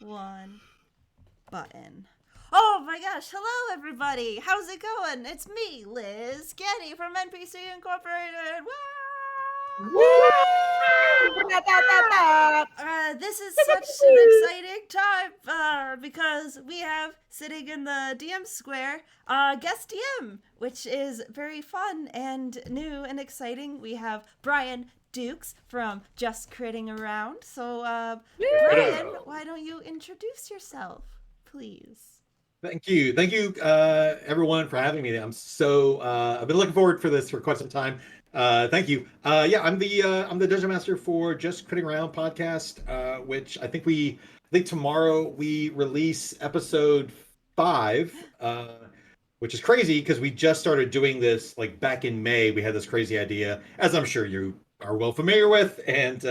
one button. Oh my gosh, hello everybody! How's it going? It's me, Liz Getty from NPC Incorporated! Woo! This is such an exciting time because we have sitting in the DM square guest DM, which is very fun and new and exciting. We have Brian Dukes from Just Critting Around. So, Brian, why don't you introduce yourself, please? Thank you, everyone, for having me. I've been looking forward for this for quite some time. Thank you. I'm the Dungeon Master for Just Critting Around podcast, which I think tomorrow we release episode 5, which is crazy because we just started doing this like back in May. We had this crazy idea, as I'm sure you are well familiar with, and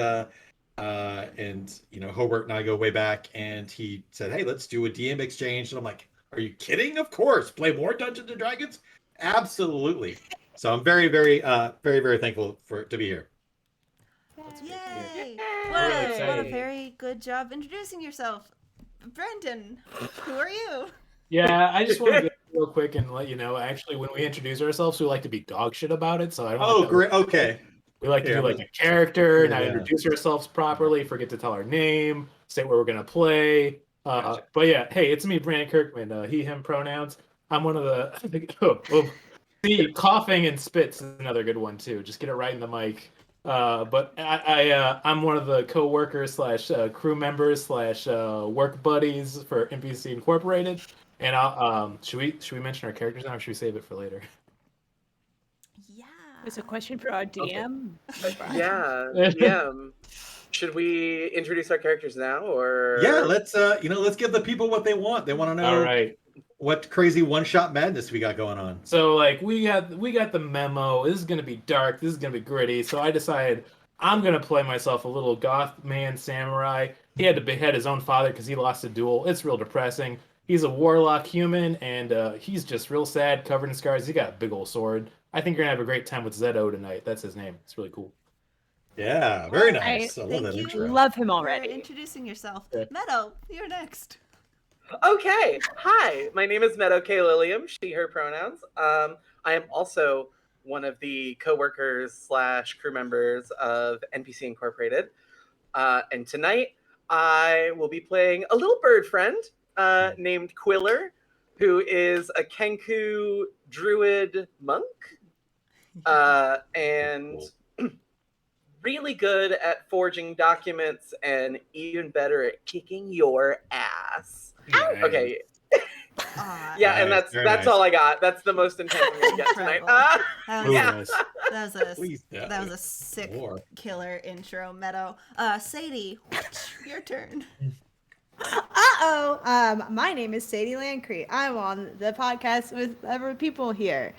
Hobart and I go way back, and he said, "Hey, let's do a DM exchange," and I'm like, "Are you kidding? Of course, play more Dungeons and Dragons, absolutely." So I'm very, very, very, very thankful to be here. Yay! What a very good job introducing yourself, Brendan. Who are you? Yeah, I just want to get real quick and let you know. Actually, when we introduce ourselves, we like to be dog shit about it. So I don't. Oh, great. Okay. We like to do like a character, not introduce ourselves properly, forget to tell our name, say where we're gonna play. Gotcha. But yeah, hey, it's me, Brandon Kirkman. He, him pronouns. I'm one of the. See, coughing and spits is another good one too. Just get it right in the mic. But I'm one of the co-workers / crew members / work buddies for NPC Incorporated. And should we mention our characters now, or should we save it for later? Yeah. It's a question for our DM. Okay. Yeah. Should we introduce our characters now, or? Yeah, let's give the people what they want. They want to know. All right. What crazy one-shot madness we got going on. So like we got the memo. This is gonna be dark. This is gonna be gritty. So I decided I'm gonna play myself a little goth man samurai. He had to behead his own father because he lost a duel. It's real depressing. He's a warlock human, and he's just real sad, covered in scars. He got a big old sword. I think you're gonna have a great time with Zedo tonight. That's his name. It's really cool. Yeah, very nice. I love that intro. Love him already. Introducing yourself. Yeah. Meadow, you're next. Okay. Hi, my name is Meadow K. Lilium, she, her pronouns. I am also one of the co-workers / crew members of NPC Incorporated. And tonight I will be playing a little bird friend named Quiller, who is a Kenku druid monk. And really good at forging documents and even better at kicking your ass. Nice. Okay. Yeah, and that's nice. All I got. That's the most intense I'm gonna get tonight. That was a sick killer intro, Meadow. Sadie, your turn. My name is Sadie Lancree. I'm on the podcast with other people here.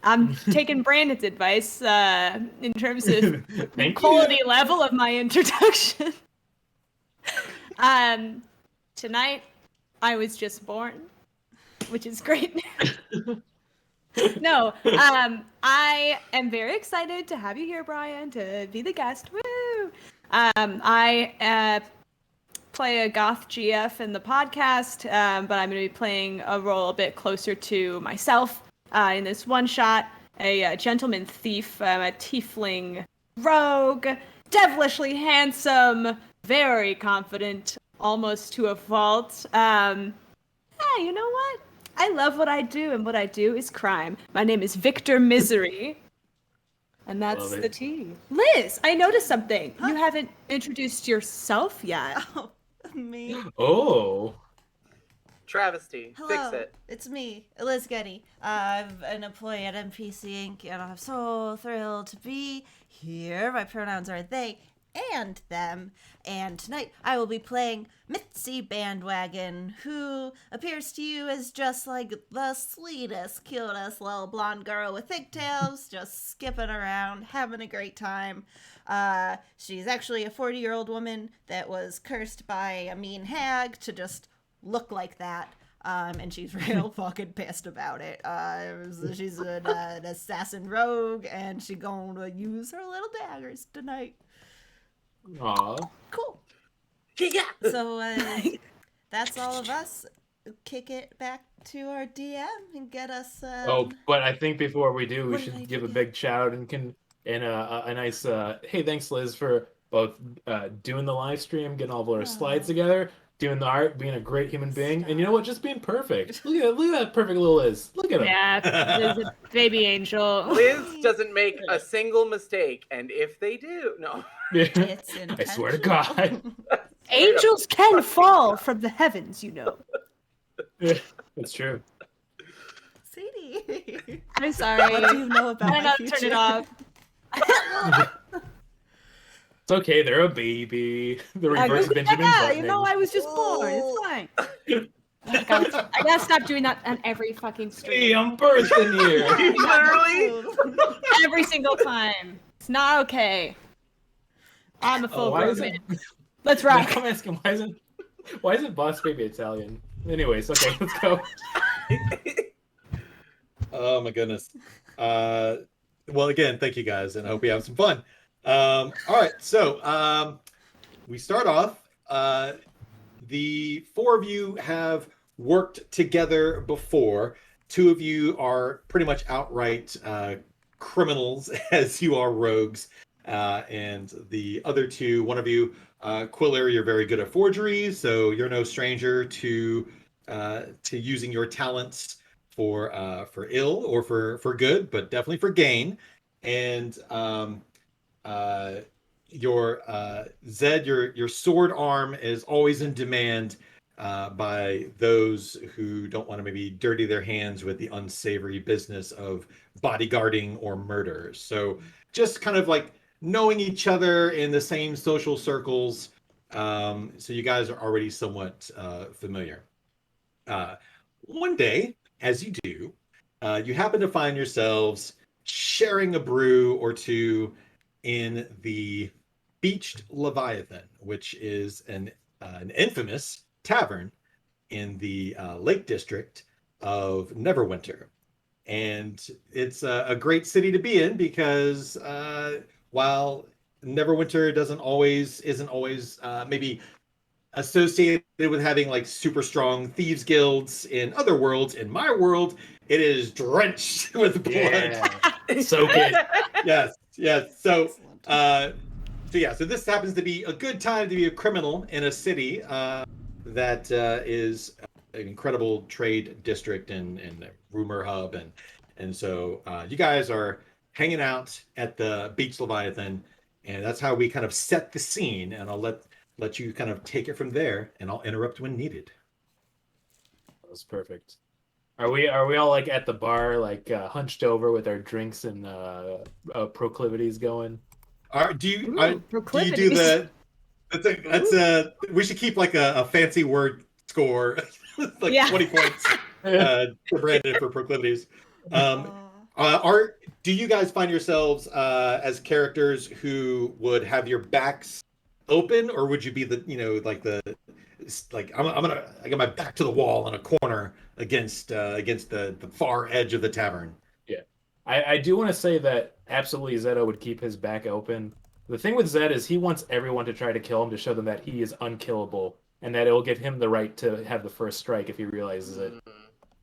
I'm taking Brandon's advice in terms of the quality level of my introduction. Tonight, I was just born, which is great news. No, I am very excited to have you here, Brian, to be the guest. Woo! I play a goth GF in the podcast, but I'm going to be playing a role a bit closer to myself in this one shot. A gentleman thief, a tiefling rogue, devilishly handsome, very confident, almost to a fault. You know what? I love what I do, and what I do is crime. My name is Victor Misery, and that's the tea. Liz, I noticed something. Huh? You haven't introduced yourself yet. Oh, me? Oh. Travesty. Hello, fix it. It's me, Liz Getty. I'm an employee at NPC Inc., and I'm so thrilled to be here. My pronouns are they and them, and tonight I will be playing Mitzi Bandwagon, who appears to you as just like the sweetest, cutest little blonde girl with pigtails, just skipping around, having a great time. She's actually a 40-year-old woman that was cursed by a mean hag to just look like that. And she's real fucking pissed about it. She's an assassin rogue, and she's going to use her little daggers tonight. Aw. Cool. Yeah. So that's all of us. Kick it back to our DM and get us. But I think before we do, we What did I should give a forget? big shout out and a nice hey, thanks Liz for both doing the live stream, getting all of our slides together, doing the art, being a great human being, and you know what, just being perfect. Look at that perfect little Liz. Look at him. Yeah, Liz, a baby angel. Liz doesn't make a single mistake, and if they do, no. It's I swear to intentional. God. Angels can fall from the heavens, you know. It's true. Sadie, I'm sorry. what do you know about I don't my know, future? turn it off. It's okay, they're a baby. The reverse Benjamin Yeah, Buttoning. you know, I was just born. It's fine. I gotta stop doing that on every fucking Hey, stream. I'm bursting here. Literally. Every single time. It's not okay. I'm a full why grown is man. it? Let's rock. I'm asking why isn't Boss Baby Italian? Anyways, okay, let's go. Oh my goodness. Well, again, thank you guys, and I hope you have some fun. All right, so we start off. The four of you have worked together before. Two of you are pretty much outright criminals, as you are rogues. And the other two, one of you, Quiller, you're very good at forgery, so you're no stranger to using your talents for ill or for good, but definitely for gain. And your Zed, your sword arm is always in demand by those who don't want to maybe dirty their hands with the unsavory business of bodyguarding or murder. So just kind of like knowing each other in the same social circles. So you guys are already somewhat familiar. One day, as you do, you happen to find yourselves sharing a brew or two in the Beached Leviathan, which is an infamous tavern in the Lake District of Neverwinter. And it's a great city to be in because while Neverwinter isn't always maybe associated with having like super strong thieves guilds in other worlds, in my world, it is drenched with blood. Yeah. Soak it. Yes. So Excellent. so this happens to be a good time to be a criminal in a city that is an incredible trade district and rumor hub, and so you guys are hanging out at the Beach Leviathan, and that's how we kind of set the scene. And I'll let you kind of take it from there, and I'll interrupt when needed. That was perfect. Are we all like at the bar, like hunched over with our drinks and proclivities going? Do you do proclivities. the we should keep like a fancy word score like 20 points to Brandon for proclivities. Do you guys find yourselves as characters who would have your backs open, or would you be the I got my back to the wall in a corner against the far edge of the tavern? Yeah, I do want to say that absolutely Zeto would keep his back open. The thing with Zed is he wants everyone to try to kill him to show them that he is unkillable and that it will give him the right to have the first strike if he realizes it.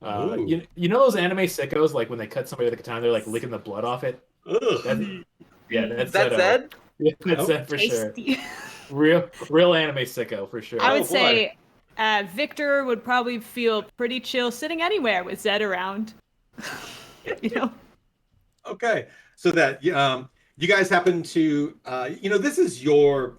You know those anime sickos, like when they cut somebody with a katana, they're like licking the blood off it? That's That Zed? Yeah, that's Zed for sure. Tasty. Real anime sicko for sure. I would say Victor would probably feel pretty chill sitting anywhere with Zed around. You know? Okay, so that you guys happen to this is your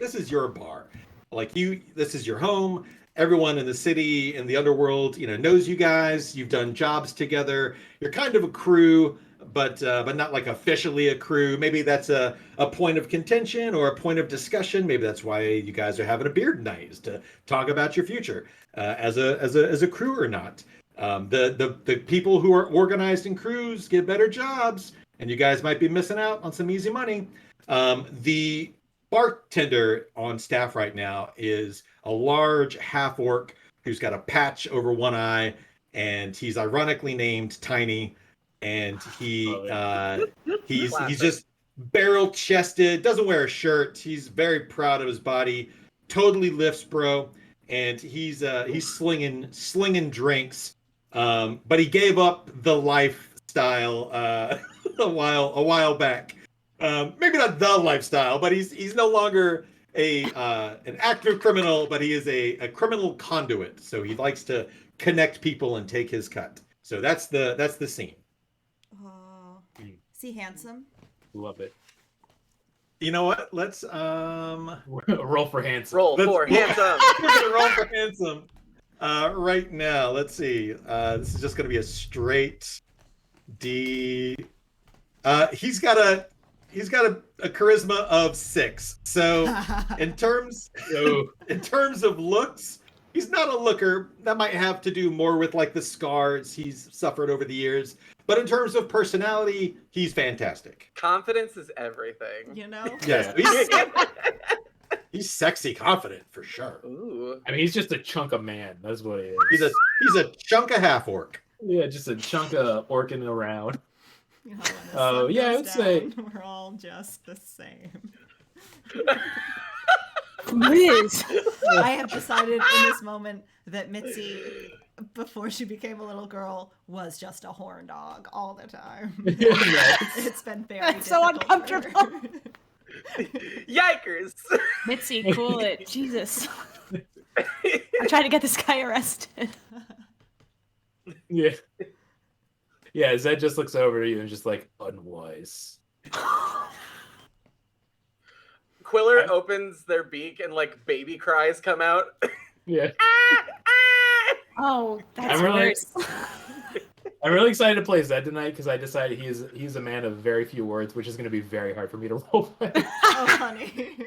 bar, like this is your home. Everyone in the city, in the underworld, knows you guys. You've done jobs together. You're kind of a crew, but not like officially a crew. Maybe that's a point of contention or a point of discussion. Maybe that's why you guys are having a beard night, is to talk about your future as a crew or not. The people who are organized in crews get better jobs, and you guys might be missing out on some easy money. The bartender on staff right now is a large half-orc who's got a patch over one eye, and he's ironically named Tiny. And he's just barrel-chested, doesn't wear a shirt. He's very proud of his body, totally lifts, bro. and he's slinging drinks, but he gave up the lifestyle a while back. Maybe not the lifestyle, but he's no longer an active criminal, but he is a criminal conduit. So he likes to connect people and take his cut. So that's the scene. Oh, is he handsome? Love it. You know what? Let's roll for handsome. Roll for handsome. We're gonna roll for handsome. Right now, let's see. This is just gonna be a straight D. He's got a charisma of 6. So in terms of looks, he's not a looker. That might have to do more with like the scars he's suffered over the years. But in terms of personality, he's fantastic. Confidence is everything. You know? Yes, he's sexy confident for sure. Ooh. I mean, he's just a chunk of man. That's what he is. He's a chunk of half orc. Yeah, just a chunk of orking around. You know, when the Oh, sun yeah, I goes would say- down, we're all just the same. Liz. I have decided in this moment that Mitzi, before she became a little girl, was just a horn dog all the time. It's been very That's so difficult for her. uncomfortable. Yikers. Mitzi, cool it. Jesus. I'm trying to get this guy arrested. Yeah. Yeah, Zed just looks over to you and just like, unwise. Quiller opens their beak and like baby cries come out. Yeah. Oh, that's I'm really- worse. I'm really excited to play Zed tonight because I decided he's a man of very few words, which is going to be very hard for me to roleplay. Oh, honey.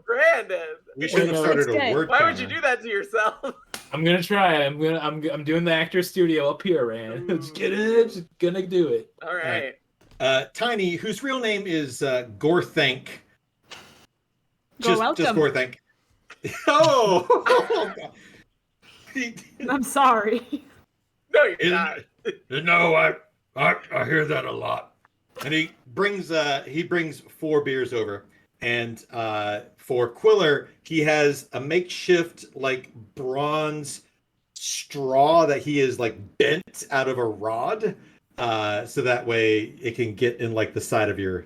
Brandon, We shouldn't have no, started it's a good. word why would you counter. do that to yourself? I'm gonna try. I'm doing the actor studio up here, man. Just just gonna do it. All right. Tiny, whose real name is Gorthank. You're Just welcome. Gorthank. Oh! I'm sorry. No, you're not. No, I hear that a lot. And he brings 4 beers over, and for Quiller, he has a makeshift like bronze straw that he is like bent out of a rod, so that way it can get in like the side of your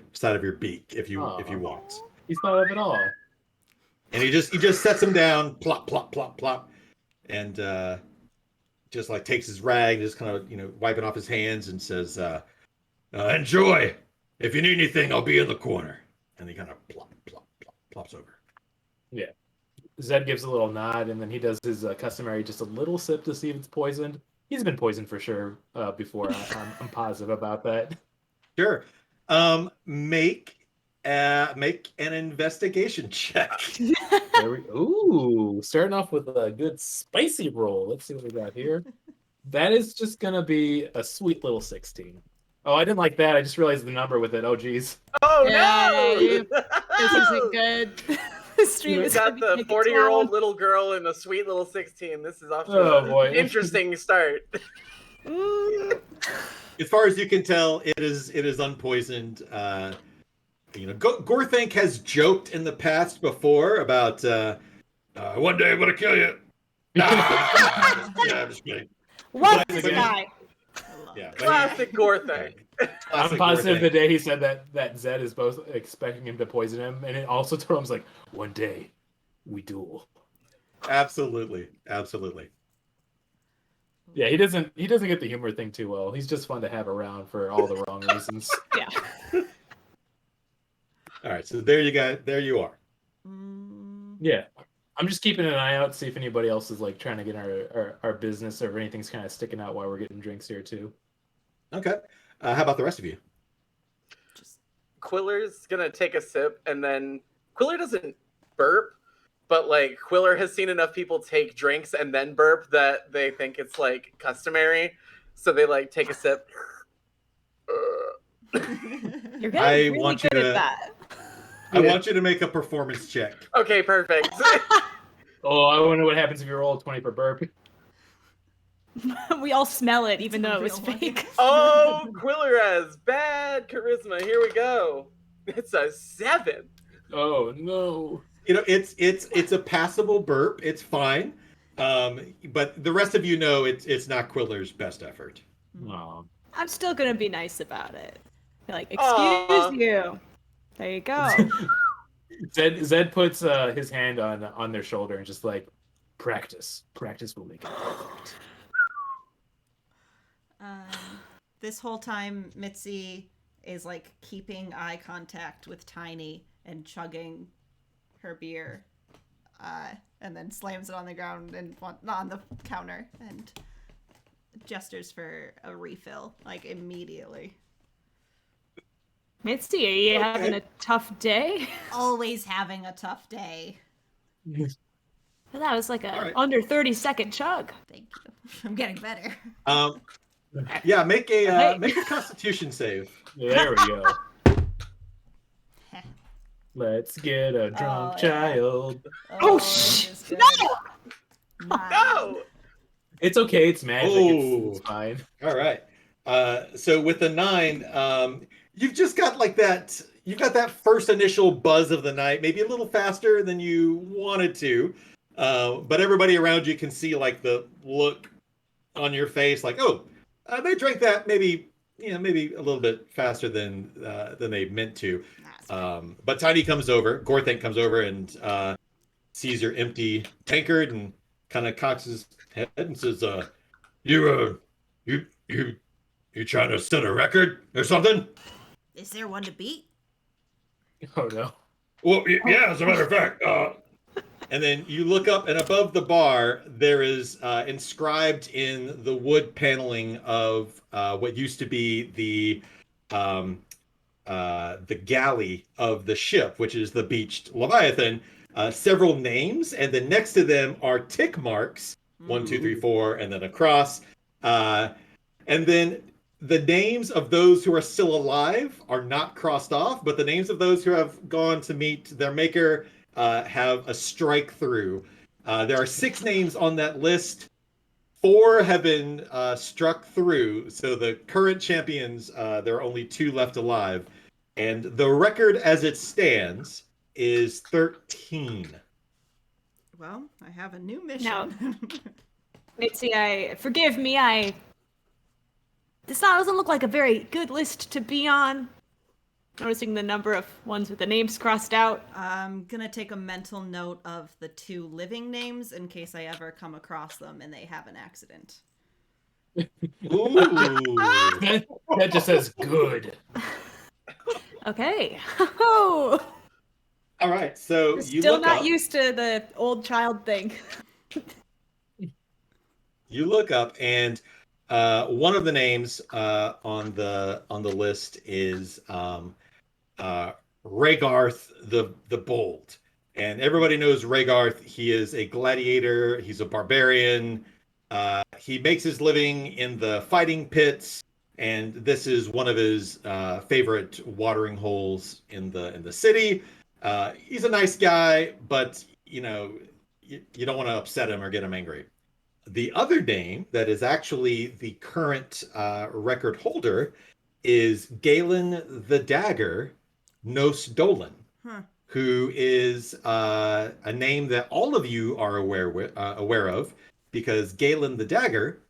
beak if you want. He's not up at all. And he just sets him down, plop plop plop plop, and just like takes his rag, just kind of wiping off his hands, and says, "Enjoy. If you need anything, I'll be in the corner." And he kind of plop plop plop plops over. Zed gives a little nod, and then he does his customary just a little sip to see if it's poisoned. He's been poisoned for sure before. I'm positive about that. Sure. Make an investigation check. Ooh, starting off with a good spicy roll. Let's see what we got here. That is just gonna be a sweet little 16. Oh, I didn't like that. I just realized the number with it. Oh, geez. Oh Yeah, no! This isn't good. The stream You is got gonna the be 40-year-old down. little girl and the sweet little 16. This is off to Oh, boy. an interesting start. As far as you can tell, it is unpoisoned. Gorthank has joked in the past before about one day I'm gonna kill you. Yeah, I'm just kidding. What But this again- guy? Yeah, Classic gore thing. I'm positive the day he said that Zed is both expecting him to poison him, and it also told him like, one day we duel. Absolutely. Yeah, he doesn't get the humor thing too well. He's just fun to have around for all the wrong reasons. Yeah. All right, so there you are. Yeah. I'm just keeping an eye out to see if anybody else is like trying to get our business, or if anything's kind of sticking out while we're getting drinks here too. Okay. How about the rest of you? Quiller's gonna take a sip, and then Quiller doesn't burp, but like Quiller has seen enough people take drinks and then burp that they think it's like customary, so they like take a sip. You're getting I really want you good to- at that. I want you to make a performance check. Okay, perfect. Oh, I wonder what happens if you roll a 20 for burp. We all smell it, even It's a though it was real one. fake. Oh, Quiller has bad charisma. Here we go. It's a 7. Oh no. it's a passable burp. It's fine. But the rest of you know it's not Quiller's best effort. Aw. I'm still gonna be nice about it. Be like, excuse Aw. you. There you go. Zed puts his hand on their shoulder and just like, practice will make it perfect. This whole time, Mitzi is like keeping eye contact with Tiny and chugging her beer, and then slams it on the ground and on the counter and gestures for a refill like immediately. Mitzi, are you having a tough day? Always having a tough day. That was like a All right. under 30-second chug. Thank you. I'm getting better. Yeah, make a Constitution save. There we go. Let's get a drunk child. Oh, sh- this is good. Nine. No. It's okay. It's magic. Oh. It's fine. All right. So with the 9, you've just got like that. You've got that first initial buzz of the night, maybe a little faster than you wanted to, but everybody around you can see like the look on your face, like, oh, they drank that maybe a little bit faster than they meant to. But Tiny comes over, Gorthank comes over and sees your empty tankard and kind of cocks his head and says, you trying to set a record or something? Is there one to beat? Oh no. Well, yeah, as a matter of fact. And then you look up, and above the bar, there is inscribed in the wood paneling of what used to be the galley of the ship, which is the beached Leviathan, several names, and then next to them are tick marks, 1, 2, 3, 4, and then a cross. And then the names of those who are still alive are not crossed off, but the names of those who have gone to meet their maker have a strike through. There are 6 names on that list. 4 have been struck through. So the current champions, there are only 2 left alive. And the record as it stands is 13. Well, I have a new mission. No. Mitzi, forgive me, this doesn't look like a very good list to be on. Noticing the number of ones with the names crossed out. I'm gonna take a mental note of the 2 living names in case I ever come across them and they have an accident. Ooh. That just says good. Okay. All right, so you Still look not up. used to the old child thing. You look up, and one of the names on the list is Rhaegarth the Bold, and everybody knows Rhaegarth. He is a gladiator. He's a barbarian. He makes his living in the fighting pits, and this is one of his favorite watering holes in the city. He's a nice guy, but you don't want to upset him or get him angry. The other name that is actually the current record holder is Galen the Dagger Nos Dolan, who is a name that all of you are aware of, because Galen the Dagger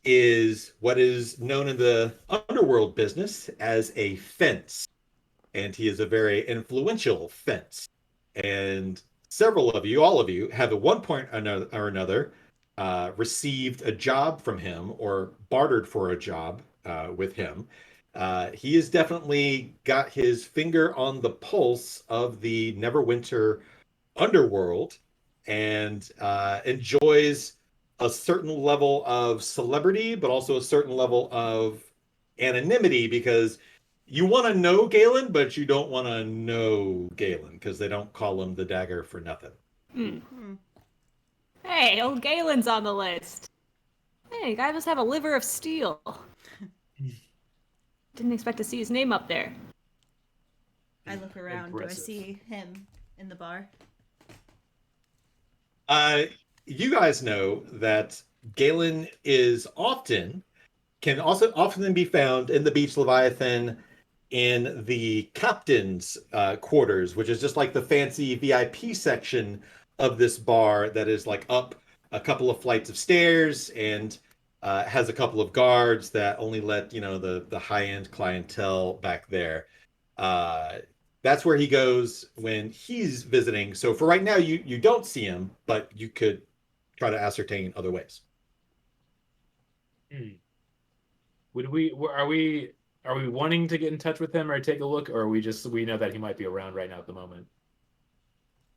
is what is known in the underworld business as a fence, and he is a very influential fence. And several of you, all of you, have at one point or another received a job from him or bartered for a job with him. He has definitely got his finger on the pulse of the Neverwinter underworld and enjoys a certain level of celebrity, but also a certain level of anonymity, because you want to know Galen, but you don't want to know Galen, because they don't call him the Dagger for nothing. Hey, old Galen's on the list. Hey, guy must have a liver of steel. Didn't expect to see his name up there. I look around. Impressive. Do I see him in the bar? You guys know that Galen can also often be found in the Beach Leviathan in the captain's quarters, which is just like the fancy VIP section of this bar that is like up a couple of flights of stairs and has a couple of guards that only let the high end clientele back there. Uh, that's where he goes when he's visiting. So for right now, you don't see him, but you could try to ascertain other ways. Are we wanting to get in touch with him or take a look, or we know that he might be around right now at the moment?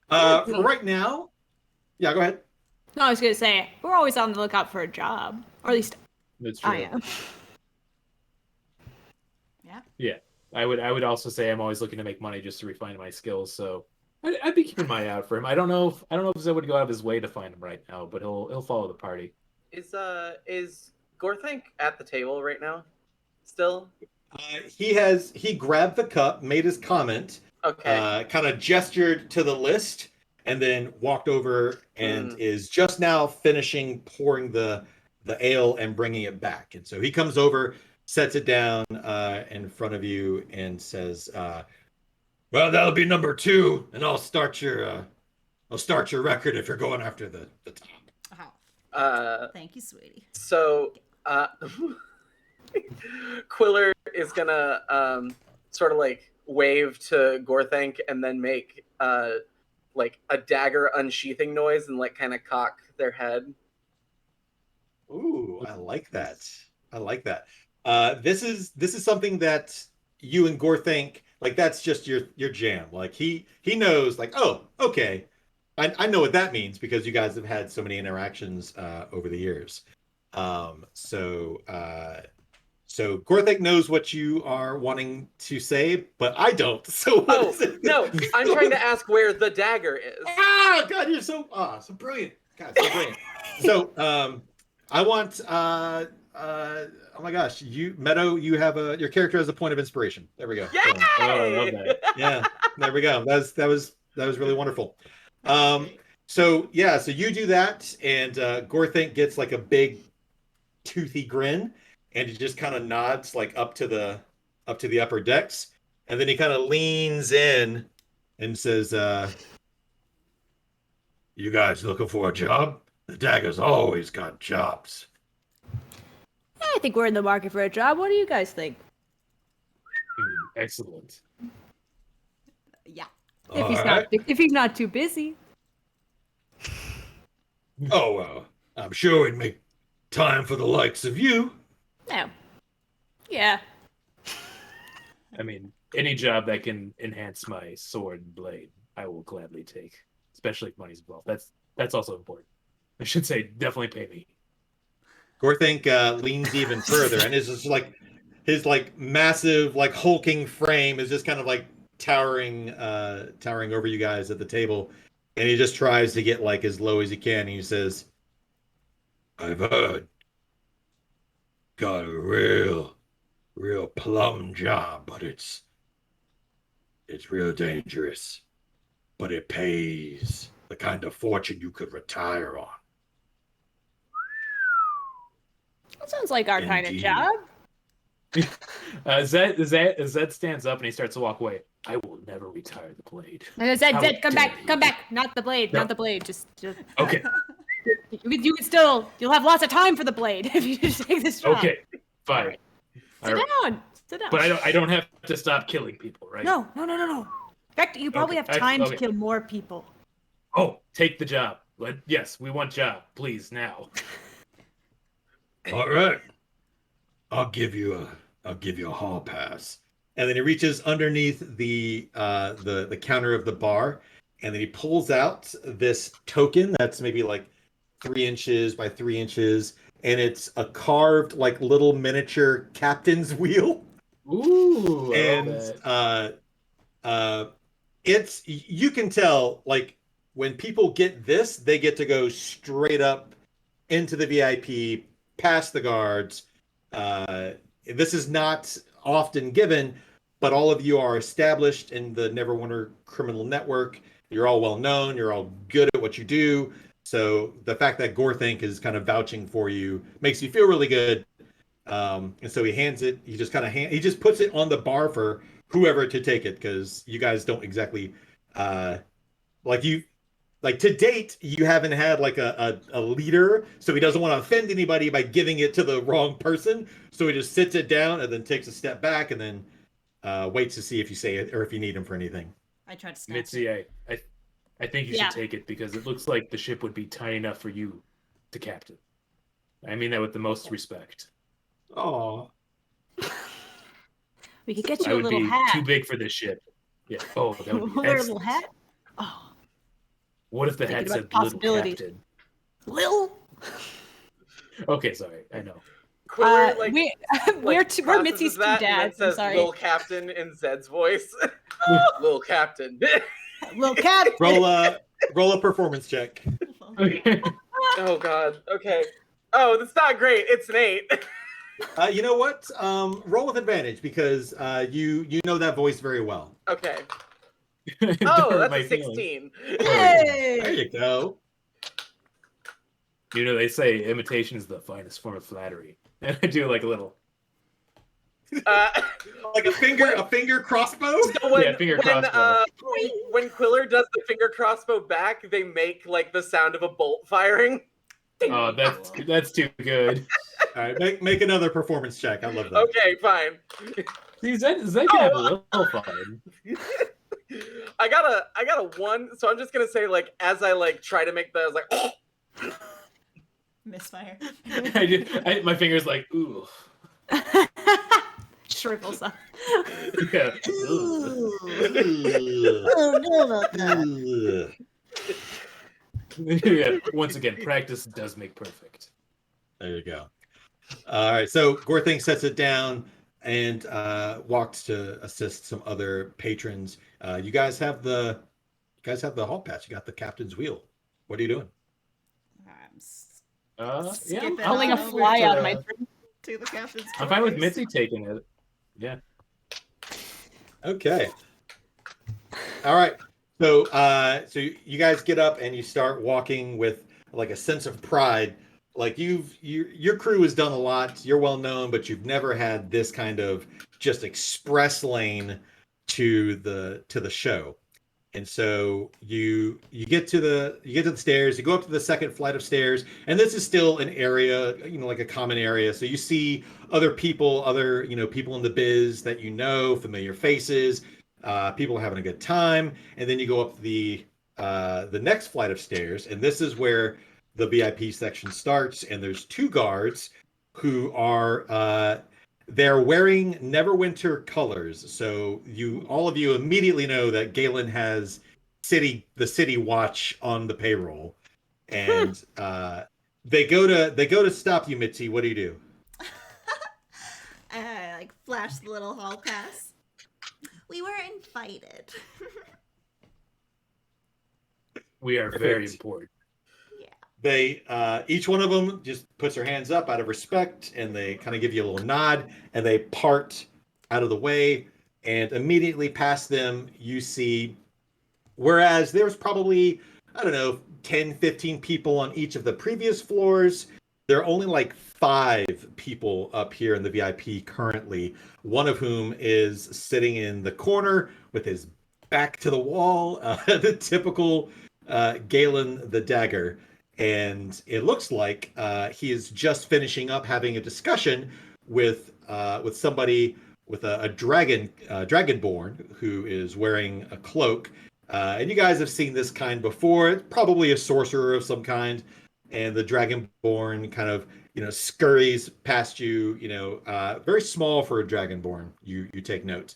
For right now, yeah, go ahead. No, I was gonna say we're always on the lookout for a job, or at least That's true. I am. Yeah, I would also say I'm always looking to make money just to refine my skills. So I'd be keeping my eye out for him. I don't know if Zed would go out of his way to find him right now, but he'll follow the party. Is Gorthank at the table right now? Still? He grabbed the cup, made his comment, Okay. kind of gestured to the list, and then walked over and is just now finishing pouring the ale and bringing it back. And so he comes over, sets it down in front of you, and says, "Well, that'll be number 2, and I'll start your record if you're going after the top." Thank you, sweetie. So, Quiller is gonna sort of like wave to Gorthank and then make like a dagger unsheathing noise and like kind of cock their head. Ooh, I like that. I like that. This is something that you and Gorthank, like, that's just your jam. Like he knows, like, oh, okay, I know what that means because you guys have had so many interactions over the years. So Gorthank knows what you are wanting to say, but I don't. So what is it? No, I'm trying to ask where the dagger is. Ah, God, you're so brilliant. God, so brilliant. So I want oh my gosh, Meadow, you have your character has a point of inspiration. There we go. Yay! Oh, I love that. Yeah, there we go. That was really wonderful. So you do that, and Gorthank gets like a big toothy grin, and he just kind of nods like up to the upper decks, and then he kind of leans in and says, "You guys looking for a job? The dagger's always got jobs." I think we're in the market for a job. What do you guys think? Excellent. Yeah. If he's not too busy. Oh, well, I'm sure we'd make time for the likes of you. No. Yeah. I mean, any job that can enhance my sword and blade, I will gladly take, especially if money's involved. That's also important. I should say, definitely pay me. Gorthank leans even further, and is just like his like massive like hulking frame is just kind of like towering over you guys at the table, and he just tries to get like as low as he can. And he says, "I've heard, got a real plum job, but it's real dangerous, but it pays the kind of fortune you could retire on." That sounds like our kind of Indeed. job. Zed stands up and he starts to walk away. I will never retire the blade. And Zed, come back. Not the blade, No. not the blade. Just Okay. You'll have lots of time for the blade if you just take this job. Okay. Fine. Sit down. But I don't have to stop killing people, right? No. In fact, you probably have time to kill more people. Oh, take the job. Yes, we want job, please, now. All right, I'll give you a hall pass. And then he reaches underneath the counter of the bar, and then he pulls out this token that's maybe like 3 inches by 3 inches, and it's a carved like little miniature captain's wheel. Ooh, And it's, you can tell, like, when people get this, they get to go straight up into the VIP, past the guards. This is not often given, but all of you are established in the Neverwinter criminal network. You're all well known. You're all good at what you do. So the fact that Gorthank is kind of vouching for you makes you feel really good. And so he hands it. He just kind of he just puts it on the bar for whoever to take it, because you guys don't exactly like you like to date. You haven't had like a leader, so he doesn't want to offend anybody by giving it to the wrong person. So he just sits it down and then takes a step back and then waits to see if you say it or if you need him for anything. I tried to snatch Mitzi, it. I think you Yeah. should take it because it looks like the ship would be tiny enough for you to captain. I mean that with the most respect. Oh, We could get I you a would little be hat. too big for this ship. Yeah. Oh, that would be Wear a excellent. little hat. Oh, What if the Thinking hat about said "Little possibilities. Captain"? Lil. Okay, sorry. I know. Quiller like we're processes Mitzi's two that and then dads. I'm says sorry. "Lil Captain" in Zed's voice. Lil Captain. Lil Cap. roll a performance check. Okay. Oh God. Okay. Oh, that's not great. It's an 8. You know what? Roll with advantage because you know that voice very well. Okay. Don't Oh, hurt that's my a feelings. 16. There Hey. you go. You know, they say imitation is the finest form of flattery. And I do like a little. Like a finger crossbow. So when, Yeah, finger when, crossbow. when Quiller does the finger crossbow back, they make like the sound of a bolt firing. Oh, that's too good. All right, make another performance check. I love that. Okay, fine. See, Zed can have a little fun. I got a 1, so I'm just gonna say like as I like try to make the I was like Misfire. My finger's like, ooh. Shrivels up. Yeah. Yeah. Once again, practice does make perfect. There you go. All right, so Gorthing sets it down and walks to assist some other patrons. You guys have the hall pass. You got the captain's wheel. What are you doing? I'm Yeah, Skip it I'll Like on a over fly to out the- my brain. to the captain's I'm fine with quarters. Mitzi taking it. Yeah. Okay. All right. So so you guys get up and you start walking with like a sense of pride. Like your crew has done a lot. You're well known, but you've never had this kind of just express lane to the show. And so you get to the stairs, you go up to the second flight of stairs, and this is still an area, like a common area. So you see other people, people in the biz that familiar faces, people having a good time, and then you go up the next flight of stairs, and this is where the VIP section starts, and there's 2 guards who are they're wearing Neverwinter colors, so all of you immediately know that Galen has the city watch on the payroll, and they go to stop you, Mitzi. What do you do? I like flash the little hall pass. We were invited. We are very important. They each one of them just puts their hands up out of respect, and they kind of give you a little nod, and they part out of the way, and immediately past them you see, whereas there was probably, I don't know, 10 15 people on each of the previous floors, there are only like 5 people up here in the VIP currently, one of whom is sitting in the corner with his back to the wall, the typical Galen the Dagger. And it looks like he is just finishing up having a discussion with somebody with a dragonborn who is wearing a cloak. And you guys have seen this kind before. It's probably a sorcerer of some kind. And the dragonborn kind of scurries past you. Very small for a dragonborn. You take note,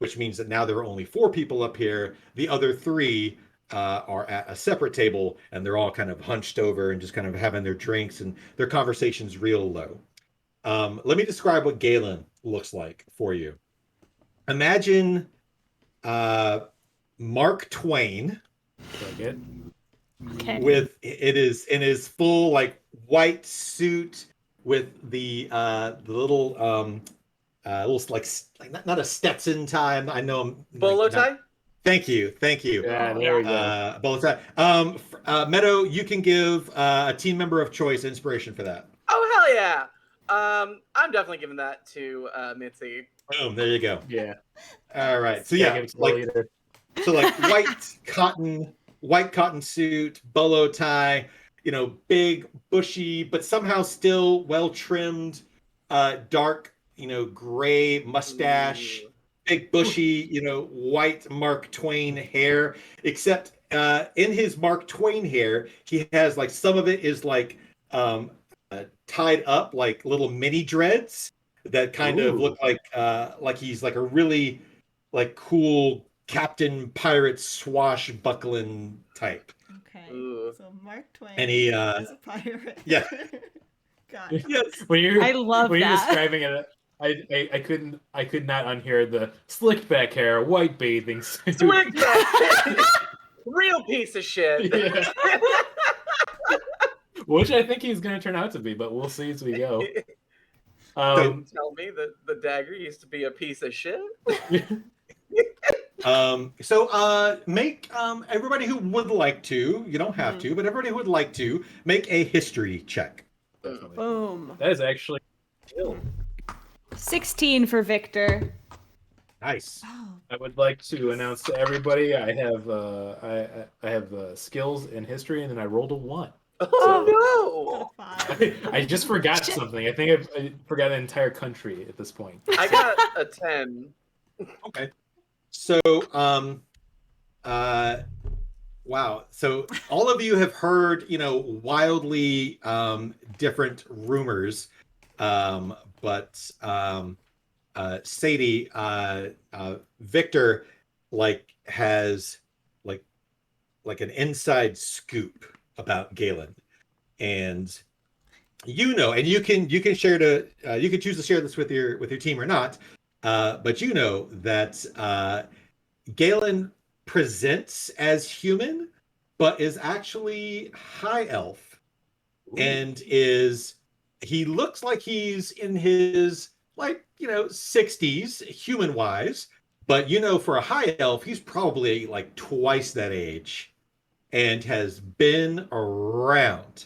which means that now there are only 4 people up here. The other 3 are at a separate table, and they're all kind of hunched over and just kind of having their drinks, and their conversation's real low. Let me describe what Galen looks like for you. Imagine Mark Twain Like it. Okay. with it is in his full like white suit with the little like not a Stetson tie. I know I'm Bolo tie? Thank you. Yeah, there we go. Both Meadow, you can give a team member of choice inspiration for that. Oh hell yeah! I'm definitely giving that to Mitzi. Boom, there you go. Yeah. All right. So Yeah, yeah, give it to the like leader. white cotton suit, bolo tie, big, bushy, but somehow still well trimmed, dark, gray mustache, Ooh. big bushy, white Mark Twain hair. Except in his Mark Twain hair, he has like some of it is like tied up like little mini dreads that kind of Ooh. look like he's like a really like cool Captain Pirate swashbuckling type. Okay. Ooh. So Mark Twain And he is a pirate. yeah. Got it. Yes. When you're I love when you're that. describing it, I could not unhear the slicked back hair, white bathing suit. Slick back. Real piece of shit. Yeah. Which I think he's gonna turn out to be, but we'll see as we go. Don't tell me that the dagger used to be a piece of shit. So make everybody who would like to, you don't have to, but everybody who would like to make a history check. Definitely. Boom. That is actually kill. 16 for Victor. Nice. Oh, I would like to announce to everybody I have I have skills in history, and then I rolled a 1. Oh got a 5. I just forgot something. I think I forgot an entire country at this point. no! I got a 10. Okay. So wow. So all of you have heard, wildly different rumors. But Sadie, Victor has like an inside scoop about Galen. And and you can share you can choose to share this with your team or not. But that Galen presents as human, but is actually high elf. And he looks like he's in his 60s human wise, but for a high elf he's probably like twice that age and has been around.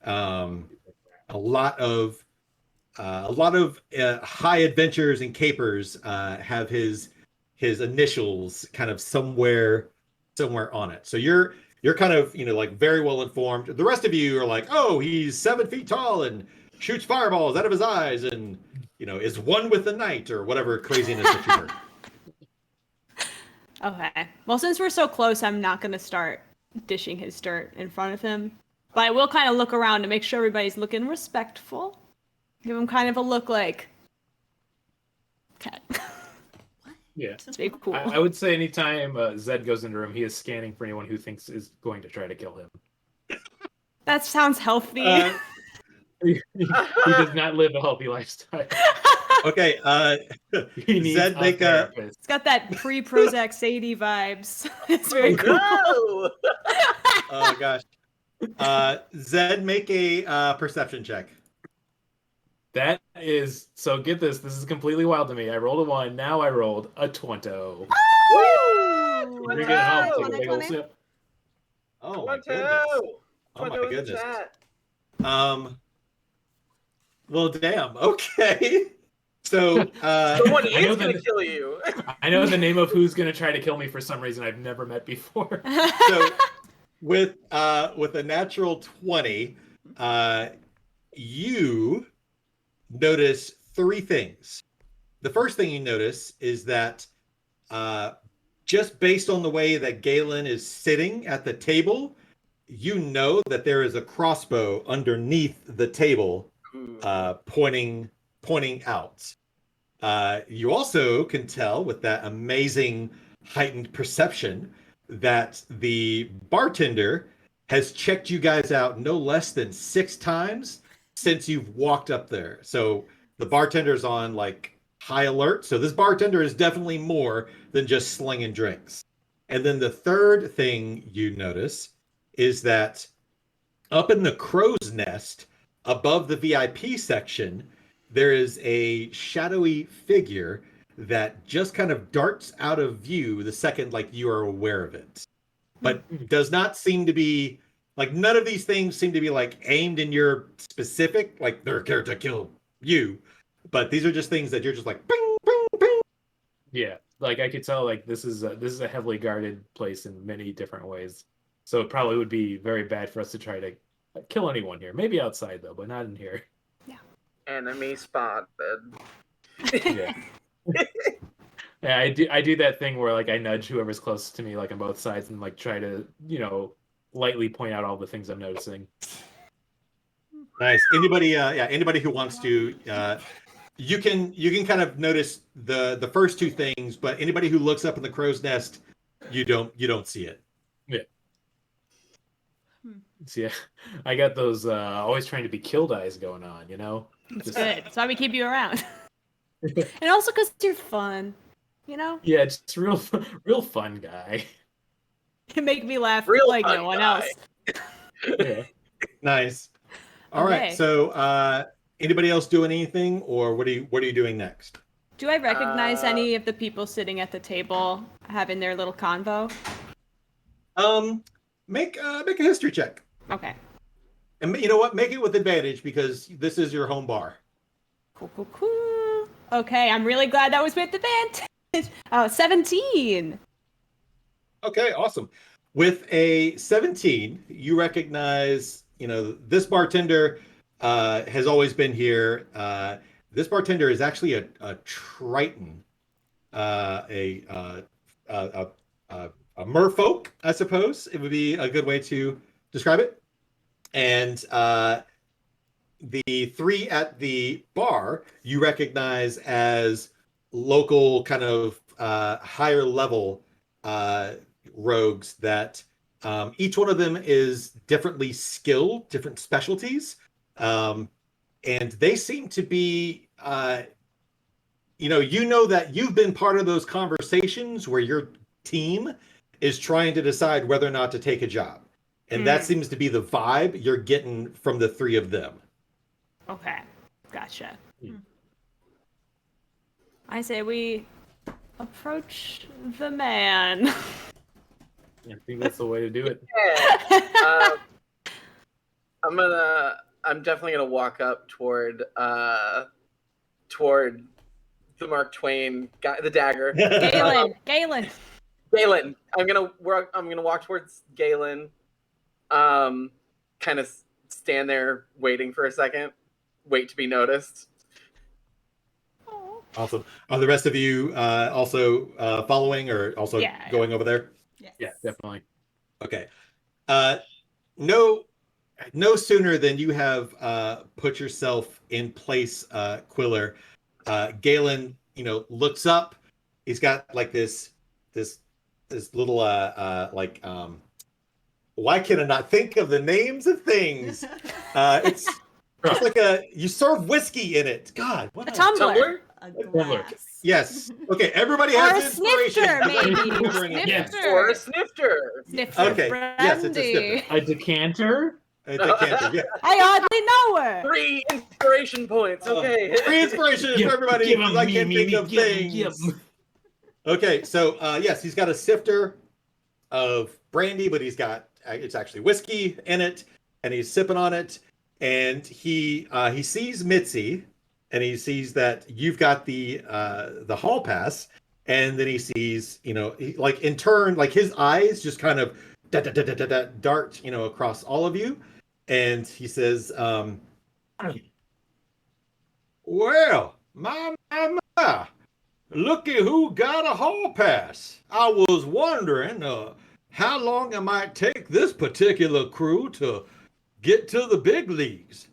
A lot of high adventures and capers have his initials kind of somewhere on it. So you're kind of like very well informed. The rest of you are like, oh, he's 7 feet tall and shoots fireballs out of his eyes and is one with the night or whatever craziness that you heard. Okay. Well, since we're so close, I'm not going to start dishing his dirt in front of him. But I will kind of look around to make sure everybody's looking respectful. Give him kind of a look like... Okay. Yeah. It's very cool. I would say anytime Zed goes into a room, he is scanning for anyone who thinks is going to try to kill him. That sounds healthy. He does not live a healthy lifestyle. Okay, He needs Zed, a make a therapist. It's got that pre-Prozac Sadie vibes. It's very cool. No! oh gosh. Zed, make a perception check. That is so. Get this. This is completely wild to me. I rolled a 1. Now I rolled a 20. Woo! You're getting home. Take a big old 20. sip. Oh my Twinto! goodness. Oh my Twinto in the goodness. chat. Well, damn. Okay. So, Someone I know is going to that- kill you. I know the name of who's going to try to kill me for some reason I've never met before. so with a natural 20, you notice 3 things. The first thing you notice is that just based on the way that Galen is sitting at the table, that there is a crossbow underneath the table pointing out. You also can tell with that amazing heightened perception that the bartender has checked you guys out no less than 6 times since you've walked up there. So the bartender's on like high alert. So this bartender is definitely more than just slinging drinks. And then the third thing you notice is that up in the crow's nest above the VIP section, there is a shadowy figure that just kind of darts out of view the second like you are aware of it, but does not seem to be like, none of these things seem to be like aimed in your specific, like they're here to kill you, but these are just things that you're just like bing, bing, bing. Yeah, like I could tell, like this is a heavily guarded place in many different ways, so it probably would be very bad for us to try to kill anyone here. Maybe outside though, but not in here. Enemy spotted. Yeah. Yeah, I do that thing where like I nudge whoever's closest to me, like on both sides, and like try to lightly point out all the things I'm noticing. Nice. Anybody? Anybody who wants to, you can kind of notice the first two things, but anybody who looks up in the crow's nest, you don't see it. Yeah. So, yeah, I got those always trying to be killed eyes going on, you know? It's good. That's why we keep you around. And also because you're fun, you know? Yeah, just real fun guy. You make me laugh Real like fun no one guy. else. Yeah. Nice. All right. Okay. So, anybody else doing anything, or what are you doing next? Do I recognize any of the people sitting at the table having their little convo? Make a history check, Okay. and you know what? Make it with advantage because this is your home bar. Cool. Okay, I'm really glad that was with advantage. 17. Okay, awesome. With a 17, you recognize, this bartender has always been here. This bartender is actually a Triton, a merfolk, I suppose. It would be a good way to describe it. And the three at the bar you recognize as local kind of higher level rogues that each one of them is differently skilled, different specialties. And they seem to be, you know that you've been part of those conversations where your team is trying to decide whether or not to take a job. And that seems to be the vibe you're getting from the three of them. Okay, gotcha. Hmm. I say we approach the man. I think that's the way to do it. Yeah. I'm definitely gonna walk up toward the Mark Twain guy, the dagger. Galen. Galen. I'm gonna walk towards Galen. Kind of stand there waiting for a second, wait to be noticed. Awesome. Are the rest of you also following or also going over there? Yes. Yeah, definitely. Okay. No sooner than you have put yourself in place, Quiller, Galen, looks up. He's got like this little why can I not think of the names of things? It's like you serve whiskey in it. God, what A tumbler. A glass. Yes. Okay, everybody Or has a inspiration. snifter, maybe. Yeah. Snifter. Or a snifter. Snifter Okay, yes, it's a brandy. snifter. A decanter? A decanter, yeah. I hardly know her. 3 inspiration points. Okay. Free inspiration for everybody Give because 'em I me, can't me, think me, of give 'em, things. give 'em. Okay, so yes, he's got a sifter of brandy, but he's got it's actually whiskey in it, and he's sipping on it. And he sees Mitzi, and he sees that you've got the hall pass, and then he sees like in turn, like his eyes just kind of dart across all of you, and he says, "Well, my. Looky who got a hall pass. I was wondering how long it might take this particular crew to get to the big leagues.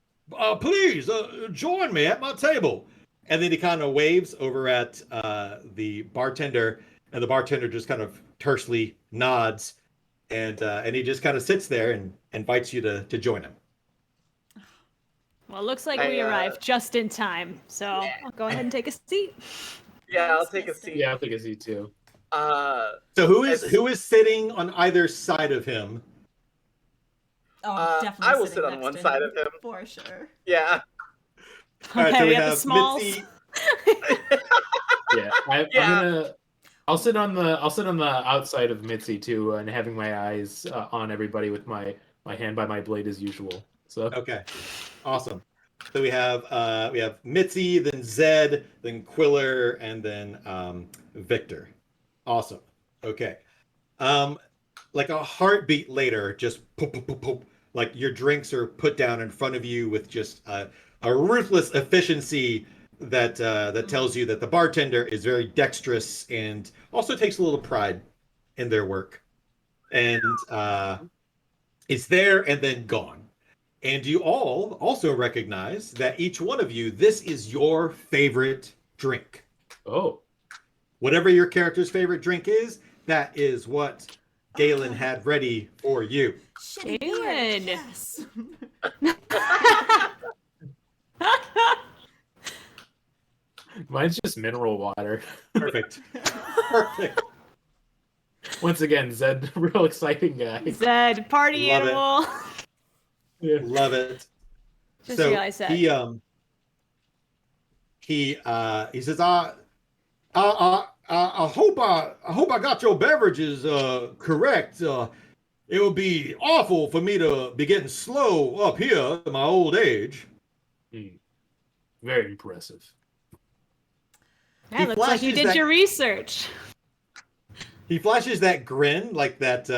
Please join me at my table." And then he kind of waves over at the bartender, and the bartender just kind of tersely nods, and he just kind of sits there and invites you to join him. Well, it looks like we arrived just in time, so I'll go ahead and take a seat. Yeah, I'll take a seat. Yeah, I'll take a seat too. So who is sitting on either side of him? Oh, definitely. I will sitting sit on next one to side him, of him. for sure. Yeah. All right, Okay, so we we got the have smalls. Mitzi. Yeah, I'll sit on the outside of Mitzi too, and having my eyes on everybody with my hand by my blade as usual. So Okay, awesome. So we have Mitzi, then Zed, then Quiller, and then Victor. Awesome. Okay. Like a heartbeat later, just poop, poop, poop, poop, like your drinks are put down in front of you with just a ruthless efficiency that tells you that the bartender is very dexterous and also takes a little pride in their work. And it's there and then gone. And you all also recognize that each one of you, this is your favorite drink. Oh. Whatever your character's favorite drink is, that is what Galen had ready for you. Shitty Galen. beer, yes. Mine's just mineral water. Perfect. Perfect. Once again, Zed, real exciting guy. Zed, party Love it. animal. Yeah. Love it. Just So realized that. he says, I hope I got your beverages correct. It would be awful for me to be getting slow up here at my old age. Very impressive. Yeah, looks like you did your research. He flashes that grin, like that.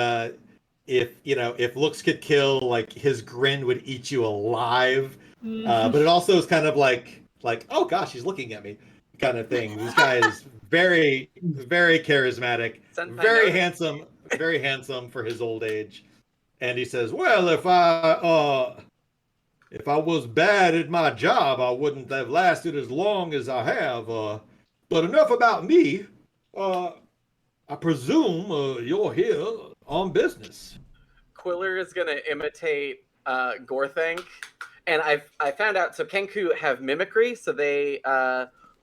If looks could kill, like his grin would eat you alive. But it also is kind of like, oh gosh, he's looking at me, kind of thing. This guy is very, very charismatic, very handsome for his old age. And he says, "Well, if I was bad at my job, I wouldn't have lasted as long as I have. But enough about me. I presume you're here on business." Quiller is gonna imitate Gorthink, and I found out. So Kenku have mimicry, so they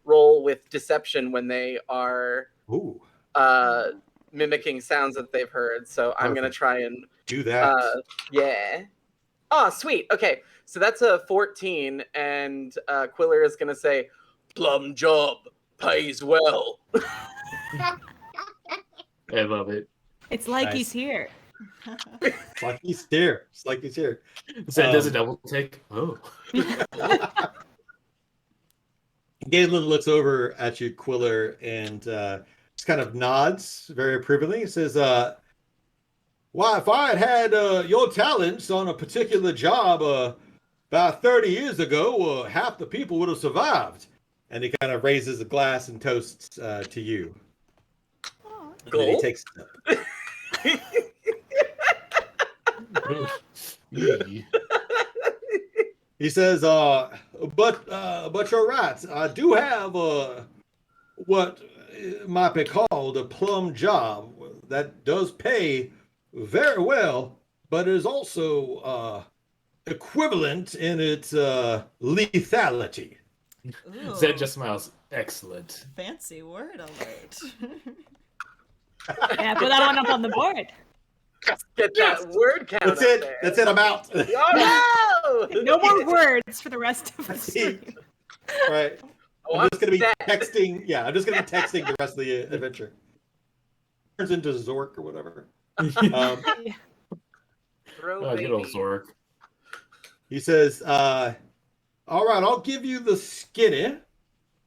roll with deception when they are Ooh, mimicking sounds that they've heard. So I'm gonna Perfect. try and do that. yeah. Oh, sweet. Okay, so that's a 14, and Quiller is gonna say, "Plum job pays well." I love it. It's like Nice. he's here. It's like he's here. It's like he's here. Zed does a double take. Oh. Galen looks over at you, Quiller, and just kind of nods very approvingly. He says, "Why, if I had your talents on a particular job about 30 years ago, half the people would have survived." And he kind of raises a glass and toasts to you. And then he Gold? takes a sip. He says, but you're right. I do have what might be called a plum job that does pay very well, but is also equivalent in its lethality. Ooh, Zed just smiles. Excellent. fancy word alert. Yeah, put that one up on the board. Get that word count. That's up it. there. That's it. I'm out. Oh no! No more words for the rest of us. All right. Oh, I'm just gonna be sad. texting. Yeah, I'm just gonna be texting the rest of the adventure. Turns into Zork or whatever. Throw Oh, good old baby. Zork. He says, "All right, I'll give you the skinny,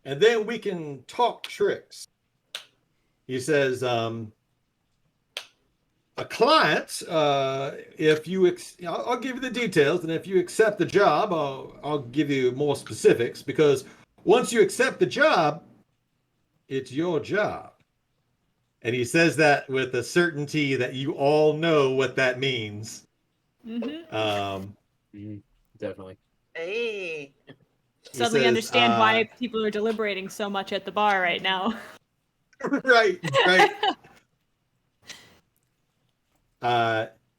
and then we can talk tricks." He says, "A client, if you, I'll give you the details, and if you accept the job, I'll give you more specifics. Because once you accept the job, it's your job." And he says that with a certainty that you all know what that means. Definitely. Hey. He Suddenly says, understand why people are deliberating so much at the bar right now. Right.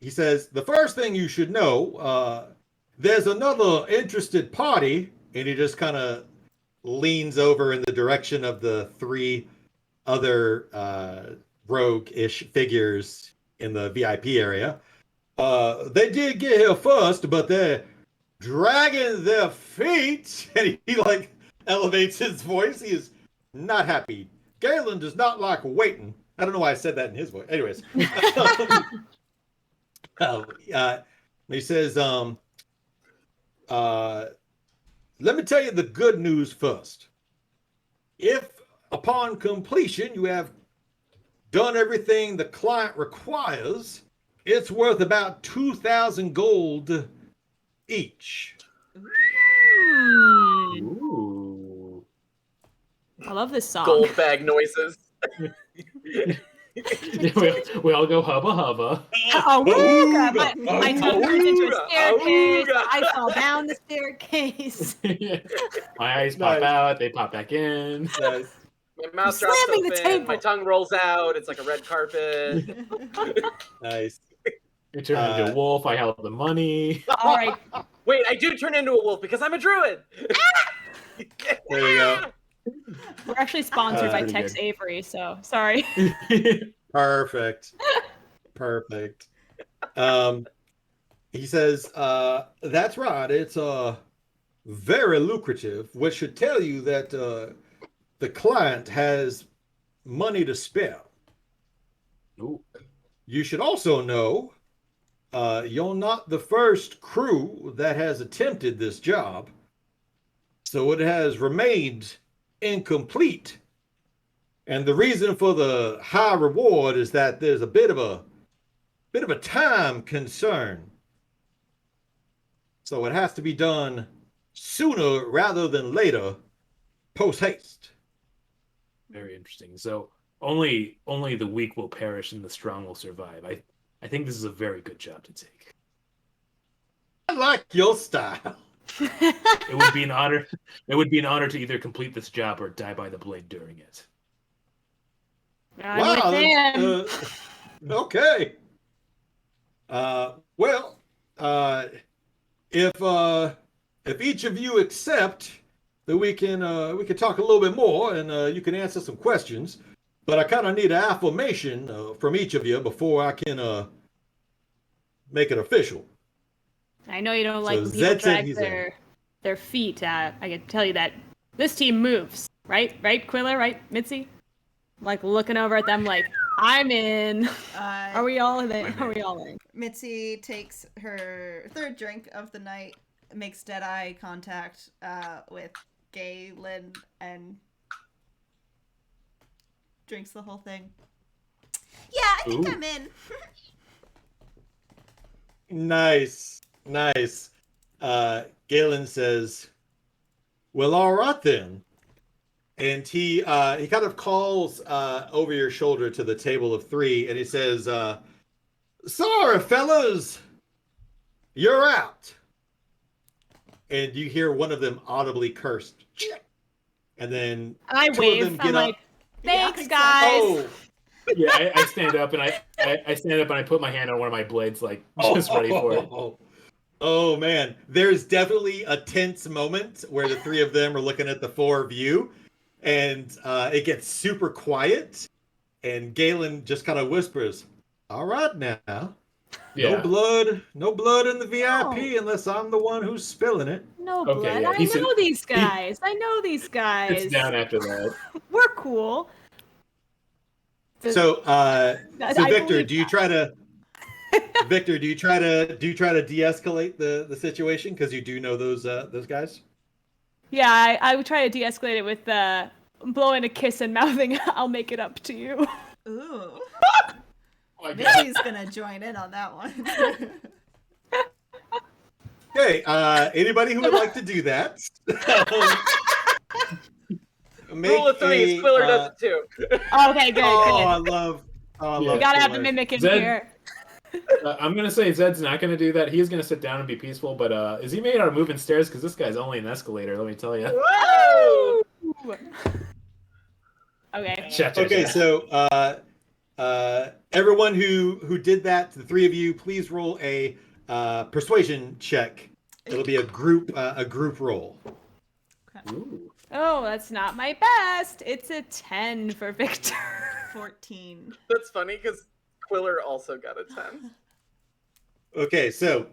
He says, "The first thing you should know, there's another interested party," and he just kind of leans over in the direction of the three other rogue-ish figures in the VIP area. "They did get here first, but they're dragging their feet," and he like elevates his voice. He is not happy. "Galen does not like waiting." I don't know why I said that in his voice. Anyways. He says, let me tell you the good news first. If upon completion you have done everything the client requires, it's worth about 2,000 gold each. Ooh. I love this song. Gold bag noises. we all go hubba hubba. Awooga! My tongue turns into a Awooga! staircase. Awooga! I fall down the staircase. My eyes pop Nice. out, they pop back in. Nice. My mouth drops slamming the open. table. My tongue rolls out. It's like a red carpet. Nice. You turn into a wolf, I held the money. All right. Wait, I do turn into a wolf because I'm a druid. There you go. We're actually sponsored by Pretty Tex good. Avery, so sorry. Perfect. Perfect. He says, that's right. It's very lucrative, which should tell you that the client has money to spare. Ooh. You should also know you're not the first crew that has attempted this job, so it has remained incomplete. And the reason for the high reward is that there's a bit of a time concern. So it has to be done sooner rather than later, post haste. Very interesting. So only the weak will perish and the strong will survive. I think this is a very good job to take. I like your style. It would be an honor. It would be an honor to either complete this job or die by the blade during it. I'm with Dan. Okay. Well, if each of you accept, then we can talk a little bit more, and you can answer some questions. But I kind of need an affirmation from each of you before I can make it official. I know you don't like So when people Zed said drag he's their feet. I can tell you that this team moves, right? Right, Quiller? Right, Mitzi? Like looking over at them, like I'm in. Are we all in? Are we all in? Mitzi takes her third drink of the night, makes dead eye contact with Galen, and drinks the whole thing. Yeah, I think Ooh. I'm in. Nice. Galen says, well, all right then. And he kind of calls over your shoulder to the table of three, and he says, sorry, fellas, you're out. And you hear one of them audibly cursed. And then I two wave. of them I'm get like, up. thanks, Yeah, guys. Oh, Yeah, I stand up and I stand up and I put my hand on one of my blades, like just ready for it. Oh man, there's definitely a tense moment where the three of them are looking at the four of you, and it gets super quiet, and Galen just kind of whispers, "All right now, Yeah. no blood in the VIP unless I'm the one who's spilling it." No Okay, blood. yeah, I he said- know these guys. I know these guys. It's down after that. We're cool. So, I Victor, believe do you that. try to? Victor, do you try to de-escalate the situation because you do know those guys? Yeah, I would try to de-escalate it with blowing a kiss and mouthing, "I'll make it up to you." Ooh. Oh my God. Mitzi's gonna join in on that one. Okay, anybody who would like to do that? Rule of three, Squiller does it too. Okay, good, I good. love. Yeah. We gotta have the Quiller. mimic in Zed- here. I'm gonna say Zed's not gonna do that. He's gonna sit down and be peaceful. But is he made out of moving stairs? Because this guy's only an escalator. Let me tell you. Whoa! Okay. Okay, so everyone who did that, the three of you, please roll a persuasion check. It'll be a group roll. Ooh. Oh, that's not my best. It's a 10 for Victor. 14. That's funny because Quiller also got a 10. Okay, so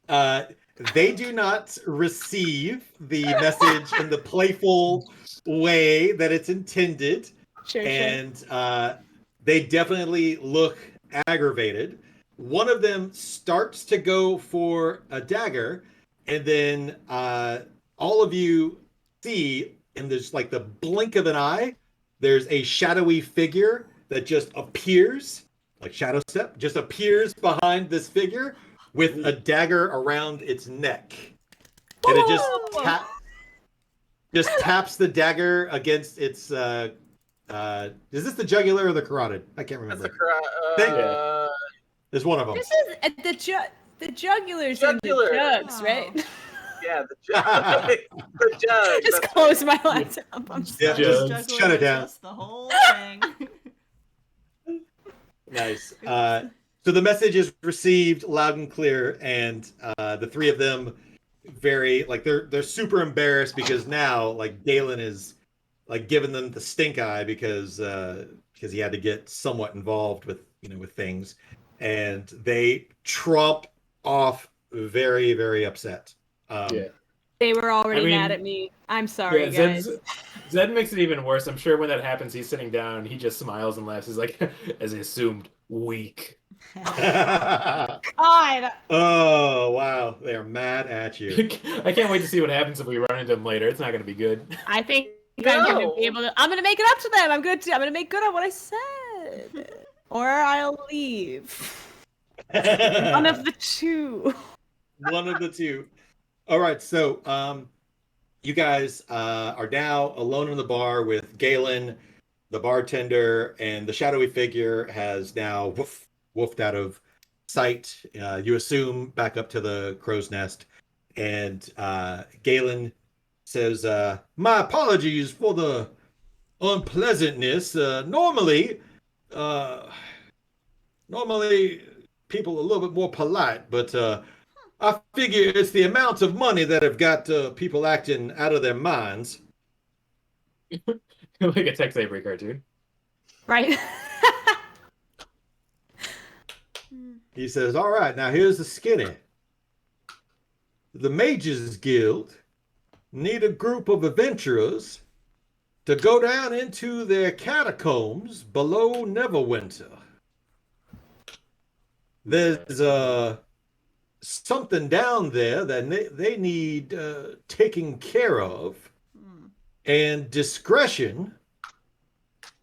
they do not receive the message in the playful way that it's intended, Sure. and they definitely look aggravated. One of them starts to go for a dagger, and then all of you see in this like the blink of an eye, there's a shadowy figure that just appears, like Shadow Step, just appears behind this figure with a dagger around its neck. And it just taps the dagger against its is this the jugular or the carotid? I can't remember. That's the There's one of them. This is the jugulars and the jugs, right? Yeah, the jug. The jug. Just that's close my laptop. I'm Yeah, sorry. just shut it down. The whole thing. Nice. So the message is received loud and clear, and the three of them very like they're super embarrassed because now like Galen is like giving them the stink eye because he had to get somewhat involved with with things, and they trump off very, very upset. They were already mad at me. I'm sorry, guys. Zed makes it even worse. I'm sure when that happens, he's sitting down, he just smiles and laughs. He's like, as he assumed, weak. God. Oh, wow. They're mad at you. I can't wait to see what happens if we run into him later. It's not going to be good. I think I'm going to be able to. I'm going to make it up to them. I'm going to make good on what I said. Or I'll leave. One of the two. One of the two. All right, so you guys are now alone in the bar with Galen, the bartender, and the shadowy figure has now woofed out of sight. You assume back up to the crow's nest, and Galen says, "My apologies for the unpleasantness. Normally people are a little bit more polite, but I figure it's the amount of money that have got people acting out of their minds." Like a Tex Avery cartoon. Right. He says, "All right, now here's the skinny. The Mages Guild need a group of adventurers to go down into their catacombs below Neverwinter. There's something down there that they need taking care of, and discretion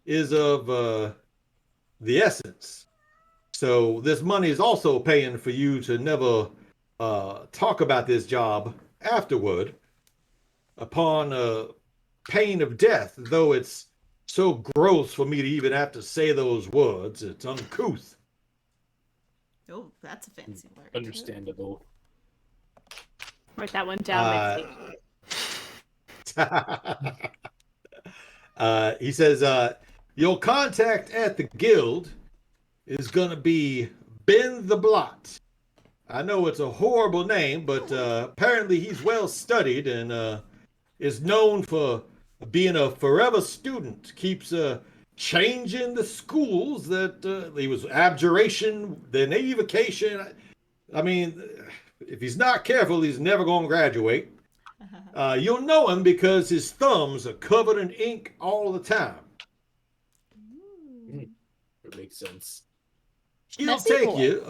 is of the essence. So this money is also paying for you to never talk about this job afterward upon pain of death, though it's so gross for me to even have to say those words. It's uncouth." Oh, that's a fancy word. Understandable. Write that one down. He says, "Your contact at the guild is going to be Ben the Blot. I know it's a horrible name, but apparently he's well studied and is known for being a forever student. Keeps changing the schools that he was abjuration, then evocation. I mean, if he's not careful, he's never going to graduate. You'll know him because his thumbs are covered in ink all the time. It makes sense. He'll Messy take boy. you.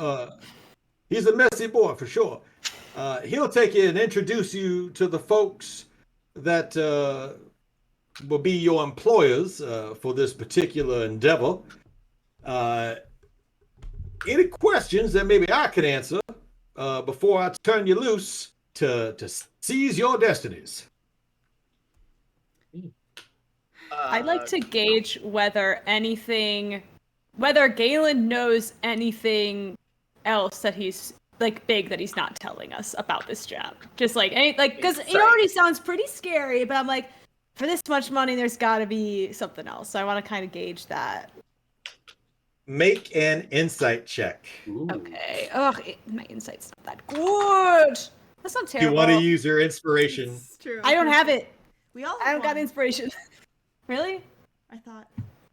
He's a messy boy for sure. He'll take you and introduce you to the folks that will be your employers for this particular endeavor. Any questions that maybe I can answer before I turn you loose to seize your destinies?" I'd like to gauge whether Galen knows anything else that he's like big that he's not telling us about this job. Just like because it already sounds pretty scary, but I'm like, for this much money, there's got to be something else. So I want to kind of gauge that. Make an insight check. Ooh. Okay. Ugh, my insight's not that good. That's not You terrible. want to use your inspiration. It's true. I don't have it. We all I don't got one. inspiration. Really? I thought.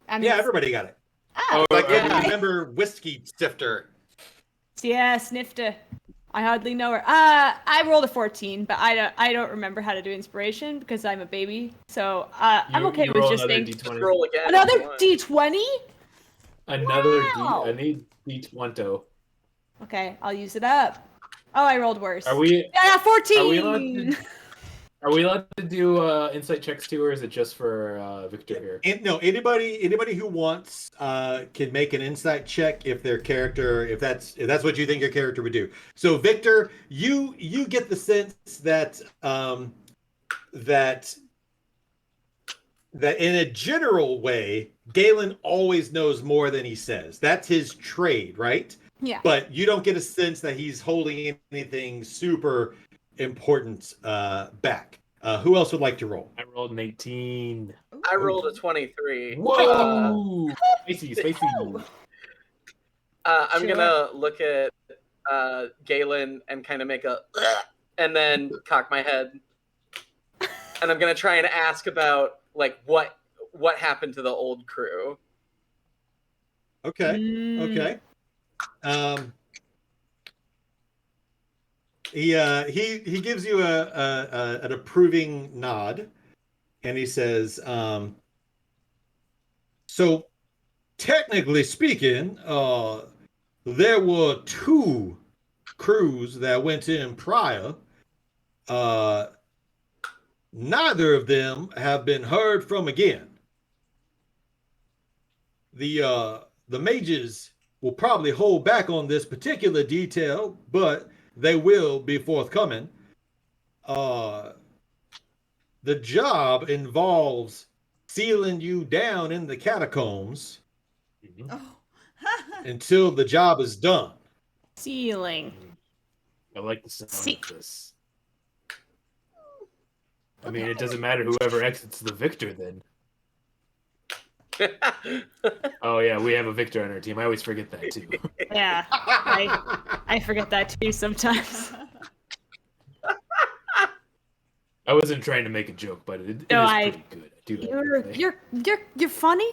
I mean, Yeah, everybody got it. Ah, Like, yeah. remember Whiskey Sifter. yeah, Snifta. I hardly know her. I rolled a 14, but I don't remember how to do inspiration because I'm a baby. So I'm okay with just saying Just roll again. another if you want. D20. Another Wow. I need D20. Okay, I'll use it up. Oh, I rolled worse. Are we? Yeah, Are we allowed 14. Are we allowed to do insight checks too, or is it just for Victor here? And no, anybody who wants can make an insight check if their character, if that's what you think your character would do. So Victor, you get the sense that that in a general way, Galen always knows more than he says. That's his trade, right? Yeah. But you don't get a sense that he's holding anything super important back. Who else would like to roll? I rolled an 18. I rolled a 23. Whoa! Spicy. I'm Sure. gonna look at Galen and kind of make a and then cock my head. And I'm gonna try and ask about like what happened to the old crew. Okay. Mm. Okay. He gives you an approving nod, and he says, "So, technically speaking, there were two crews that went in prior. Neither of them have been heard from again. The mages will probably hold back on this particular detail, but they will be forthcoming. The job involves sealing you down in the catacombs Oh. until the job is done." Ceiling. I like the sound See- of this. I mean, it doesn't matter whoever exits the victor then. Oh yeah, we have a victor on our team. I always forget that too. Yeah. I forget that too sometimes. I wasn't trying to make a joke, but it No, is I- pretty good. I do like to say. You're funny,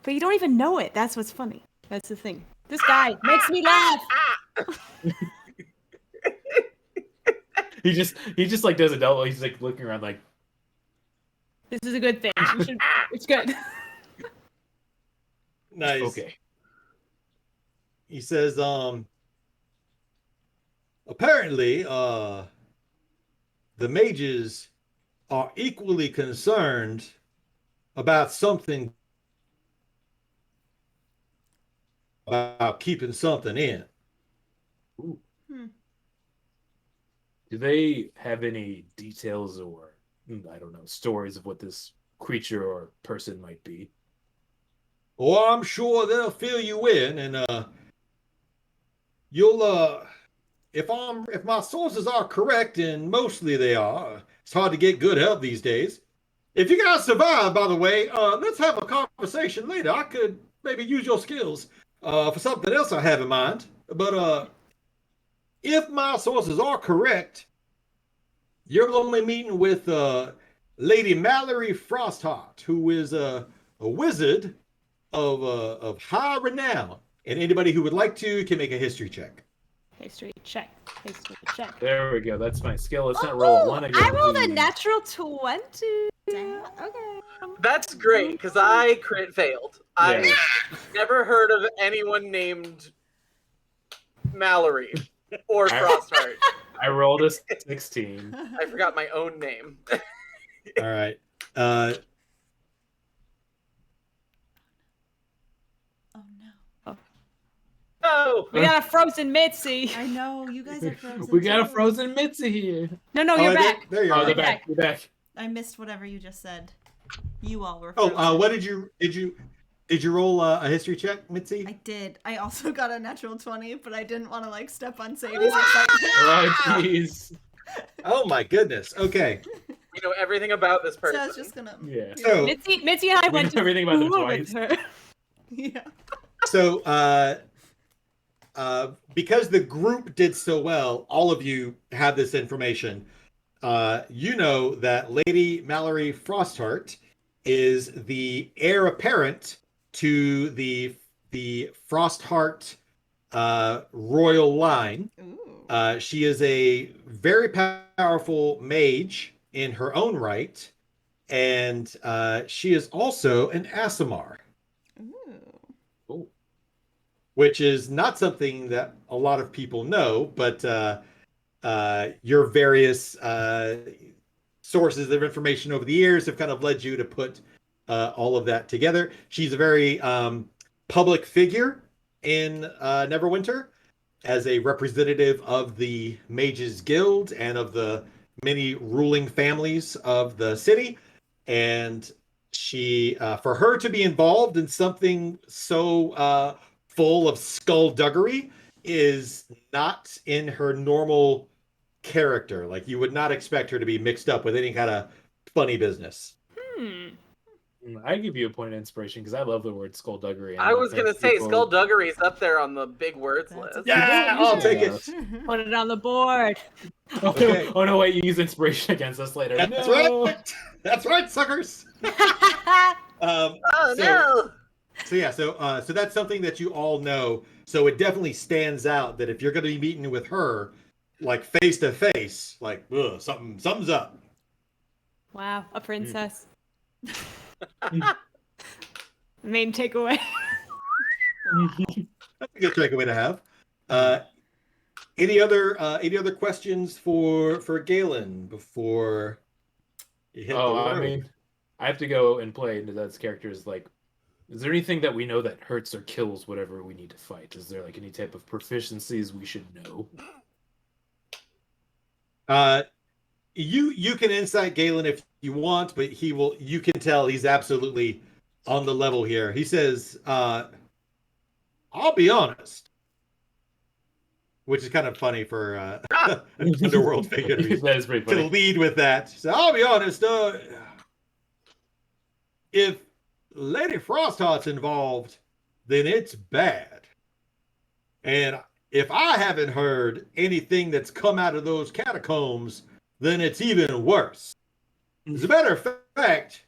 but you don't even know it. That's what's funny. That's the thing. This guy makes me laugh. He just like does a double. He's like looking around like, This is a good thing. It's good. Nice. okay. He says, apparently, the mages are equally concerned about something, about keeping something in. Ooh. Hmm. Do they have any details or I don't know stories of what this creature or person might be? Or I'm sure they'll fill you in, and you'll if my sources are correct, and mostly they are. It's hard to get good help these days. If you guys survive, by the way, let's have a conversation later. I could maybe use your skills for something else I have in mind. But if my sources are correct, you're only meeting with Lady Mallory Frostheart, who is a wizard of high renown. And anybody who would like to can make a history check. History check. History check. There we go. That's my skill. Let's not roll a one. I rolled a natural 20. Damn. Okay. That's great because I crit failed. Yeah. I've never heard of anyone named Mallory or Frostheart. I rolled a 16. I forgot my own name. All right. Oh no. Oh, We got a frozen Mitzi. I know, you guys are frozen. We got a too. frozen Mitzi here. No, Oh, you're there- back. There you Oh, are. they're back. You're back. I missed whatever you just said. You all were Oh, frozen. what did you roll a history check, Mitzi? I did. I also got a natural 20, but I didn't want to like step on Sadie's excitement. Oh, jeez. Oh my goodness. Okay. we know everything about this So person. I was just gonna. Yeah. So Mitzi and I We went know to everything about them school twice. with her. Yeah. because the group did so well, all of you have this information. You know that Lady Mallory Frostheart is the heir apparent to the Frostheart royal line. Ooh. She is a very powerful mage in her own right, and she is also an Aasimar, Ooh. Oh, which is not something that a lot of people know, but your various sources of information over the years have kind of led you to put all of that together. She's a very public figure in Neverwinter as a representative of the Mages Guild and of the many ruling families of the city. And she, for her to be involved in something so full of skullduggery is not in her normal character. Like, you would not expect her to be mixed up with any kind of funny business. I give you a point of inspiration because I love the word skullduggery. I was gonna say skullduggery is up there on the big words That's list. Yeah, I'll take it. Put it on the board. Okay. Oh no, wait, you use inspiration against us later. That's No. right. That's right, suckers. Oh so, no! So that's something that you all know. So it definitely stands out that if you're going to be meeting with her, like face to face, like something's up. Wow, a princess. Main takeaway. That's a good takeaway to have. Any other questions for Galen before you hit the road? I mean, I have to go and play into that character's like. Is there anything that we know that hurts or kills whatever we need to fight? Is there like any type of proficiencies we should know? You can insight Galen if you want, but you can tell he's absolutely on the level here. He says, I'll be honest. Which is kind of funny for an underworld figure That is pretty funny. to lead with that. So I'll be honest, if Lady Frostheart's involved, then it's bad. And if I haven't heard anything that's come out of those catacombs, then it's even worse. As a matter of fact,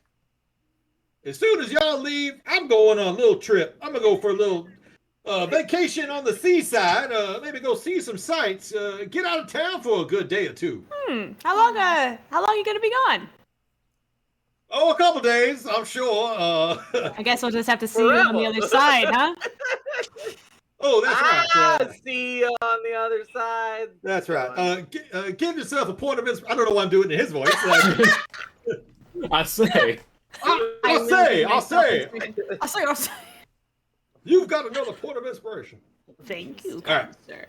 as soon as y'all leave, I'm going on a little trip. I'm going to go for a little vacation on the seaside, maybe go see some sights, get out of town for a good day or two. How long are you gonna be gone? Oh, a couple days, I'm sure. I guess we'll just have to see you on the other side, huh? Oh, that's right. See you on the other side. That's right. Give yourself a point of inspiration. I don't know why I'm doing it in his voice. I say. I'll say. You've got another point of inspiration. Thank you, All right. sir.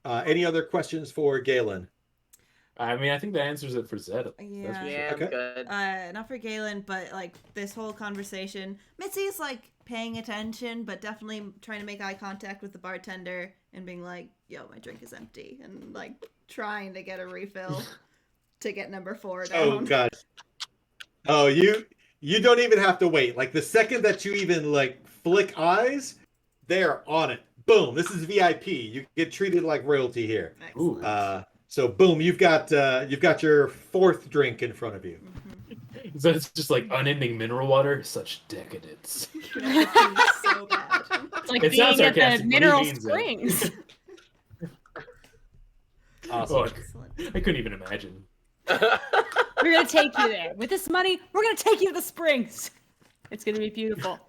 Any other questions for Galen? I mean, I think that answers it for Zed. Yeah. That's for Yeah, sure. I'm good. Not for Galen, but like this whole conversation, Mitzi's like paying attention, but definitely trying to make eye contact with the bartender and being like, "Yo, my drink is empty," and like trying to get a refill to get number 4 down. Oh gosh. Oh, you don't even have to wait. Like the second that you even like flick eyes, they're on it. Boom. This is VIP. You get treated like royalty here. Excellent. So boom, you've got your 4th drink in front of you. So it's just like unending mineral water. Such decadence. So bad. It's like It being sounds at the sarcastic, but he mineral means it. springs. Awesome. Oh, Excellent. I couldn't even imagine. We're gonna take you there. With this money, we're gonna take you to the springs. It's gonna be beautiful.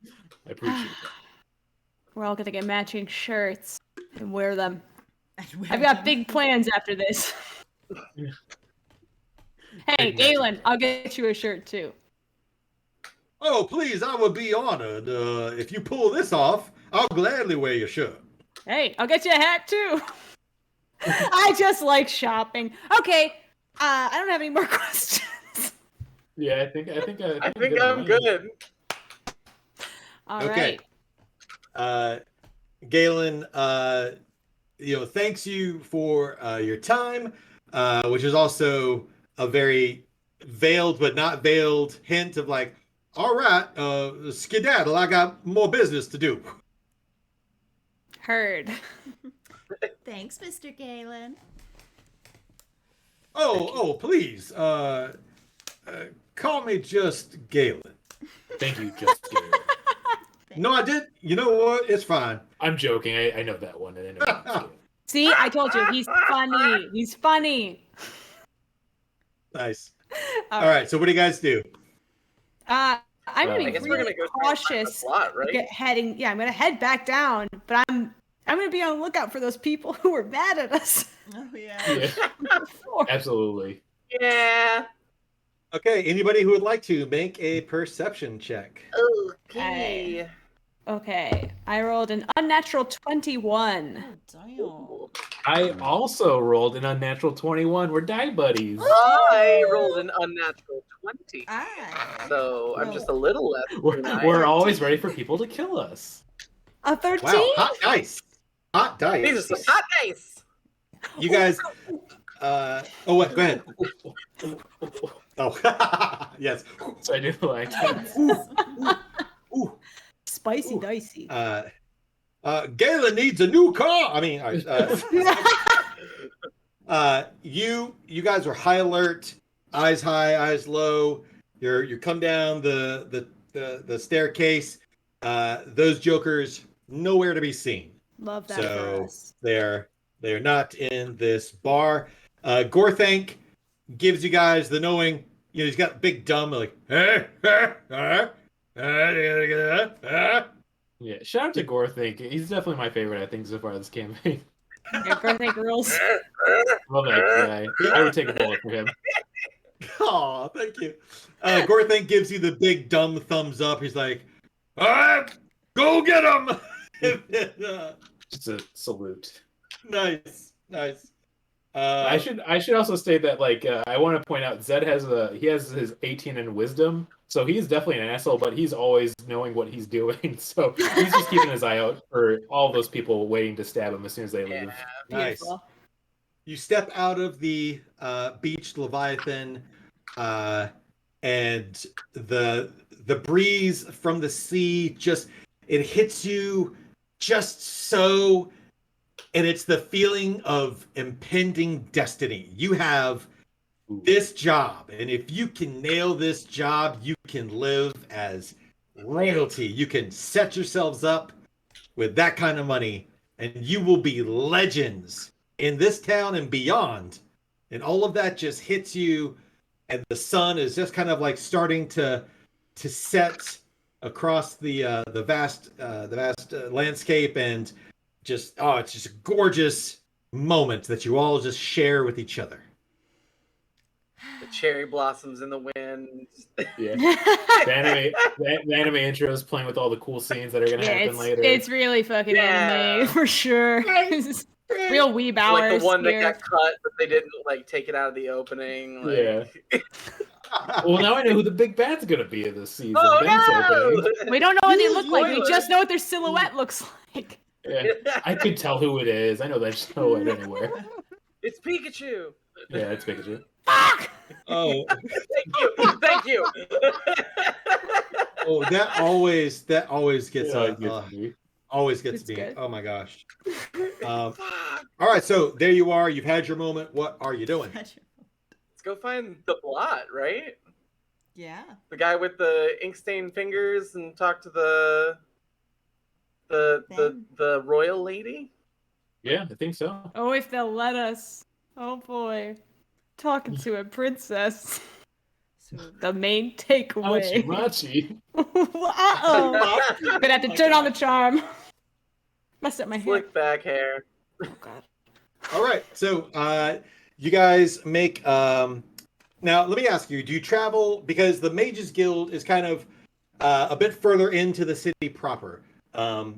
I appreciate that. We're all gonna get matching shirts and wear them. I've got big plans after this. Hey, Big Galen, I'll get you a shirt too. Oh, please, I would be honored. If you pull this off, I'll gladly wear your shirt. Hey, I'll get you a hat too. I just like shopping. Okay, I don't have any more questions. Yeah, I think I'm good. All Okay. right. Galen, thanks you for your time, which is also a very veiled but not veiled hint of like, all right, skedaddle, I got more business to do. Heard. Thanks, Mr. Galen. Oh, please, call me just Galen. Thank you, just Galen. No, I did. You know what? It's fine. I'm joking. I know that one. And I know See, I told you, he's funny. He's funny. Nice. All right. So what do you guys do? I'm gonna I be guess we're really gonna go cautious. plot, right? I'm gonna head back down, but I I'm gonna be on the lookout for those people who were mad at us Oh yeah. Yeah, before. absolutely. Yeah. Okay, anybody who would like to make a perception check? Okay. Okay, I rolled an unnatural 21. Oh damn. Ooh. I also rolled an unnatural 21. We're die buddies. I rolled an unnatural 20. I So I'm rolled just a little less. We're, than I we're am. always ready for people to kill us. A 13? Wow, hot dice. Hot dice. These are some hot dice. You guys. Oh, what? Go ahead. Oh, yes. So I do like that. Ooh. Spicy Ooh. dicey. Galen needs a new car. I mean, you guys are high alert, eyes high, eyes low. You come down the staircase. Those jokers nowhere to be seen. Love that for So us. they're not in this bar. Gorthank gives you guys the knowing. You know, he's got big dumb like. Yeah, shout out to Gorthink. He's definitely my favorite, I think, so far this campaign. Yeah, birthday girls. Love that guy. I would take a bullet for him. Oh, thank you. Gorthank gives you the big dumb thumbs up. He's like, all right, go get him. Just a salute. Nice. I should also state that I want to point out Zed has his 18 in wisdom, so he's definitely an asshole, but he's always knowing what he's doing. So he's just keeping his eye out for all those people waiting to stab him as soon as they leave. Nice. Beautiful. You step out of the beached Leviathan, and the breeze from the sea it hits you just so, and it's the feeling of impending destiny. You have this job, and if you can nail this job, you can live as royalty. You can set yourselves up with that kind of money, and you will be legends in this town and beyond. And all of that just hits you, and the sun is just kind of like starting to set across the vast landscape, and it's just a gorgeous moment that you all just share with each other. The cherry blossoms in the wind. Yeah. The anime intro is playing with all the cool scenes that are gonna happen later. It's really fucking anime for sure. Real weeb hours. Like the one here. that got cut, but they didn't take it out of the opening. Yeah. Well, now I know who the big bad's gonna be in this season. Oh Ben's opening. no! We don't know what they look like. We Spoiler. just know what their silhouette looks like. Yeah. I could tell who it is. I know that silhouette anywhere. It's Pikachu. Yeah, it's Pikachu. Fuck! Oh, Thank you. oh, that always gets Me. always gets It's me. good. Oh my gosh. All right, so there you are. You've had your moment. What are you doing? Let's go find the blot, right? Yeah. The guy with the ink stained fingers, and talk to the royal lady. Yeah, I think so. Oh, if they'll let us. Oh boy. Talking to a princess. So The main takeaway. Machi. Uh-oh. Gonna have to turn on the charm. Messed up my hair. Slick back hair. Oh god. All right, so you guys make. Now, let me ask you: do you travel because the Mages Guild is kind of a bit further into the city proper?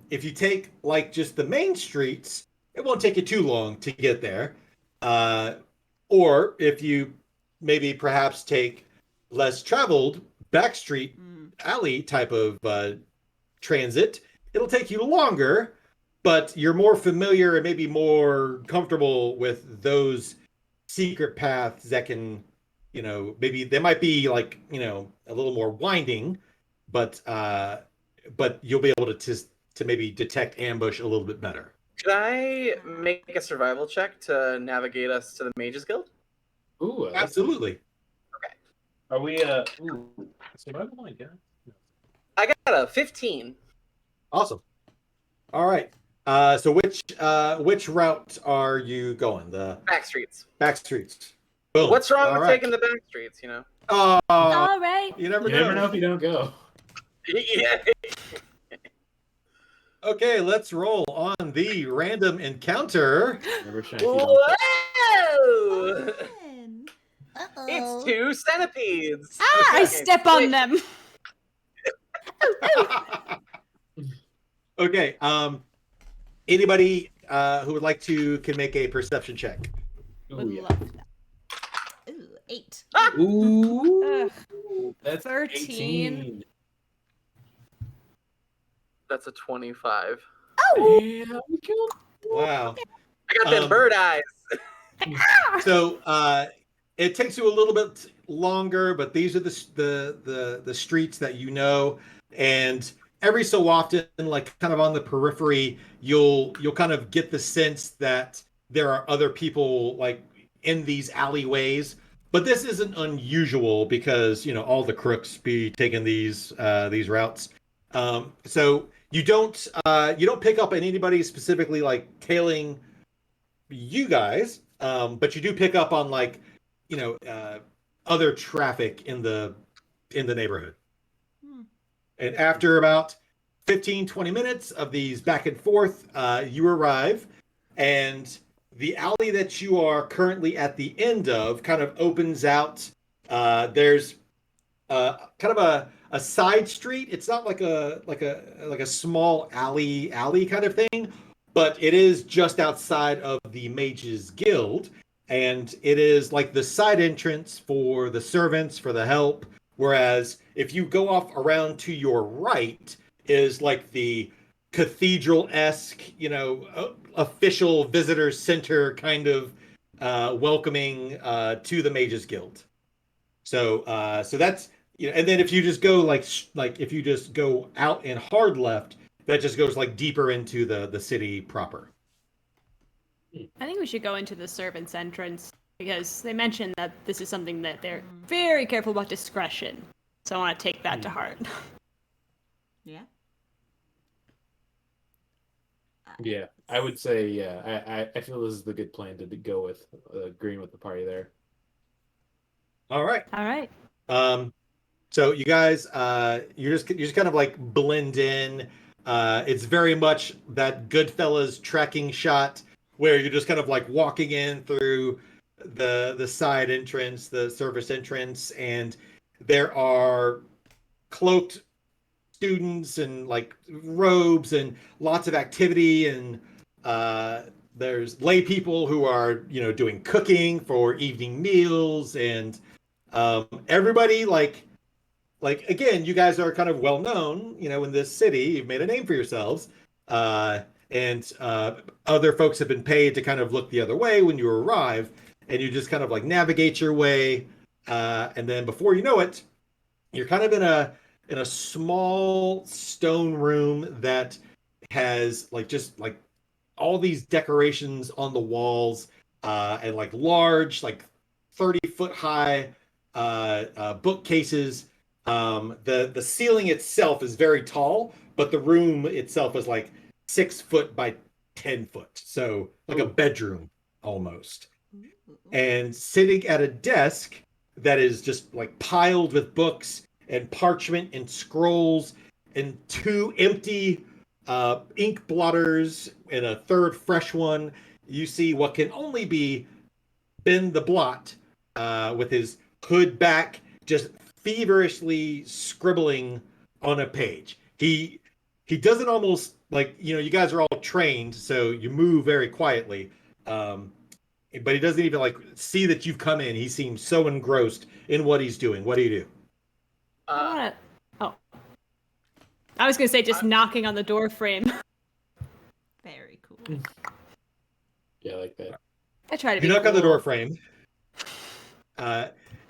If you take just the main streets, it won't take you too long to get there. Or if you maybe perhaps take less traveled backstreet alley type of transit, it'll take you longer, but you're more familiar and maybe more comfortable with those secret paths that can, maybe they might be a little more winding, but you'll be able to maybe detect ambush a little bit better. Could I make a survival check to navigate us to the Mages Guild? Ooh, Absolutely. Are we survival line, yeah? I got a 15. Awesome. All right. So which route are you going? The Back streets. back streets. Boom. What's wrong All with right. taking the back streets, Oh, All right. you never You never know if you don't go. Yeah. Okay, let's roll on the random encounter. Never shine if you don't. Whoa! Fun. It's Uh-oh. 2 centipedes. Ah, I step on them. Okay, anybody who would like to can make a perception check. Would Ooh, yeah. love that. Ooh, 8. Ooh. Ugh. That's 13. 18. That's a 25. Oh! Damn, we killed. Wow. I got them bird eyes. So it takes you a little bit longer, but these are the streets that you know, and every so often, like kind of on the periphery, you'll kind of get the sense that there are other people like in these alleyways. But this isn't unusual because all the crooks be taking these routes. So you don't pick up on anybody specifically like tailing you guys, but you do pick up on like other traffic in the neighborhood. Hmm. And after about 15-20 minutes of these back and forth, you arrive, and the alley that you are currently at the end of kind of opens out. There's kind of a side street. It's not like a small alley kind of thing, but it is just outside of the Mages Guild, and it is like the side entrance for the servants, for the help. Whereas if you go off around to your right is like the cathedral-esque, official visitor center kind of welcoming to the Mages Guild. So that's and then if you just go like if you just go out and hard left, that just goes like deeper into the city proper. I think we should go into the servants' entrance because they mentioned that this is something that they're very careful about discretion. So I want to take that to heart. Yeah. Yeah, I would say I feel this is the good plan to go with agreeing with the party there. All right. All right. So you guys, you just kind of like blend in. It's very much that Goodfellas tracking shot where you're just kind of like walking in through the side entrance, the service entrance, and there are cloaked students and like robes and lots of activity, and there's lay people who are doing cooking for evening meals, and everybody like again, you guys are kind of well known, in this city. You've made a name for yourselves, and other folks have been paid to kind of look the other way when you arrive, and you just kind of like navigate your way, and then before you know it, you're kind of in a small stone room that has like just like all these decorations on the walls, and like large like 30-foot high bookcases. The ceiling itself is very tall, but the room itself is like 6 foot by 10 foot, so like a bedroom almost. And sitting at a desk that is just like piled with books and parchment and scrolls and two empty ink blotters and a third fresh one, you see what can only be Ben the Blot, with his hood back, just feverishly scribbling on a page. He doesn't almost like you guys are all trained, so you move very quietly. But he doesn't even like see that you've come in. He seems so engrossed in what he's doing. What do you do? I want to. Oh. I was going to say just knocking on the door frame. Very cool. Yeah, I like that. I try to You be knock on the cool. door frame.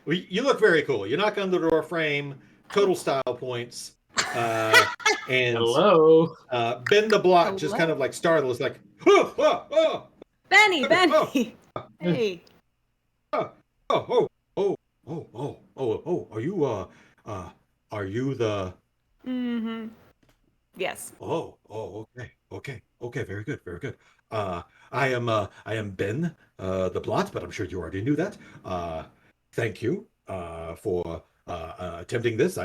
You look very cool. You knock on the door frame, total style points. And Hello. Ben the Blot just Hello? kind of like startled. It's like, oh, oh, oh, Benny! Oh. Hey. oh, oh, oh, oh, oh, oh, oh, are you the, Mm-hmm. Yes. okay, very good, very good. I am Ben, the Blot, but I'm sure you already knew that. Thank you, for attempting this.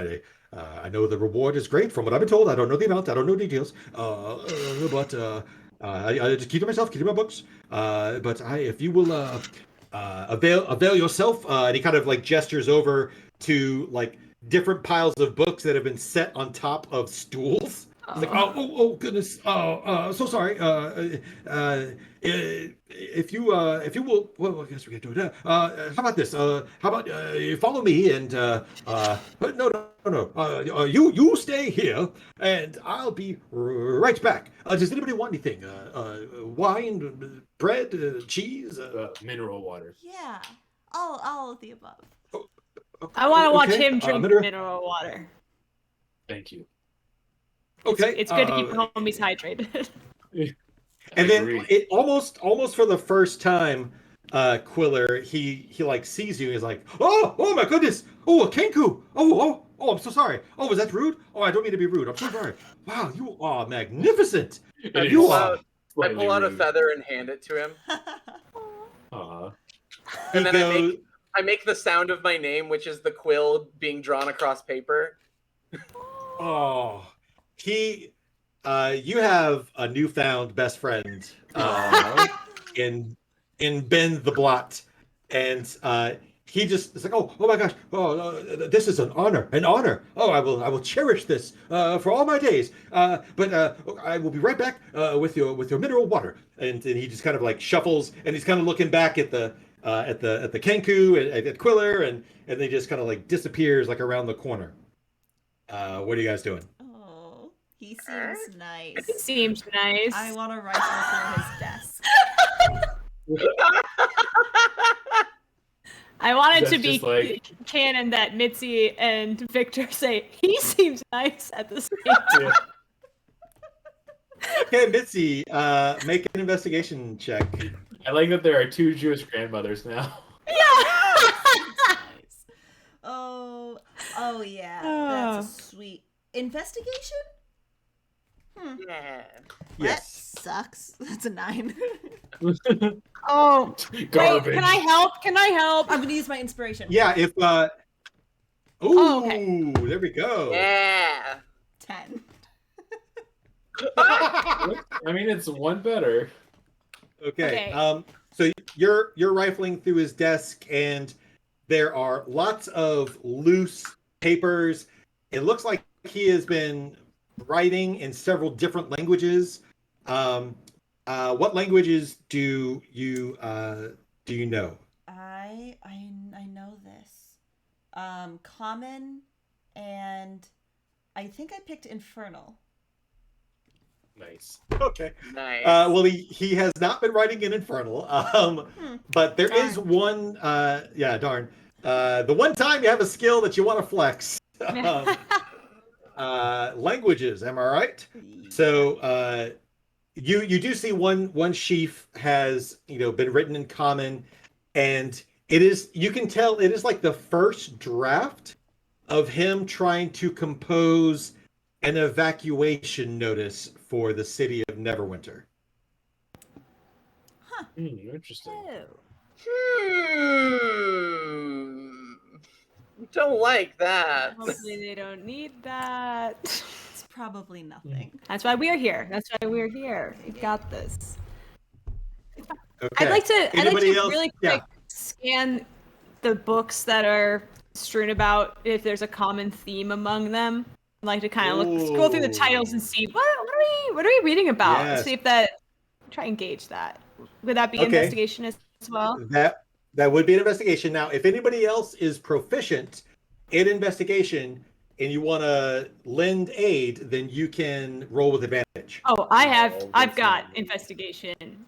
I know the reward is great from what I've been told. I don't know the amount. I don't know details. But I just keep to myself, keep to my books. But if you will avail yourself, and he kind of like gestures over to like different piles of books that have been set on top of stools. It's like, oh goodness, so sorry. If you will, well, I guess we can do it. How about this? How about you follow me and no. You stay here and I'll be right back. Does anybody want anything? Wine, bread, cheese? Mineral water. Yeah, all of the above. I want to watch Okay, him drink mineral water. Thank you. Okay, It's good to keep homies hydrated. And then it almost for the first time, Quiller, he like sees you. He's like, oh my goodness, a Kenku. Oh, I'm so sorry. Oh, was that rude? Oh, I don't mean to be rude. I'm so sorry. Wow, you are magnificent. I You pull are. out a feather and hand it to him, and then I make the sound of my name, which is the quill being drawn across paper. Oh, you have a newfound best friend in Ben the Blot, and he just is like, oh my gosh, this is an honor. Oh, I will cherish this for all my days. But I will be right back with your mineral water. And he just kind of like shuffles, and he's kind of looking back at the Kenku at Quiller, and then he just kind of like disappears like around the corner. What are you guys doing? Oh, he seems nice. It seems nice. I want to rifle through his desk. I want it to That's be just like- canon that Mitzi and Victor say he seems nice at the same time. Yeah. Okay, Mitzi, make an investigation check. I like that there are 2 Jewish grandmothers now. Nice. Oh yeah, that's a sweet investigation. Yeah. Yes. That sucks. That's a 9. Oh, Garbage. wait, can I help? I'm gonna use my inspiration. Yeah, if okay. there we go. Yeah. 10. I mean, it's one better. Okay. Okay. So you're rifling through his desk, and there are lots of loose papers. It looks like he has been writing in several different languages. What languages do you know? I know this. Common, and I think I picked Infernal. Nice. Okay. Nice. Well, he has not been writing in Infernal. But there is one. Yeah, darn. The one time you have a skill that you want to flex. Languages. Am I right? So you do see one sheaf has been written in Common, and you can tell it is like the first draft of him trying to compose an evacuation notice for the city of Neverwinter. Interesting. Don't like that. Hopefully they don't need that. It's probably nothing. That's why we're here. We got this. Okay. I'd like to Anybody else? really quick scan the books that are strewn about if there's a common theme among them. I'd like to kind of scroll through the titles and see what are we reading about? Yes. See if try and gauge that. Would that be investigation as well? That would be an investigation. Now, if anybody else is proficient in investigation and you want to lend aid, then you can roll with advantage. Oh, I've got investigation.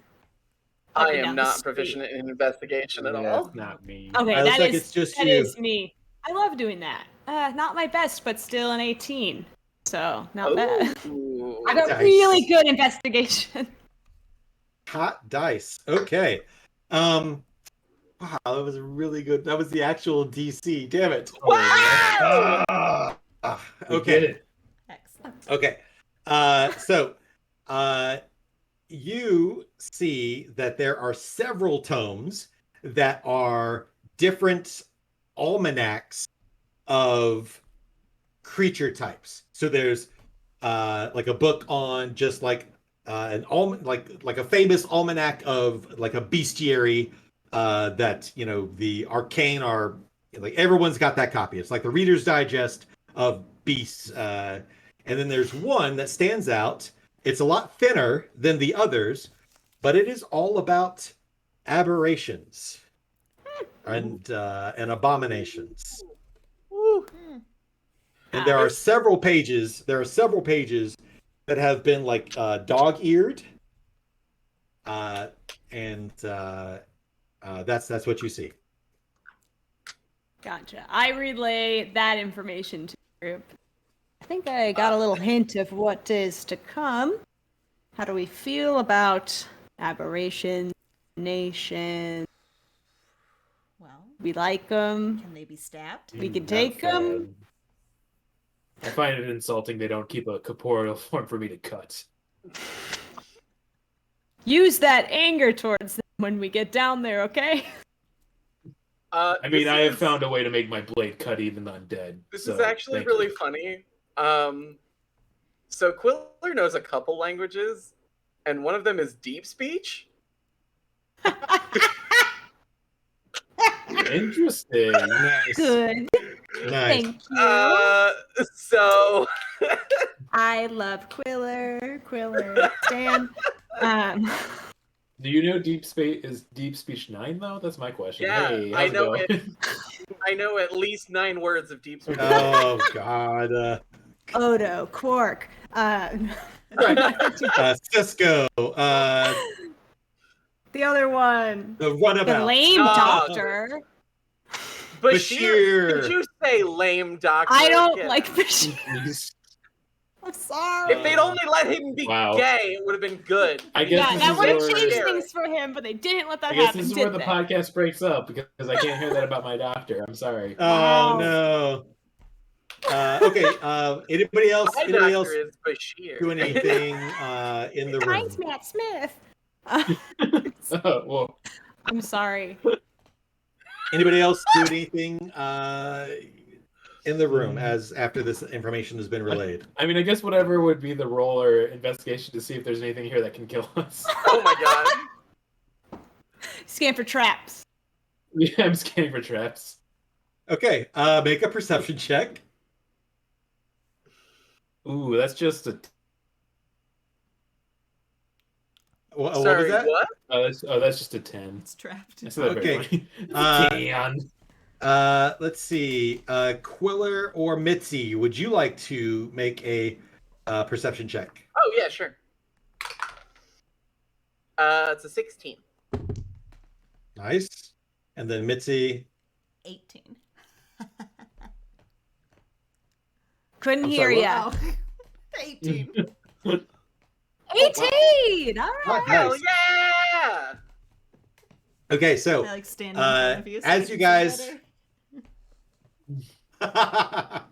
I am not proficient in investigation at all. That's not me. Okay, It looks that like is it's just that you. is me. I love doing that. Not my best, but still an 18. So not bad. Ooh. I got Dice. really good investigation. Hot dice. Okay. Wow, that was really good. That was the actual DC. Damn it. Wow! We did Okay. it. Excellent. Okay. So you see that there are several tomes that are different almanacs of creature types. So there's like a book on just like an like a famous almanac of like a bestiary that the arcane are like everyone's got that copy. It's like the Reader's Digest of beasts. And then there's one that stands out. It's a lot thinner than the others, but it is all about aberrations and abominations. Woo. And there are several pages. There are several pages that have been like dog-eared, and that's what you see. Gotcha. I relay that information to the group. I think I got a little hint of what is to come. How do we feel about aberrations, nation? Well, We like them. can they be stabbed? We can take them. I find it insulting they don't keep a corporeal form for me to cut. Use that anger towards them when we get down there, okay? I mean, I have found a way to make my blade cut even undead. This so is actually thank really you. funny. So Quiller knows a couple languages, and one of them is deep speech. Interesting. Nice. Good. Nice. Thank you. So I love Quiller. Stan. Do you know Deep Space is Deep Speech 9 though? That's my question. Yeah, Hey, I how's know it going? I know at least 9 words of deep speech. Oh God. Odo, Quark. Cisco. The other one. The runabout. The lame doctor. Bashir, did you say lame doctor? I don't Yeah. like Bashir. Please. I'm sorry. If they'd only let him be Wow. gay, it would have been good. I guess Yeah, this that is would have where, changed Scary. things for him, but they didn't let that I guess happen, this is did where the they? podcast breaks up because I can't hear that about my doctor. I'm sorry. Oh Wow. no. Okay. Anybody else? My Anybody else doctor is Bashir. do anything in the room? Thanks, Matt Smith. Well, I'm sorry. Anybody else do anything in the room as after this information has been relayed? I mean, I guess whatever would be the roll or investigation to see if there's anything here that can kill us. Oh my god. Scan for traps. Yeah, I'm scanning for traps. Okay. Make a perception check. Ooh, that's just a. What Sorry, was that? what? That's just a 10. It's trapped. That's not Okay. very funny. Uh, 10. Let's see. Quiller or Mitzi, would you like to make a perception check? Oh yeah, sure. It's a 16. Nice. And then Mitzi. 18. Couldn't I'm hear sorry, ya. Oh. 18. 18! All right. Hell Nice. yeah! Okay, so I like standing in front of you. So as I you can see guys- better.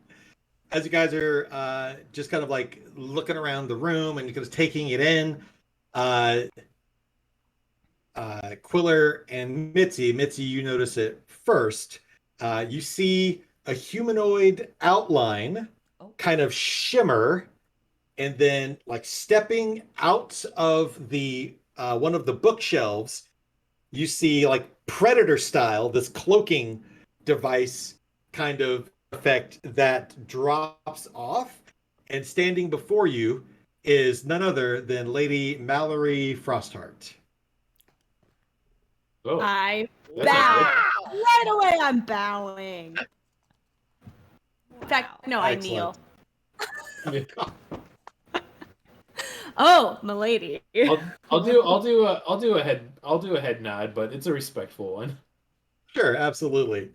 as you guys are just kind of like looking around the room and just taking it in, Quiller and Mitzi, you notice it first. You see a humanoid outline kind of shimmer, and then like stepping out of the one of the bookshelves, you see like Predator style, this cloaking device kind of effect that drops off, and standing before you is none other than Lady Mallory Frostheart. Oh, I that's bow. not Right away, I'm bowing. In fact, no, I kneel. Excellent. good. Oh, milady. I'll do a head nod, but it's a respectful one. Sure, absolutely.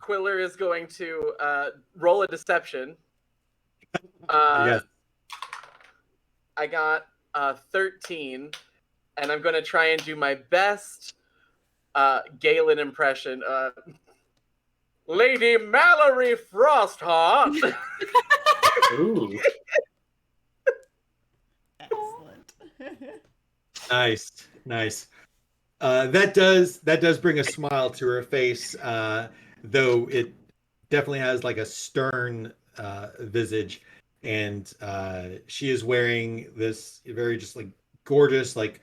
Quiller is going to roll a deception. Yes. I got 13, and I'm going to try and do my best Galen impression. Lady Mallory Frostheart. Ooh. Excellent. Nice. That does bring a smile to her face. though it definitely has like a stern visage, and she is wearing this very just like gorgeous like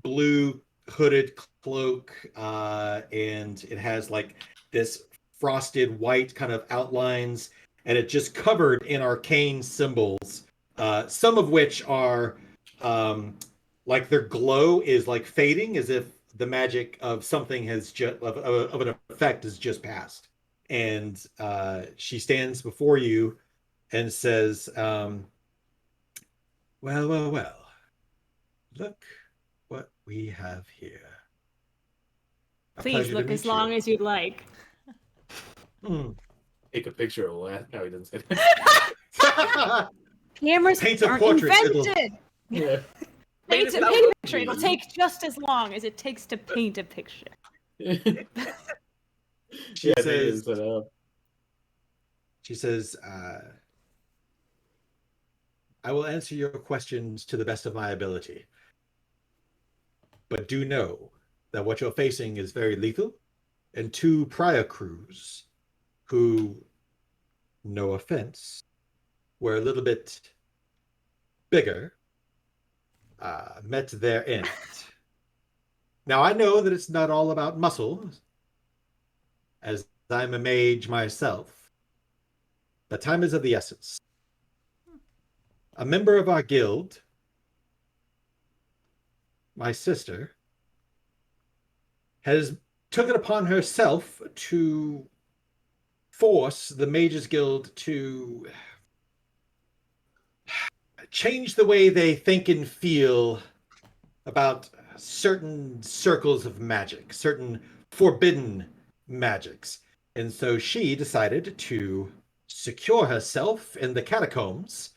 blue hooded cloak, and it has like this frosted white kind of outlines, and it just covered in arcane symbols, some of which are like their glow is like fading as if the magic of something has just of an effect has just passed. And she stands before you and says, well, well, well, look what we have here. A Please pleasure to look meet as long you. as you'd like. Take a picture of last. No, he doesn't say that. Cameras Paint a aren't portrait, invented. Yeah. Paint Paint a it out paint a with picture. It'll me. take just as long as it takes to paint a picture. She Yeah, they says, use it up. she says, I will answer your questions to the best of my ability. But do know that what you're facing is very lethal, and two prior crews who, no offense, were a little bit bigger, met their end. Now, I know that it's not all about muscle, as I'm a mage myself, but time is of the essence. A member of our guild, my sister, has took it upon herself to force the Mages Guild to change the way they think and feel about certain circles of magic, certain forbidden magics. And so she decided to secure herself in the catacombs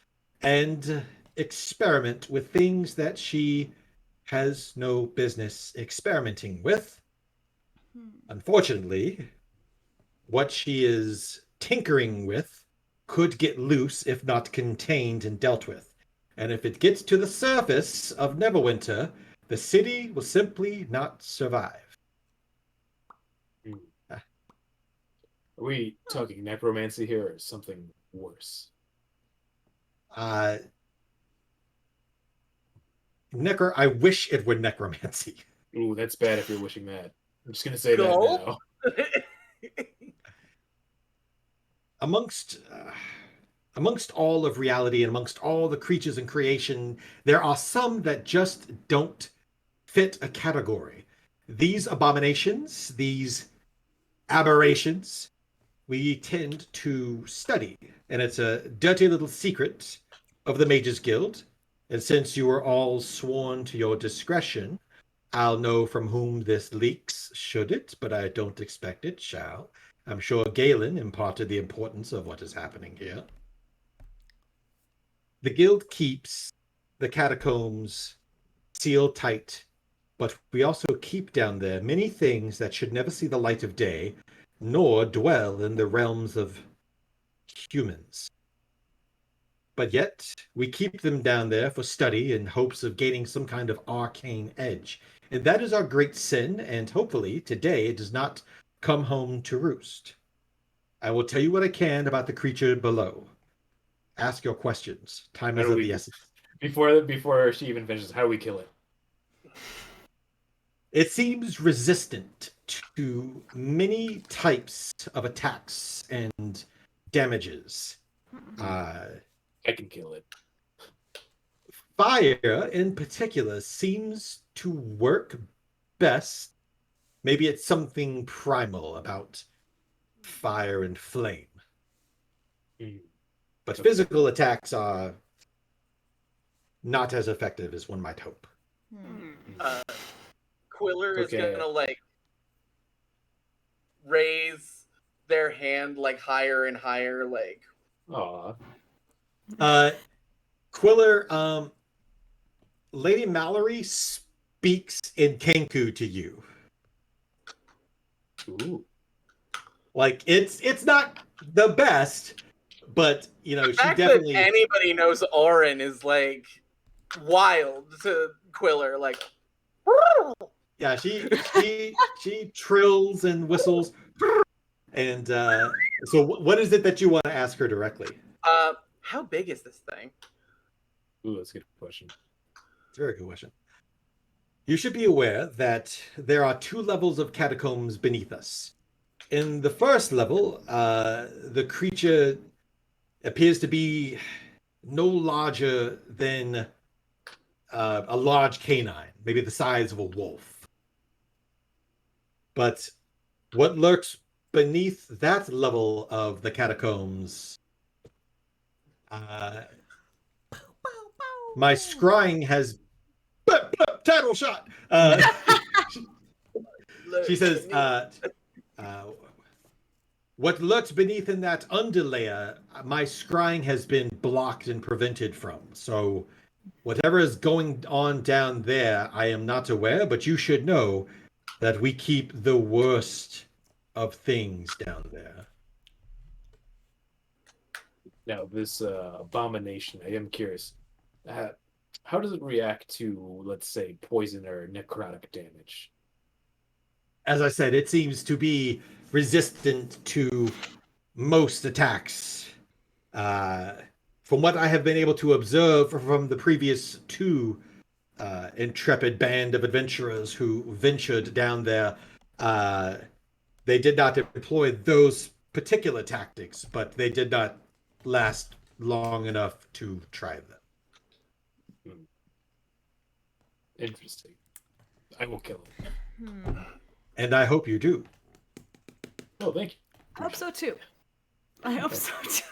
and experiment with things that she has no business experimenting with. Unfortunately, what she is tinkering with could get loose if not contained and dealt with. And if it gets to the surface of Neverwinter, the city will simply not survive. Are we talking necromancy here or something worse? I wish it were necromancy. Ooh, that's bad if you're wishing that. I'm just gonna say Gulp. that now. Amongst all of reality and amongst all the creatures in creation, there are some that just don't fit a category. These abominations, these aberrations, we tend to study, and it's a dirty little secret of the Mages Guild. And since you are all sworn to your discretion, I'll know from whom this leaks, should it, but I don't expect it shall. I'm sure Galen imparted the importance of what is happening here. The guild keeps the catacombs sealed tight, but we also keep down there many things that should never see the light of day, nor dwell in the realms of humans. But yet, we keep them down there for study in hopes of gaining some kind of arcane edge. And that is our great sin, and hopefully today it does not come home to roost. I will tell you what I can about the creature below. Ask your questions. Time is of the essence. Before she even finishes, how do we kill it? It seems resistant to many types of attacks and damages. I can kill it. Fire, in particular, seems to work best. Maybe it's something primal about fire and flame. But physical attacks are not as effective as one might hope. Quiller is Okay. gonna like raise their hand like higher and higher, like Aw. Quiller, Lady Mallory speaks in Kenku to you. Ooh. Like it's not the best, but you know, the she fact definitely that anybody knows Orin is like wild to Quiller, like yeah, she trills and whistles And so, what is it that you want to ask her directly? How big is this thing? Ooh, that's a good question. It's a very good question. You should be aware that there are 2 levels of catacombs beneath us. In the first level, the creature appears to be no larger than a large canine, maybe the size of a wolf. But what lurks beneath that level of the catacombs, my scrying has title shot. She says, what lurks beneath in that underlayer, my scrying has been blocked and prevented from. So whatever is going on down there, I am not aware, but you should know that we keep the worst of things down there. Now, this abomination, I am curious. How does it react to, let's say, poison or necrotic damage? As I said, it seems to be resistant to most attacks. From what I have been able to observe from the previous 2 intrepid band of adventurers who ventured down there, they did not employ those particular tactics, but they did not last long enough to try them. Interesting. I will kill him. And I hope you do. Oh, thank you. I hope so too. I hope so too.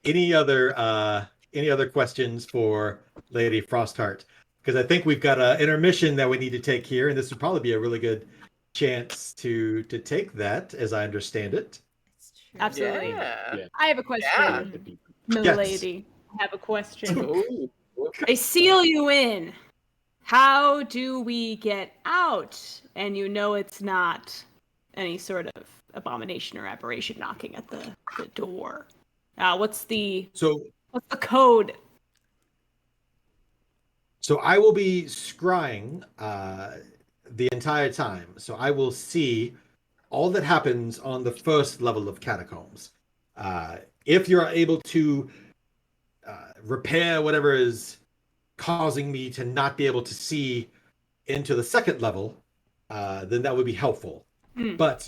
Any other questions for Lady Frostheart? Because I think we've got an intermission that we need to take here, and this would probably be a really good chance to take that, as I understand it. It's true. Absolutely. Yeah. I have a question, Yeah. milady. I have a question. Ooh. They seal you in. How do we get out? And you know it's not any sort of abomination or aberration knocking at the door. What's the code? So I will be scrying the entire time. So I will see all that happens on the first level of catacombs. If you're able to repair whatever is causing me to not be able to see into the second level, then that would be helpful. But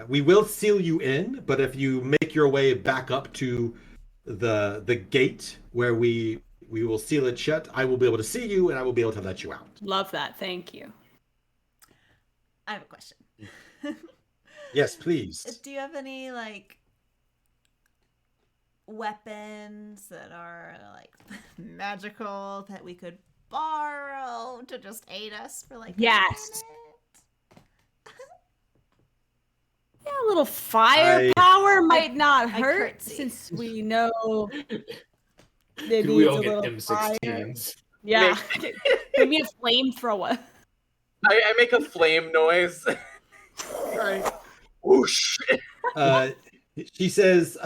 we will seal you in. But if you make your way back up to the gate where we will seal it shut, I will be able to see you and I will be able to let you out. Love that. Thank you. I have a question. Yes, please. Do you have any weapons that are magical that we could borrow to just aid us for Yes. a minute? Yeah, a little firepower might not I hurt curtsy. since we know that Could we all needs a get little fire. M16s? Yeah. Maybe a flamethrower. I make a flame noise. All right. Whoosh. She says,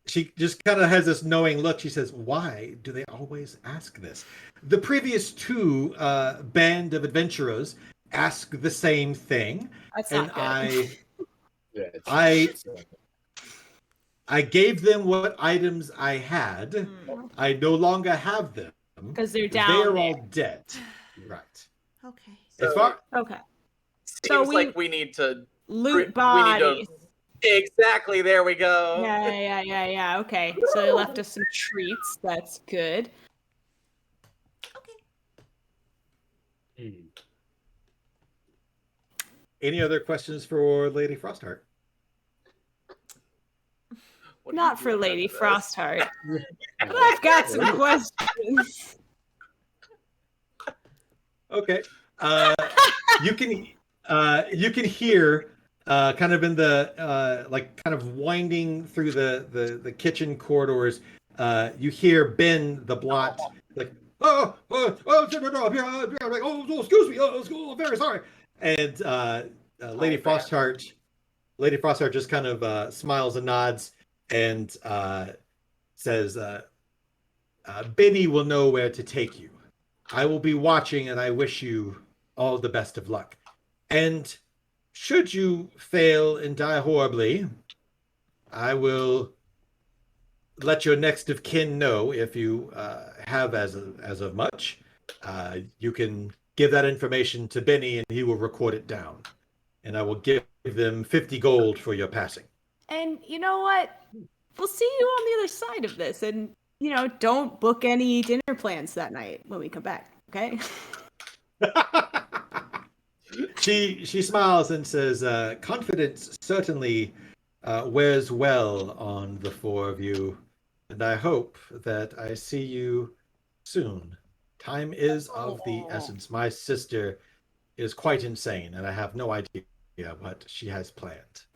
she just kind of has this knowing look. She says, why do they always ask this? The previous 2 band of adventurers ask the same thing. That's And not good. I gave them what items I had. I no longer have them. Because they're They down are there. all dead. Right. Okay. As far Okay. Seems we- like we need to Loot bodies. Exactly. There we go. Yeah. Okay. So they left us some treats. That's good. Okay. Any other questions for Lady Frostheart? What do Not you for do Lady after this? Frostheart. But I've got some questions. Okay. You can hear kind of in the kind of winding through the kitchen corridors. You hear Ben the Blot like no, like excuse me, I'm very sorry. And Lady Frostheart just kind of smiles and nods and says, Benny will know where to take you. I will be watching, and I wish you all the best of luck. And should you fail and die horribly, I will let your next of kin know if you have as of much. You can give that information to Benny and he will record it down. And I will give them 50 gold for your passing. And you know what? We'll see you on the other side of this. And, don't book any dinner plans that night when we come back, okay? She smiles and says, confidence certainly wears well on the four of you, and I hope that I see you soon. Time is of the essence. My sister is quite insane, and I have no idea what she has planned.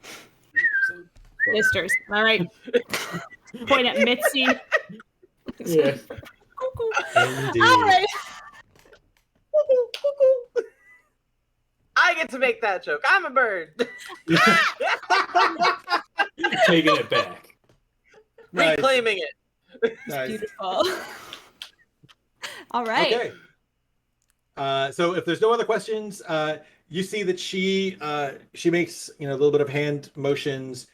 Sisters. All right. Point at Mitzi. Yeah. Indeed. All right. I get to make that joke. I'm a bird. Taking it back. Nice. Reclaiming it. Nice. Beautiful. All right. Okay. So if there's no other questions, you see that she makes a little bit of hand motions,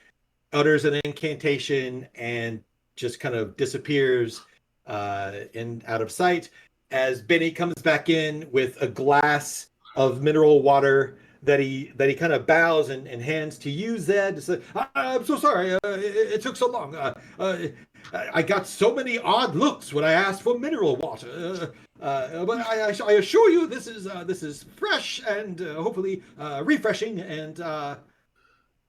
utters an incantation, and just kind of disappears out of sight as Benny comes back in with a glass of mineral water that he kind of bows and hands to you, Zed. Say, I'm so sorry. It took so long. I got so many odd looks when I asked for mineral water. But I assure you, this is fresh and hopefully refreshing. And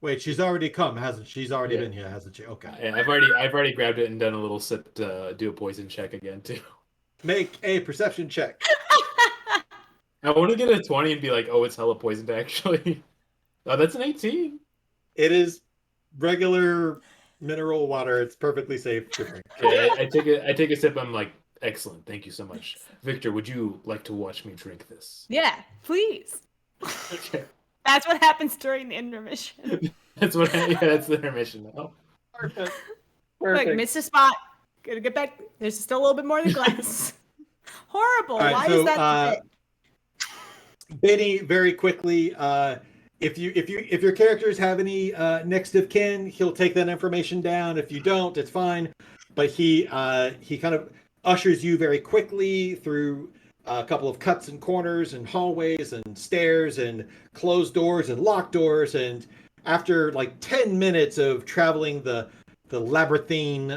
wait, she's already come, hasn't she? She's already been here, hasn't she? Okay. Yeah, I've already grabbed it and done a little sip to do a poison check again too. Make a perception check. I want to get a 20 and be like, oh, it's hella poisoned actually. Oh, that's an 18. It is regular mineral water. It's perfectly safe to drink. Okay, I take a sip. I'm like, excellent. Thank you so much, Victor. Would you like to watch me drink this? Yeah, please. Okay. That's what happens during the intermission. That's the intermission now. Perfect. Like, missed a spot. Gotta get back. There's still a little bit more than glass. Horrible. Right, Why so, is that? Benny, very quickly, if your characters have any next of kin, he'll take that information down. If you don't, it's fine. But he kind of ushers you very quickly through a couple of cuts and corners and hallways and stairs and closed doors and locked doors. And after like 10 minutes of traveling the labyrinthine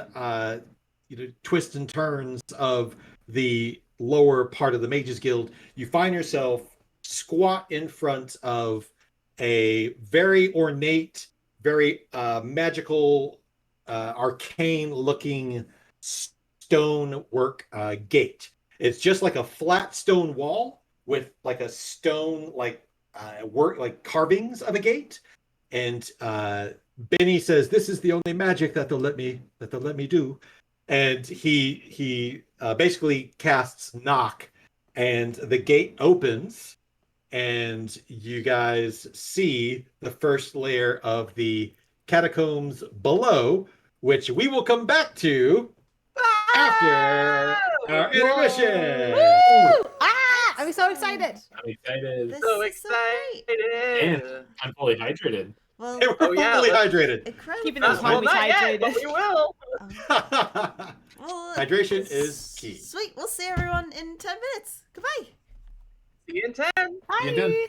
twists and turns of the lower part of the Mages Guild, you find yourself squat in front of a very ornate, very magical, arcane-looking stonework gate. It's just like a flat stone wall with like a stone work like carvings of a gate. And Benny says, "This is the only magic that they'll let me do." And he basically casts knock, and the gate opens, and you guys see the first layer of the catacombs below, which we will come back to after our intermission. Woo! Ah! I'm so excited. I'm excited. This So is excited. And I'm fully hydrated. Well, Hey, we're Oh, yeah, fully let's- hydrated. incredible. Keeping those Well, homies not yet, hydrated. but we will. Well, Hydration is key. Sweet. We'll see everyone in 10 minutes. Goodbye. See you in 10. You did. Bye.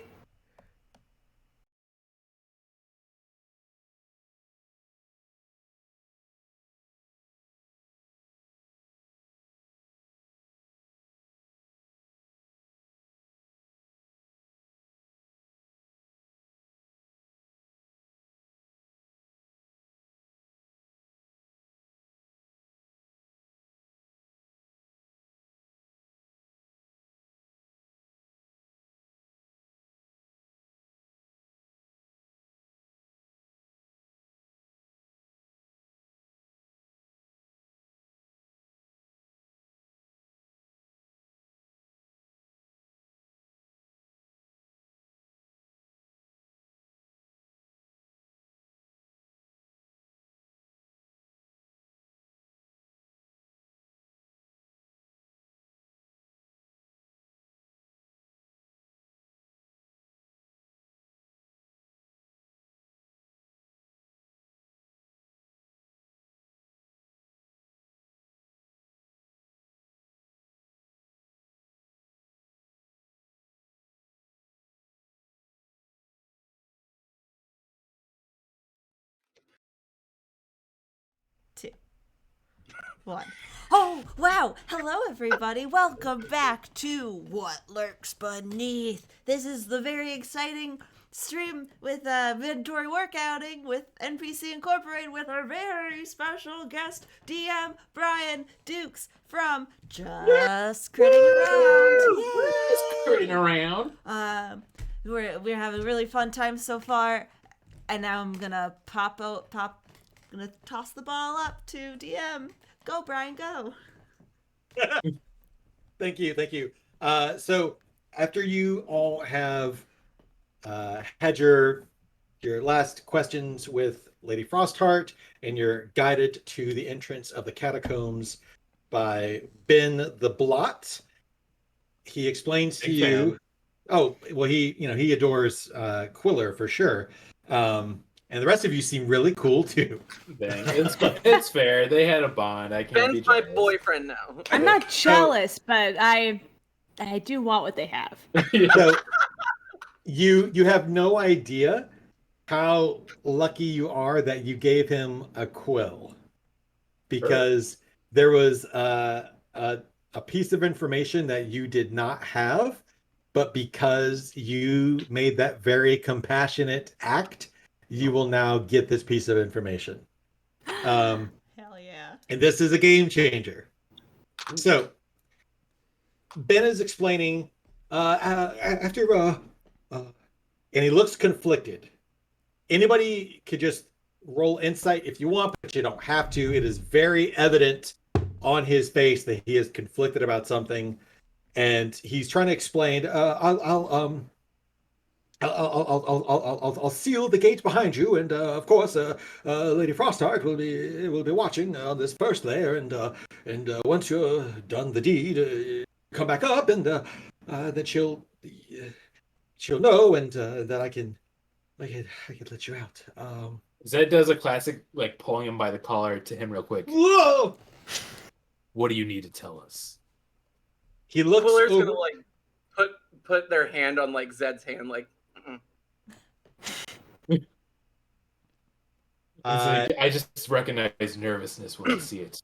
one. Oh, wow. Hello, everybody. Welcome back to What Lurks Beneath. This is the very exciting stream with mandatory workouting with NPC Incorporated with our very special guest, DM Brian Dukes from Just Critting Around. Just critting around. We're having a really fun time so far, and now I'm gonna gonna toss the ball up to DM. Go, Brian, go. Thank you. So after you all have had your last questions with Lady Frostheart, and you're guided to the entrance of the catacombs by Ben the Blot, he explains to you. Oh, well, he adores Quiller for sure. And the rest of you seem really cool too. Dang, it's fair. They had a bond. I can't be Ben's my jealous. boyfriend now. I'm not jealous, but I do want what they have. So you have no idea how lucky you are that you gave him a quill, because there was a piece of information that you did not have, but because you made that very compassionate act, you will now get this piece of information. Hell yeah. And this is a game changer. So Ben is explaining after and he looks conflicted. Anybody could just roll insight if you want, but you don't have to. It is very evident on his face that he is conflicted about something, and he's trying to explain. I'll seal the gate behind you, and of course, Lady Frostheart will be watching on this first layer, and once you're done the deed, come back up, and then she'll know, and that I can let you out. Zed does a classic, like pulling him by the collar to him real quick. Whoa! What do you need to tell us? He looks Quiller's over. gonna like put their hand on like Zed's hand, like. I just recognize nervousness when I see it.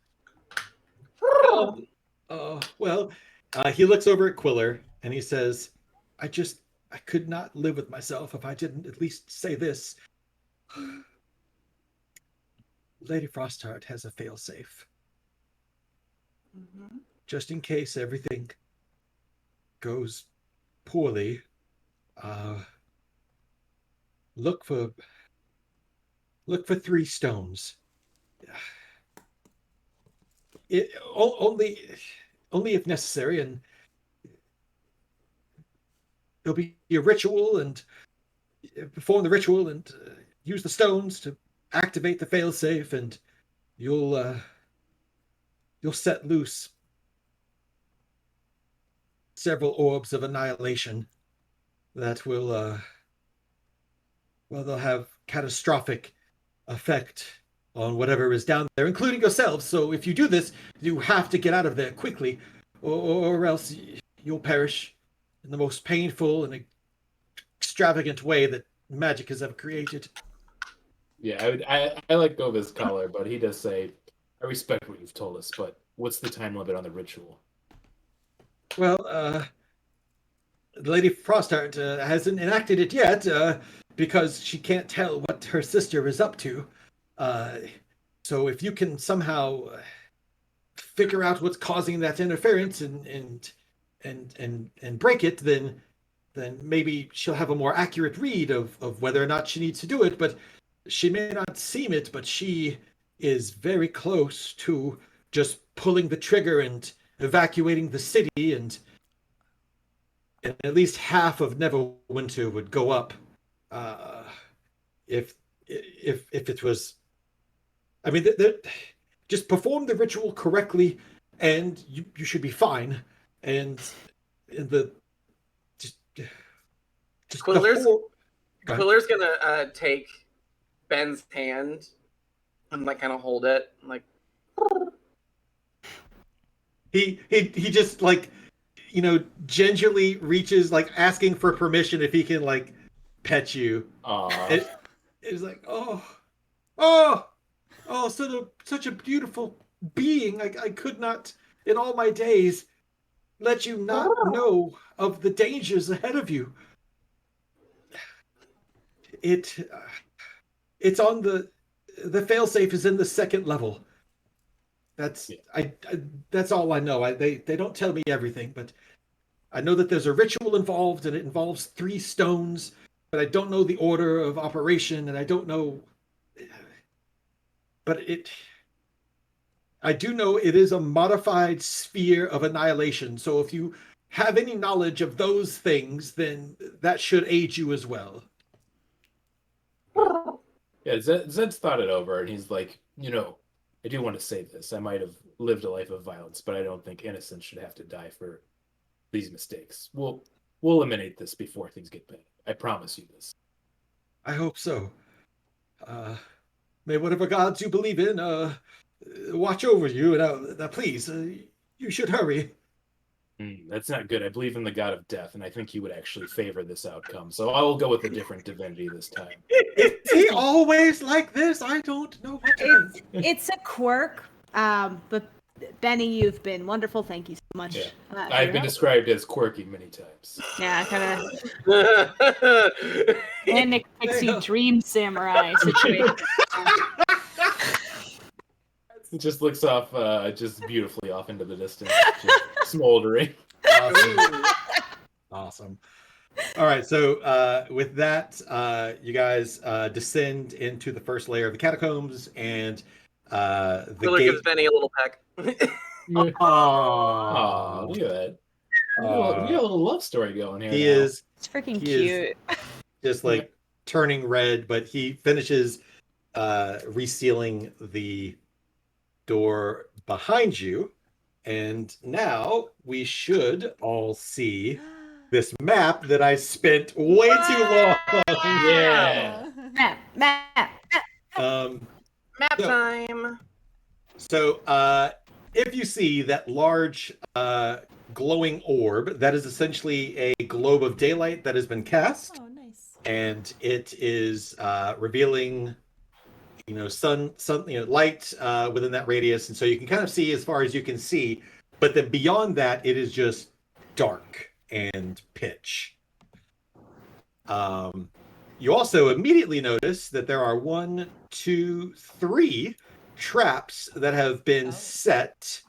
Well, he looks over at Quiller and he says, I could not live with myself if I didn't at least say this. Lady Frostheart has a failsafe. Mm-hmm. Just in case everything goes poorly, look for 3 stones. Only if necessary, and there'll be a ritual, and perform the ritual, and use the stones to activate the failsafe, and you'll set loose several orbs of annihilation that will they'll have catastrophic effect on whatever is down there, including yourselves. So if you do this, you have to get out of there quickly, or else you'll perish in the most painful and extravagant way that magic has ever created. Yeah, I let go of his collar, but he does say, I respect what you've told us, but what's the time limit on the ritual? Well, Lady Frostheart hasn't enacted it yet, because she can't tell what her sister is up to. So if you can somehow figure out what's causing that interference and break it, then maybe she'll have a more accurate read of whether or not she needs to do it. But she may not seem it, but she is very close to just pulling the trigger and evacuating the city, and at least half of Neverwinter would go up if it was. I mean, just perform the ritual correctly, and you should be fine. And just Quiller's gonna take Ben's hand and like kind of hold it, like. He just like, gingerly reaches, like asking for permission if he can like pet you. It's like, oh, such a beautiful being. I could not, in all my days, let you not know of the dangers ahead of you. It's on the failsafe is in the second level. That's that's all I know. They don't tell me everything, but I know that there's a ritual involved, and it involves 3 stones, but I don't know the order of operation, and I don't know. But I do know it is a modified sphere of annihilation. So if you have any knowledge of those things, then that should aid you as well. Yeah, Zed's thought it over, and he's like, I do want to say this. I might have lived a life of violence, but I don't think innocents should have to die for these mistakes. We'll eliminate this before things get bad. I promise you this. I hope so. May whatever gods you believe in watch over you, and please, you should hurry. That's not good. I believe in the god of death, and I think he would actually favor this outcome. So I will go with a different divinity this time. Is he always like this? I don't know what to think. It's a quirk, but Benny, you've been wonderful. Thank you so much. Yeah. For I've your been help. described as quirky many times. Yeah, kind of manic pixie dream samurai situation. It just looks off, just beautifully off into the distance, just smoldering. Awesome. All right, so with that, you guys descend into the first layer of the catacombs, and the Wheeler gate. gives Benny a little peck. Aw, look at that. We got a little love story going here. He now. is It's freaking He is- cute. just like turning red, but he finishes resealing the door behind you, and now we should all see this map that I spent way too long on. Yeah. Map. Map So- time. So, if you see that large glowing orb, that is essentially a globe of daylight that has been cast, Oh, nice. and it is revealing, sun, light within that radius, and so you can kind of see as far as you can see. But then beyond that, it is just dark and pitch. You also immediately notice that there are 1, 2, 3 traps that have been set,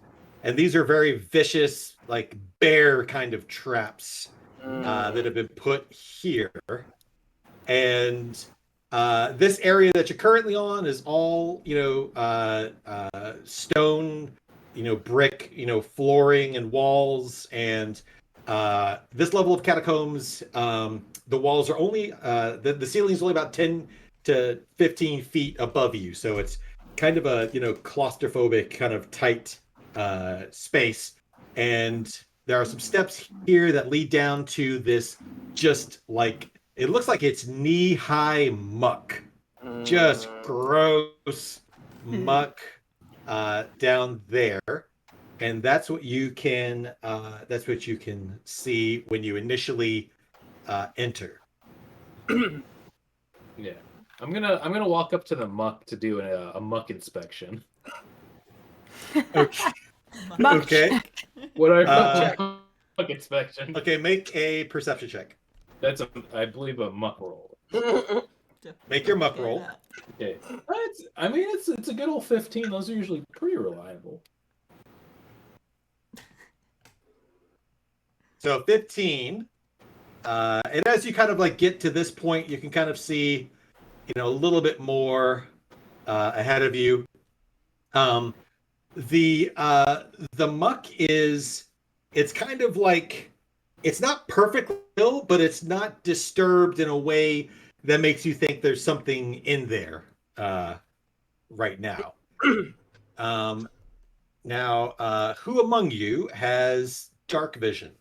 and these are very vicious, like bear kind of traps that have been put here. And this area that you're currently on is all stone, brick, flooring and walls. And this level of catacombs, the walls are only the ceiling is only about 10 to 15 feet above you, so it's kind of a claustrophobic kind of tight space. And there are some steps here that lead down to this, just like, it looks like it's knee-high muck, just gross muck down there. And that's what you can see when you initially enter. Yeah. I'm gonna walk up to the muck to do a muck inspection. Okay. Muck Okay. check. What I check. muck inspection. Okay, make a perception check. That's I believe a muck roll. Make your muck roll. Okay. It's a good old 15. Those are usually pretty reliable. So 15. And as you kind of like get to this point, you can kind of see, a little bit more ahead of you. The muck it's kind of like, it's not perfect, but it's not disturbed in a way that makes you think there's something in there right now. Now, who among you has dark vision?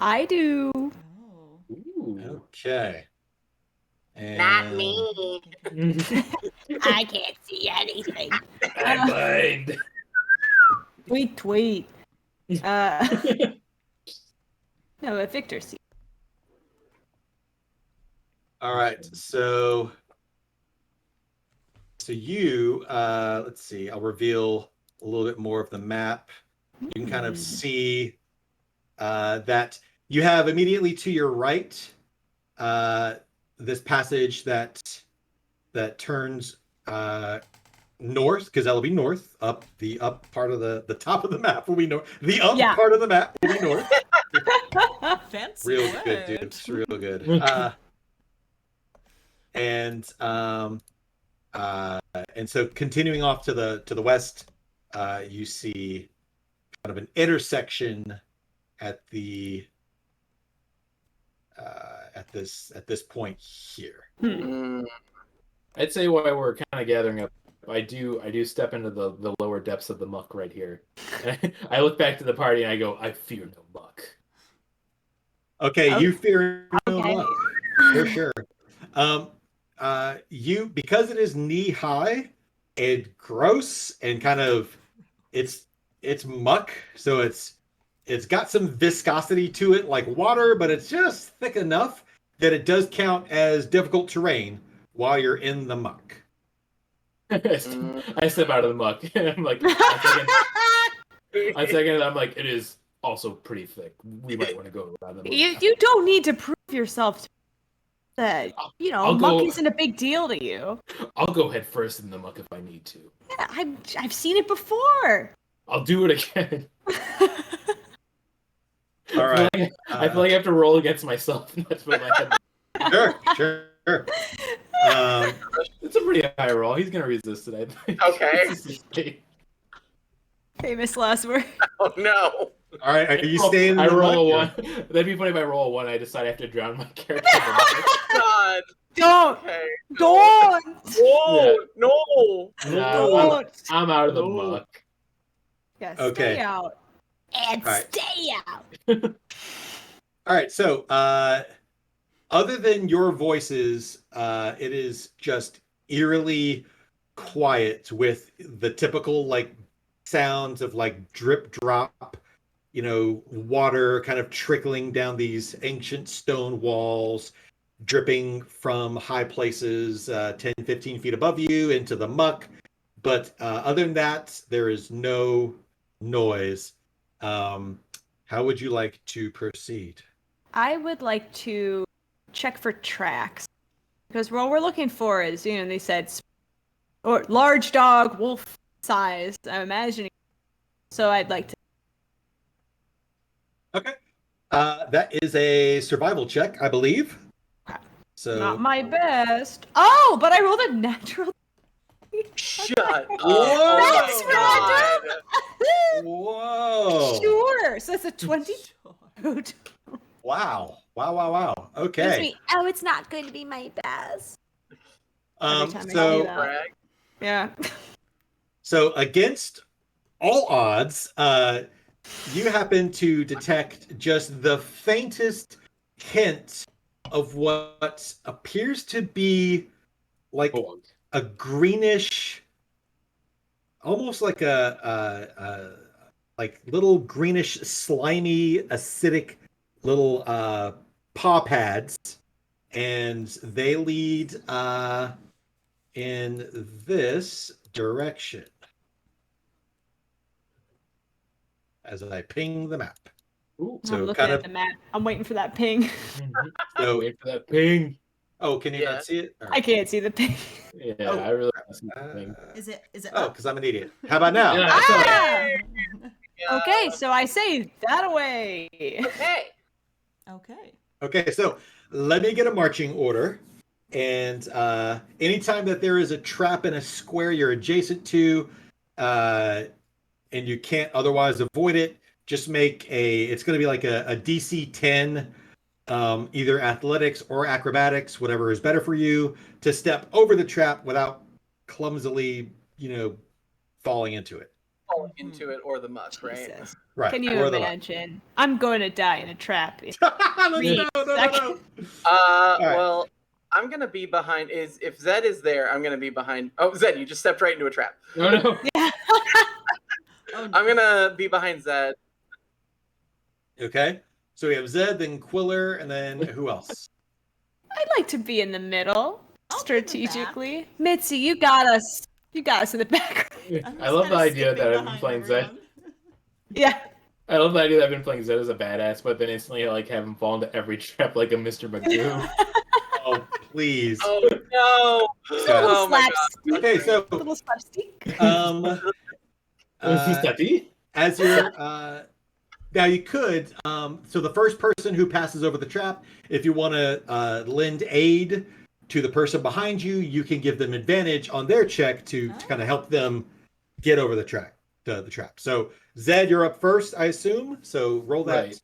I do. Oh. Ooh. Okay. And... Not me. I can't see anything. I'm blind. Tweet. No, Victor sees. All right, so you, let's see, I'll reveal a little bit more of the map, you can kind of see that you have immediately to your right this passage that turns north, because that'll be north. Up the up part of the top of the map will be north. The up Yeah. part of the map will be north. Fancy Real word. good, dude. It's real good. And so continuing off to the west, you see kind of an intersection at the at this point here. Mm. I'd say while we're kind of gathering up, I do step into the lower depths of the muck right here. I look back to the party and I go, I fear no muck. Okay, you fear no Okay. muck for sure. You, because it is knee high and gross and kind of it's muck, so it's got some viscosity to it like water, but it's just thick enough that it does count as difficult terrain while you're in the muck. I step out of the muck and I'm like, on second, I'm like, it is also pretty thick. We might want to go around the muck. You don't need to prove yourself to that. You know, I'll muck go- isn't a big deal to you. I'll go head first in the muck if I need to. Yeah, I've seen it before. I'll do it again. All right. I feel like I have to roll against myself. And that's what my head. Sure. It's a pretty high roll. He's gonna resist it, I think. Okay. Famous last word. Oh no. All right. Are you staying in I the roll a muck, or- 1. That'd be funny if I roll a 1. I decide I have to drown my character. God. Don't. Okay. Don't. Whoa. No. No, Don't. I'm out of the No. muck. Yeah, Okay. stay out. And All right. stay out. All right. So, other than your voices, it is just eerily quiet with the typical like sounds of like drip drop, water kind of trickling down these ancient stone walls, dripping from high places 10, 15 feet above you into the muck. But other than that, there is no noise. How would you like to proceed? I would like to check for tracks because what we're looking for is, they said, or large dog, wolf size. I'm imagining. So I'd like to. Okay. That is a survival check, I believe. So Not my best. Oh, but I rolled a natural. Shut up. That's God. Whoa. Sure. So it's a 22. Wow. Gives Okay. me, oh, it's not going to be my best. Every time I do So that. Brag. Yeah. so against all odds, you happen to detect just the faintest hint of what appears to be like Bog. a greenish, almost like a like little greenish, slimy, acidic little paw pads, and they lead in this direction as I ping the map. Ooh. So I'm looking kind at of- the map. I'm waiting for that ping. So, Wait for that ping. oh, can you Yeah. not see it? All I right. can't see the ping. Yeah, Oh, I really want to see the ping. Is it Oh, up? because I'm an idiot. How about now? Yeah, I saw it. Ah! Yeah. Okay, so I say that away. Okay. Okay. Okay, so let me get a marching order. And anytime that there is a trap in a square you're adjacent to, and you can't otherwise avoid it, just it's going to be like a DC 10, either athletics or acrobatics, whatever is better for you, to step over the trap without clumsily, falling into it. Falling into it or the muck, right? Jesus. Right. Can you or the- imagine? I'm going to die in a trap. no. seconds. right. Well, I'm gonna be behind. If Zed is there, I'm gonna be behind. Oh, Zed, you just stepped right into a trap. No, no. Oh, no. I'm gonna be behind Zed. Okay. So we have Zed, then Quiller, and then who else? I'd like to be in the middle, I'll be in the strategically. Mitzi, you got us. You got us in the back. I love the idea that I've been playing Zed. Yeah. I love the idea that I've been playing Zed as a badass, but then instantly like have him fall into every trap like a Mr. Magoo. Oh, please. Oh no! Yeah. Oh my god! slapstick. Okay, so Little slapstick. as you're now you could so the first person who passes over the trap, if you want to lend aid to the person behind you, you can give them advantage on their check to kind of help them get over the trap. So Zed, you're up first, I assume. So roll that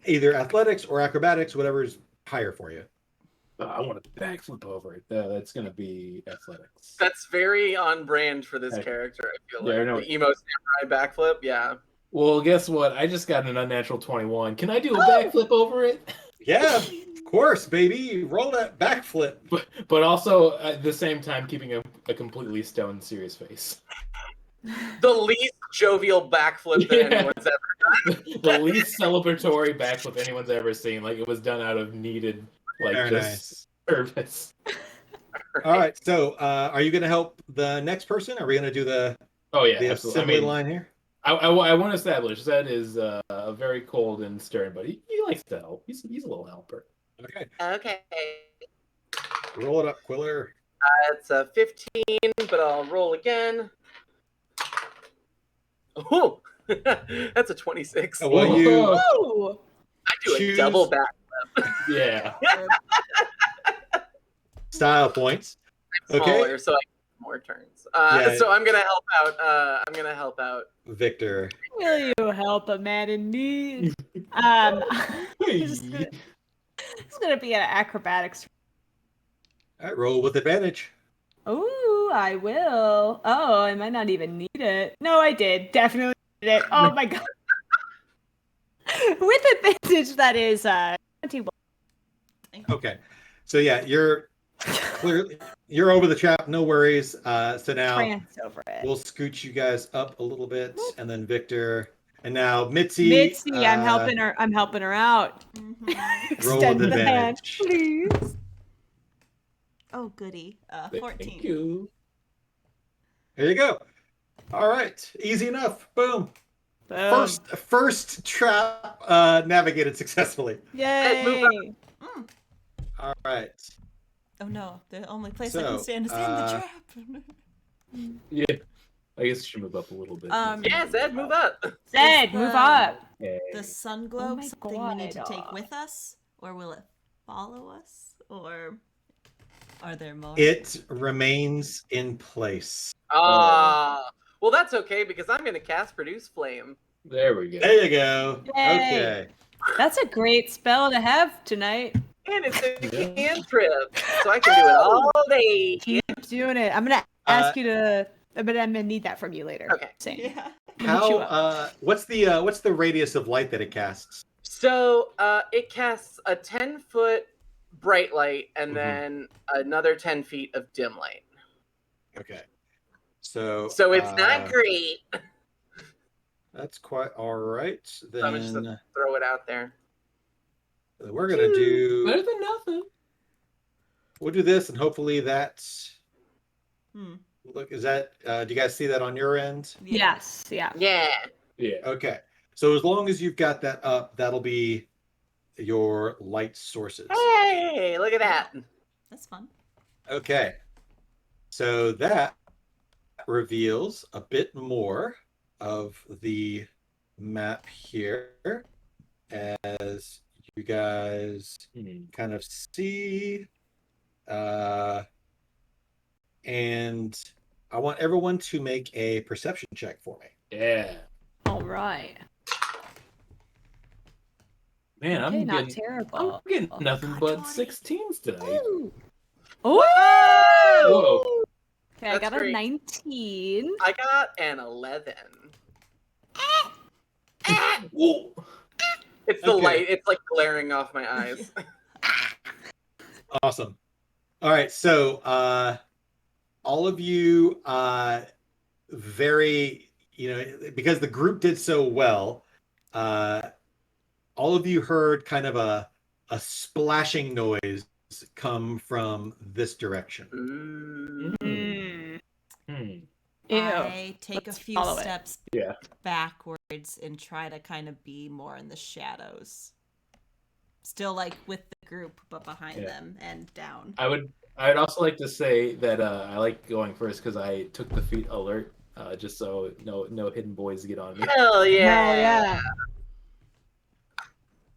either athletics or acrobatics, whatever's higher for you. I want to backflip over it. That's going to be athletics. That's very on brand for this character. I feel like no. the emo samurai backflip. Yeah. Well, guess what? I just got an unnatural 21. Can I do a backflip over it? Yeah, of course, baby. Roll that backflip. But also at the same time keeping a completely stoned serious face. The least jovial backflip that anyone's ever done. The least celebratory backflip anyone's ever seen. Like it was done out of needed, like Very just service. All right. So, are you going to help the next person? Are we going to do the absolutely. assembly line here? I want to establish Zed is very cold and stern, but he likes to help. He's a little helper. Okay. Okay. Roll it up, Quiller. It's a 15, but I'll roll again. Oh, that's a 26. Oh, well, you Whoa. I do a double backflip. Yeah. Style points. I'm smaller, so I get more turns. So I'm gonna help out. Victor. Will you help a man in need? It's gonna be an acrobatics. All right, roll with advantage. Ooh, I will. Oh, I might not even need it. No, I did. Definitely did it. Oh my god. With advantage, that is 21. Okay. So yeah, you're clearly over the trap, no worries. So now Prance over it. we'll scoot you guys up a little bit, and then Victor, and now Mitzi. Mitzi, I'm helping her. I'm helping her out. Roll Extend with the hand, advantage. please. Oh, goody. 14. Thank you. There you go. All right, easy enough. Boom. Boom. First trap navigated successfully. Yay! All right. Oh no, the only place I So, can stand is in the trap. Yeah. I guess you should move up a little bit. Yeah, Zed, move up. Zed, move up. The sun globe Oh my something we need to God. take with us, or will it follow us, or are there more? It remains in place. Well, that's okay because I'm gonna cast Produce Flame. There we go. There you go. Yay. Okay. That's a great spell to have tonight. And it's a cantrip, so I can do it all day. Keep doing it. I'm gonna ask you to, but I'm gonna need that from you later. Okay. Same. Yeah. How? What's the radius of light that it casts? So it casts a 10-foot bright light and then another 10 feet of dim light. Okay. So it's not great. That's quite all right. Then So I'm just gonna throw it out there. we're gonna do. Better than nothing. We'll do this, and hopefully that's. Hmm. Look, is that? Do you guys see that on your end? Yes. Yeah. Yeah. Yeah. Okay. So as long as you've got that up, that'll be your light sources. Hey, look at that. That's fun. Okay. So that reveals a bit more of the map here, as you guys kind of see. And I want everyone to make a perception check for me. Yeah. All right. Man, Okay, I'm not getting, terrible. I'm getting nothing God, but 20. 16s tonight. Ooh. Whoa. Okay, I That's got great. a 19. I got an 11. Whoa. It's the Okay. light. It's like glaring off my eyes. Awesome. All right. So all of you very, because the group did so well, all of you heard kind of a splashing noise come from this direction. Ooh. Mm. Ew. I take Let's a few follow it. steps Yeah. backwards and try to kind of be more in the shadows. Still like with the group, but behind Yeah. them and down. I'd also like to say that I like going first because I took the feat alert, just so no hidden boys get on me. Hell yeah. Hell yeah.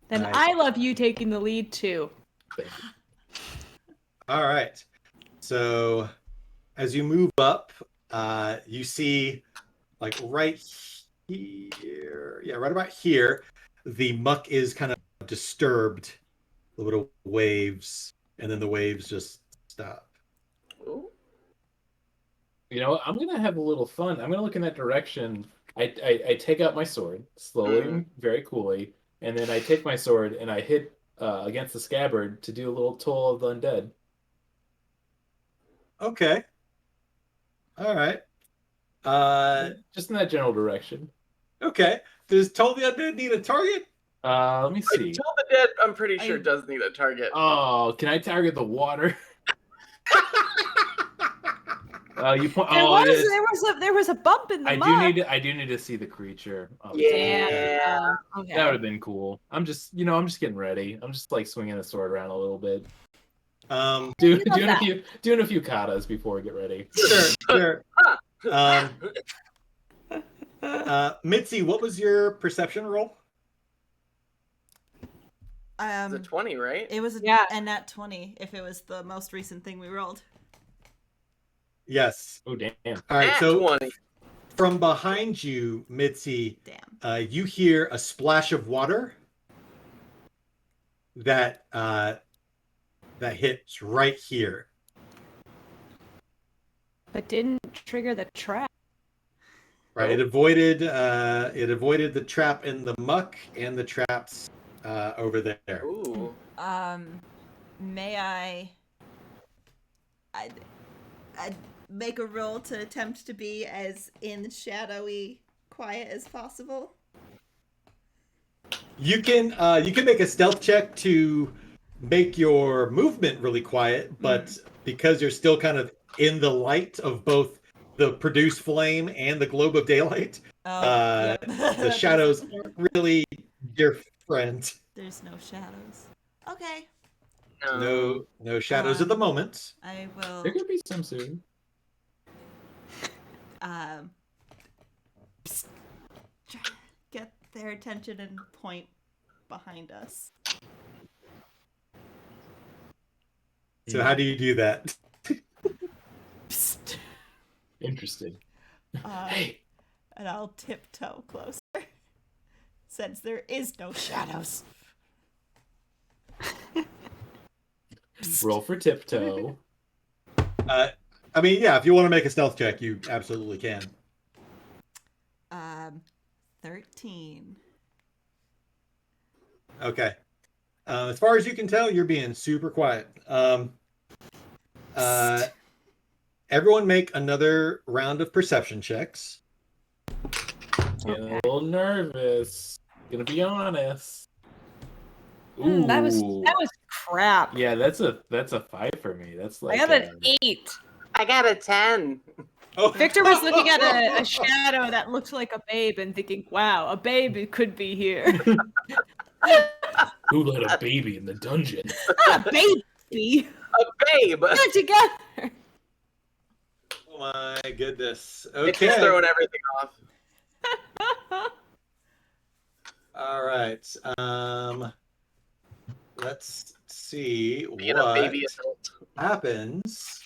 Then Nice. I love you taking the lead too. Thank you. All right. So as you move up, you see like right here, yeah, right about here, the muck is kind of disturbed, a little waves, and then the waves just stop. Ooh. You know what? I'm gonna have a little fun. I'm gonna look in that direction. I take out my sword slowly and very coolly, and then I take my sword and I hit against the scabbard to do a little toll of the undead. Okay. All right. Just in that general direction. Okay. Does Toll the Undead need a target? Let me see. Toll the Dead, I'm pretty sure I- does need a target. Oh, can I target the water? You point. There Oh, was it is. there was a bump in the I mud. do need to see the creature. Oh, Yeah. Okay. that would have been cool. I'm just getting ready. I'm just like swinging the sword around a little bit. Um, Doing love that. a few katas before we get ready. sure. Mitzi, what was your perception roll? It's a 20, right? It was Yeah. a nat 20 if it was the most recent thing we rolled. Yes. Oh damn! All right. Nat So 20. from behind you, Mitzi, Damn. you hear a splash of water that hits right here. But didn't trigger the trap. Right. It avoided the trap in the muck and the traps over there. Ooh. May I'd make a roll to attempt to be as in shadowy quiet as possible. You can make a stealth check to make your movement really quiet, but because you're still kind of in the light of both the produced flame and the globe of daylight, Yep. the shadows aren't really your friend. There's no shadows. Okay. No shadows at the moment. I will There could be some soon. try to get their attention and point behind us. So how do you do that? Psst. Interesting. And I'll tiptoe closer since there is no shadows. Roll for tiptoe. I mean, yeah, if you want to make a stealth check, you absolutely can. 13. Okay. As far as you can tell, you're being super quiet. Everyone make another round of perception checks. Getting a little nervous. Gonna be honest. Ooh, That was crap. Yeah, that's a 5 for me. That's like I got an 8. I got a 10. Oh. Victor was looking at a shadow that looked like a babe and thinking, wow, a babe could be here. Who let a baby in the dungeon? Not a baby. A babe. Get together. Oh my goodness. It's just Okay. throwing everything off. All right. Let's see Being a what baby adult. happens.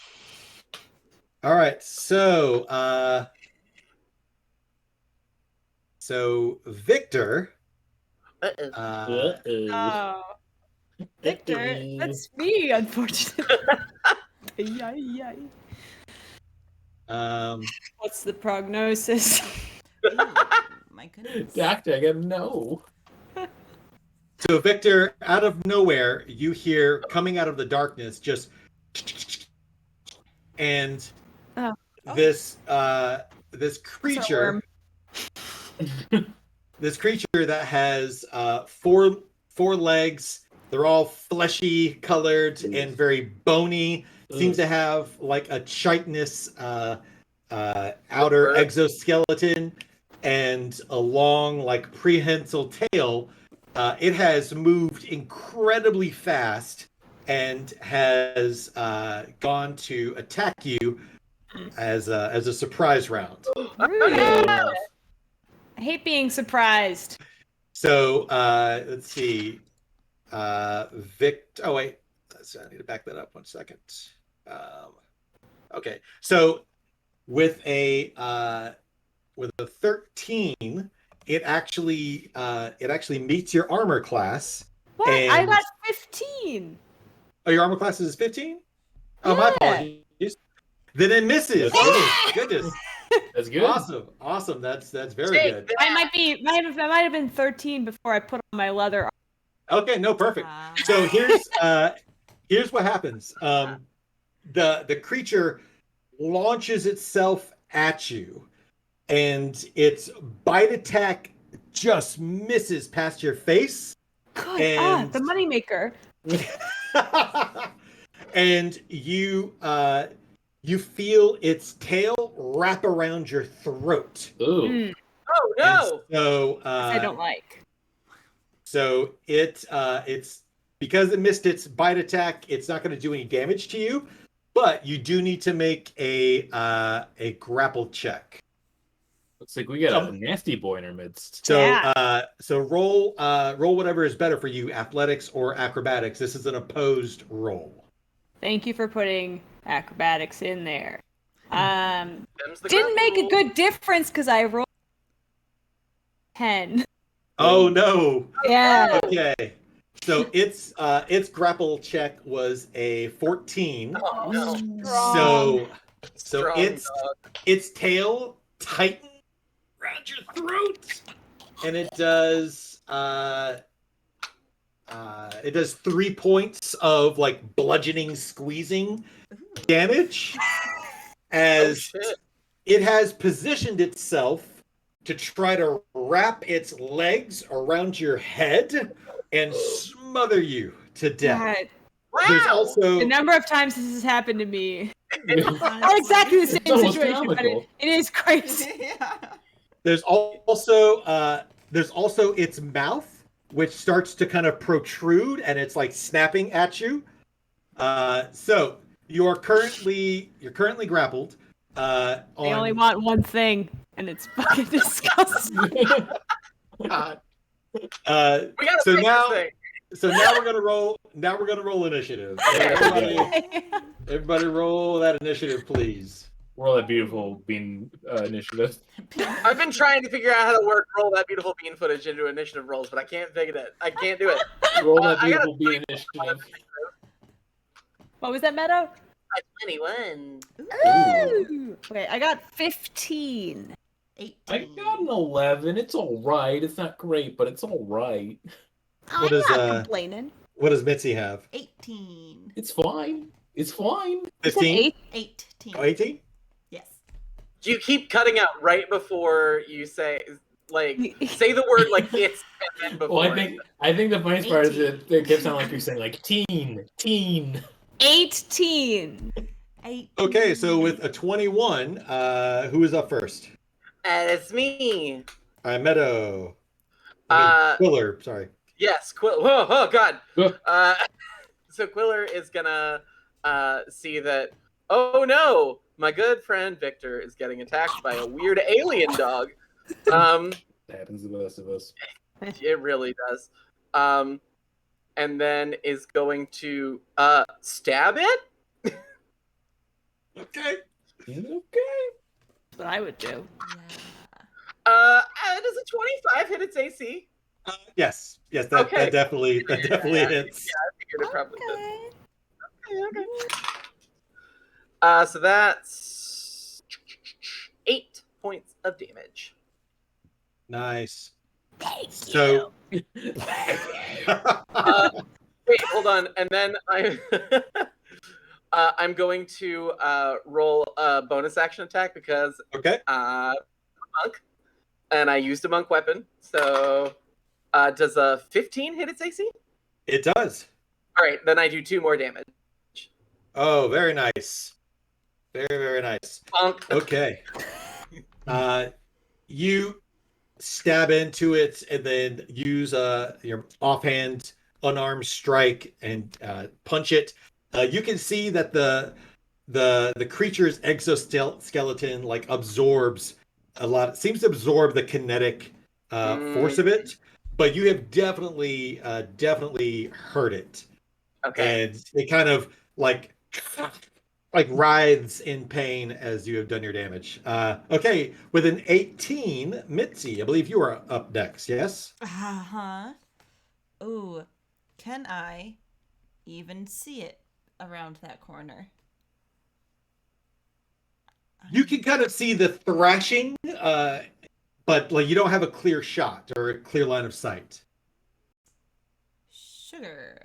All right. So Victor. Uh-oh. Oh. Victor, that's me, unfortunately. Yay. What's the prognosis? Ooh, my goodness. Doctor, I gotta know. So Victor, out of nowhere, you hear coming out of the darkness just, and Oh. this creature, this creature that has four legs. They're all fleshy colored and very bony. Seems to have like a chitinous outer exoskeleton and a long, like, prehensile tail, it has moved incredibly fast and has gone to attack you as a surprise round. Rude. I hate being surprised. So let's see. Oh wait, I need to back that up 1 second. Okay, so with a 13, it actually meets your armor class. What? And I got 15. oh, your armor class is 15? Oh, my apologies. Then it misses. Oh goodness. That's good. Awesome. That's very good. I might have been 13 before I put on my leather. Okay, no, perfect. So here's what happens. The creature launches itself at you, and its bite attack just misses past your face. God, the moneymaker. And you feel its tail wrap around your throat. Ooh. Oh no! And so I don't like. So it's because it missed its bite attack, it's not going to do any damage to you, but you do need to make a grapple check. Looks like we got a nasty boy in our midst. So so roll whatever is better for you, athletics or acrobatics. This is an opposed roll. Thank you for putting acrobatics in there. Them's the Didn't make a grapple. good difference because I rolled 10. Oh no. Yeah. Okay. So its grapple check was a 14. Oh no! So Strong its tail tightens around your throat, and it does 3 points of like bludgeoning, squeezing damage as it has positioned itself to try to wrap its legs around your head and smother you to death. God. Wow! There's also The number of times this has happened to me. Honestly. Not exactly the same It's almost situation, but comical. it is crazy. Yeah. there's also its mouth, which starts to kind of protrude, and it's like snapping at you. So you're currently grappled. I only want one thing, and it's fucking disgusting. God. We gotta So fix now- this thing. So now we're gonna roll. Now we're gonna roll initiative. Everybody roll that initiative, please. Roll that beautiful bean initiative. I've been trying to figure out how to roll that beautiful bean footage into initiative rolls, but I can't figure it. I can't do it. Roll that I gotta beautiful bean initiative. What was that, Meadow? 21. Ooh. Okay, I got 15. 18. I got an 11. It's all right. It's not great, but it's all right. I'm What is, not complaining. What does Mitzi have? 18. It's fine. It's fine. 15? 18. Oh, 18? Yes. You keep cutting out right before you say the word like it's and then before. Well, I think the funniest part is it kept sounding like you're saying like teen. 18. 18. Okay, so with a 21, who is up first? And it's me. Meadow. Quiller, sorry. Yes, Quill. Oh God. Huh. So Quiller is gonna see that. Oh no, my good friend Victor is getting attacked by a weird alien dog. That happens to the best of us. It really does. And then is going to stab it. Okay. Okay. That's what I would do. Does a 25 hit its AC? Yes, that Okay. definitely hits. I figured it probably did. Okay. So that's 8 points of damage. Nice. Thank So Wait, hold on, and then I'm going to roll a bonus action attack because okay. I'm a monk, and I used a monk weapon. So does a 15 hit its AC? It does. All right, then I do 2 more damage. Oh, very nice. Very, very nice. Bonk. Okay. You stab into it and then use your offhand unarmed strike and punch it. You can see that the creature's exoskeleton like absorbs a lot. Seems to absorb the kinetic force of it, but you have definitely hurt it, Okay. and it kind of like writhes in pain as you have done your damage. Okay, with an 18, Mitzi, I believe you are up next. Yes. Uh-huh. Ooh, can I even see it around that corner? You can kind of see the thrashing, but like you don't have a clear shot or a clear line of sight. Sure.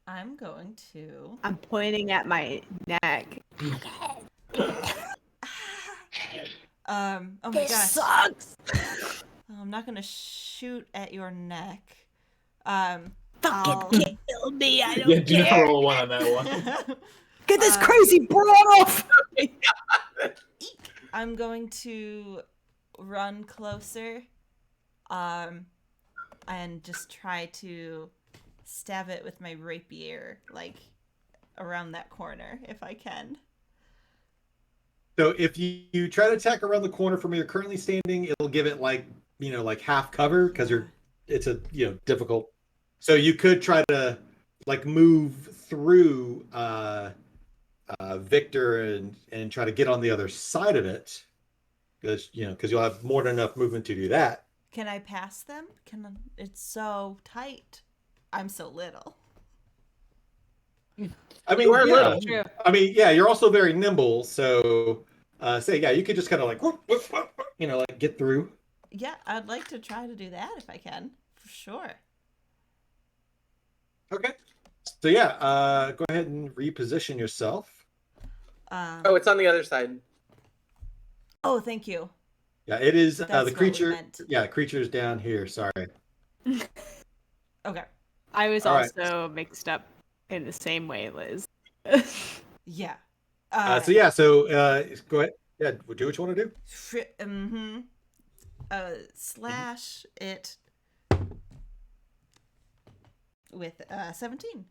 I'm going to. I'm pointing at my neck. Oh my This gosh. sucks. I'm not gonna shoot at your neck. Fucking I'll- kill me. I don't Yeah, do not care. roll one on that one. Get this crazy bro off. I'm going to run closer, and just try to stab it with my rapier, like around that corner, if I can. So if you try to attack around the corner from where you're currently standing, it'll give it like half cover because it's a difficult. So you could try to like move through Victor and try to get on the other side of it because you'll have more than enough movement to do that. Can I pass them? It's so tight. I'm so little. I mean, You are yeah. little. True. I mean, yeah, you're also very nimble. So, you could just kind of like, like get through. Yeah, I'd like to try to do that if I can, for sure. Okay. So yeah, go ahead and reposition yourself. Oh, it's on the other side. Oh, thank you. Yeah, it is That's the what we creature. meant. Yeah, creature's down here. Sorry. Okay. I was All right. also mixed up in the same way, Liz. Yeah. So go ahead. Yeah, do what you want to do. Mm-hmm. Slash it with 17.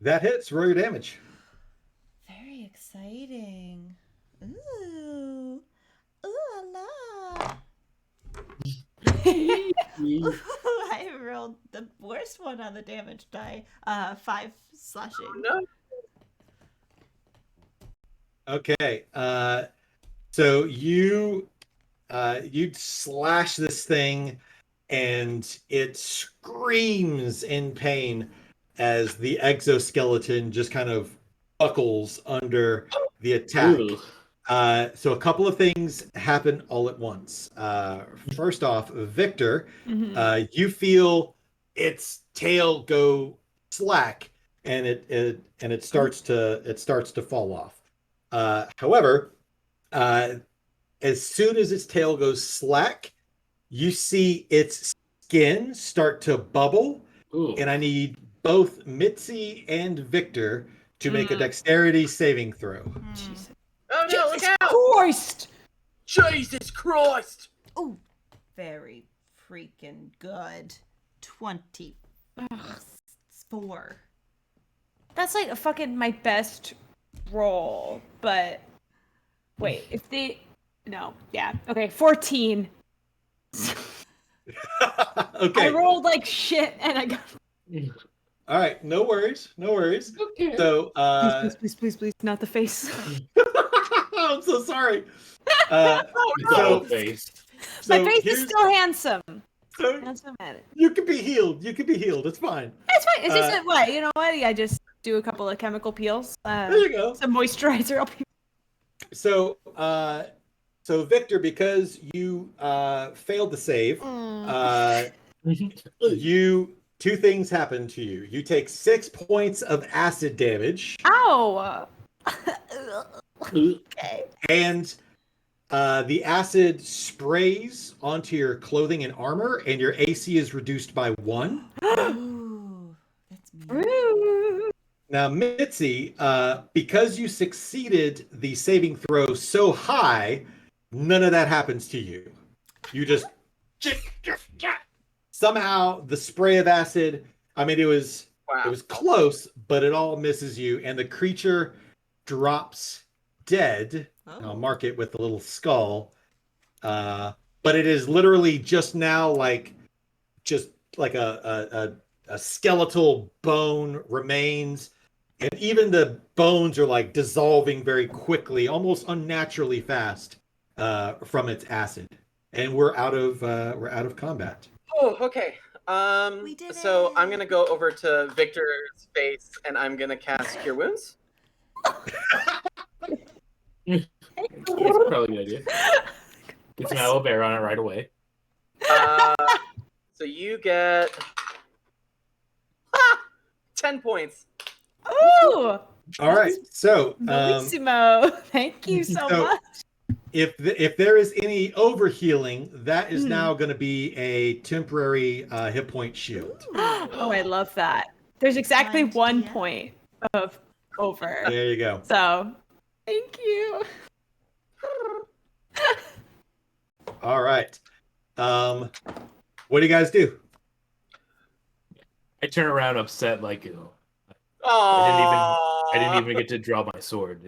That hits. Roll your damage. Very exciting. Ooh. Ooh la. Ooh, I rolled the worst one on the damage die. 5 slashing. No. Okay. So you slash this thing, and it screams in pain as the exoskeleton just kind of buckles under the attack. Ooh. So a couple of things happen all at once. First off, Victor, you feel its tail go slack, and it starts to fall off. However, as soon as its tail goes slack, you see its skin start to bubble, Ooh. and I need both Mitzi and Victor to make a dexterity saving throw. Jesus. Oh no! Look out! Christ! Jesus Christ! Oh, very freaking good. 24. That's like my best roll, but wait, if they no, yeah, okay, 14. Okay. I rolled like shit, and I got. All right. No worries. Okay. So, Please, not the face. I'm so sorry. Oh So- no! Face. My face is here's- still handsome. so Handsome at it. you can be healed. It's fine. It's fine. It's just what you know. What I just do a couple of chemical peels. There you go. Some moisturizer. I'll be... So, Victor, because you failed to save, two things happen to you. You take 6 points of acid damage, Ow! Okay. and the acid sprays onto your clothing and armor, and your AC is reduced by 1. Ooh, that's me. Rude. Now, Mitzi, because you succeeded the saving throw so high, none of that happens to you. You just somehow the spray of acid. I mean, it was close, but it all misses you, and the creature drops dead. I'll mark it with a little skull. But it is literally just now like a skeletal bone remains, and even the bones are like dissolving very quickly, almost unnaturally fast from its acid. And we're out of combat. Oh, okay. We did so it. I'm gonna go over to Victor's face and I'm gonna cast Cure Wounds. That's probably a good idea. Get some aloe vera on it right away. So you get 10 points. Ooh, All right, so bellissimo. Thank you so much. if there is any overhealing, that is now going to be a temporary hit point shield. Oh, I love that. There's exactly Mind 1 DM. point of over. There you go. So, thank you. All right. What do you guys do? I turn around upset, like, Oh, I didn't even get to draw my sword.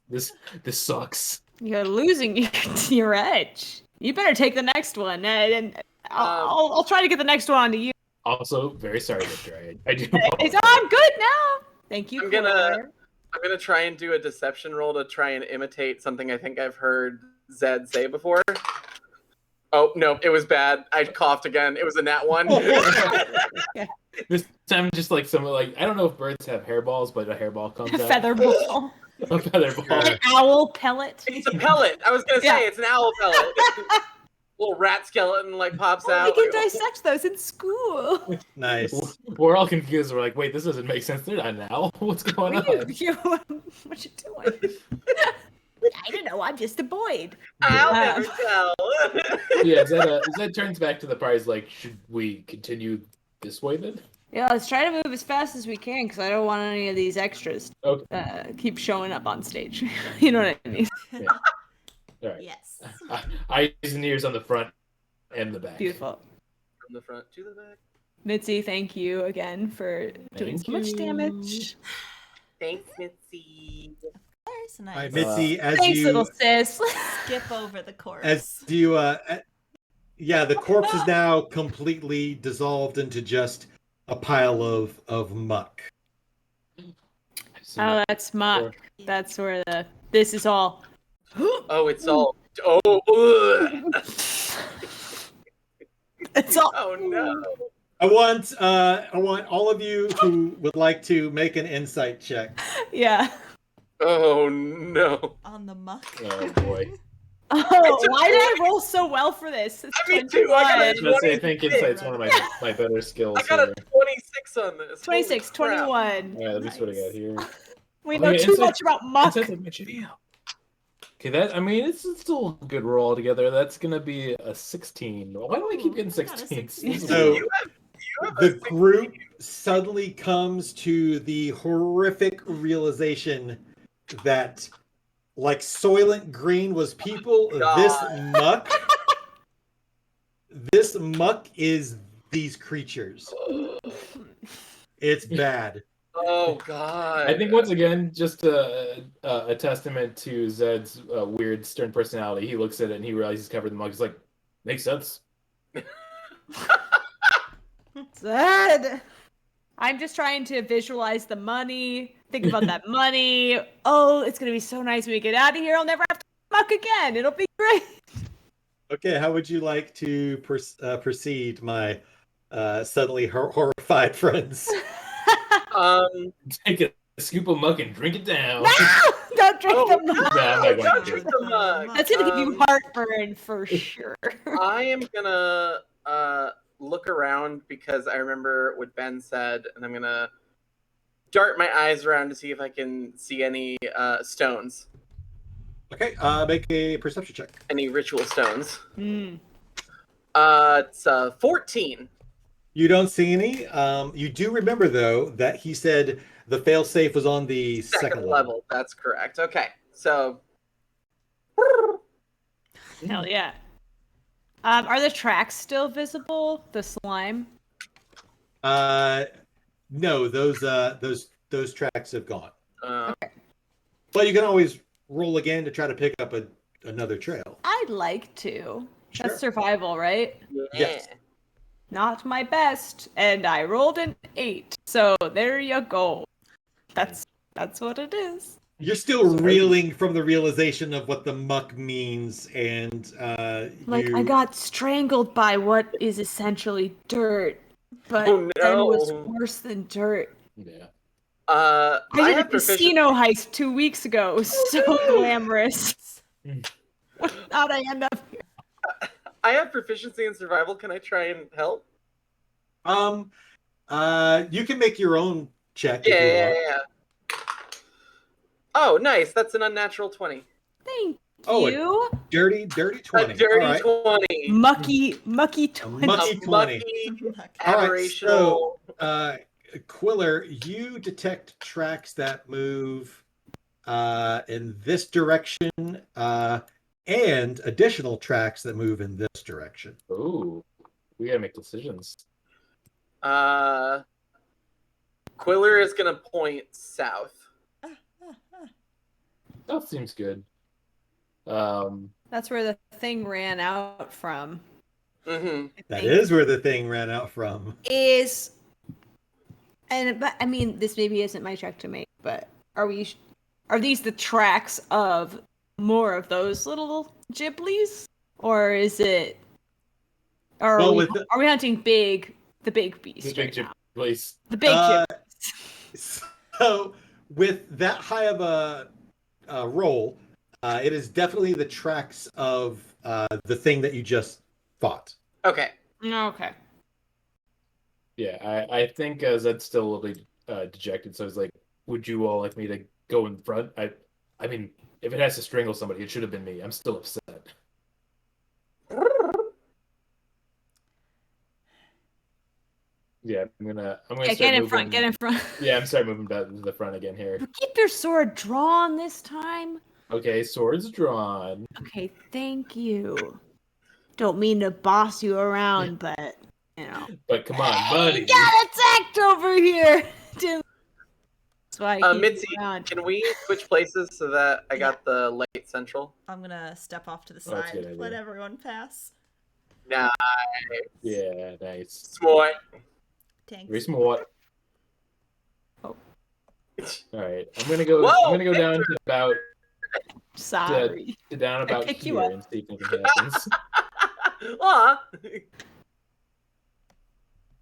This sucks. You're losing your edge. You better take the next one, and I'll try to get the next one onto you. Also, very sorry, Victor. I do. I'm good now. Thank you. I'm gonna try and do a deception roll to try and imitate something I think I've heard Zed say before. Oh no, it was bad. I coughed again. It was a nat one. This time, just like I don't know if birds have hairballs, but a hairball comes out. Feather ball. A feather ball. An owl pellet. It's a pellet. I was gonna say it's an owl pellet. Little rat skeleton like pops out. We can dissect those in school. Nice. We're all confused. We're like, wait, this doesn't make sense. They're not an owl. What's going on? What you doing? I don't know. I'm just a Boyd. I'll never tell. Yeah, Zed turns back to the party. Like, should we continue this way then? Yeah, let's try to move as fast as we can because I don't want any of these extras keep showing up on stage. You know what I mean? Yeah. All right. Yes. Eyes and ears on the front and the back. Beautiful. From the front to the back. Mitzi, thank you again for doing so much damage. Thanks, Mitzi. There's All right, nice. Mitzi, as Thanks, you little sis. Skip over the corpse. as you the corpse is now completely dissolved into just a pile of muck. Oh, that's muck. That's where this is all. Oh, it's all. Oh, ugh. It's all. Oh no. I want all of you who would like to make an insight check. Yeah. Oh no. On the muck. Oh boy. Oh, why did I roll so well for this? It's I mean, too. I got a 21. I think insight's one of my better skills. I got a here. 26 on this. 26, Holy crap. 21. All right, let me see what I got here. We Oh, know yeah, too insight- much about muck. Insight's like my shitty out. Okay, it's still a good roll altogether. That's gonna be a 16. Why do I keep getting I got a 16? 16. So You have the a 16. group suddenly comes to the horrific realization that, like Soylent Green was people, God. this muck is these creatures. It's bad. Oh god. I think once again, just a testament to Zed's weird, stern personality. He looks at it and he realizes he's covered in mug. He's like, makes sense. Zed. I'm just trying to visualize the money. Think about that money. Oh, it's gonna be so nice when we get out of here. I'll never have to muck again. It'll be great. Okay, how would you like to proceed, my suddenly horrified friends? Take a scoop of muck and drink it down. No! Don't drink Oh, the muck. No, I'm not going Don't to. drink the mug. That's gonna give you heartburn for sure. I am gonna look around because I remember what Ben said, and I'm gonna dart my eyes around to see if I can see any stones, Okay, make a perception check. any ritual stones. Mm. It's 14. You don't see any. You do remember though that he said the failsafe was on the second level. That's correct. Okay, so Hell yeah. Are the tracks still visible? The slime? No, those tracks have gone. okay. But you can always roll again to try to pick up another trail. I'd like to. Sure. That's survival, right? Yes. Not my best, and I rolled an 8. So there you go. That's what it is. You're still reeling from the realization of what the muck means, and I got strangled by what is essentially dirt, but Oh, no. then was worse than dirt. Yeah. I did a have casino heist 2 weeks ago. So glamorous. How'd I end up here? I have proficiency in survival. Can I try and help? You can make your own check. Yeah. Oh, nice. That's an unnatural 20. Thank Oh, you. Dirty 20. A dirty All right. 20. Mucky 20. Mucky 20. All right, Aberrational. so Quiller, you detect tracks that move in this direction, and additional tracks that move in this direction. Ooh, we gotta make decisions. Quiller is gonna point south. That seems good. That's where the thing ran out from. Mm-hmm. That is where the thing ran out from. But I mean, this maybe isn't my check to make, but are these the tracks of more of those little Ghiblies? Or is it... Are we hunting the big beast? The big right now? Ghiblies. The big Ghiblies. So, with that high of a roll, it is definitely the tracks of the thing that you just fought. Okay. Okay. Yeah, I think Zed's still a little bit dejected, so he's like, would you all like me to go in front? I mean, if it has to strangle somebody, it should have been me. I'm still upset. Yeah, I'm gonna start get in moving. front. Get in front. Yeah, I'm starting moving to the front again here. But keep your sword drawn this time. Okay, swords drawn. Okay, thank you. Don't mean to boss you around, but you know. But come on, buddy. You got attacked over here. That's why I keep Mitzi, you around. can we switch places so that I got the light central? I'm gonna step off to the Oh, that's a side. good idea. Let everyone pass. Nice. Yeah, nice. Smart. Thanks. Very smart. Oh. All right, I'm gonna go. Whoa, I'm gonna go down to about Sorry. down about pick you here up. and see if anything happens. Aw.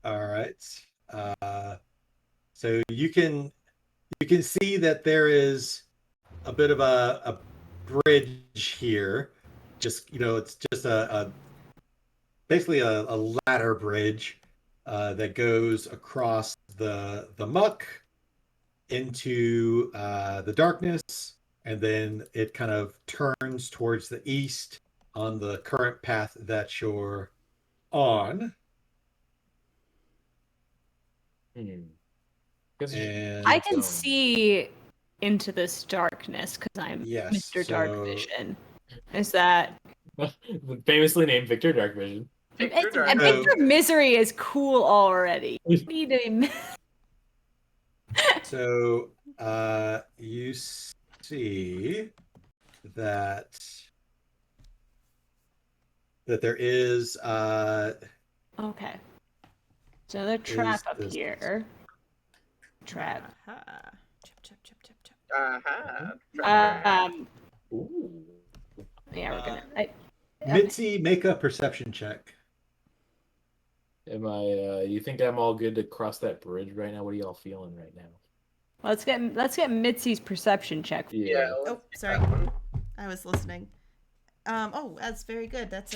All right. So you can see that there is a bit of a bridge here. Just it's just basically a ladder bridge that goes across the muck into the darkness, and then it kind of turns towards the east on the current path that you're on. And I can see into this darkness because I'm Yes, Mr. Dark so- Vision. Is that... Famously named Victor Darkvision. And Victor Misery is cool already. Need him. So you see that there is Okay. So another trap up this- here. Trap. Aha. Chip, chip, chip, chip, chip. Uh-huh. Ooh. Yeah, we're gonna... Mitzi, make a perception check. Am I? You think I'm all good to cross that bridge right now? What are y'all feeling right now? Let's get Mitzi's perception check. Yeah. Oh, sorry. I was listening. Oh, that's very good. That's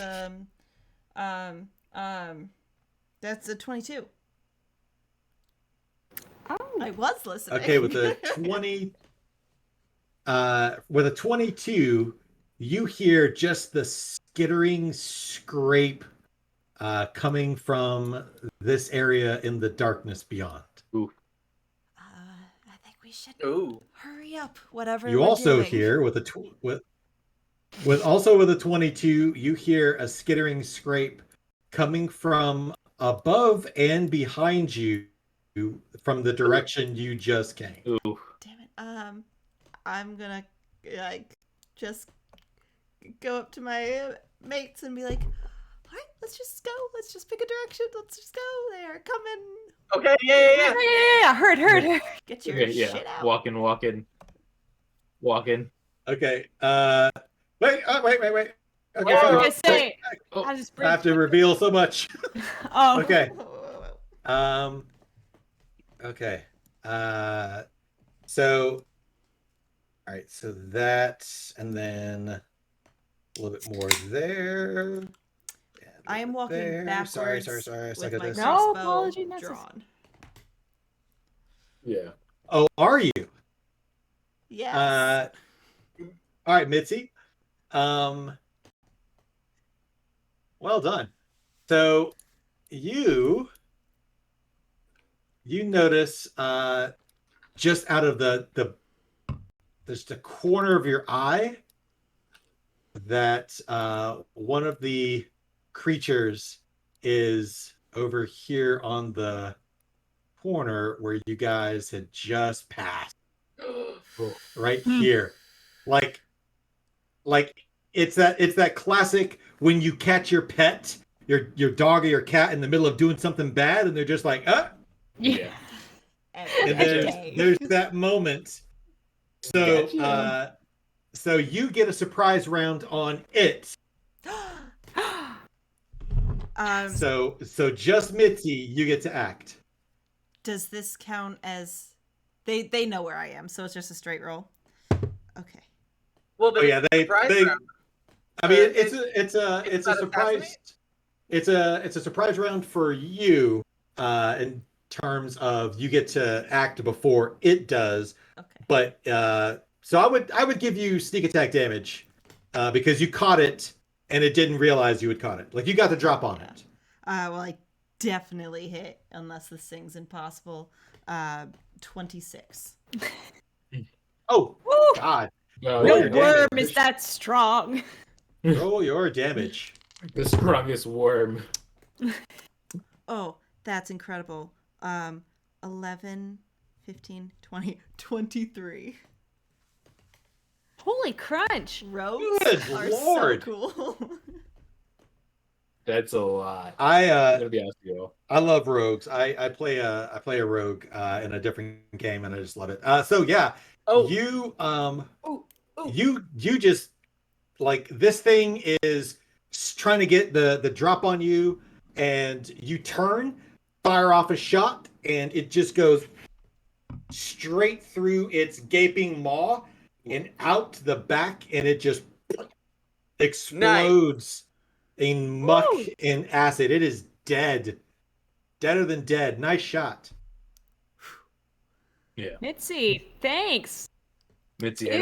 that's a 22. Oh. I was listening. Okay, with a 20 with a 22, you hear just the skittering scrape coming from this area in the darkness beyond. I think we should Ooh. hurry up. Whatever You we're also doing. hear with a 22, you hear a skittering scrape coming from above and behind you from the direction you just came. Ooh. Damn it. I'm gonna like just go up to my mates and be like, all right, let's just go. Let's just pick a direction. Let's just go. They're coming. Okay, yeah. Yeah. Heard. Get your Okay, shit yeah. out. Walking. Okay. Wait. Okay. What was I gonna say? Oh, I have to reveal so much. Oh. Okay. Whoa. Okay. So. All right. So that, and then a little bit more there. I am walking there. backwards Sorry. with Suck at my this. No crossbow apology necessary. drawn. Yeah. Oh, are you? Yes. All right, Mitzi. Well done. So you notice just out of there's the corner of your eye that one of the creatures is over here on the corner where you guys had just passed. Right here. Like it's that classic when you catch your pet, your dog or your cat in the middle of doing something bad and they're just like, Yeah. and there's that moment. So so you get a surprise round on it. So just Mitzi, you get to act. Does this count as they know where I am, so it's just a straight roll? Okay. Well, but Oh yeah, they round. I mean, It's it's a not surprise. It's a surprise round for you, in terms of you get to act before it does. Okay. But so I would give you sneak attack damage, because you caught it and it didn't realize you had caught it. Like you got the drop on it. Well, I definitely hit unless this thing's impossible. 26. Oh Woo! God! Oh, No No yeah. worm damage. is that strong. Roll your damage. The strongest worm. Oh, that's incredible. 11, 15, 20, 23. Holy crunch. Rogues Good are Lord. so cool. That's a lot. I'm gonna be honest with you. I love rogues. I play a rogue in a different game and I just love it. So yeah, Oh. you Ooh. you just like this thing is trying to get the drop on you and you turn, fire off a shot and it just goes straight through its gaping maw and out the back and it just explodes in muck Woo! and acid. It is dead. Deader than dead. Nice shot. Yeah, Mitzi, thanks. Mitzi, Ew.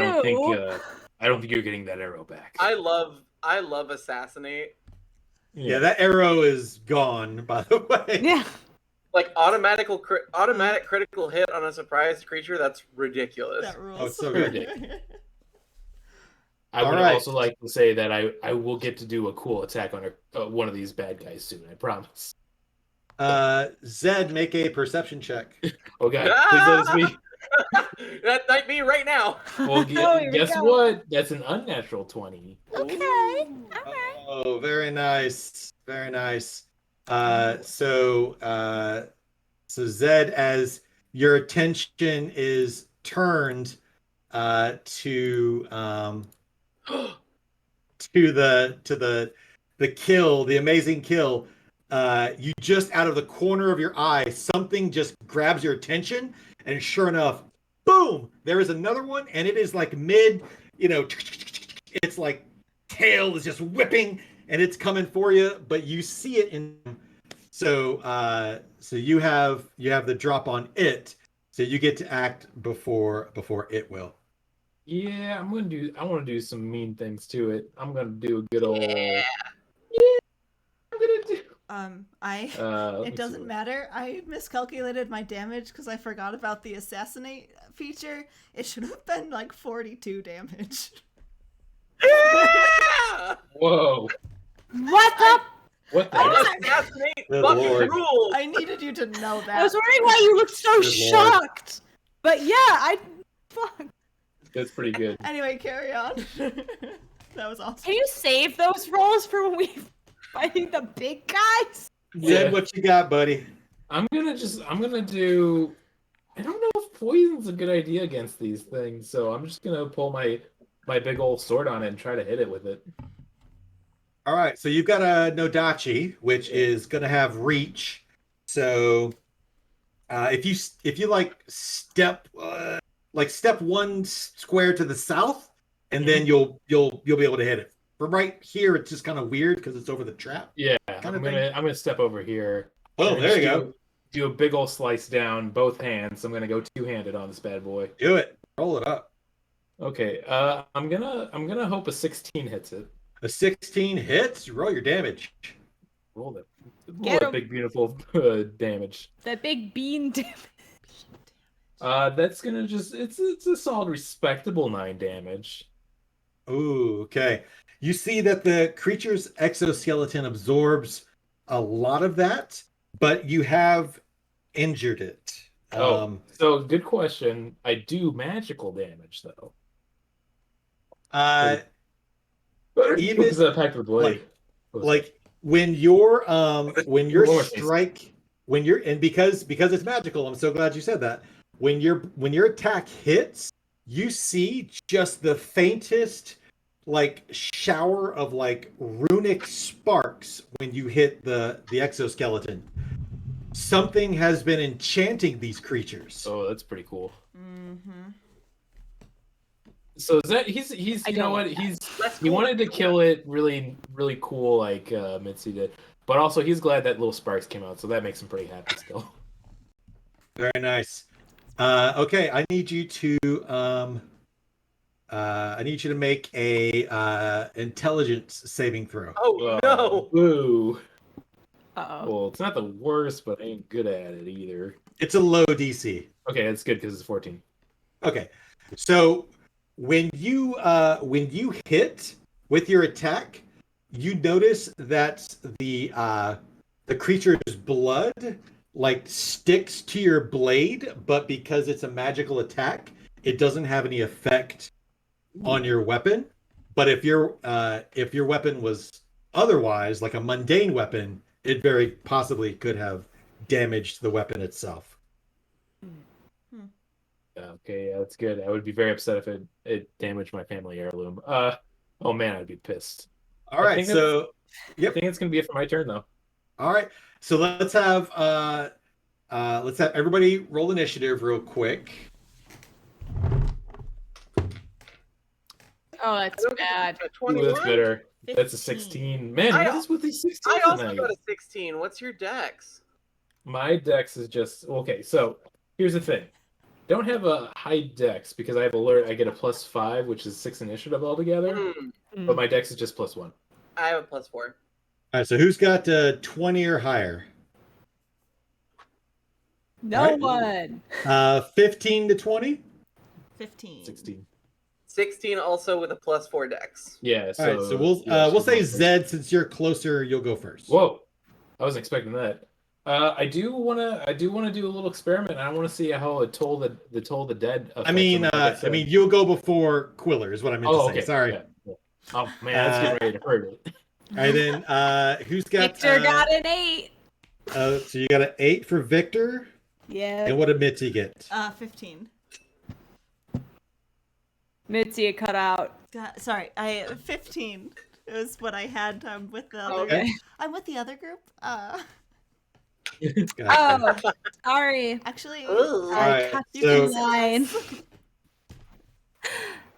I don't think you're getting that arrow back. I love assassinate. Yeah, that arrow is gone, by the way. Yeah. Like automatic critical hit on a surprised creature. That's ridiculous. That rules. Oh, it's so good. I would All right. also like to say that I will get to do a cool attack on one of these bad guys soon. I promise. Zed, make a perception check. Okay, please let us be. That might be right now. Well, Oh, here we guess go. what? That's an unnatural 20. Okay. All right. Oh, very nice. Very nice. So Zed, as your attention is turned to the kill, the amazing kill, you just out of the corner of your eye, something just grabs your attention, and sure enough, boom! There is another one, and it is like mid, it's like tail is just whipping, and it's coming for you, but you see it in. So you have the drop on it, so you get to act before it will. Yeah, I want to do some mean things to it. I'm gonna do a good old. Yeah. I'm gonna do. It doesn't matter. I miscalculated my damage because I forgot about the assassinate feature. It should have been like 42 damage. Whoa. What the? What the? Assassinate Good fucking lord. rules. I needed you to know that. I was wondering why you looked so Good lord. shocked. But yeah, fuck. That's pretty good. Anyway, carry on. That was awesome. Can you save those rolls for when we fighting the big guys? Zed, what you got, buddy? I'm gonna do. I don't know if poison's a good idea against these things, so I'm just gonna pull my big old sword on it and try to hit it with it. All right, so you've got a Nodachi, which is going to have reach. So if you like step one square to the south, and then you'll be able to hit it. From right here, it's just kind of weird because it's over the trap. Yeah, Kind I'm of gonna step over here. Oh, and there you just go. Do a big old slice down both hands. I'm gonna go two-handed on this bad boy. Do it. Roll it up. Okay, I'm gonna hope a 16 hits it. A 16 hits. Roll your damage. Roll it. Get Roll that 'em. big beautiful damage. That big bean damage. That's gonna it's a solid respectable 9 damage. Ooh, okay. You see that the creature's exoskeleton absorbs a lot of that, but you have injured it. So good question. I do magical damage though. Even Because I packed with blade. like when your Lowercase. strike and because it's magical, I'm so glad you said that. When your attack hits, you see just the faintest like shower of like runic sparks when you hit the exoskeleton. Something has been enchanting these creatures. Oh, that's pretty cool. Mm-hmm. So is that he's I you know don't what like he cool. wanted to kill it really cool like Mitzi did, but also he's glad that little sparks came out, so that makes him pretty happy still. Very nice. Okay, I need you to make a intelligence saving throw. Oh no! Boo. Uh-oh. Well, it's not the worst, but I ain't good at it either. It's a low DC. Okay, that's good because it's 14. Okay, so when you hit with your attack, you notice that the creature's blood like sticks to your blade, but because it's a magical attack, it doesn't have any effect on your weapon. But if your weapon was otherwise like a mundane weapon, it very possibly could have damaged the weapon itself. Okay, yeah, that's good. I would be very upset if it damaged my family heirloom. Oh man, I'd be pissed. All right, so I think it's gonna be it for my turn though. all right, so let's have everybody roll initiative real quick. Oh, that's bad. A Ooh, 21? that's better. That's a 15. 16. Man, I- what is with these 16s I also tonight? got a 16. What's your dex? My dex is just okay. So here's the thing: don't have a high dex because I have alert. I get a +5, which is 6 initiative altogether. Hmm, But my dex is just +1. I have a +4. All right, so who's got 20 or higher? No Right. one. 15 to 20. 15. 16. 16 also with a +4 dex. Yeah. So, All right, so we'll yeah, we'll she's say going first. Zed, since you're closer, you'll go first. Whoa, I wasn't expecting that. I do wanna do a little experiment. I want to see how the toll the dead. I mean, you'll go before Quiller is what I meant to Oh, say. okay. Sorry. Yeah, yeah. Oh man, that's getting ready to hurt it. All right, then who's got? Victor got an 8. So you got an 8 for Victor, Yeah. and what did Mitzi get? 15. Mitzi cut out. Sorry, 15. It was what I had. I'm with the other. Okay. I'm with the other group. Gotcha. Oh, sorry. Actually, Ooh. All right, cut you so can line.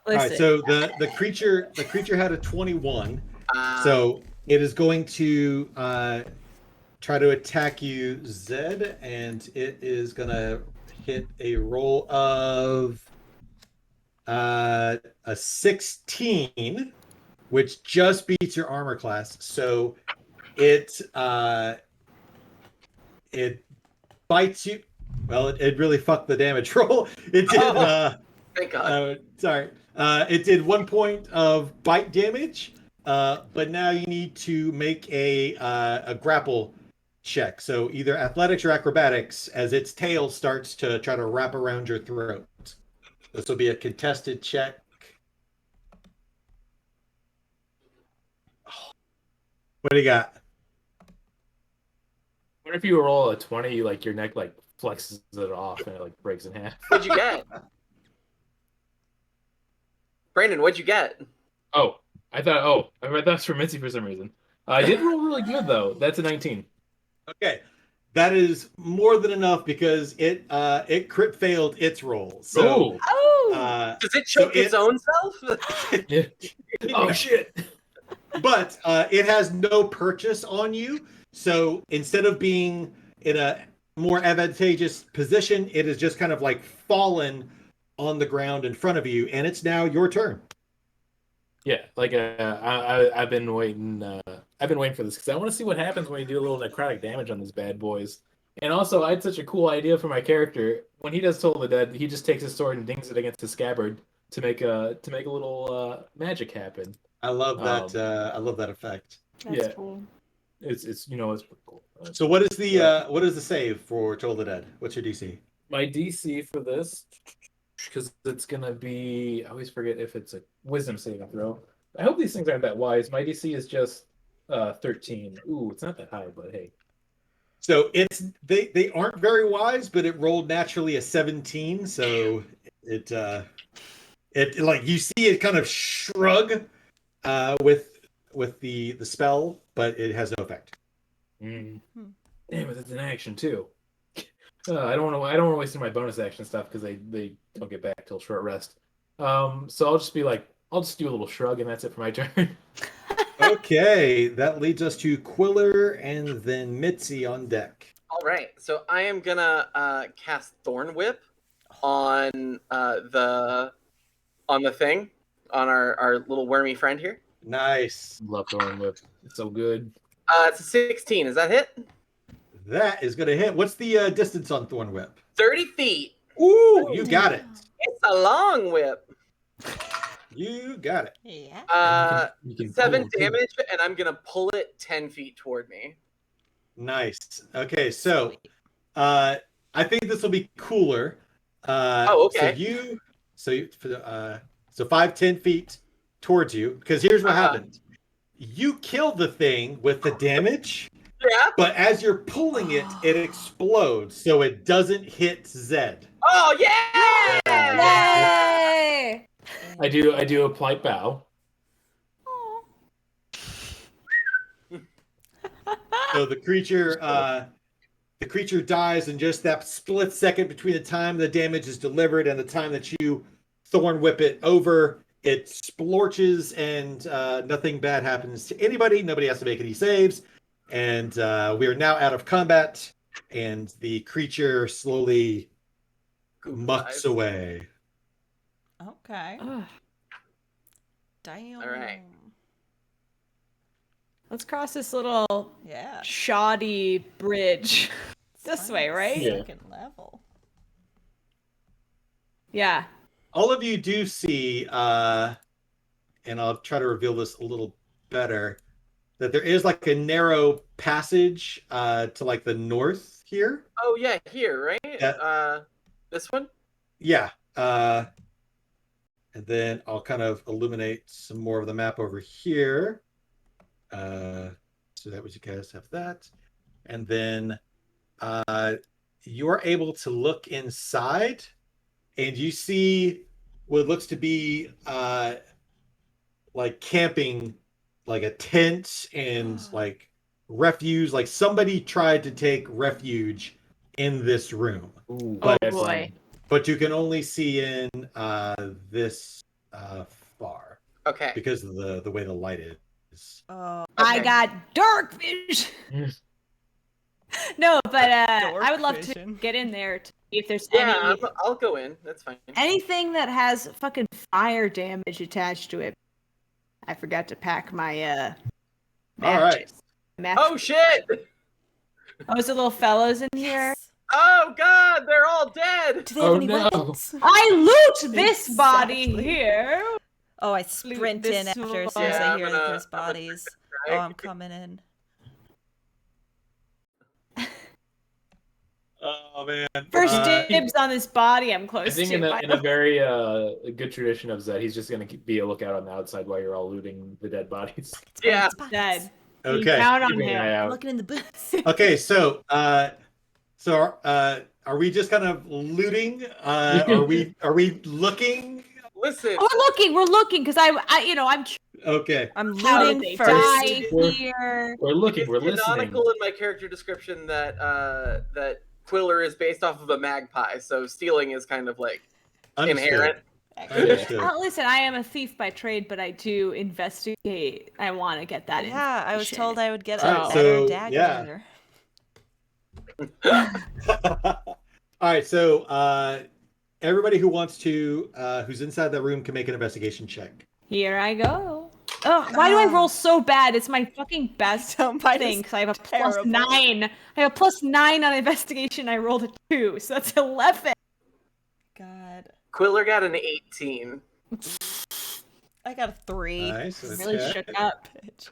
all right, Listen. so the creature had a 21, Ah. so it is going to try to attack you, Zed, and it is gonna hit a roll of a 16, which just beats your armor class. So it it bites you. Well, it really fucked the damage roll. It did. Thank God. Sorry. It did 1 point of bite damage. But now you need to make a grapple check. So either athletics or acrobatics, as its tail starts to try to wrap around your throat. This will be a contested check. What do you got? What if you roll a 20, like your neck like flexes it off and it like breaks in half? What'd you get? Brandon, what'd you get? I thought that was for Mitzi for some reason. I did roll really good though. That's a 19. Okay. That is more than enough because it crit failed its roll. So Does it choke its own self? Yeah. Oh shit. But it has no purchase on you. So instead of being in a more advantageous position, it is just kind of like fallen on the ground in front of you, and it's now your turn. Yeah, like I've been waiting. I've been waiting for this because I want to see what happens when you do a little necrotic damage on these bad boys. And also, I had such a cool idea for my character. When he does Toll of the Dead, he just takes his sword and dings it against his scabbard to make a little magic happen. I love that. I love that effect. That's cool. It's it's pretty cool. So what is the save for Toll of the Dead? What's your DC? My DC for this, because it's gonna be, I always forget if it's a wisdom saving throw. I hope these things aren't that wise. My DC is just 13. Ooh, it's not that high, but hey. So they aren't very wise, but it rolled naturally a 17. So it like you see it kind of shrug with the spell, but it has no effect. Damn it, it's an action too. I don't want to waste my bonus action stuff because they don't get back till short rest. So I'll just do a little shrug and that's it for my turn. Okay, that leads us to Quiller and then Mitzi on deck. All right, so I am gonna cast Thorn Whip on the thing, on our little wormy friend here. Nice. Love Thorn Whip. It's so good. It's a 16. Is that hit? That is going to hit. What's the distance on Thorn Whip? 30 feet. Ooh, you got it. It's a long whip. You got it. Yeah. You can 7 damage, and I'm gonna pull it 10 feet toward me. Nice. Okay, so I think this will be cooler. Okay. So 5-10 feet towards you, because here's what happened. You kill the thing with the damage. Yeah. But as you're pulling it, it explodes, so it doesn't hit Zed. Oh yeah! Yay! I do a polite bow. So the creature dies in just that split second between the time the damage is delivered and the time that you Thorn Whip it over. It splorches and nothing bad happens to anybody. Nobody has to make any saves. And we are now out of combat, and the creature slowly mucks away. Okay. Damn. All right. Let's cross this little shoddy bridge. This way, right? Yeah. Second level. Yeah. All of you do see, and I'll try to reveal this a little better, that there is like a narrow passage to like the north here. Oh yeah, here, right? This one? Yeah. And then I'll kind of illuminate some more of the map over here. So that was, you guys have that. And then you're able to look inside and you see what looks to be like camping, like a tent and like refuse. Like somebody tried to take refuge in this room. Ooh, Oh boy. But you can only see in this far Okay. because of the way the light is. Oh. I got dark vision. No, but I would love to get in there to see if there's I'll go in. That's fine. anything that has fucking fire damage attached to it. I forgot to pack my All right. matches. Oh shit! Oh, is the little fellows in here? Yes. Oh God, they're all dead. Do they have Oh, any no. weapons? I loot this body Exactly. here. Oh, I sprint this in after as soon one. as Yeah, I I'm hear that gonna- there's I'm gonna bodies. try. Oh, I'm coming in. Oh man. First Uh, dibs on this body I'm I close think to. in a very good tradition of Zed, he's just gonna be a lookout on the outside while you're all looting the dead bodies. It's going Yeah. in spots. Dead. You okay. count on Keeping an eye him. I'm out. looking in the boots. Okay. So are we just kind of looting? Are we looking? Listen, Oh, we're looking, because I'm Okay. I'm how did looting they first. die We're- here? We're looking. it's We're listening. canonical in my character description that that Quiller is based off of a magpie, so stealing is kind of like inherent. Understood. Listen, I am a thief by trade, but I do investigate. I want to get that in. Yeah, I was told I would get All a right, better so, dagger. yeah. All right. So everybody who wants to, who's inside the room, can make an investigation check. Here I go. Oh, why do I roll so bad? It's my fucking best Don't mind thing, us. because I have a Terrible. +9. I have a +9 on investigation. I rolled a 2, so that's 11. God. Quiller got an 18. I got a 3. Nice. I'm really okay. shook up. Bitch.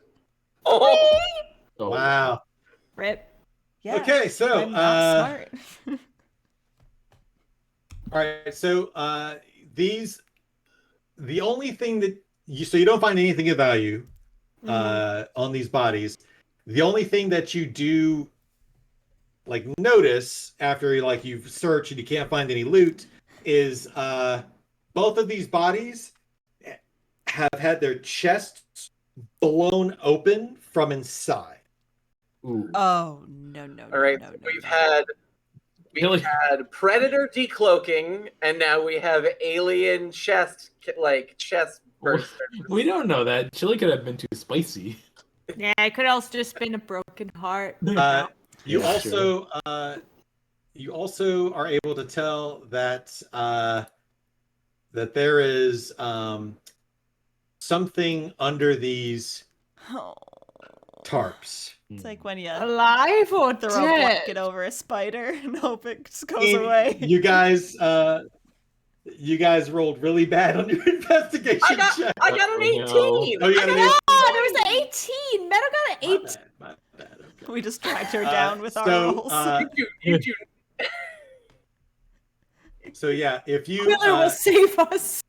Oh, Oh, Wow. Rip. Yeah. Okay. So I'm not smart. all right. So the only thing that you don't find anything of value on these bodies. The only thing that you do like notice after like you've searched and you can't find any loot is both of these bodies have had their chests blown open from inside. Ooh. Oh, no. all right. No, we've no. had Really? predator decloaking, and now we have alien chest bursters. We don't know that. Chili could have been too spicy. Yeah, it could also just been a broken heart. You Yeah, also you also are able to tell that that there is something under these Oh. tarps. It's like when you Alive or throw a dead? blanket over a spider and hope it just goes And away. You guys rolled really bad on your investigation check. I got an 18. Oh, you got an No, 18. there was an 18. Meadow got an 8. My bad. Okay. We just dragged her down with our so, rolls. You do. so yeah, if you Quiller will save us.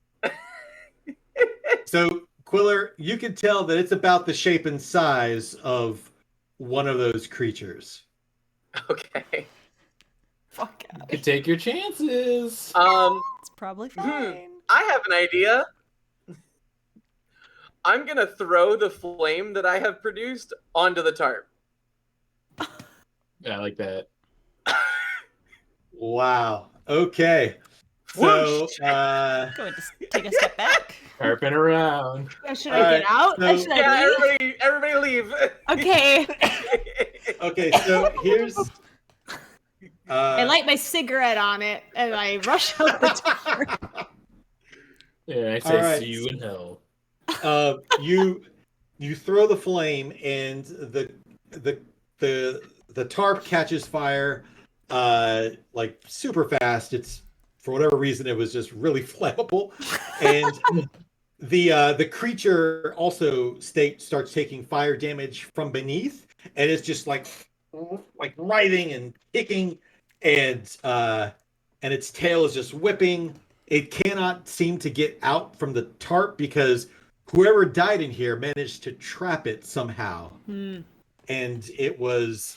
so Quiller, you can tell that it's about the shape and size of one of those creatures. Okay. Fuck You out. could take your chances. It's probably fine. I have an idea. I'm gonna throw the flame that I have produced onto the tarp. Yeah, I like that. Wow. Okay. So Whoosh. Going to take a step back. Harping around. Should All I right, get out? so- Should Yeah, I leave? everybody leave. Okay. okay, so here's I light my cigarette on it and I rush out the door. Yeah, I say All right. see you in hell. you throw the flame and the tarp catches fire like super fast. It's for whatever reason it was just really flammable, and the creature also starts taking fire damage from beneath, and it's just like writhing and kicking, and its tail is just whipping. It cannot seem to get out from the tarp because whoever died in here managed to trap it somehow. And it was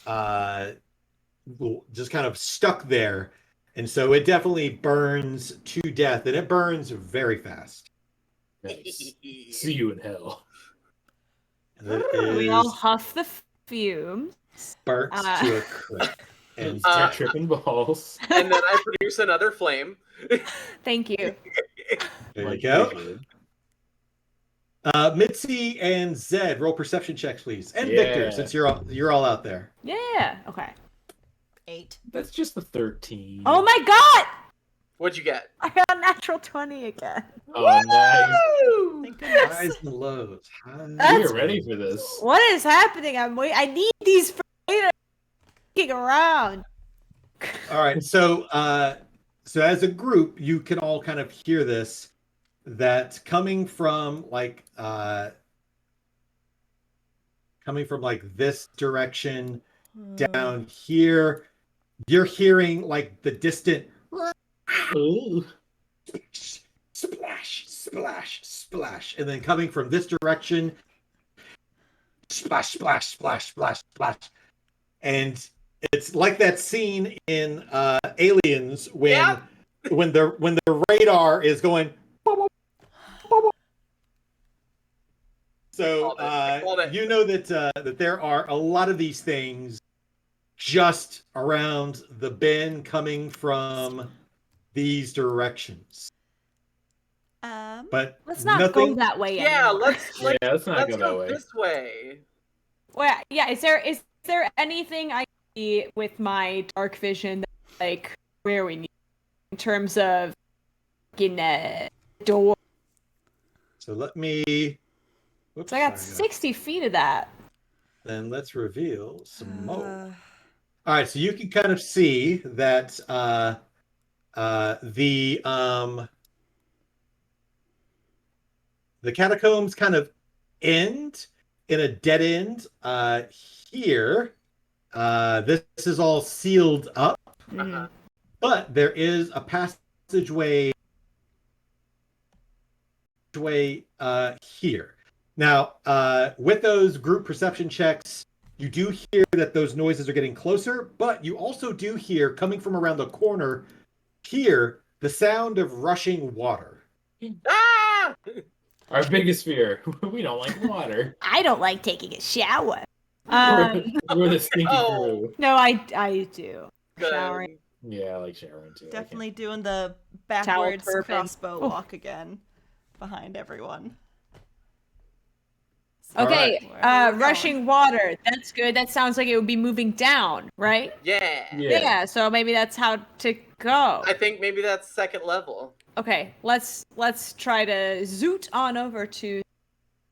just kind of stuck there. And so it definitely burns to death, and it burns very fast. Nice. See you in hell. And it We is all huff the fume. burnt to a crisp. And Start tripping balls. And then I produce another flame. Thank you. there Like you go. usual. Mitzi and Zed, roll perception checks, please. And Yeah. Victor, since you're all out there. Yeah. Okay. 8. That's just the 13. Oh my god! What'd you get? I got a natural 20 again. Oh, nice. Woo! Thank goodness. Highs and lows. We're ready for this. What is happening? I need these for later. sneaking around. All right, so so as a group, you can all kind of hear this. That coming from this direction down here, you're hearing like the distant Ooh. splash, splash, splash, and then coming from this direction, splash, splash, splash, splash, splash, and it's like that scene in Aliens when the radar is going. So you know that there are a lot of these things just around the bend coming from these directions. But Let's not nothing. go that way Yeah, anymore. Let's not go that way. this way. Well, yeah. Is there anything I can see with my dark vision that, like where we need in terms of getting a door? So let me. Whoops, So I got sorry, 60 feet of that. Then let's reveal some more. All right, so you can kind of see that the catacombs kind of end in a dead end here. This is all sealed up, but there is a passageway here. Now, with those group perception checks, you do hear that those noises are getting closer, but you also do hear, coming from around the corner here, the sound of rushing water. Ah! Our biggest fear. We don't like water. I don't like taking a shower. We're the stinky Oh. crew. No, I do. Good. Showering. Yeah, I like showering too. Definitely doing the backwards turban. crossbow Oh. walk again behind everyone. Okay, Where are we rushing water. That's good. That sounds like it would be moving down, right? Yeah. Yeah, so maybe that's how to go. I think maybe that's second level. Okay, let's try to zoot on over to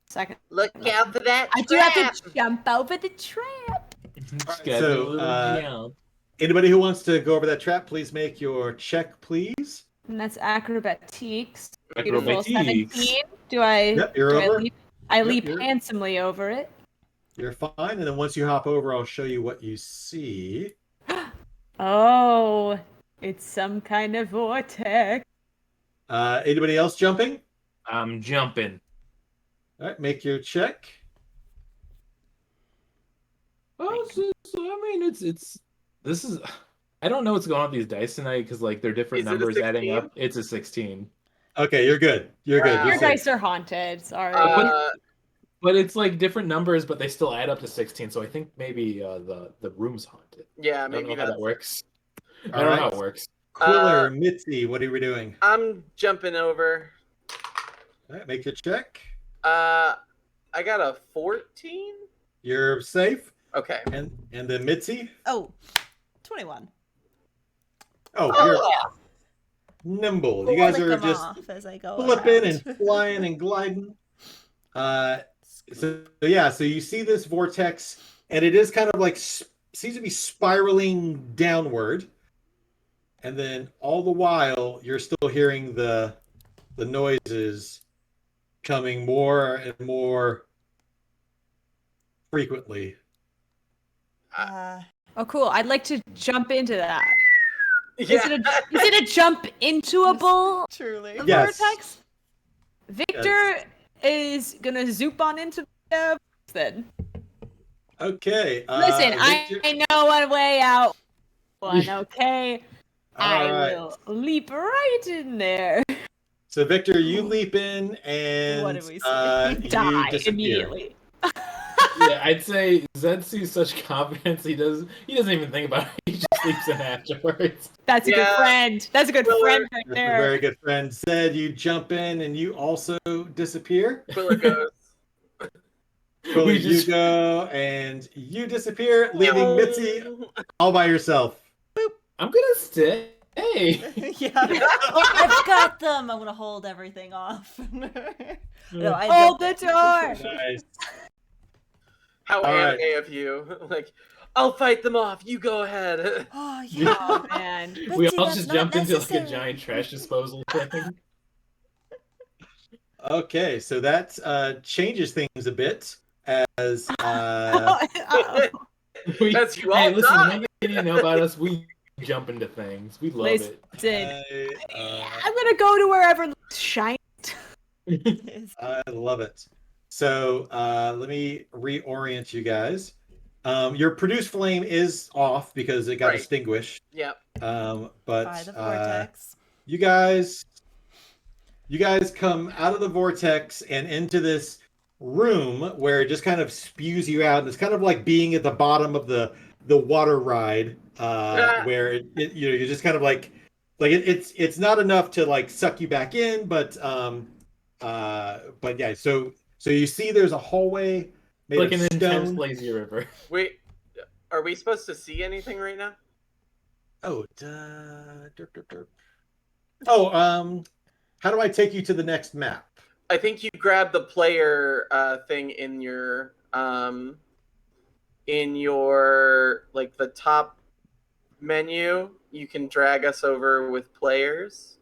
second. Look out for that I do have trap. to jump over the trap. Just Alright, gotta so, do a little jump. Anybody who wants to go over that trap, please make your check, please. And that's acrobatics. Beautiful. Acrobatics. 17. Do I? Yep, you're do over. I Yep, leap you're- handsomely over it. You're fine, and then once you hop over, I'll show you what you see. Oh, it's some kind of vortex. Anybody else jumping? I'm jumping. All right, make your check. Oh, so, I mean, it's. This is. I don't know what's going on with these dice tonight because like they're different Is it a numbers adding 16? up. It's a 16. Okay, you're good. You're good. Wow. You're Your safe. dice are haunted. Sorry. But it's like different numbers, but they still add up to 16. So I think maybe the room's haunted. yeah, I don't maybe know how that's. that works. I All don't know right. how it works. Quiller, Mitzi, what are we doing? I'm jumping over. All right, make your check. I got a 14. You're safe. Okay. And then Mitzi. Oh, 21. Oh, you're nimble. You guys Flick are them just off as I go flipping around. and flying and gliding. So you see this vortex, and it is kind of like seems to be spiraling downward, and then all the while you're still hearing the noises coming more and more frequently. Oh, cool. I'd like to jump into that. Yeah. Is it a jump into a bull? Truly. Yes. Vortex? Victor is gonna zoop on into the then. Okay. Listen, Victor- I know one way out. One, okay? I All right. will leap right in there. So Victor, you leap in and What do we see? you Die disappear. immediately. Yeah, I'd say Zed sees such confidence. He doesn't even think about it. He just sleeps in afterwards. That's a good Yeah. friend. That's a good Well, friend right That's a there. very good friend. Zed, you jump in and you also disappear. Quiller goes. Quiller, We just- you go and you disappear, leaving Mitzi all by yourself. I'm gonna stay. Yeah. Oh, I've got them. I'm gonna hold everything off. No, I Hold don't. the door. Nice. How All right. anime of you. Like, I'll fight them off. You go ahead. Oh yeah. Oh man. But We see, all that's just not jumped into like a necessary. giant trash disposal thing. Okay, so that changes things a bit as Uh-oh. As you Hey, all listen, the die. main thing you know about us, we jump into things. We love Listen, I'm gonna go to wherever shine. I love it. So let me reorient you guys. Your produced flame is off because it got Right. extinguished. Yep. But By the vortex. you guys come out of the vortex and into this room where it just kind of spews you out. And it's kind of like being at the bottom of the water ride, where you're just kind of like it's not enough to like suck you back in, but yeah. So you see, there's a hallway made like of an intense stone. lazy river. Wait, are we supposed to see anything right now? Oh, derp, derp, derp. Oh, how do I take you to the next map? I think you grab the player thing in your like the top menu. You can drag us over with players.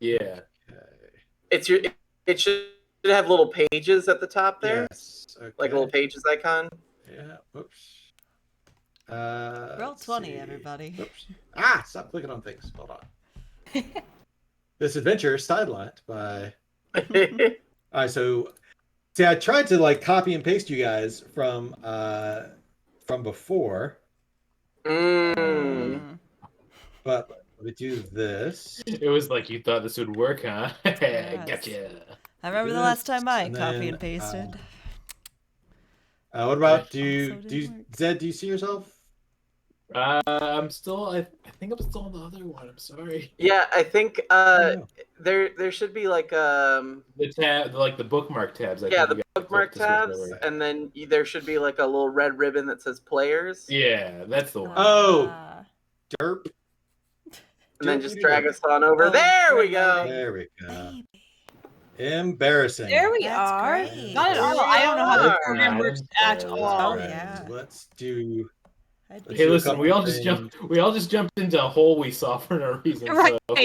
Yeah. It should have little pages at the top there, Yes. Okay. like a little pages icon. Yeah. Oops. Roll Let's 20, see. everybody. Oops. Stop clicking on things. Hold on. This adventure is sidelined by. All right. So, see, I tried to like copy and paste you guys from before, Mm. but let me do this. It was like you thought this would work, huh? Yes. Gotcha. I remember the This, last time I and copy then, and pasted. what about Also didn't work. Zed? Do you see yourself? I'm still. I think I'm still on the other one. I'm sorry. Yeah, I think Oh. there should be like The tab, like the bookmark tabs. I yeah, think the you gotta bookmark click to switch tabs, over. and then there should be like a little red ribbon that says players, Yeah, that's the one. Oh. Ah. Derp. and then Derp, just derp, drag derp. us on over. Oh, There we great go. lighting. There we go. Baby. Embarrassing. There we That's are. great. Not at Here all. we I don't know how the are. program works at Oh, all. yeah. Let's do. I'd be Hey, do a listen, we couple all just things. jumped into a hole we saw for no reason. Right. So.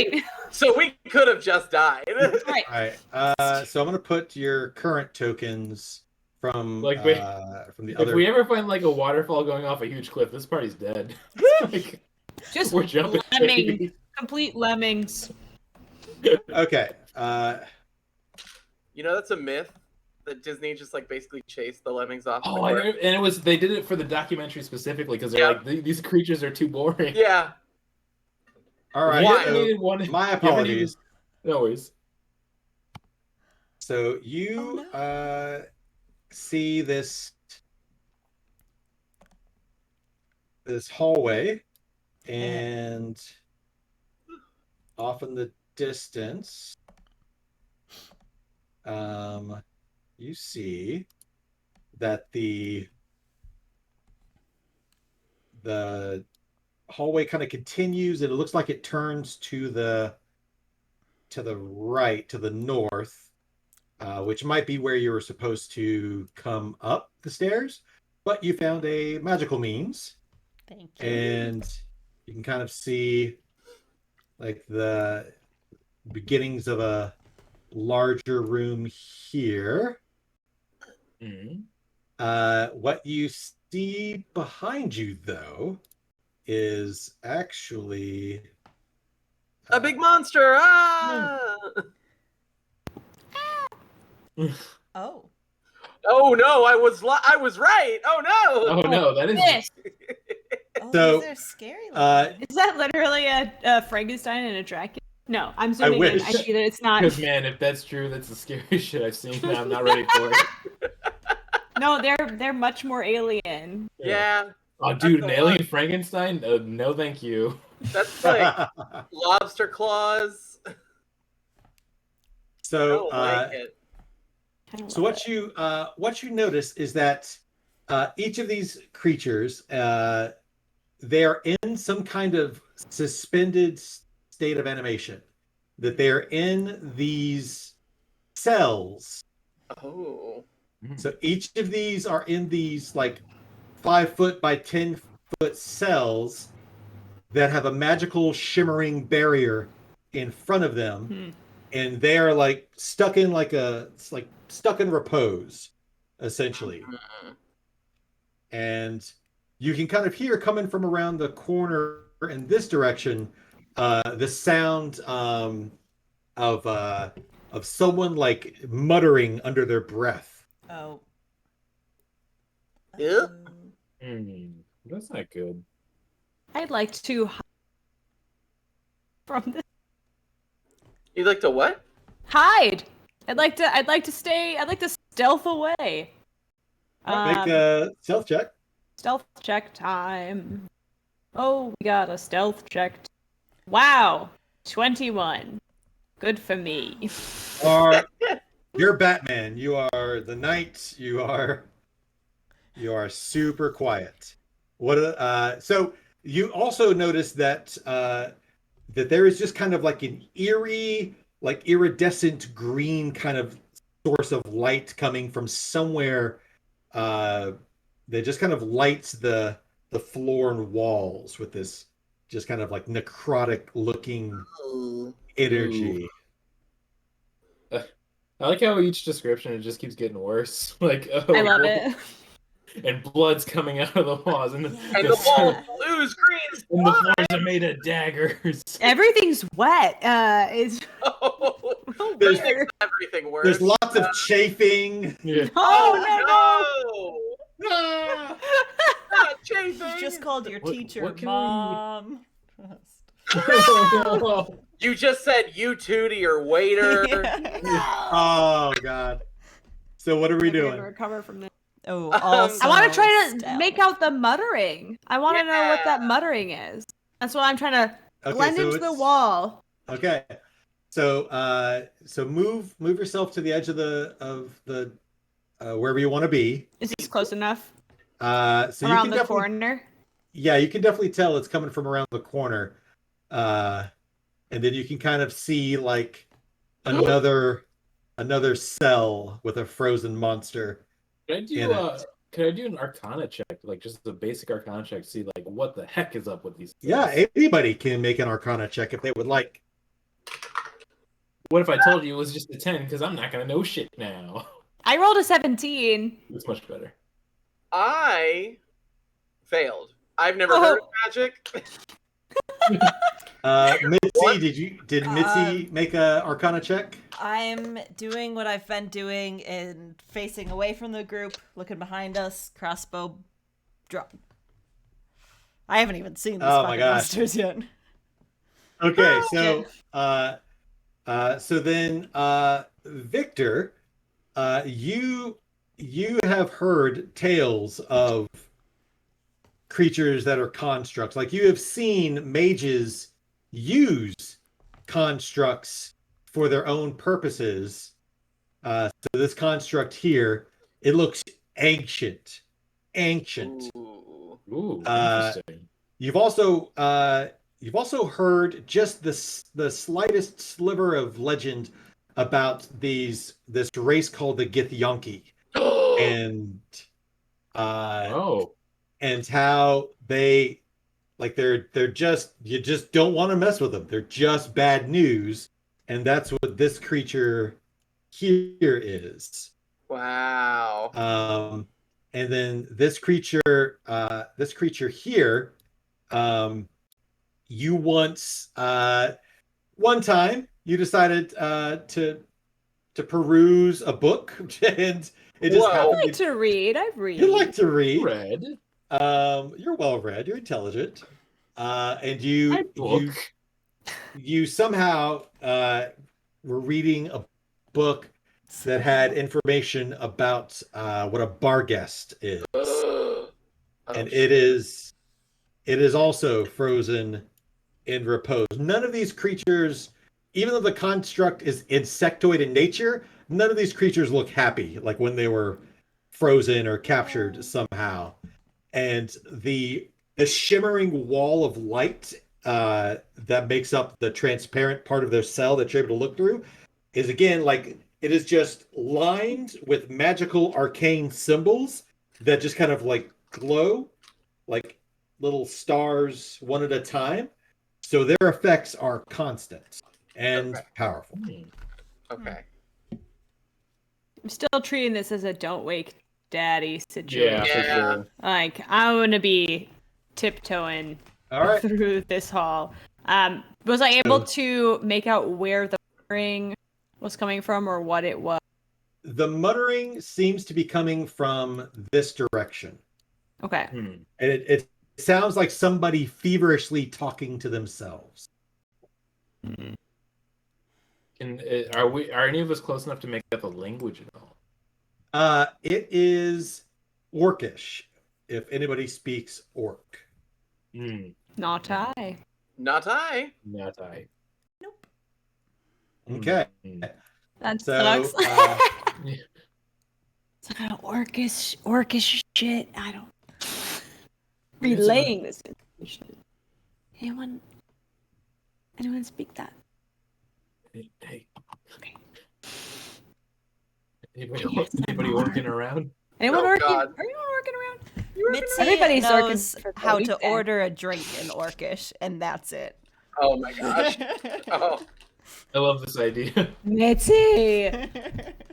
So we could have just died. Right. All right. So I'm gonna put your current tokens from Like, from the If other. we ever find like a waterfall going off a huge cliff, this party's dead. Like, Just we're jumping. lemming. baby. Complete lemmings. Okay. You know that's a myth that Disney just like basically chased the lemmings off. Oh, the court. and it was they did it for the documentary specifically because they're Yeah. like these creatures are too boring. Yeah. All right. Why? So Needed one- my you ever apologies. needed- No worries. So you Oh, no. see this hallway, and off in the distance, you see that the hallway kind of continues, and it looks like it turns to the right, to the north, which might be where you were supposed to come up the stairs, but you found a magical means, Thank you. and you can kind of see like the beginnings of a larger room here. Mhm. What you see behind you, though, is actually A big monster. Ah! Oh. Oh no, I was right. Oh no. Oh no, that is This. Oh, So, these are scary looking. Is that literally a Frankenstein and a Dracula? No, I'm zooming in. wish. I see that it's not. because man, if that's true, that's the scariest shit I've seen. And I'm not ready for it. No, they're much more alien. Yeah, Oh, dude, an That's a alien Frankenstein? No, thank you. that's like lobster claws. I so don't like it. I don't so love what you notice is that each of these creatures, they are in some kind of suspended state of animation, that they're in these cells. Oh. So each of these are in these like 5 foot by 10 6-foot cells that have a magical shimmering barrier in front of them, and they are like stuck in stuck in repose, essentially. And you can kind of hear coming from around the corner in this direction, the sound of someone like muttering under their breath. Oh. Yeah. That's not good. I'd like to hide from this. You'd like to what? Hide. I'd like to stealth away. Make a stealth check. Stealth check time. Oh, we got a stealth check. Wow. 21. Good for me. You're Batman. You are the knight. You are super quiet. So you also notice that that there is just kind of like an eerie, like iridescent green kind of source of light coming from somewhere that just kind of lights the floor and walls with this just kind of like necrotic looking energy. I like how each description it just keeps getting worse. Like, oh, I love it. And blood's coming out of the walls, and And the walls, blues, greens, and the floors are made of daggers. Everything's wet. It's There's- weird. everything works. There's lots of chafing. Yeah. Oh no! Ah! Not chafing! You just called your What- teacher what can mom. You just said you two to your waiter. Oh God. So what are we no! doing? Recover from this. Oh, also I want to try to stealth. make out the muttering. I want to know what that muttering is. That's what I'm trying to blend into the wall. Okay. So move yourself to the edge of the wherever you want to be. Is this close enough? So Around you can the definitely, corner? yeah, you can definitely tell it's coming from around the corner. And then you can kind of see like another cell with a frozen monster. Can I do an Arcana check, like just a basic Arcana check, to see like what the heck is up with these things? Yeah, anybody can make an Arcana check if they would like. What if I told you it was just a 10? Because I'm not gonna know shit now. I rolled a 17. It's much better. I failed. I've never heard of magic. Mitzi, did Mitzi make a Arcana check? I'm doing what I've been doing and facing away from the group, looking behind us, crossbow drop. I haven't even seen these fucking monsters yet. Okay, so then Victor, you have heard tales of creatures that are constructs. Like you have seen mages use constructs for their own purposes. So this construct here, it looks ancient. Ooh. Ooh, interesting. You've also heard just the slightest sliver of legend about this race called the Githyanki, and and how they they're just, you just don't want to mess with them. They're just bad news, and that's what this creature here is. Wow. And then this creature here, you once, one time, you decided to peruse a book, and it just Whoa. I happened. like to read. I read. You like to read. Red. You're well read. You're intelligent. And I book. you somehow were reading a book that had information about what a barghest is, and it is also frozen in repose. None of these creatures, even though the construct is insectoid in nature, none of these creatures look happy, like when they were frozen or captured somehow. And the shimmering wall of light that makes up the transparent part of their cell that you're able to look through is, again, like, it is just lined with magical arcane symbols that just kind of like glow, like little stars one at a time. So their effects are constant and Okay. powerful. Okay. I'm still treating this as a don't wake daddy situation. Yeah, for Yeah. sure. Like, I'm gonna be tiptoeing All right. through this hall. Was I able to make out where the ring was coming from or what it was? The muttering seems to be coming from this direction. Okay. And it sounds like somebody feverishly talking to themselves. And are any of us close enough to make out the language at all? It is Orcish, if anybody speaks Orc. Not I. Not I. Not I. Okay. That So, sucks. It's kind of orcish shit. I don't. Relaying this information. Anyone speak that? Hey. Okay. Anybody working around? Anyone Oh, working? God. Are anyone working around? Mitzi Everybody's knows working for how Cody to then. order a drink in Orcish, and that's it. Oh my gosh. Oh. I love this idea. Mitzi,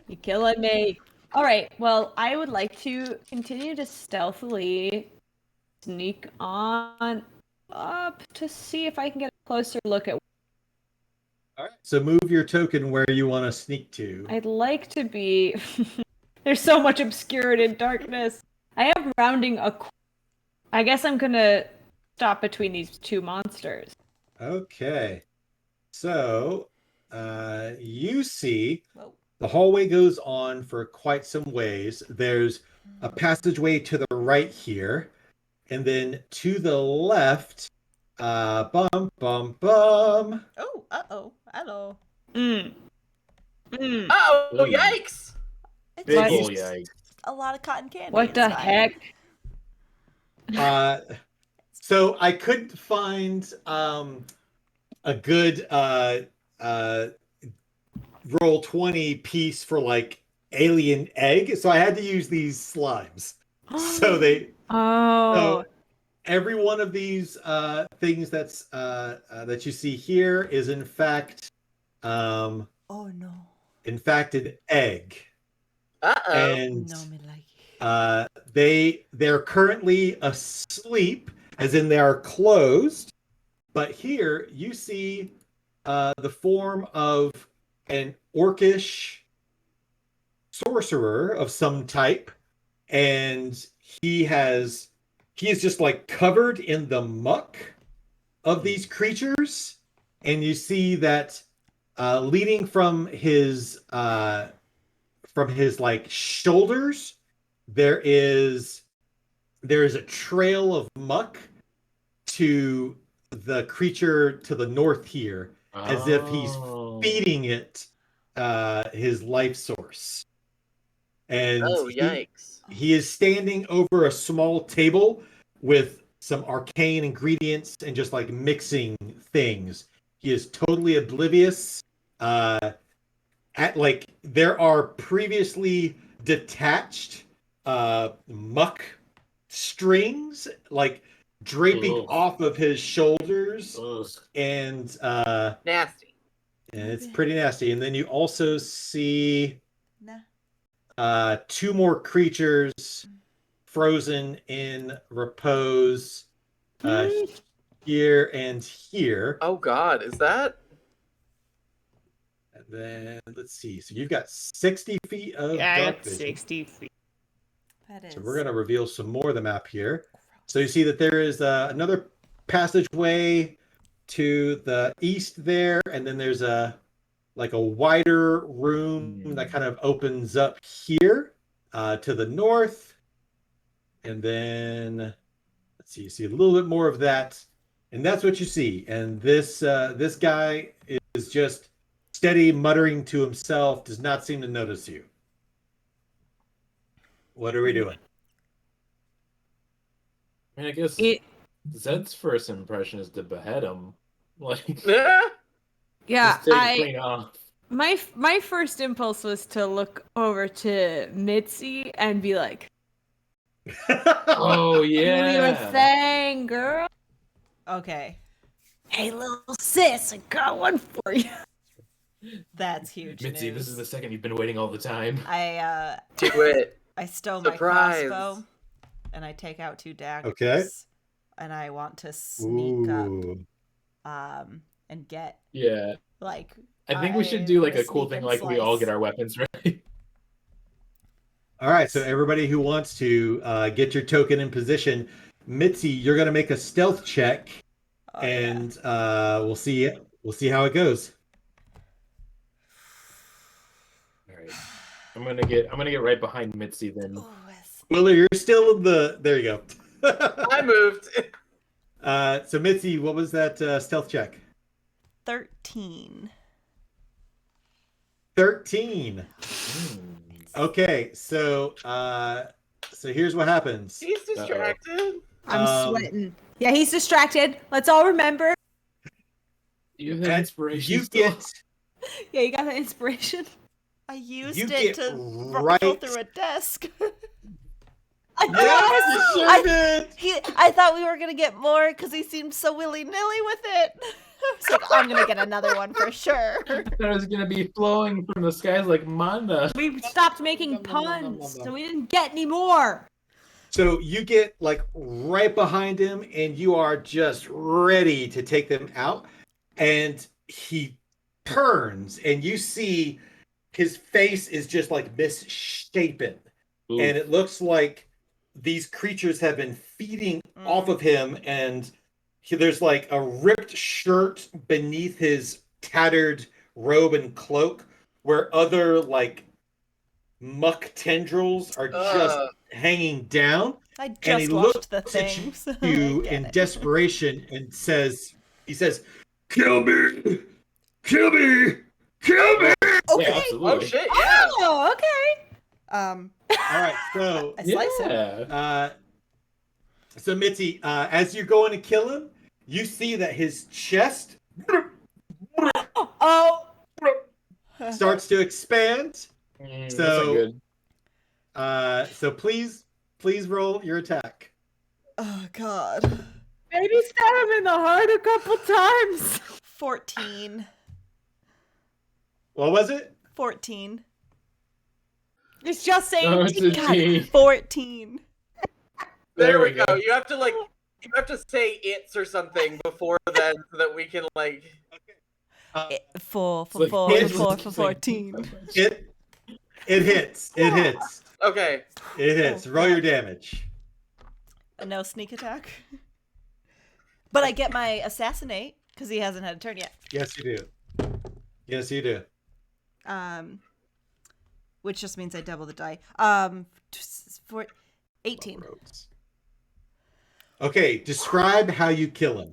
you killing me. All right. Well, I would like to continue to stealthily sneak on up to see if I can get a closer look at. All right. So move your token where you want to sneak to. I'd like to be. There's so much obscurity and darkness. I am rounding a. I guess I'm gonna stop between these two monsters. Okay. So you see Whoa. the hallway goes on for quite some ways. There's a passageway to the right here. And then to the left, bum, bum, bum. Oh, uh-oh. Hello. Oh, Ooh. yikes. It's Big What? ol' just yikes. a lot of cotton candy. What the inside. heck? So I couldn't find a good roll 20 piece for like alien egg. So I had to use these slimes. So Oh. so every one of these things that you see here is in fact Oh, no. an egg. Uh-oh. And No, me like. they're currently asleep, as in they are closed. But here you see the form of an orcish sorcerer of some type, and he is just like covered in the muck of these creatures, and you see that leading from his like shoulders, there's a trail of muck to the creature to the north here, as if he's feeding it his life source. And Oh, yikes. he is standing over a small table with some arcane ingredients and just like mixing things. He is totally oblivious. There are previously detached muck strings like draping Ugh. off of his shoulders, Ugh. and Nasty. it's pretty nasty. And then you also see Nah. two more creatures frozen in repose here and here. Oh God, is that? And then let's see. So you've got 60 feet of Yeah, I dark got vision. 60 feet. That is. So we're going to reveal some more of the map here. So you see that there is another passageway to the east there, and then there's a wider room that kind of opens up here to the north. And then let's see, you see a little bit more of that, and that's what you see. And this guy is just steady muttering to himself, does not seem to notice you. What are we doing? I mean, I guess Zed's first impression is to behead him. Like, Yeah. Yeah, just take it clean off. my first impulse was to look over to Mitzi and be like, Oh Do your yeah. thing, girl. Okay, Hey, little sis, I got one for you. that's huge Mitzi, news. this is the second you've been waiting all the time. Do it. I stow Surprise. my crossbow, and I take out 2 daggers. Okay. And I want to sneak up, Ooh. and get Yeah. like. I think we should do like I'm a cool sneak thing, and like we all get slice. our weapons ready. All right, so everybody who wants to get your token in position, Mitzi, you're gonna make a stealth check, Oh, and we'll see how it goes. All right. I'm gonna get right behind Mitzi then. Ooh, it's Willer, you're still in the. There you go. I moved. So Mitzi, what was that stealth check? 13. 13. Okay, so here's what happens. He's distracted. I'm sweating. Yeah, he's distracted. Let's all remember. You have that And inspiration you still? get Yeah, you got that inspiration. I used You it get to right- rifle through a desk. Yes, you sure did. I thought we were gonna get more because he seemed so willy nilly with it. I was like, I'm gonna get another one for sure. That was gonna be flowing from the skies like mana. We stopped making puns, so we didn't get any more. So you get like right behind him, and you are just ready to take them out. And he turns, and you see his face is just like misshapen, Ooh. and it looks like these creatures have been feeding off of him, and there's like a ripped shirt beneath his tattered robe and cloak, where other like muck tendrils are just hanging down. I And he just watched looks the at thing. so I you get in it. desperation and he says, "Kill me, kill me, kill me!" Yeah, Okay. absolutely. Oh shit! Yeah. Oh, okay. All right, so I slice him. Yeah. so Mitzi, as you're going to kill him, you see that his chest Oh, starts to expand. That's So- not good. So please roll your attack. Oh God. maybe stab him in the heart a couple times. 14. What was it? 14. It's just saying. Oh, it's a God, T. 14. There we go. You have to say it's or something before then, so that we can like. Four It's like- for it's 14. It hits. It hits. Okay. It hits. Oh, Roll your God. damage. No sneak attack. But I get my assassinate because he hasn't had a turn yet. Yes, you do. Yes, you do. Which just means I double the die. For 18. Okay, describe how you kill him.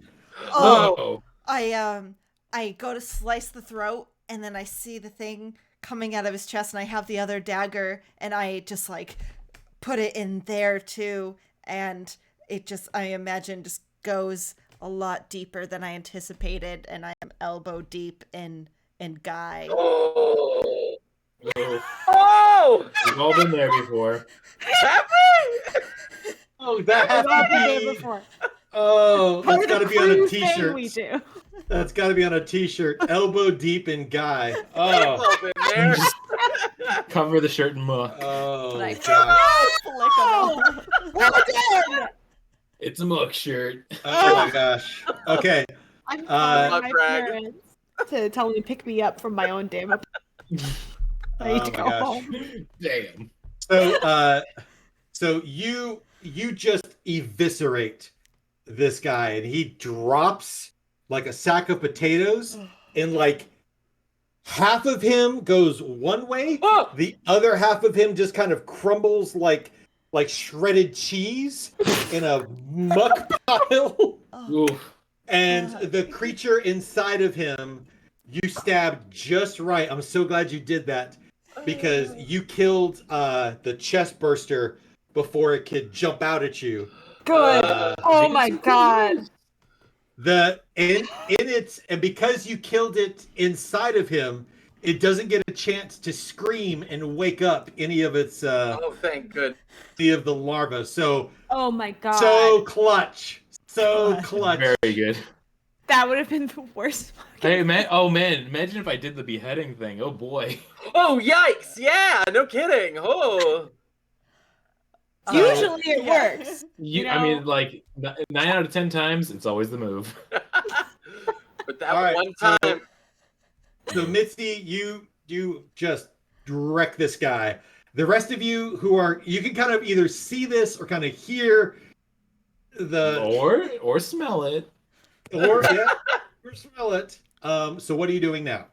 Oh. I go to slice the throat, and then I see the thing coming out of his chest, and I have the other dagger, and I just like put it in there too, and it just, I imagine, just goes a lot deeper than I anticipated, and I am elbow deep in Guy. Oh. Oh. Oh. We've all been there before. Happy? Oh, that has I've been to there be. before. Oh, that's Part got to of be on a crew thing t-shirt. We do. That's got to be on a t-shirt. Elbow deep in Guy. It's Oh, all been there. Cover the shirt in muck. oh Like, gosh. flick 'em off. Well done. It's a muck shirt. Oh my gosh. Okay. I'm Uh, calling my Brag. parents to tell me to pick me up from my own damn. I need Oh to my go gosh. home. Damn. So you just eviscerate this guy, and he drops like a sack of potatoes, and like half of him goes one way, Oh. the other half of him just kind of crumbles like shredded cheese in a muck pile. Oof. And the creature inside of him, you stabbed just right. I'm so glad you did that, because you killed the chest burster before it could jump out at you. Good. Oh Make it my so cool. god. In its, and because you killed it inside of him, it doesn't get a chance to scream and wake up any of its Oh, thank good. any of the larvae. So Oh my god. so clutch. So God. clutch. Very good. That would have been the worst. Hey man, oh man, imagine if I did the beheading thing. Oh boy. Oh, yikes! Yeah, no kidding. Oh. Usually it Yeah. works. I mean, like 9 out of 10 times, it's always the move. But that All right, one so- time. So Mitzi, you just wreck this guy. The rest of you who are, you can kind of either see this or kind of hear the Or smell it. or smell it. So what are you doing now?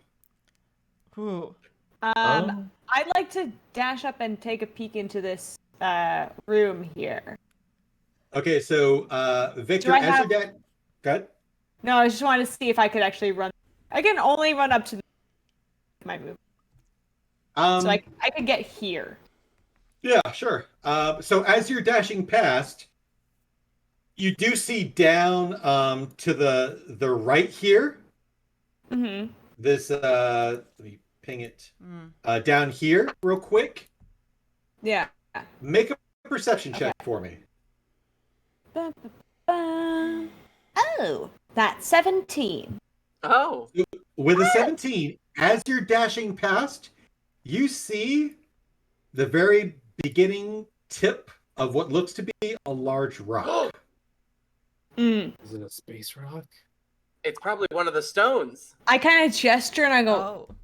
Ooh. I'd like to dash up and take a peek into this room here. Okay, so Victor, Do I as have- your dad, go ahead. No, I just wanted to see if I could actually run. I can only run up to my move, so I could get here. Yeah, sure. So as you're dashing past, you do see down to the right here. Mm-hmm. This let me ping it down here real quick. Yeah. Make a perception check for me. Oh, that's 17. Oh. With a 17, as you're dashing past, you see the very beginning tip of what looks to be a large rock. Mm. Is it a space rock? It's probably one of the stones. I kind of gesture and I go Oh.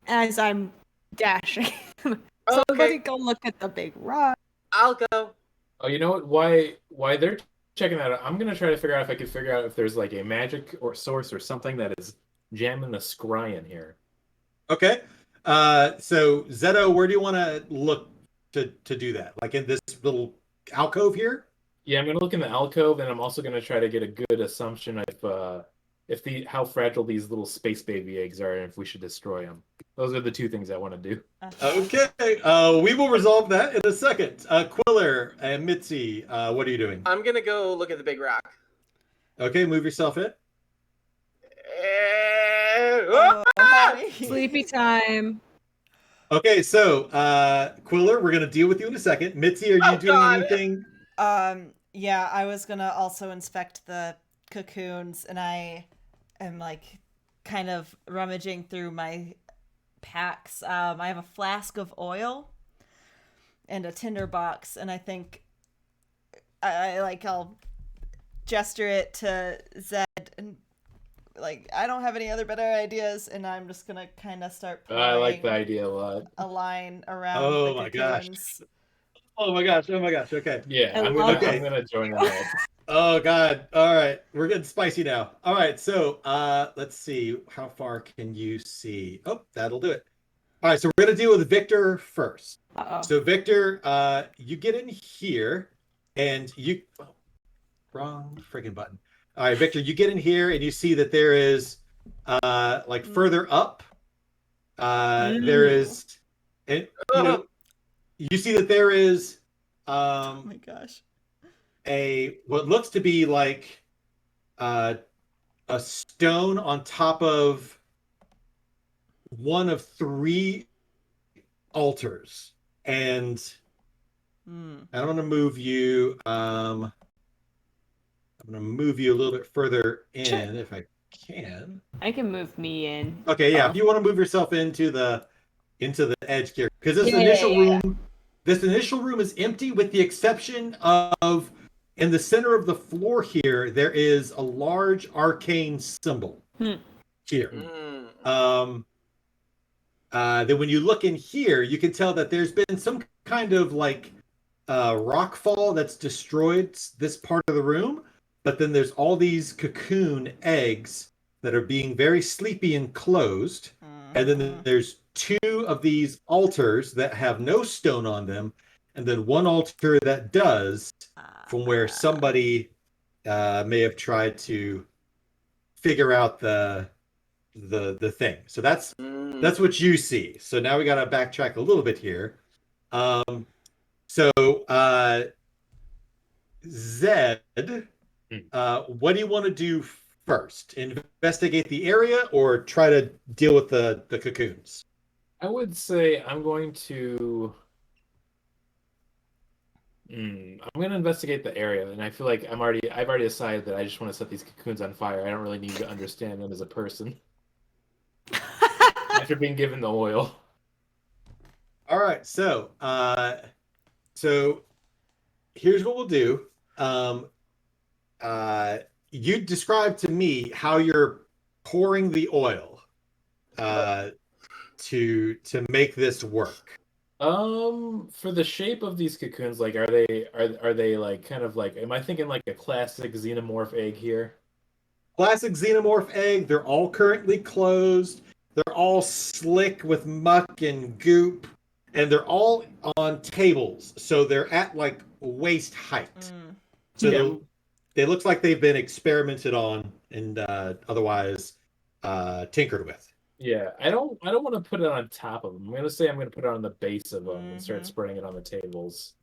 as I'm dashing. So Okay. let me go look at the big rock. I'll go. Oh, you know what? Why they're checking that out? I'm gonna try to figure out if I can figure out if there's like a magic or source or something that is jamming the scry in here. Okay. So Zeto, where do you want to look to do that? Like in this little alcove here? Yeah, I'm gonna look in the alcove, and I'm also gonna try to get a good assumption of if how fragile these little space baby eggs are, and if we should destroy them. Those are the two things I want to do. Okay. We will resolve that in a second. Quiller and Mitzi, what are you doing? I'm gonna go look at the big rock. Okay, move yourself in. Oh, honey. Sleepy time. Okay, so Quiller, we're gonna deal with you in a second. Mitzi, are you Oh, doing God. anything? Yeah, I was gonna also inspect the cocoons, and I am like kind of rummaging through my packs. I have a flask of oil and a tinder box, and I think I'll gesture it to Zed, and like I don't have any other better ideas, and I'm just gonna kind of start I like the pouring idea a lot. a line around Oh the my gosh. cocoons. Oh my gosh, okay. Yeah, I I'm love gonna it. I'm gonna join in that. Oh god. All right. We're getting spicy now. All right. So, let's see. How far can you see? Oh, that'll do it. All right, so we're going to deal with Victor first. Uh-oh. So Victor, you get in here and you wrong freaking button. All right, Victor, you get in here and you see that there is like further up there is and you know you see that there is Oh my gosh. a what looks to be like a stone on top of one of three altars, and I want to move you. I'm going to move you a little bit further in if I can. I can move me in. Okay, yeah. If you want to move yourself into the edge here, because this Yeah, initial yeah. room is empty with the exception of in the center of the floor here there is a large arcane symbol here. Then when you look in here, you can tell that there's been some kind of like rock fall that's destroyed this part of the room, but then there's all these cocoon eggs that are being very sleepy and closed. And then there's two of these altars that have no stone on them, and then one altar that does, from where somebody may have tried to figure out the thing. So that's what you see. So now we got to backtrack a little bit here. So Zed, what do you want to do first? Investigate the area or try to deal with the cocoons? I would say I'm going to. I'm going to investigate the area, and I feel like I've already decided that I just want to set these cocoons on fire. I don't really need to understand them as a person after being given the oil. All right, so here's what we'll do. You describe to me how you're pouring the oil to make this work. For the shape of these cocoons, like, are they like kind of like? Am I thinking like a classic xenomorph egg here? Classic xenomorph egg. They're all currently closed. They're all slick with muck and goop, and they're all on tables, so they're at like waist height. So they look like they've been experimented on and otherwise tinkered with. Yeah, I don't want to put it on top of them. I'm gonna say I'm gonna put it on the base of them and start spreading it on the tables.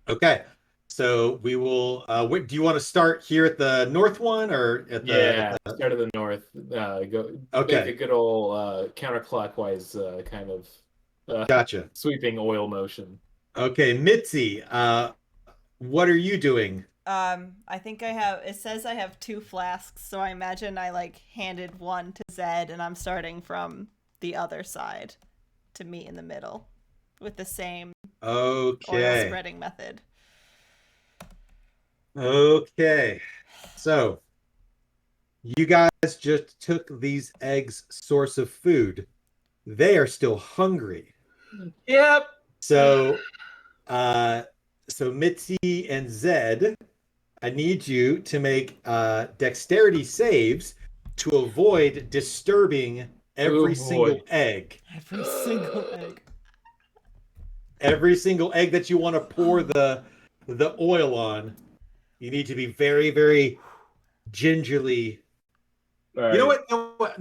Okay, so we will. Do you want to start here at the north one or at the? Yeah, start of the north. Go. Okay. Make a good old counterclockwise kind of Gotcha. sweeping oil motion. Okay, Mitzi, what are you doing? I think it says I have 2 flasks, so I imagine I like handed one to Zed and I'm starting from the other side to meet in the middle with the same oil spreading method. Okay. So you guys just took these eggs' source of food. They are still hungry. Yep. So Mitzi and Zed, I need you to make dexterity saves to avoid disturbing every single egg. Every single egg. Every single egg that you want to pour the oil on, you need to be very, very gingerly. Right. You know what?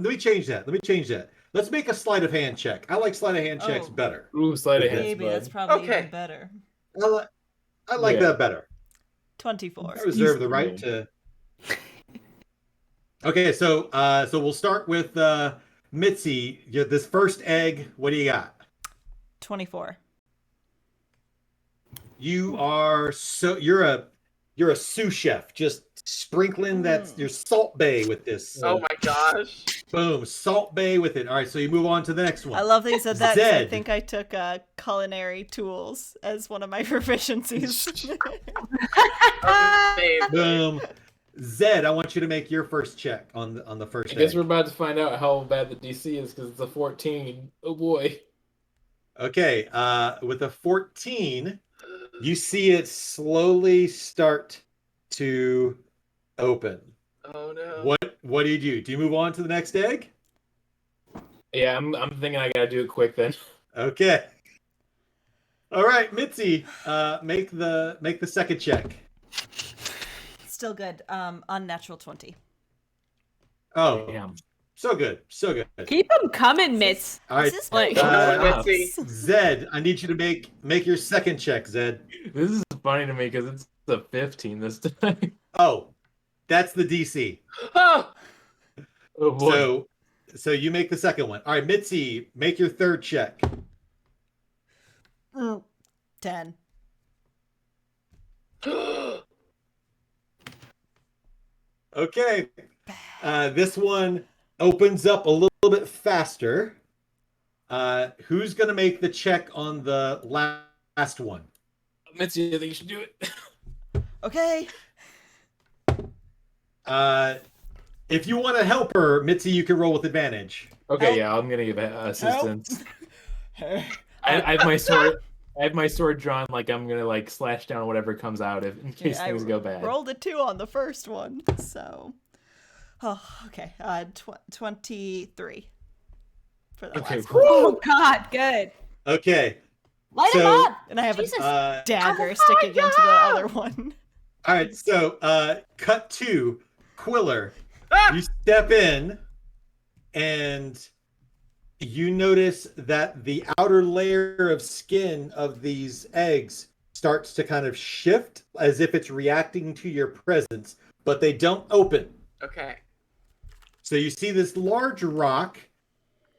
Let me change that. Let's make a sleight of hand check. I like sleight of hand checks better. Ooh, sleight of hand. Maybe that's probably even better. I like that better. 24. I reserve the right to. Okay, so we'll start with Mitzi. This first egg. What do you got? 24. You're a sous chef, just sprinkling your Salt Bay with this. Oh my gosh. Boom, Salt Bay with it. All right, so you move on to the next one. I love that you said that 'cause I Zed. think I took culinary tools as one of my proficiencies. Boom. Zed, I want you to make your first check on the first I guess egg. we're about to find out how bad the DC is because it's a 14. Oh boy. Okay, with a 14, you see it slowly start to open. Oh no. What do you do? Do you move on to the next egg? Yeah, I'm thinking I gotta do it quick then. Okay. All right, Mitzi, make the second check. Still good. Unnatural 20. Oh, Damn. so good. Keep them coming, Mitz. All right, This is Like, Mitzi. Zed, I need you to make your second check, Zed. This is funny to me because it's a 15 this time. Oh, that's the DC. Oh, Oh boy. So you make the second one. All right, Mitzi, make your third check. 10. Okay. This one opens up a little bit faster. Who's going to make the check on the last one? Mitzi, I think you should do it. Okay. If you want to help her, Mitzi, you can roll with advantage. Okay, Help. yeah, I'm gonna give assistance. Help. I have my sword. I have my sword drawn, like I'm gonna like slash down whatever comes out in case things go bad. Rolled a 2 on the first one, so. Oh, okay. 23 for the Okay, last one. oh God, good. Okay. Light him So- up. And I have Jesus. a dagger Oh sticking my into the God. other one. All right. So, cut to Quiller. ah! You step in, and you notice that the outer layer of skin of these eggs starts to kind of shift as if it's reacting to your presence, but they don't open. Okay. So you see this large rock.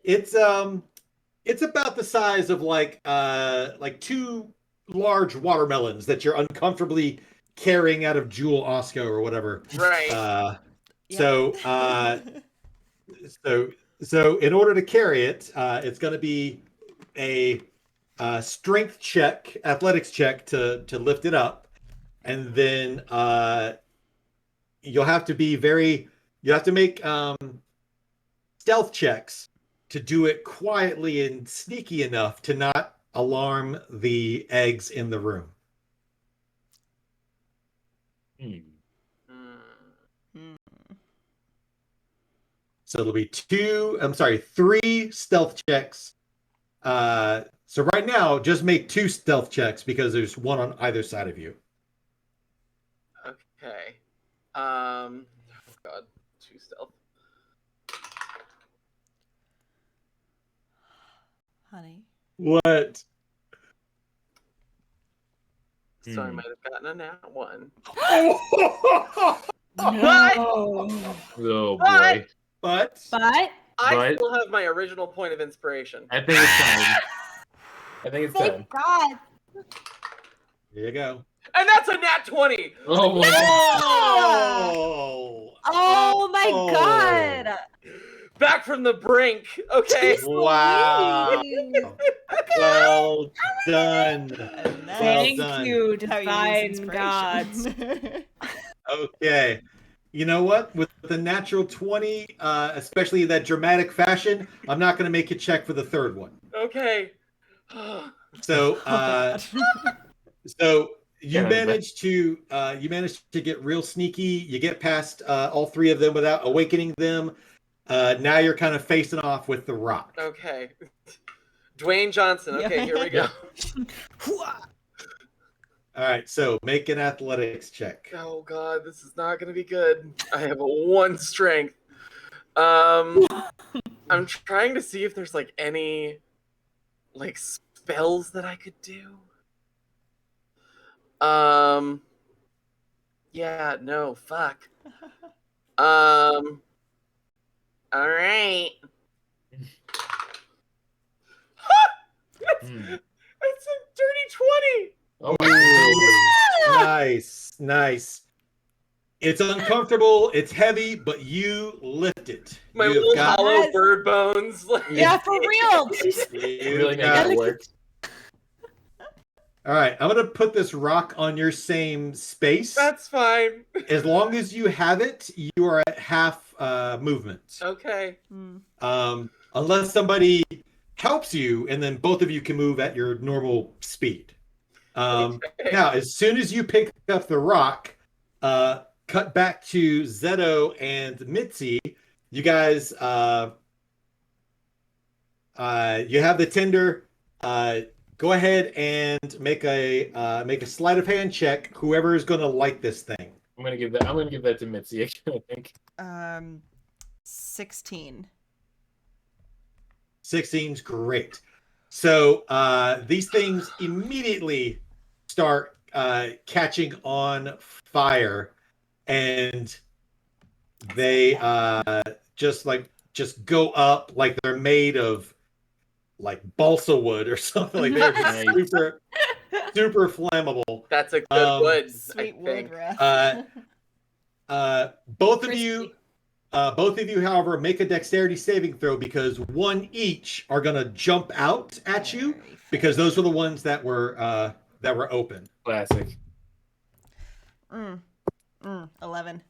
It's about the size of like two large watermelons that you're uncomfortably carrying out of Jewel Osco or whatever. Right. Yep. So so in order to carry it, it's going to be a strength check, athletics check to lift it up, and then you'll have to be you have to make stealth checks to do it quietly and sneaky enough to not alarm the eggs in the room. Hmm. So it'll be three stealth checks. So right now, just make 2 stealth checks because there's one on either side of you. Okay. Oh god, 2 stealth. Honey. What? So I might have gotten a nat 1. Oh boy. But But I still have my original point of inspiration. I think it's time. I think it's time. thank God. here you go. And that's a nat 20! Oh my god. Oh my Oh. God. Back from the brink. Okay. Wow. Sweet. Well done. And that's Thank done. you, how you use divine gods. inspiration. Okay. You know what? With the natural 20, especially that dramatic fashion, I'm not going to make you check for the third one. Okay. So, Oh, so you Yeah, managed to get real sneaky. You get past all 3 of them without awakening them. Now you're kind of facing off with the rock. Okay. Dwayne Johnson. Okay, here we go. All right, so make an athletics check. Oh god, this is not gonna be good. I have a 1 strength. I'm trying to see if there's like any like spells that I could do. Yeah, no, fuck. All right. Hmm. It's a dirty 20. Oh, Nice. It's uncomfortable, it's heavy, but you lift it. My You've little got- hollow Yes. bird bones. Like... Yeah, for real. you've really make got- that work. All right, I'm going to put this rock on your same space. That's fine. As long as you have it, you are at half movement. Okay. Unless somebody helps you, and then both of you can move at your normal speed. Okay. Now, as soon as you pick up the rock, cut back to Zeto and Mitzi. You guys, you have the tinder. Go ahead and make a sleight of hand check. Whoever is going to light this thing. I'm gonna give that to Mitzi. I think. 16. 16's great. So these things immediately start catching on fire, and they just go up like they're made of like balsa wood or something. Like they're Nice. super flammable. That's a good wood. Sweet I wood think. breath. Both of you, however, make a dexterity saving throw because one each are gonna jump out at you Very because those were the ones that were open. Classic. 11.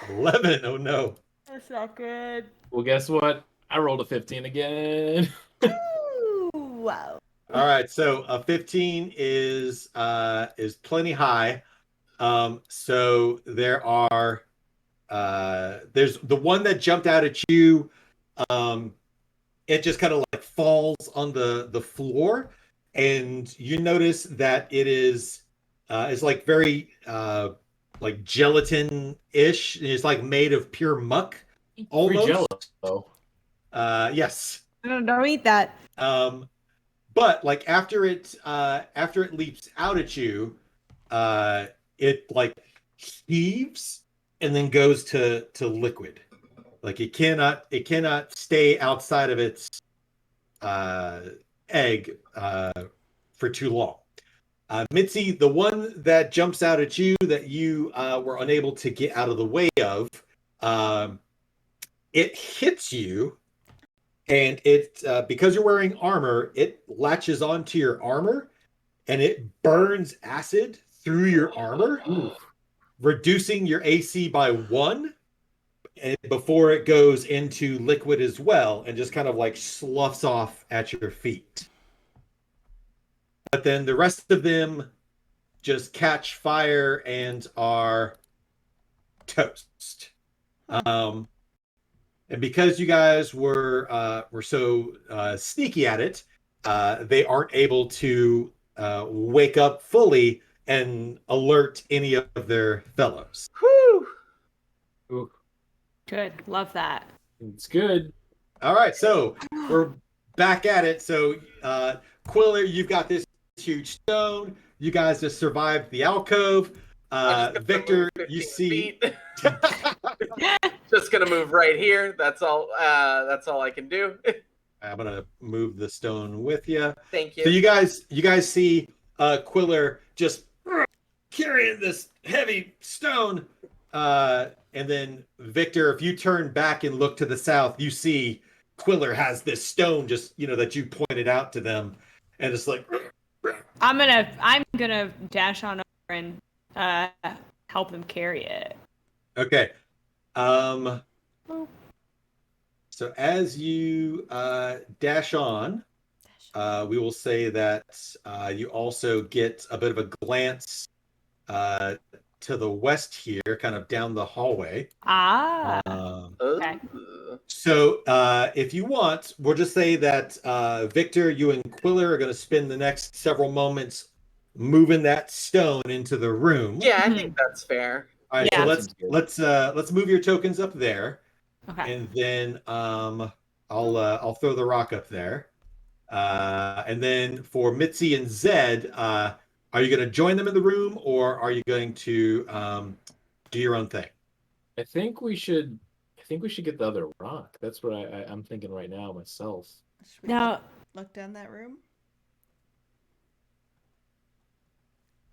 11. Oh no. That's not good. Well, guess what? I rolled a 15 again. Ooh, wow. All right, so a 15 is plenty high. So there are there's the one that jumped out at you. It just kind of like falls on the floor, and you notice that it is like very like gelatin-ish. It's like made of pure muck. Free Almost. Jello. Yes. Don't eat that. But like after it leaps out at you, it like heaves and then goes to liquid. Like it cannot stay outside of its egg for too long. Mitzi, the one that jumps out at you that you were unable to get out of the way of, it hits you, and it because you're wearing armor, it latches onto your armor, and it burns acid through your armor, reducing your AC by 1, and before it goes into liquid as well, and just kind of like sloughs off at your feet. But then the rest of them just catch fire and are toast. And because you guys were so sneaky at it, they aren't able to wake up fully and alert any of their fellows. Whew. Ooh, Good. Love that. it's good. All right, so we're back at it. So Quiller, you've got this huge stone. You guys just survived the alcove. I'm just gonna Victor, move you 15 see. feet. Just gonna move right here. That's all. That's all I can do. I'm gonna move the stone with you. Thank you. So you guys see Quiller just carrying this heavy stone, and then Victor, if you turn back and look to the south, you see Quiller has this stone just that you pointed out to them, and it's like. I'm gonna dash on over and help him carry it. Okay. So as you dash on, we will say that you also get a bit of a glance to the west here, kind of down the hallway. Okay. So if you want, we'll just say that Victor, you and Quiller are going to spend the next several moments moving that stone into the room. Yeah, I think that's fair. All right, Yeah. so let's move your tokens up there, Okay. and then I'll throw the rock up there, and then for Mitzi and Zed, are you going to join them in the room, or are you going to do your own thing? I think we should get the other rock. That's what I'm thinking right now myself. Should we Now, look down that room?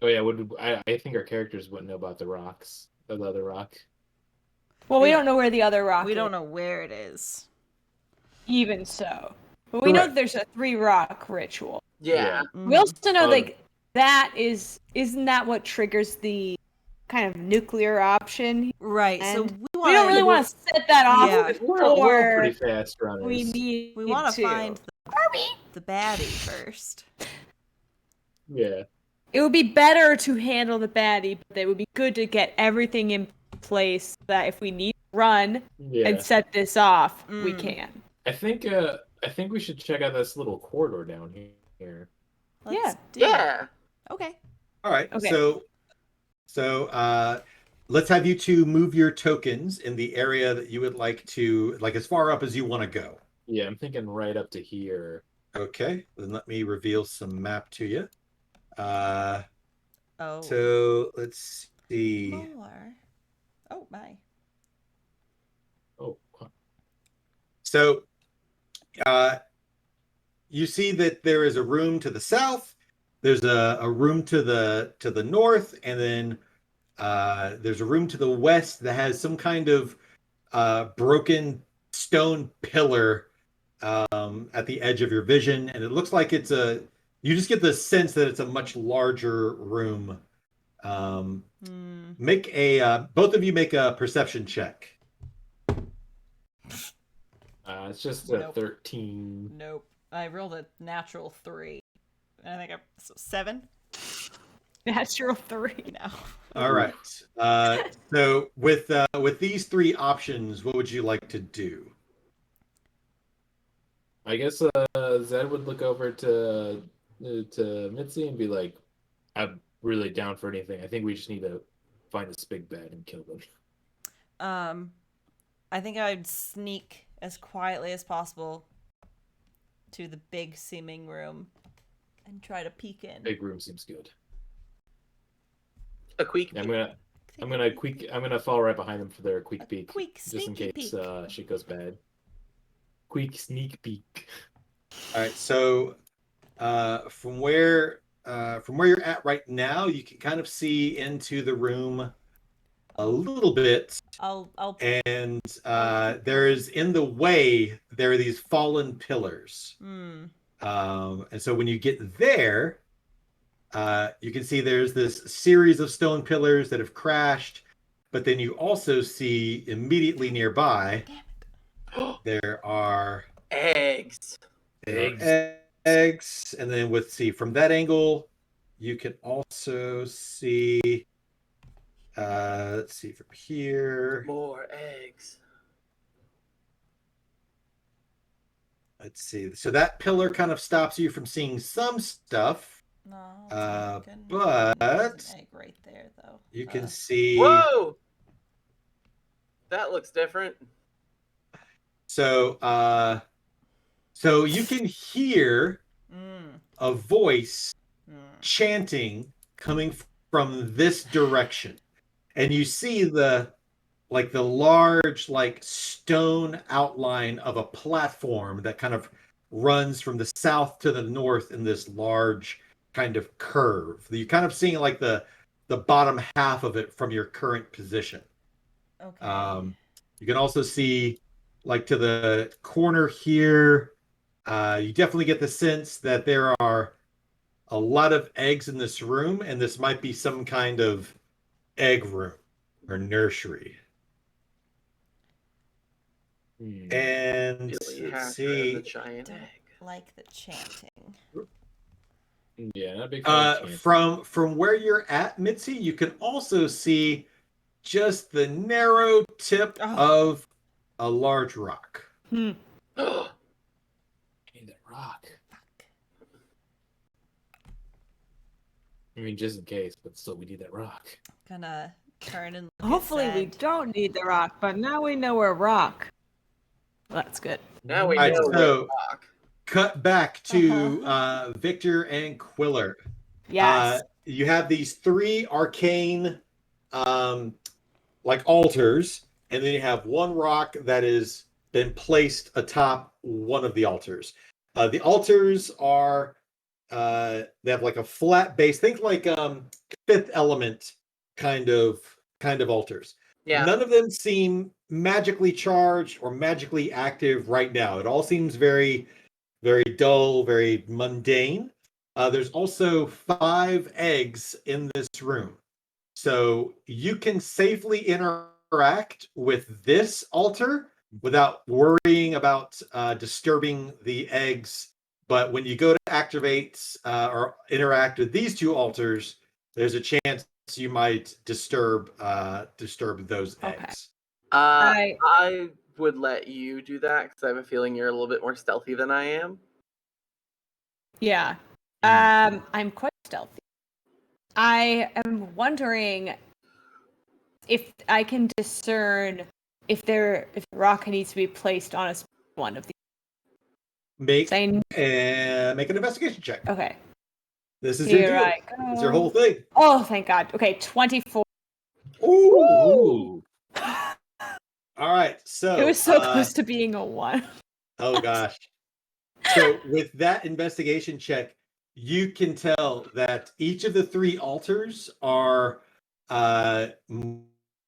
Oh yeah, I think our characters wouldn't know about the rocks. The other rock. well, we don't know where the other rock We is. don't know where it is. Even so. But we know that there's a 3-rock ritual. Yeah. We also know, Oh. that isn't that what triggers the kind of nuclear option? Right. So And we We don't really want to set that off Yeah. We're all before pretty fast runners. we need we want to to find the baddie first. Yeah. It would be better to handle the baddie, but it would be good to get everything in place so that if we need to run Yeah. and set this off, we Mm. can. I think we should check out this little corridor down here. Let's do Yeah. it. Okay. All right. Okay. So let's have you two move your tokens in the area that you would like to, like as far up as you want to go. Yeah, I'm thinking right up to here. Okay. Then let me reveal some map to you. Oh. So let's see. More. Oh my. Oh, So you see that there is a room to the south. There's a room to the north, and then there's a room to the west that has some kind of broken stone pillar at the edge of your vision, and it looks like you just get the sense that it's a much larger room. Make both of you make a perception check. it's just a Nope. 13. Nope. I rolled a natural 3. I think I'm 7 Natural 3. now. All right. So with these 3 options, what would you like to do? I guess Zed would look over to Mitzi and be like, "I'm really down for anything. I think we just need to find this big bad and kill them." I think I'd sneak as quietly as possible to the big seeming room and try to peek in. Big room seems good. A quick. I'm gonna I'm gonna fall right behind them for their quick peek, quick just in sneaky case peek. shit goes bad. Quick sneak peek. All right, so from where you're at right now, you can kind of see into the room a little bit, I'll and there's in the way there are these fallen pillars. And so when you get there, you can see there's this series of stone pillars that have crashed, but then you also see immediately nearby there are Eggs. eggs, and then from that angle, you can also see. Let's see from here. More eggs. Let's see. So that pillar kind of stops you from seeing some stuff. No, but there's an egg right there, though. You can see. Whoa! That looks different. So, so you can hear a voice chanting coming from this direction, and you see the large stone outline of a platform that kind of runs from the south to the north in this large kind of curve. You're kind of seeing the bottom half of it from your current position. Okay. You can also see to the corner here. You definitely get the sense that there are a lot of eggs in this room, and this might be some kind of egg room or nursery. And Billy let's Hatcher and the see. giant Don't egg. like the chanting. Yeah, not a big fan of chanting. From where you're at, Mitzi, you can also see just the narrow tip of a large rock. I need that rock. I mean, just in case, but still, we need that rock. Gonna turn and look Hopefully at we Zed. don't need the rock, but now we know we're rock. That's good. Now we All right, know so we're rock. cut back to Victor and Quiller. Yes. You have these 3 arcane altars, and then you have one rock that has been placed atop one of the altars. The altars are they have a flat base. Think Fifth Element kind of altars. Yeah. None of them seem magically charged or magically active right now. It all seems very, very dull, very mundane. There's also 5 eggs in this room. So you can safely interact with this altar without worrying about disturbing the eggs. But when you go to activate or interact with these 2 altars, there's a chance you might disturb those eggs. I would let you do that because I have a feeling you're a little bit more stealthy than I am. Yeah. I'm quite stealthy. I am wondering if I can discern if the rock needs to be placed on one of these. Make an investigation check. Okay. This is your deal. I go. It's your whole thing. Oh, thank God. Okay, 24. Ooh. All right. So it was so close to being a 1. Oh gosh. So with that investigation check, you can tell that each of the 3 altars are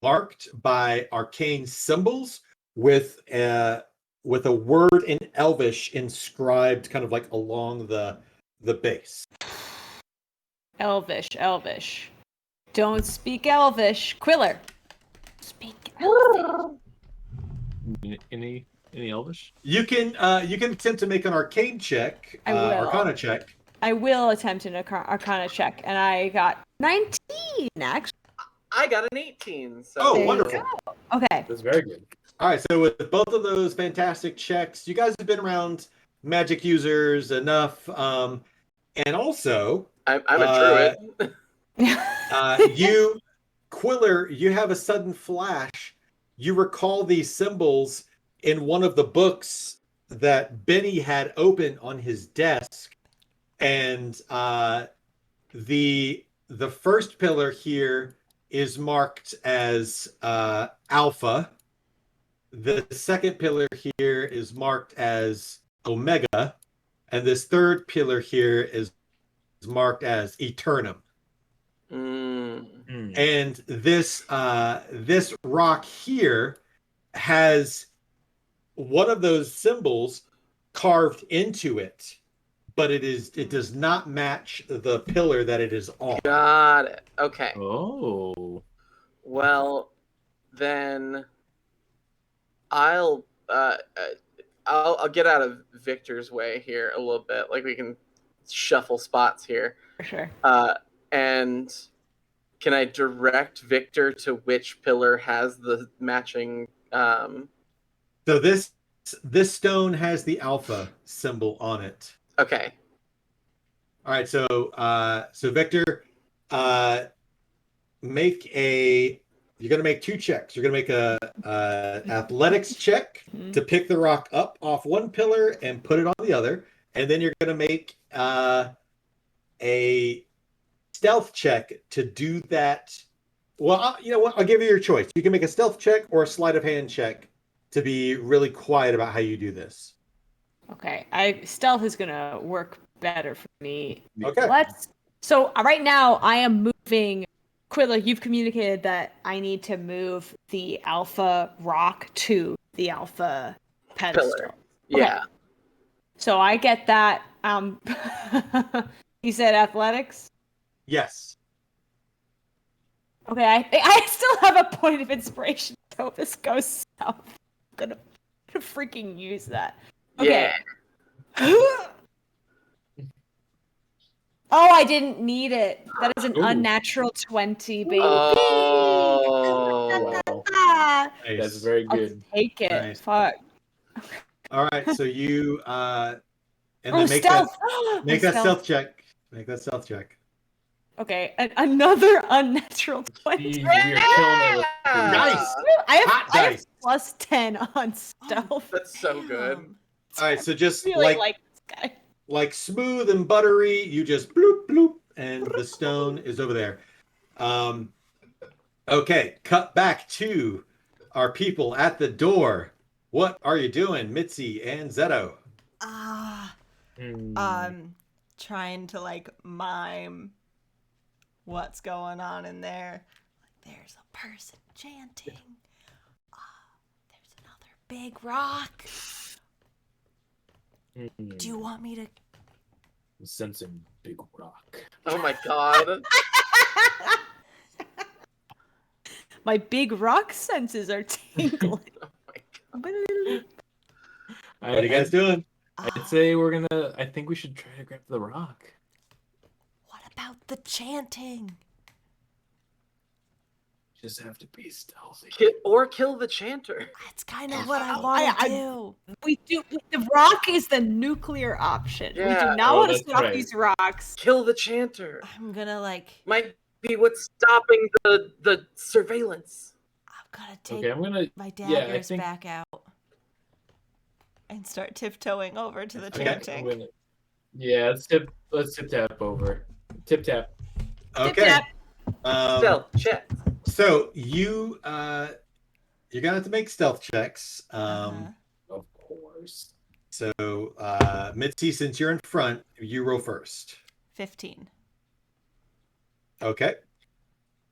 marked by arcane symbols with a word in Elvish inscribed kind of along the base. Elvish. Don't speak Elvish. Quiller. Speak Elvish. Any Elvish? You can attempt to make an arcane check. I will. Arcana check. I will attempt an Arcana check, and I got 19, actually. I got an 18. So Oh, wonderful. Okay. That's very good. All right, so with both of those fantastic checks, you guys have been around magic users enough. And also... I'm a druid. You, Quiller, you have a sudden flash. You recall these symbols in one of the books that Benny had open on his desk. And the first pillar here is marked as Alpha. The second pillar here is marked as Omega, and this third pillar here is marked as Eternum. And this rock here has one of those symbols carved into it, but it does not match the pillar that it is on. Got it. Okay. Oh. Well, then I'll get out of Victor's way here a little bit. Like we can shuffle spots here. For sure. And can I direct Victor to which pillar has the matching? So this stone has the Alpha symbol on it. Okay. All right, so Victor, you're gonna make 2 checks. You're gonna make a athletics check to pick the rock up off one pillar and put it on the other, and then you're gonna make a stealth check to do that. Well, you know what? I'll give you your choice. You can make a stealth check or a sleight of hand check to be really quiet about how you do this. Okay, stealth is gonna work better for me. Okay. So right now I am moving. Quilla, you've communicated that I need to move the alpha rock to the alpha pedestal. Pillar. Yeah. Okay. So I get that. You said athletics? Yes. Okay, I still have a point of inspiration, so if this goes south, I'm gonna freaking use that. Okay. Yeah. Oh, I didn't need it. That is an Ooh. unnatural 20, baby. Oh. Wow. Ah, Nice. That's very I'll good. take it. Nice. Fuck. All right, so you and Oh, then make stealth. that make that stealth check. Make that stealth check. Okay, another unnatural 20. We are killing it. With Nice. I have Hot dice. plus 10 on stealth. That's so good. Damn. All right, so just Really like this guy. like smooth and buttery, you just bloop bloop, and the stone is over there. Okay, cut back to our people at the door. What are you doing, Mitzi and Zeto? Trying to like mime what's going on in there. Like, there's a person chanting. There's another big rock. Do you want me to? Sensing big rock. Oh my god. My big rock senses are tingling. Oh my god. What are you guys doing? I'd say I think we should try to grab the rock. What about the chanting? Just have to be stealthy. Kill the chanter. That's kind of what I want to do. We do. The rock is the nuclear option. We Yeah. do not Oh, want to that's stop right. these rocks. Kill the chanter. I'm gonna like. Might be what's stopping the surveillance. I'm gonna take Okay, I'm gonna. my Yeah, I daggers think. back out and start tiptoeing over to the Okay. chanting. Yeah, let's tip tap over. Tip tap. Okay. Tap, Stealth check. So you're gonna have to make stealth checks. Uh-huh. Of course. So Mitzi, since you're in front, you roll first. 15. Okay.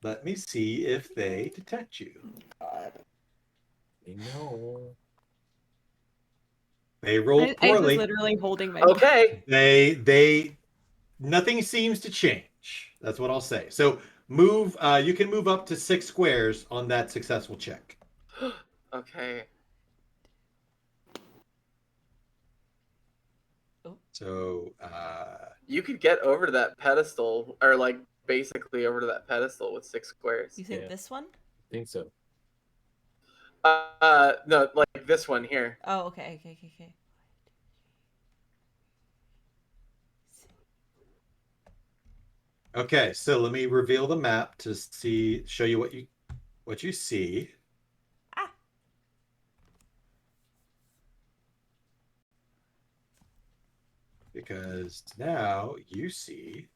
Let me see if they detect you. We know. They rolled I was poorly. literally holding my. Okay. They nothing seems to change. That's what I'll say. So move. You can move up to 6 squares on that successful check. Okay. So You could get over to that pedestal, or like basically over to that pedestal with 6 squares. You think Yeah. this one? I think so. No, like this one here. Oh, okay. okay. So let me reveal the map to show you what you see. Ah. Because now you see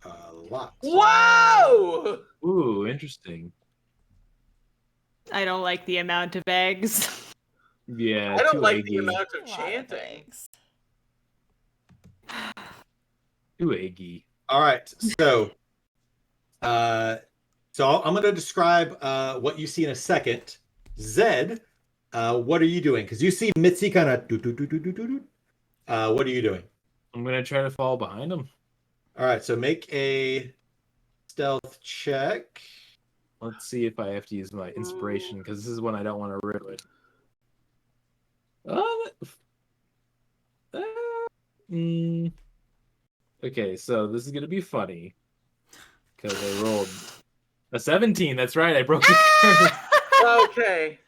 a lot. Whoa! Ooh, interesting. I don't like the amount of eggs. Yeah, I don't too like eggy. the amount A of lot chanting. eggs. Too eggy. All right, so I'm going to describe what you see in a second. Zed, what are you doing? Because you see Mitzi kind of do do do do do do. What are you doing? I'm gonna try to fall behind him. All right, so make a stealth check. Let's see if I have to use my inspiration because this is one I don't want to ruin. Mm. Okay, so this is gonna be funny because I rolled a 17. That's right, I broke the curse. Okay.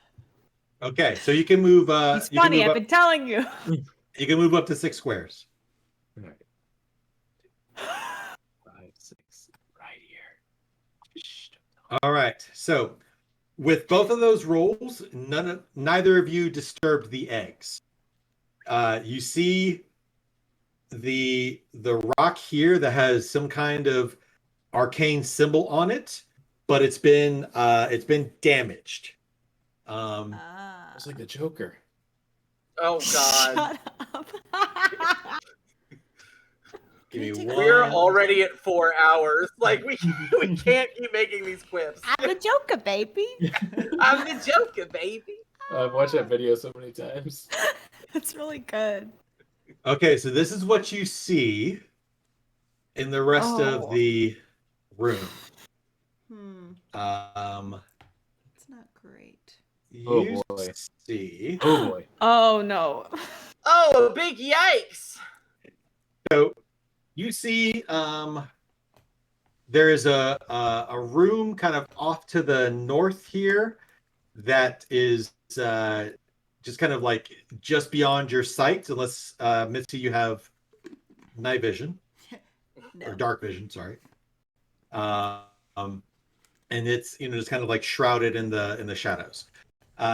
Okay, so you can move. He's You can funny, move I've up. been telling you. You can move up to 6 squares. All right. 5, 6, right here. Shh. All right, so with both of those rolls, neither of you disturbed the eggs. You see the rock here that has some kind of arcane symbol on it, but it's been damaged. Ah. It's like the Joker. Oh God. Shut up. Give me Can you take a one. We're already at 4 hours. Like we can't keep making these quips. I'm the Joker, baby. I'm the Joker, baby. I've watched that video so many times. That's really good. Okay, so this is what you see in the rest of Oh. the room. It's not great. Oh, You boy. see. Oh boy. Oh no. Oh, a big yikes! So you see there is a room kind of off to the north here that is just kind of like just beyond your sight, unless Mitzi, you have night vision No. or dark vision, sorry. And it's just kind of like shrouded in the shadows.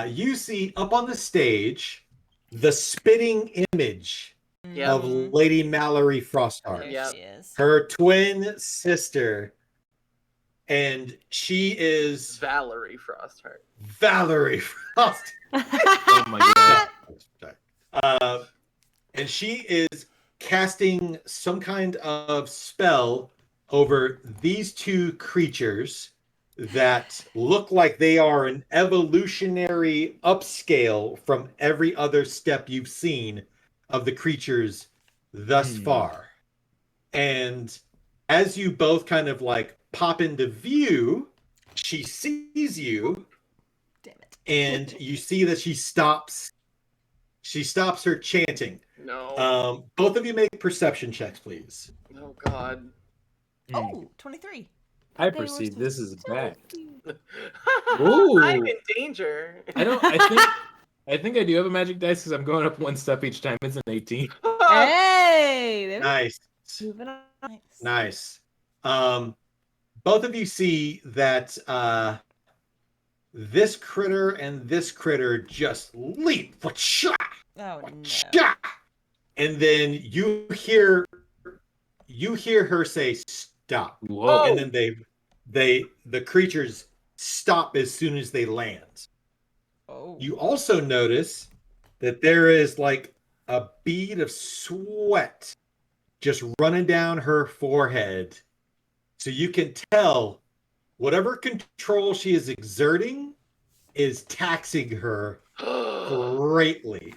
You see up on the stage the spitting image Yeah. of Lady Mallory Frostheart, There Yep. she is. her twin sister, and she is Valerie Frostheart. Valerie Frostheart. Oh my god. And she is casting some kind of spell over these two creatures that look like they are an evolutionary upscale from every other step you've seen of the creatures thus far. And as you both kind of like pop into view, she sees you. Damn it. And you see that she stops her chanting. No. Both of you make perception checks, please. Oh God. Oh, 23. I They were perceive so this is bad. I'm Ooh. in danger. I think I do have a magic dice because I'm going up one step each time. It's an 18. Hey, there we Nice. go. Moving on. Nice. Nice. Both of you see that this critter and this critter just leap. Oh no. And then you hear her say stop. Whoa. And then the creatures stop as soon as they land. Oh. You also notice that there is like a bead of sweat just running down her forehead. So you can tell whatever control she is exerting is taxing her greatly.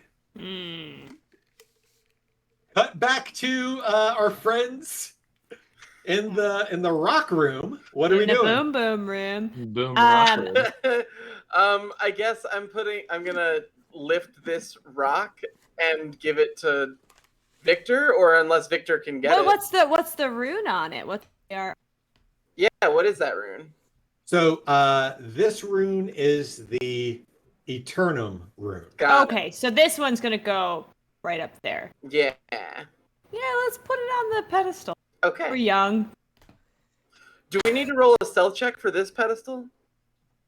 Cut back to our friends in the rock room. What are we In the doing? boom boom room. Boom. Um, rocker. I guess I'm gonna lift this rock and give it to Victor, or unless Victor can get it. What's the rune on it? What they are? Yeah, what is that rune? So this rune is the Eternum rune. Got Okay, so this one's gonna go right up there. it. Yeah. Yeah, let's put it on the pedestal. We're Okay. young. Do we need to roll a stealth check for this pedestal?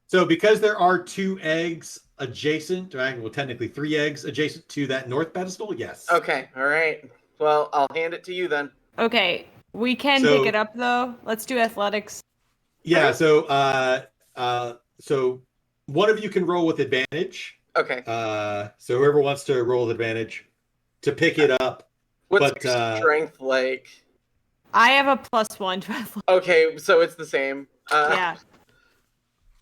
So because there are 2 eggs adjacent, well, technically 3 eggs adjacent to that north pedestal, yes. Okay. All right. Well, I'll hand it to you then. Okay, We can So- pick it up though. Let's do athletics. Yeah. So one of you can roll with advantage. Okay. So whoever wants to roll with advantage to pick it up. What's but, your strength like? I have a +1 to athletics. Okay, so it's the same. Yeah.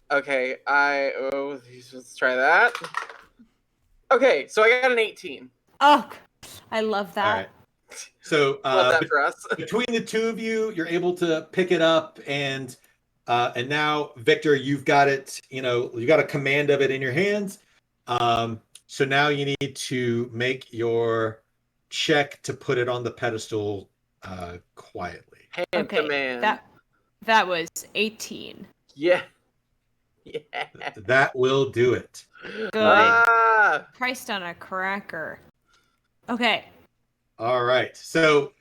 Okay, let's try that. Okay, so I got an 18. Oh, I love that. All right. So Love that for us. between the two of you, you're able to pick it up, and now Victor, you've got it. You got a command of it in your hands. So now you need to make your check to put it on the pedestal quietly. Hand Okay, command. that was 18. Yeah. Yeah. That will do it. Good. Ah! Christ on a cracker. Okay. All right. So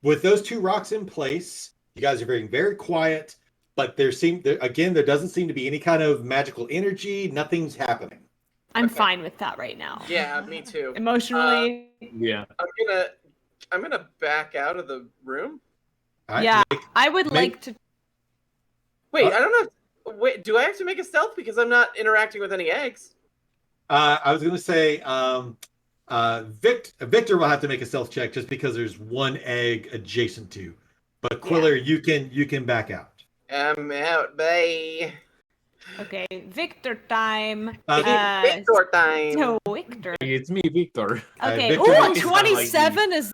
with those two rocks in place, you guys are being very quiet, but there doesn't seem to be any kind of magical energy. Nothing's happening. I'm Okay. fine with that right now. Yeah, me too. Emotionally. Yeah. I'm gonna back out of the room. All right, Yeah. make- I would make- like to. Wait, I don't have. Wait, do I have to make a stealth because I'm not interacting with any eggs? I was going to say Victor will have to make a stealth check just because there's one egg adjacent to. But Quiller, you can back out. I'm out, bye. Okay, Victor time. Victor time. So Victor. It's me, Victor. Okay. Victor Ooh, makes it sound like 27 is.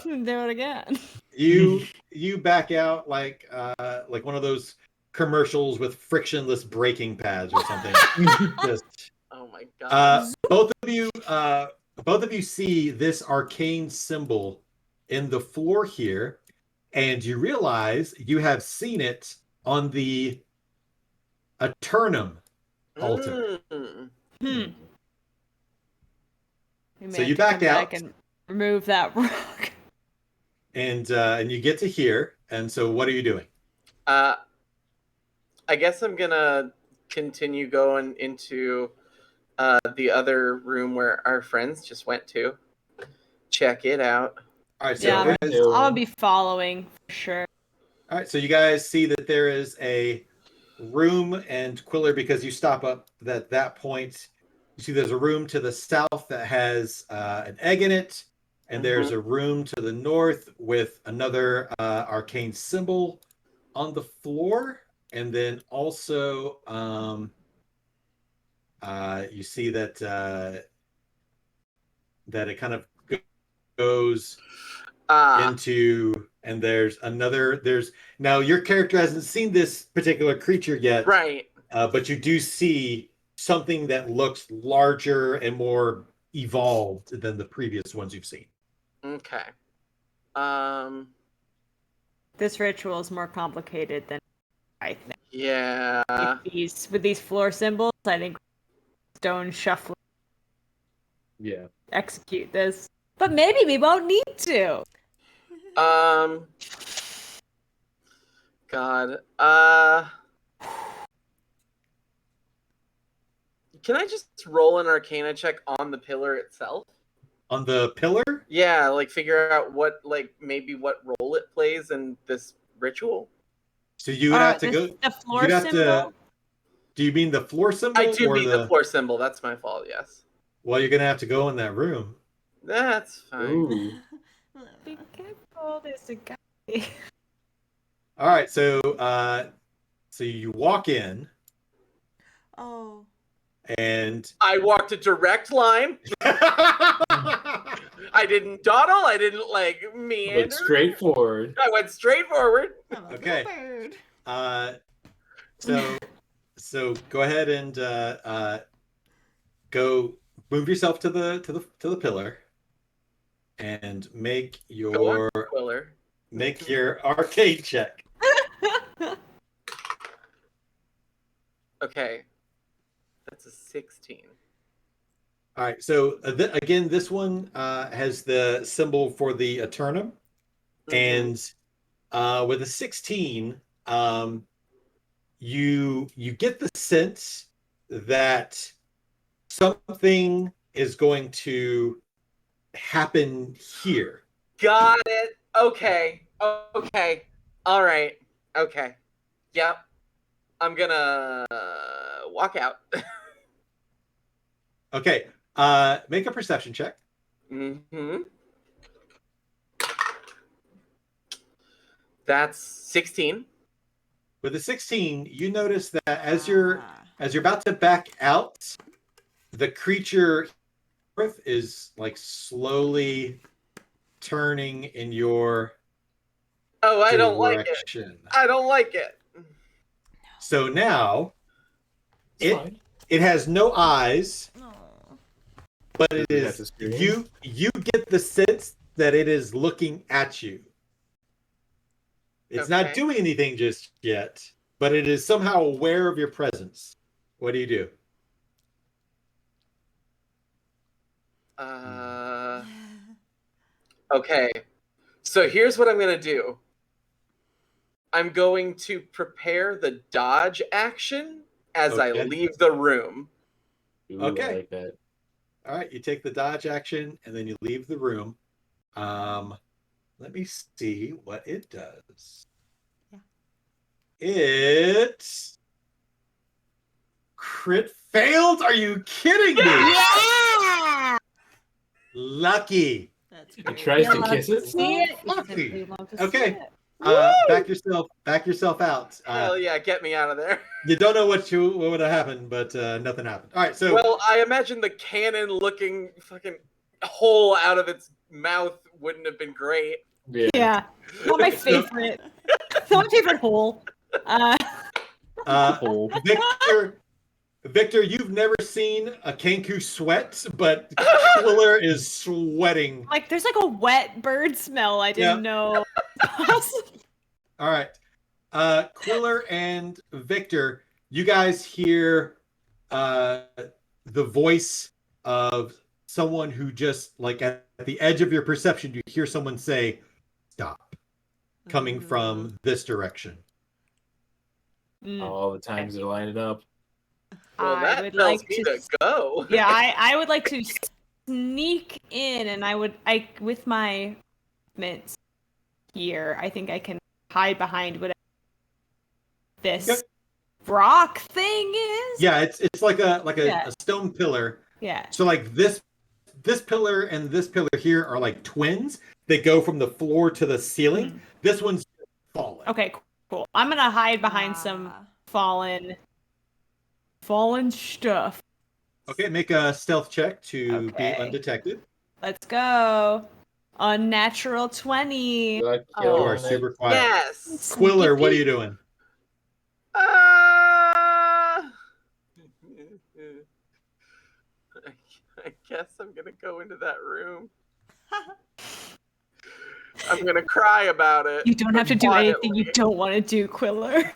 Do it again. You back out like one of those commercials with frictionless braking pads or something. Just, Oh my god. both of you see this arcane symbol in the floor here, and you realize you have seen it on the Eternum altar. Mm. We may So have you to come back out. back and remove that rock. And you get to here. And so what are you doing? I guess I'm gonna continue going into the other room where our friends just went to. Check it out. All right, so Yeah, guys, I'll be following for sure. all right, so you guys see that there is a room, and Quiller, because you stop up at that point, you see there's a room to the south that has an egg in it, and there's a room to the north with another arcane symbol on the floor, and then also you see that that it kind of goes into, and there's now your character hasn't seen this particular creature yet, Right. but you do see something that looks larger and more evolved than the previous ones you've seen. Okay. This ritual is more complicated than I think. Yeah. With these floor symbols, I think stone shuffling Yeah. execute this. But maybe we won't need to. God. Can I just roll an Arcana check on the pillar itself? On the pillar? Yeah, like figure out maybe what role it plays in this ritual. So you would have to go. The floor you'd have symbol. Do you mean the floor symbol? I do or mean the floor symbol. That's my fault. Yes. Well, you're gonna have to go in that room. That's fine. Ooh. Be careful, there's a guy. All right, so you walk in, Oh. and I walked a direct line. I didn't dawdle. I didn't meander. Look straightforward. I went straight forward. I'm a Okay. bird. So go ahead and go move yourself to the pillar, and make Go on, Quiller. your arcade check. Okay. That's a 16. All right, so again, this one has the symbol for the Eternum, and with a 16, you get the sense that something is going to happen here. Got Okay. Okay. All right. Okay. Yep. I'm gonna walk out. Okay. Make a perception check. Mm-hmm. That's 16. With a 16, you notice that as you're about to back out, the creature is like slowly turning in your Oh, I don't like it. direction. I don't like it. So now It's fine. it has no eyes, Oh. but it Does it have to is scream? you get the sense that it is looking at you. It's not Okay. doing anything just yet, but it is somehow aware of your presence. What do you do? Okay. So here's what I'm gonna do. I'm going to prepare the dodge action as I Okay. leave the room. Ooh, Okay. I like that. All right, you take the dodge action and then you leave the room. Let me see what it does. Yeah. It crit failed? Are you kidding me? Yeah! Lucky. That's It great. tries to Yeah, kiss it. See it? Lucky. Simply love to see Okay. it. Back yourself out. Hell yeah, get me out of there. You don't know what would have happened, but nothing happened. All right, so Well, I imagine the cannon looking fucking hole out of its mouth wouldn't have been great. Yeah. Not my favorite. Not my favorite hole. Hole. Victor, you've never seen a Kenku sweat, but Quiller is sweating. Like, there's like a wet bird smell I didn't know. All right. Quiller and Victor, you guys hear the voice of someone who just, like, at the edge of your perception, you hear someone say, "Stop," coming from this direction. All the times they're lining up. Well, I that would tells like me to. to go. Yeah, I would like to sneak in, and I with my mints here, I think I can hide behind whatever this Okay. rock thing is. Yeah, it's like a Yeah. a stone pillar. Yeah. So like this pillar and this pillar here are like twins. They go from the floor to the ceiling. Mm. This one's falling. Okay, cool. I'm gonna hide behind some fallen stuff. Okay, make a stealth check to be Okay. undetected. Let's go. Unnatural 20. Like, Oh. You are killing it. super quiet. Yes. Quiller, what are you doing? I guess I'm gonna go into that room. I'm gonna cry about it. You don't have to do anything you quietly. don't want to do, Quiller.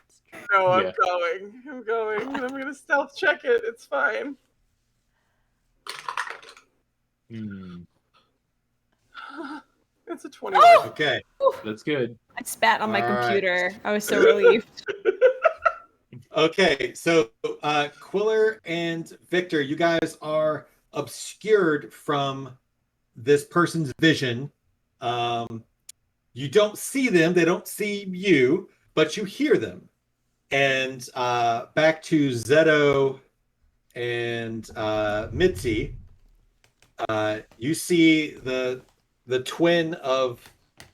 No, I'm Yeah. going. I'm going. I'm gonna stealth check it. It's fine. It's a 21. Oh! Okay. That's good. I spat on my All right. computer. I was so relieved. Okay, so Quiller and Victor, you guys are obscured from this person's vision. You don't see them, they don't see you, but you hear them. And back to Zeto and Mitzi, you see the twin of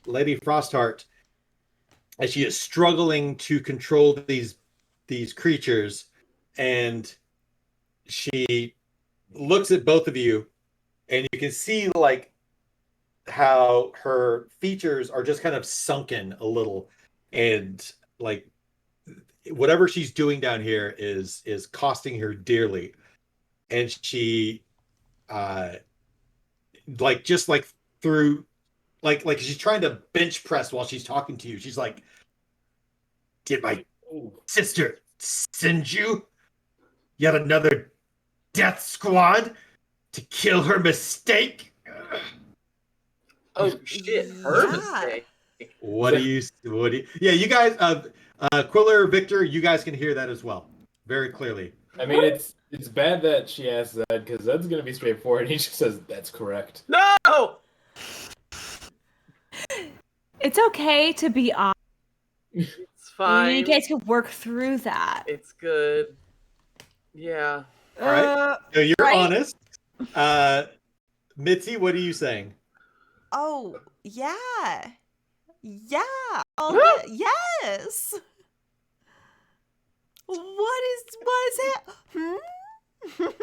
Lady Frostheart as she is struggling to control these creatures, and she looks at both of you, and you can see like how her features are just kind of sunken a little, and like whatever she's doing down here is costing her dearly. And she like just like through like she's trying to bench press while she's talking to you. She's like, "Did my sister send you yet another death squad to kill her mistake?" Oh shit, her Yeah. mistake. What do you yeah, you guys Quiller, Victor, you guys can hear that as well very clearly. I mean, it's bad that she asked that, because that's gonna be straightforward. He just says that's correct. No! It's okay to be honest. It's fine. You guys can work through that. It's good. Yeah. All right. So you're right? honest. Mitzi, what are you saying? Oh, yeah. Yeah. Oh, yes. What is it?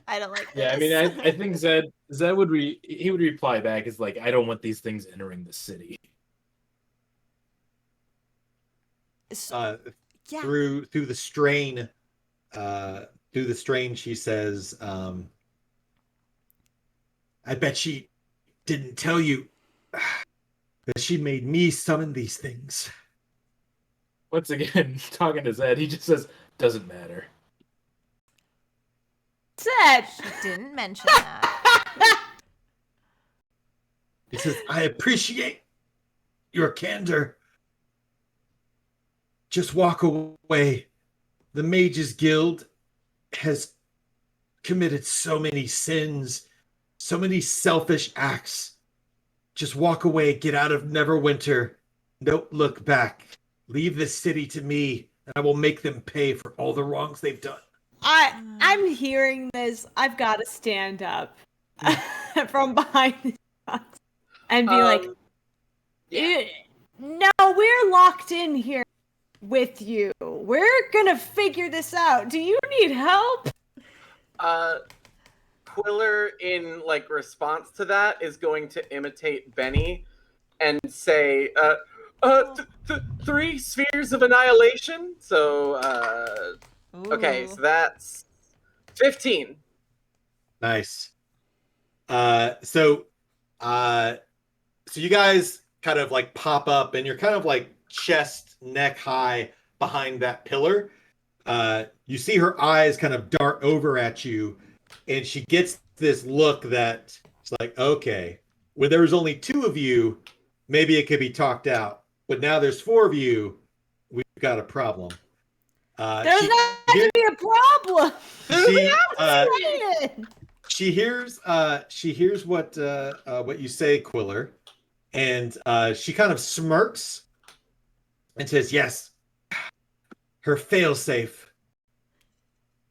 I don't like this. Yeah, I mean, I think Zed would he would reply back as like, I don't want these things entering the city. Yeah. Through the strain, she says, I bet she didn't tell you that she made me summon these things. Once again, talking to Zed, he just says, doesn't matter. Zed! She didn't mention that. He says, I appreciate your candor. Just walk away. The Mages Guild has committed so many sins, so many selfish acts. Just walk away, get out of Neverwinter. Don't look back. Leave this city to me, and I will make them pay for all the wrongs they've done. I'm hearing this. I've got to stand up from behind this box and be like, no, we're locked in here with you. We're gonna figure this out. Do you need help? Quiller, in like response to that, is going to imitate Benny and say, 3 spheres of annihilation. So, okay, so that's 15. Nice. So you guys kind of like pop up, and you're kind of like chest, neck high behind that pillar. You see her eyes kind of dart over at you, and she gets this look that it's like, okay, when there was only 2 of you, maybe it could be talked out, but now there's 4 of you, we've got a problem. There's not going to be a problem. She hears what you say, Quiller, and she kind of smirks and says, yes, her failsafe.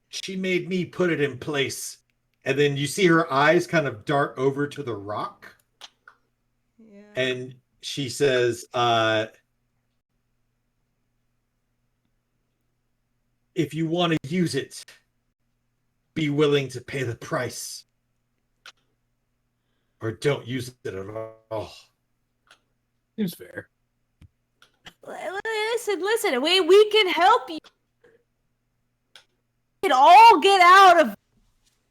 She made me put it in place. And then you see her eyes kind of dart over to the rock. Yeah. And she says, if you want to use it, be willing to pay the price. Or don't use it at all. Seems fair. Listen, we can help you. We can all get out of it.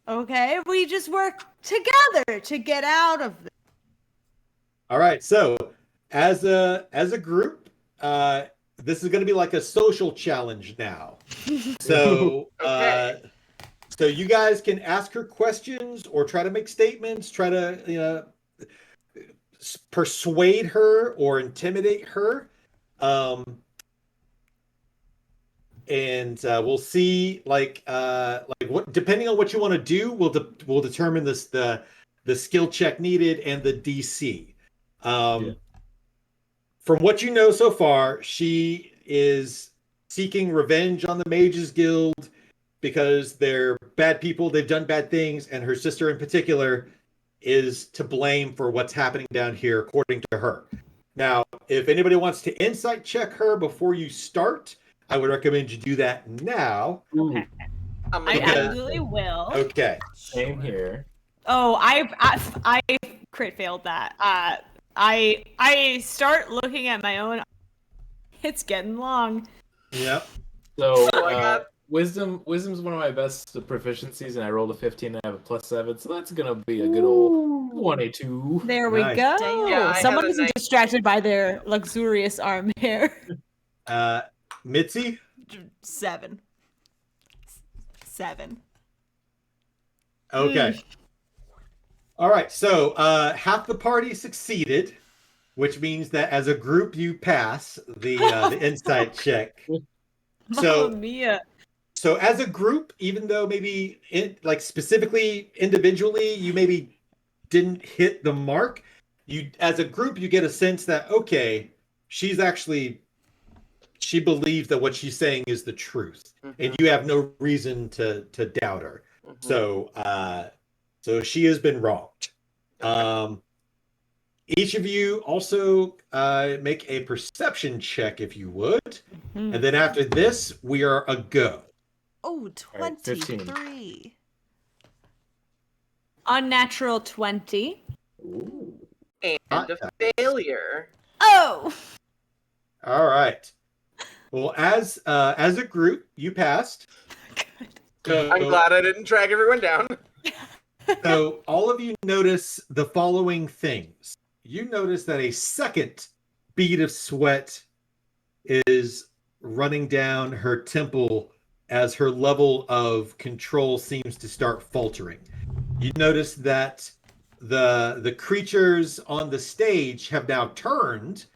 Okay? We just work together to get out of it. All right, so as a group, this is going to be like a social challenge now. So, Okay. so you guys can ask her questions or try to make statements, try to persuade her or intimidate her, and we'll see. Like what, depending on what you want to do, we'll determine the skill check needed and the DC. From what you know so far, she is seeking revenge on the Mages Guild because they're bad people, they've done bad things, and her sister in particular is to blame for what's happening down here, according to her. Now, if anybody wants to insight check her before you start, I would recommend you do that now. Okay. I absolutely will. Okay. Same here. Oh, I crit failed that. I start looking at my own. It's getting long. Yep. So I got- wisdom's one of my best proficiencies, and I rolled a 15 and I have a +7, so that's gonna be a good old 22. There we Nice. go. Yeah, I Someone have a isn't nice- distracted by their luxurious arm hair. Mitzi? 7. Okay. All right, so half the party succeeded, which means that as a group you pass the insight check. Mamma mia. So as a group, even though maybe specifically individually you maybe didn't hit the mark, you as a group you get a sense that okay, she believes that what she's saying is the truth, and you have no reason to doubt her. So so she has been wronged. Each of you also make a perception check if you would. And then after this, we are a go. Oh, right, 15. 23. Unnatural 20. Ooh. And Hot a dice. failure. Oh! All right. Well, as a group, you passed. So, I'm glad I didn't drag everyone down. so all of you notice the following things. You notice that a second bead of sweat is running down her temple as her level of control seems to start faltering. You notice that the creatures on the stage have now turned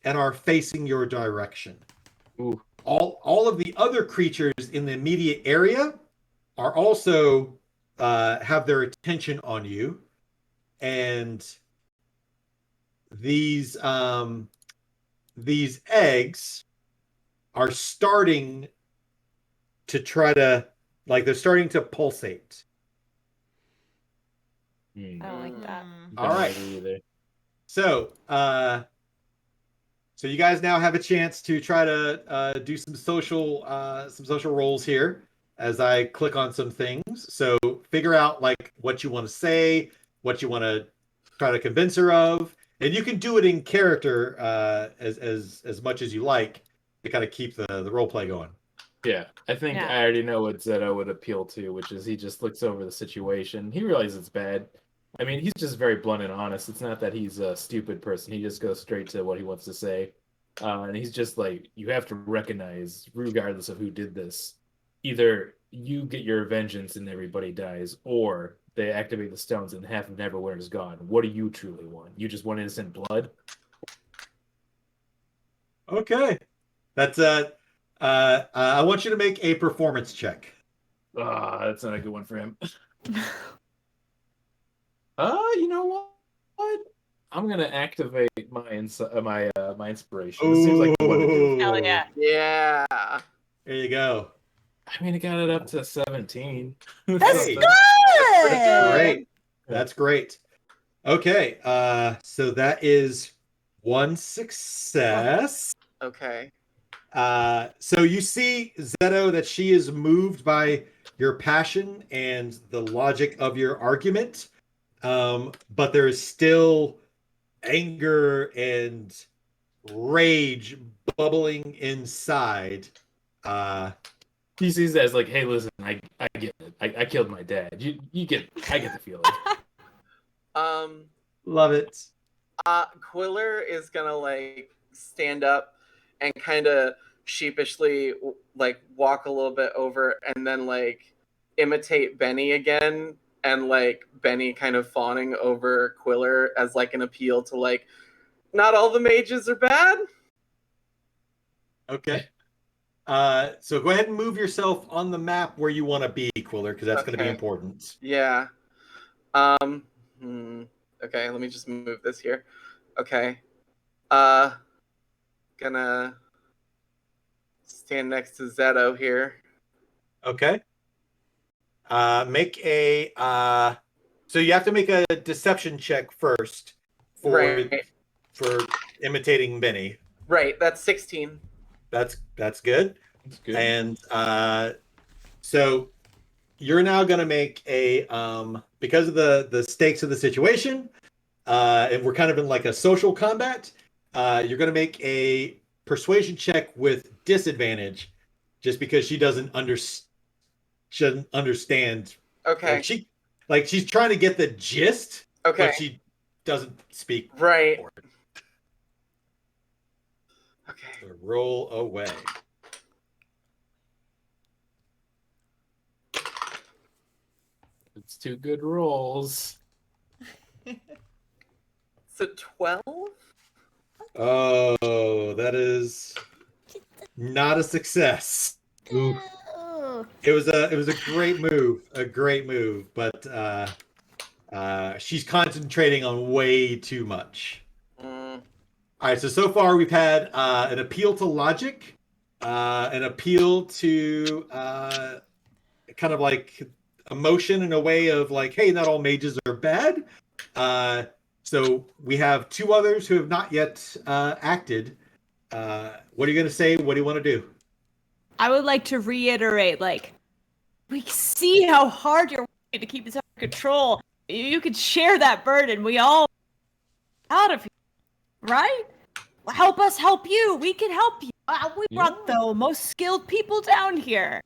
and are facing your direction. Ooh. All of the other creatures in the immediate area are also have their attention on you, and these eggs are starting to try to they're starting to pulsate. I don't like that. All Don't right. agree either. So so you guys now have a chance to try to do some social roles here as I click on some things. So figure out like what you want to say, what you want to try to convince her of, and you can do it in character as much as you like to kind of keep the role play going. Yeah, I think Yeah. I already know what Zeto would appeal to, which is he just looks over the situation. He realizes it's bad. I mean, he's just very blunt and honest. It's not that he's a stupid person. He just goes straight to what he wants to say. And he's just like, you have to recognize, regardless of who did this, either you get your vengeance and everybody dies, or they activate the stones and half of Neverwhere is gone. What do you truly want? You just want innocent blood? Okay, that's I want you to make a performance check. Ah, that's not a good one for him. You know what? I'm gonna activate my inspiration. This seems like the one to do. Hell yeah. Yeah. There you go. I mean, it got it up to 17. That's Hey. good. Great. That's great. Okay, so that is one success. Okay. So you see, Zeto, that she is moved by your passion and the logic of your argument, but there is still anger and rage bubbling inside. He sees that as like, hey, listen, I get it. I killed my dad. I get the feeling. Love it. Quiller is gonna like stand up and kind of sheepishly like walk a little bit over and then like imitate Benny again, and like Benny kind of fawning over Quiller as like an appeal to like, not all the mages are bad. Okay. So go ahead and move yourself on the map where you want to be, Quiller, because that's going to be Okay. important. Yeah. Okay, let me just move this here. Okay. Gonna stand next to Zeto here. Okay. Make a so you have to make a deception check first for imitating Benny. Right, that's 16. That's good. That's good. And so you're now going to make a because of the stakes of the situation, and we're kind of in like a social combat. You're going to make a persuasion check with disadvantage, just because she doesn't understand. Okay. Like she's trying to get the gist, Okay. but she doesn't speak. Right. For it. Okay. So roll away. It's two good rolls. So 12? Oh, that is not a success. Oh. It was a great move, but She's concentrating on way too much. Mm. All right, so far we've had an appeal to logic, an appeal to kind of like emotion in a way of like, hey, not all mages are bad. So we have two others who have not yet acted. What are you going to say? What do you want to do? I would like to reiterate, like, we see how hard you're working to keep this under control. You could share that burden. We all out of here, right? Help us help you. We can help you. We brought the most skilled people down here.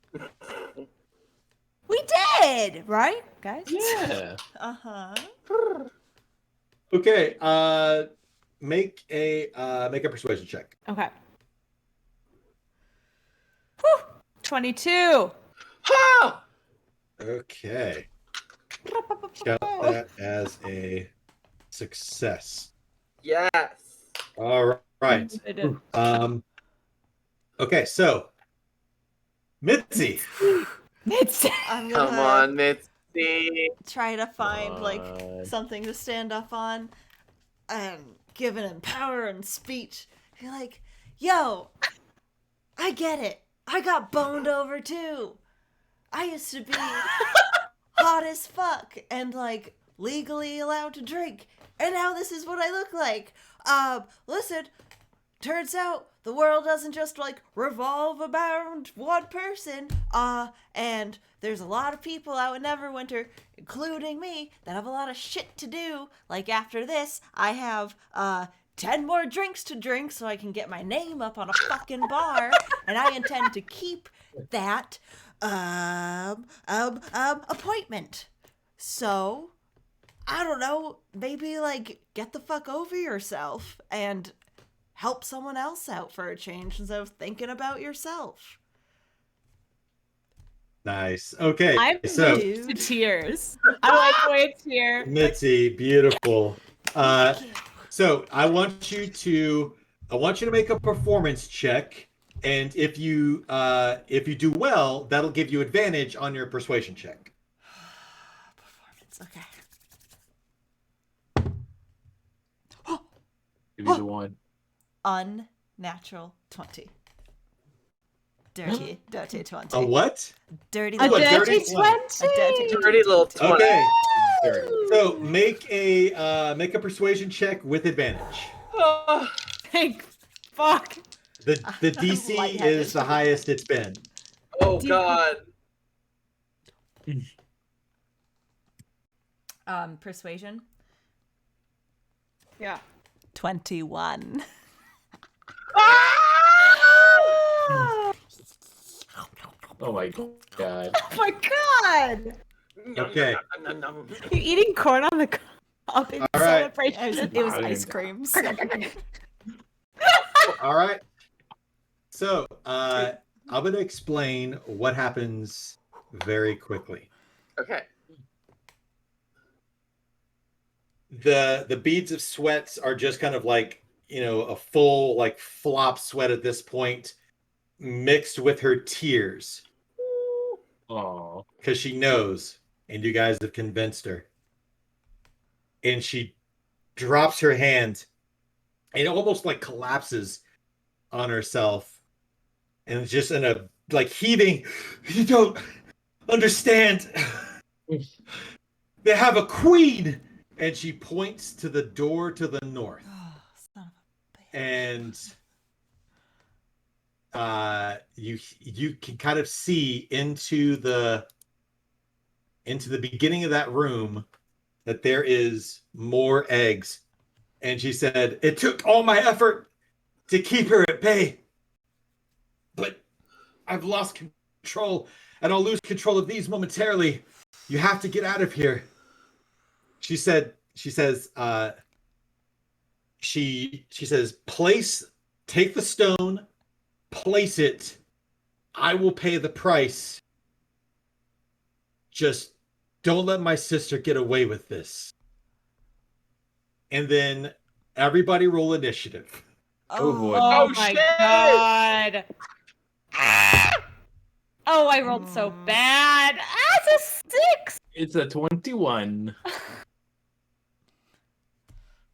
We did, right, guys? Yeah. Uh-huh. Okay, make a persuasion check. Okay. Whew. 22. Ha! Okay. Count that as a success. Yes. All right. Okay, so Mitzi. It's I'm Come gonna on, Mitzi. try to find like something to stand up on and give an empowering speech. Be like, yo, I get it. I got boned over too. I used to be hot as fuck and like legally allowed to drink. And now this is what I look like. Listen, turns out the world doesn't just like revolve around one person. And there's a lot of people out in Neverwinter, including me, that have a lot of shit to do. Like after this, I have 10 more drinks to drink so I can get my name up on a fucking bar, and I intend to keep that appointment. So, I don't know, maybe like get the fuck over yourself and help someone else out for a change instead of thinking about yourself. Nice. Okay, I'm so moved to tears. I like way tear. Mitzi, beautiful. So I want you to make a performance check, and if you do well, that'll give you advantage on your persuasion check. Performance, okay. Give me the one. Unnatural 20. Dirty 20. A what? Dirty A little dirty 20? 20. Dirty little 20. Okay. So make a persuasion check with advantage. Oh, Thank fuck. The DC Lightheaded. is the highest it's been. oh God. Persuasion. Yeah. 21. Oh my god. Oh my god! Okay. You eating corn on the cob in All right. celebration? It was I ice didn't- creams. All right. So I'm gonna explain what happens very quickly. Okay. The beads of sweats are just kind of like, a full like flop sweat at this point, mixed with her tears, Oh. because she knows, and you guys have convinced her. And she drops her hand and almost like collapses on herself, and just in a like heaving, you don't understand. They have a queen, and she points to the door to the north. Oh, son of a bitch. And you can kind of see into the beginning of that room that there is more eggs. And she said, "It took all my effort to keep her at bay, but I've lost control, and I'll lose control of these momentarily. You have to get out of here." She says, take the stone, place it. I will pay the price. Just don't let my sister get away with this. And then everybody roll initiative. Oh, boy. Oh Oh, my shit! god. Oh, I rolled so bad. Ah, it's a 6. It's a 21.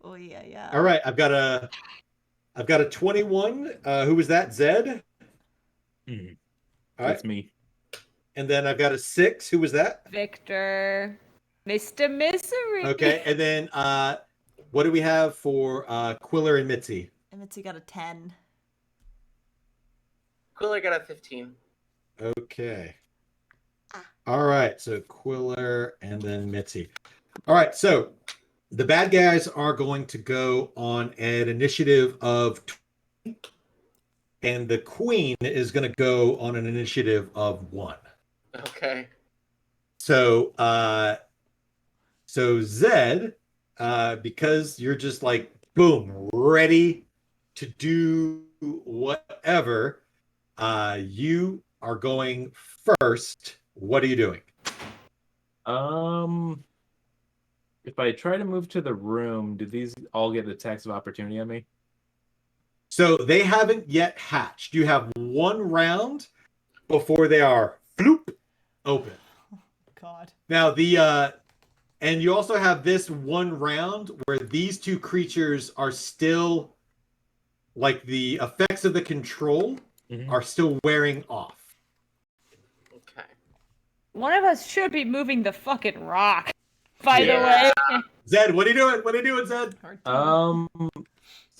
Oh yeah. All right, I've got a 21. Who was that? Zed. Hmm. All right, That's me. and then I've got a 6. Who was that? Victor, Mr. Misery. Okay, and then what do we have for Quiller and Mitzi? And Mitzi got a 10. Cooler got a 15. Okay. All right, so Quiller and then Mitzi. All right, so the bad guys are going to go on an initiative of 20, and the queen is going to go on an initiative of 1. Okay. So so Zed, because you're just like boom, ready to do whatever, you are going first. What are you doing? If I try to move to the room, do these all get attacks of opportunity on me? So they haven't yet hatched. You have 1 round before they are floop open. God. Now and you also have this 1 round where these 2 creatures are still like the effects of the control are still wearing off. Okay. One of us should be moving the fucking rock. By the way. Zed, what are you doing? What are you doing, Zed? So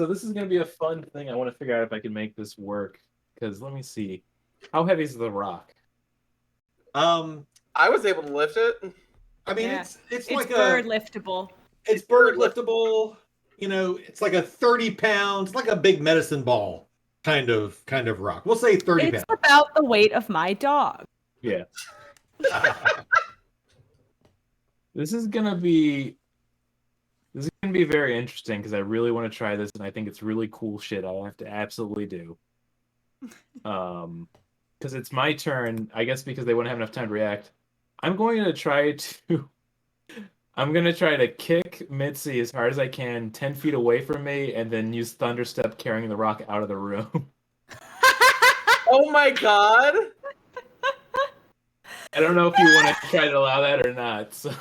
this is gonna be a fun thing. I want to figure out if I can make this work. Because let me see. How heavy is the rock? I was able to lift it. I mean, Yeah. it's It's like bird liftable. it's bird liftable. You know, it's like a 30 pounds, like a big medicine ball kind of rock. We'll say 30 It's pounds. about the weight of my dog. Yeah. This is gonna be very interesting because I really want to try this and I think it's really cool shit I have to absolutely do. Because it's my turn, I guess because they wouldn't have enough time to react. I'm going to try to kick Mitzi as hard as I can 10 feet away from me and then use Thunderstep carrying the rock out of the room. Oh my god! I don't know if you want to try to allow that or not. So.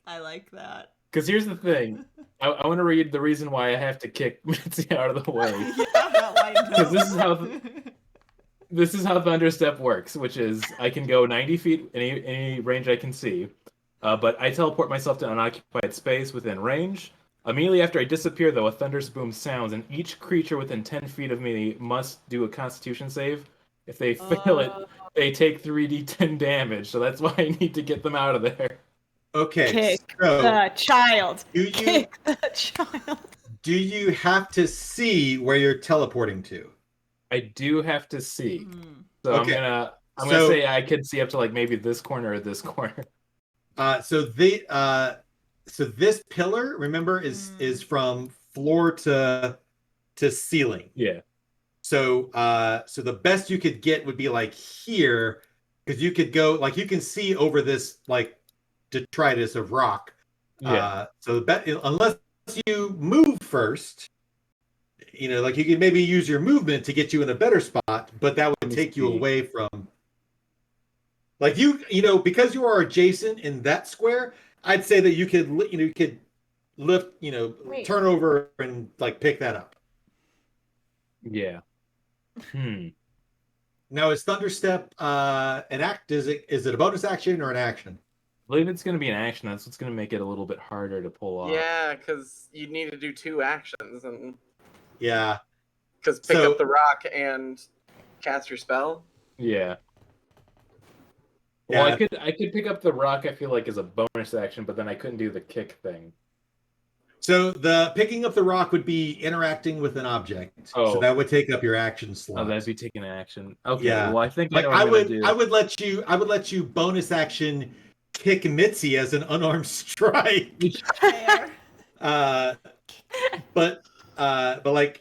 I like that. Because here's the thing. I want to read the reason why I have to kick Mitzi out of the way. Because this is how Thunderstep works, which is I can go 90 feet any range I can see, but I teleport myself to unoccupied space within range. Immediately after I disappear, though, a thunderous boom sounds, and each creature within 10 feet of me must do a Constitution save. If they fail it, they take 3d10 damage, so that's why I need to get them out of there. Okay, Kick so the child. Kick the child. do you have to see where you're teleporting to? I do have to see. Mm. So Okay. I'm gonna say I can see up to like maybe this corner or this corner. So this pillar, remember, is from floor to ceiling. Yeah. So so the best you could get would be like here, because you could go like you can see over this like detritus of rock. Yeah. So unless you move first, you know, like you could maybe use your movement to get you in a better spot, but that would take you away from like you know, because you are adjacent in that square, I'd say that you could lift, you know, turn over and like pick that up. Yeah. Now is Thunderstep an act? Is it a bonus action or an action? I believe it's going to be an action. That's what's going to make it a little bit harder to pull off. Yeah, because you need to do 2 actions, and Yeah. because pick up the rock and cast your spell. Yeah. Yeah. Well, I could pick up the rock. I feel like as a bonus action, but then I couldn't do the kick thing. So the picking up the rock would be interacting with an object. Oh. So that would take up your action slot. Oh, that'd be taking action. Okay. Yeah. Well, I think like I know what I'm gonna do. I would let you bonus action kick Mitzi as an unarmed strike. But like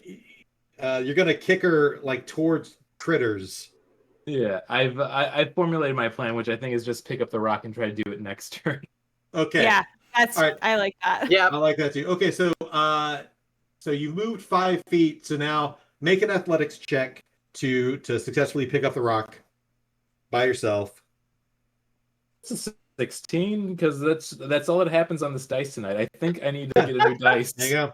you're gonna kick her like towards critters. Yeah, I've formulated my plan, which I think is just pick up the rock and try to do it next turn. Okay. Yeah, that's All right. I like that. Yeah. I like that too. Okay, so so you moved 5 feet. So now make an athletics check to successfully pick up the rock by yourself. It's a 16 because that's all that happens on this dice tonight. I think I need to get a new dice. There you go.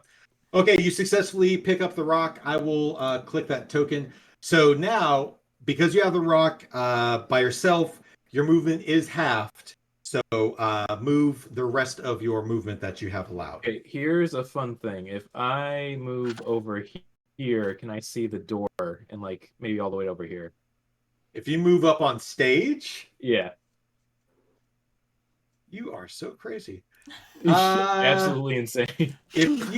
Okay, you successfully pick up the rock. I will click that token. So now, because you have the rock by yourself, your movement is halved. So move the rest of your movement that you have allowed. Okay, here's a fun thing. If I move over here, can I see the door and like maybe all the way over here? If you move up on stage, Yeah. you are so crazy. Absolutely insane. If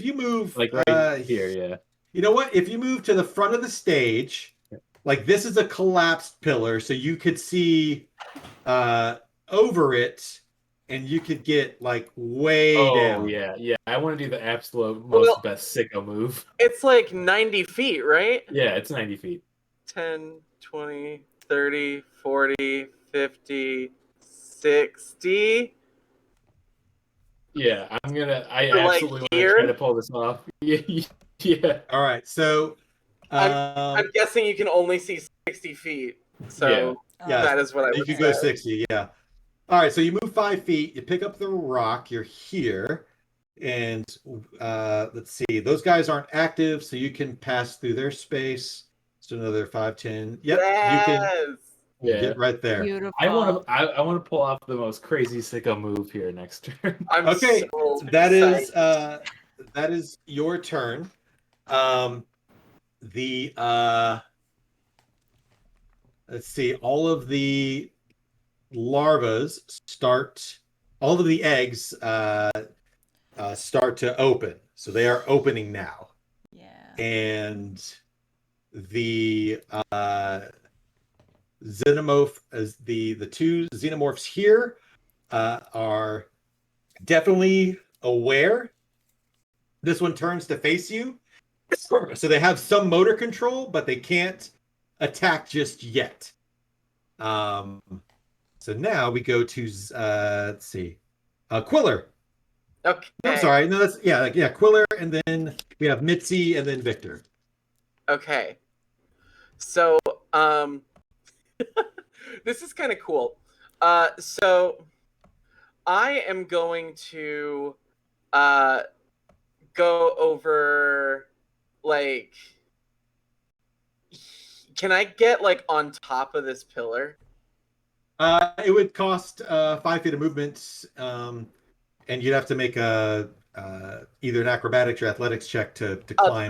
you move Like right here, yeah. You know what? If you move to the front of the stage, like this is a collapsed pillar, so you could see over it, and you could get like way down. Oh yeah. I want to do the absolute most best sicko move. It's like 90 feet, right? Yeah, it's 90 feet. 10, 20, 30, 40, 50, 60. Yeah, I Like absolutely want to here? try to pull this off. Yeah. All right, so I'm guessing you can only see 60 feet. So yeah, that is what I you would could say. go 60. Yeah. All right, so you move 5 feet. You pick up the rock. You're here, and let's see. Those guys aren't active, so you can pass through their space. So another 5, 10. Yep, Yes. you can get right there. Beautiful. I want to pull off the most crazy sicko move here next turn. I'm Okay, so that excited. is your turn. Let's see. All of the eggs start to open. So they are opening now. Yeah. And the xenomorph, the two xenomorphs here are definitely aware. This one turns to face you. So they have some motor control, but they can't attack just yet. So now we go to let's see, Quiller. Okay. I'm sorry, no, that's Quiller, and then we have Mitzi, and then Victor. Okay. So this is kind of cool. So I am going to go over, like, can I get like on top of this pillar? It would cost 5 feet of movement, and you'd have to make a either an acrobatics or athletics check to climb.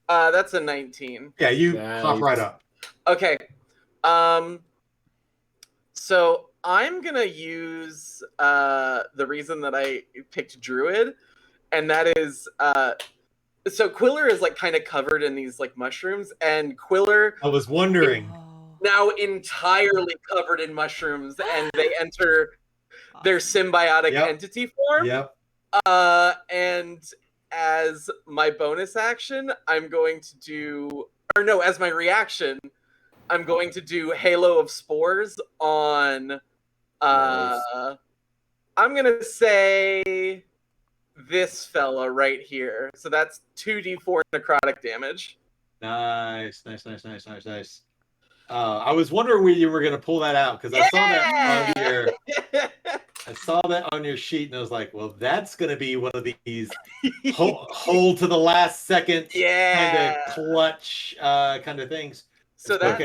That's a 19. Yeah, you Nice. hop right up. Okay. So I'm gonna use the reason that I picked Druid, and that is so Quiller is like kind of covered in these like mushrooms, and Quiller I was wondering. now entirely covered in mushrooms, and they enter their symbiotic entity form. Yep. And as my bonus action, I'm going to do, or no, as my reaction, I'm going to do Halo of Spores on, Nice. I'm going to say this fella right here. So that's 2d4 necrotic damage. Nice. I was wondering where you were going to pull that out, because I saw that on your sheet, and I was like, well, that's going to be one of these hold to the last second kind of clutch kind of things. So that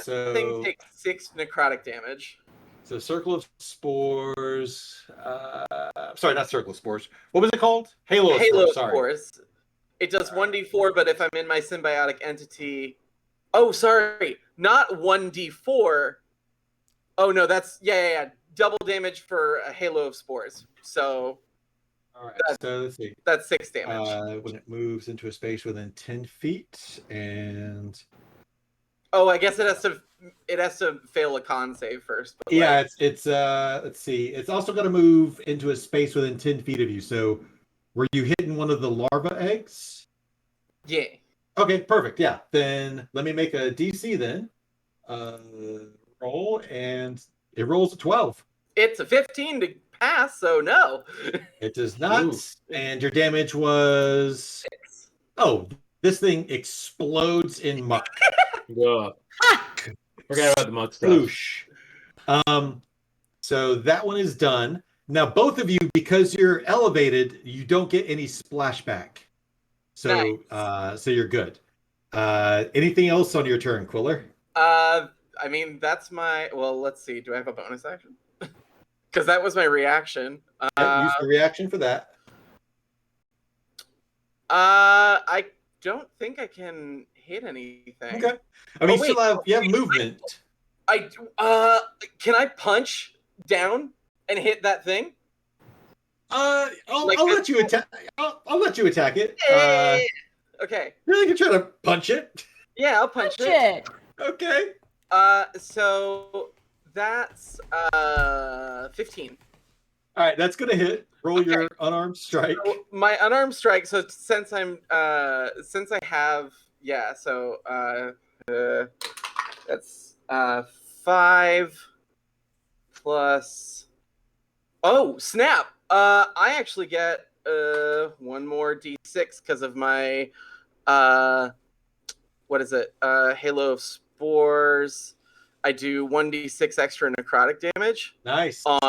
thing takes 6 necrotic damage. So Circle of Spores. Sorry, not Circle of Spores. What was it called? Halo of Spores. Sorry. It does 1d4, but if I'm in my symbiotic entity... Oh, sorry. Not 1d4. Oh, no, that's... Yeah. Double damage for a Halo of Spores. So... All right, so let's see. That's 6 damage. When it moves into a space within 10 feet, and... Oh, I guess it has to fail a con save first. But yeah, it's let's see. It's also going to move into a space within 10 feet of you. So, were you hitting one of the larva eggs? Yeah. Okay, perfect. Yeah, then let me make a DC then. Roll, and it rolls a 12. It's a 15 to pass, so no. It does not. Ooh. And your damage was 6. Oh, this thing explodes in muck. Yeah. Forgot about the muck stuff. Sploosh. So that one is done. Now, both of you, because you're elevated, you don't get any splashback. So, Nice. so you're good. Anything else on your turn, Quiller? I mean, that's my. Well, let's see. Do I have a bonus action? Because that was my reaction. Use the reaction for that. I don't think I can hit anything. Okay. I mean, wait. you have movement. Can I punch down and hit that thing? I'll Like let you attack. I'll let you attack it. Okay. You can try to punch it. Yeah, I'll punch it. Shit. Okay. So that's 15. All right, that's gonna hit. Roll your unarmed strike. So my unarmed strike. So since I have that's 5 plus. Oh snap! I actually get one more d6 because of my what is it? Halo of Spores. I do 1d6 extra necrotic damage Nice. on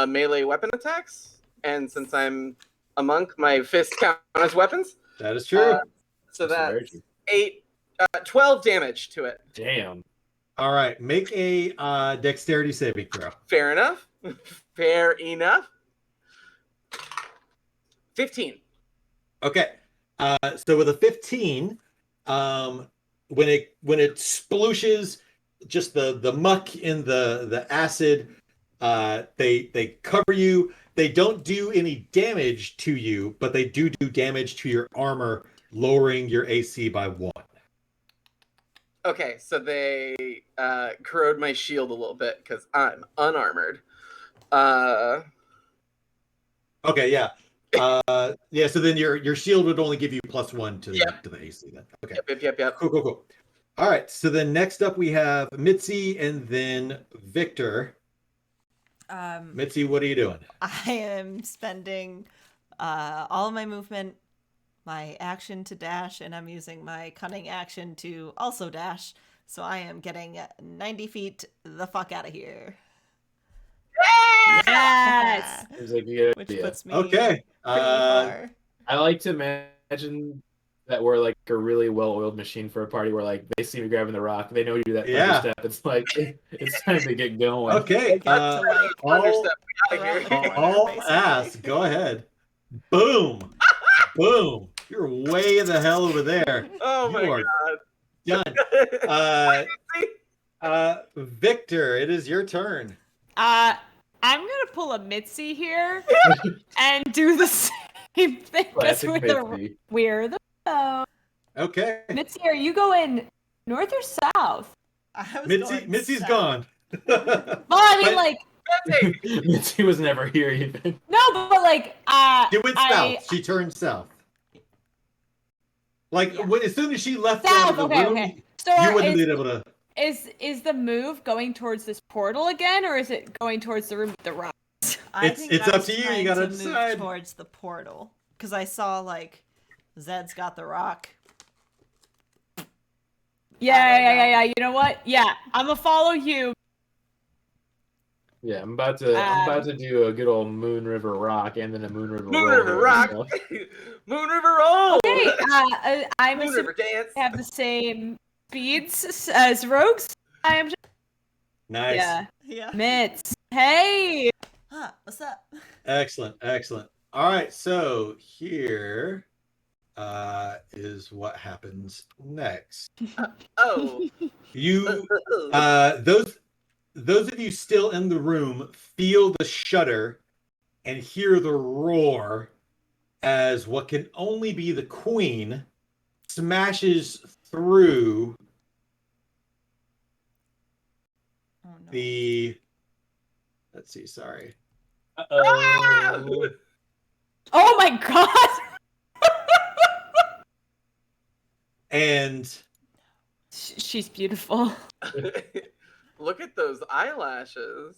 melee weapon attacks, and since I'm a monk, my fists count as weapons. That is true. So That's that's 12 damage to it. Damn. All right, make a dexterity saving throw. Fair enough. Fair enough. 15. Okay. So with a 15, when it splooshes, just the muck in the acid, they cover you. They don't do any damage to you, but they do damage to your armor, lowering your AC by 1. Okay, so they corrode my shield a little bit because I'm unarmored. Okay, yeah. Yeah, so then your shield would only give you +1 to the AC then. Okay. Yep. Cool. All right, so then next up we have Mitzi and then Victor. Mitzi, what are you doing? I am spending all of my movement, my action to dash, and I'm using my cunning action to also dash. So I am getting 90 feet the fuck out of here. Yes. Seems like a good Which idea. puts me Okay. pretty far. I like to imagine that we're like a really well-oiled machine for a party where like they see me grabbing the rock, they know you do that Yeah. step. It's like it's time to get going. Okay. Got to, like, Understep. We around gotta the get corner. All basically. ass. Go ahead. Boom. Boom. You're way the hell over there. Oh You my are god. done. Victor, it is your turn. I'm gonna pull a Mitzi here and do the same thing because Classic Mitzi. we're the phone. Okay. Mitzi, are you going north or south? I was going Mitzi's south. gone. Well, I mean, But- like, Mitzi was never here even. no, but like, She went south. She turned south. Like Yeah. as soon as she left out of south. the Okay, room, okay. So you wouldn't have is, been able to. is the move going towards this portal again, or is it going towards the room with the rock? I It's- think it's I up was to you. You trying gotta to decide. move towards the portal because I saw like Zed's got the rock. Yeah. You know what? Yeah, I'm gonna follow you. Yeah, I'm about to do a good old Moon River Rock and then a Moon River Moon Roll River here, Rock. so. Moon River Roll. Hey, I'm Moon assuming River Dance. they have the same speeds as rogues. I am just Nice. yeah. Yeah. Mitz. Hey. Huh, what's up? Excellent. All right, so here is what happens next. Oh. You, those of you still in the room feel the shudder and hear the roar as what can only be the queen smashes through Oh no. the. Let's see. Sorry. Uh-oh. Oh my god. And She's beautiful. Look at those eyelashes.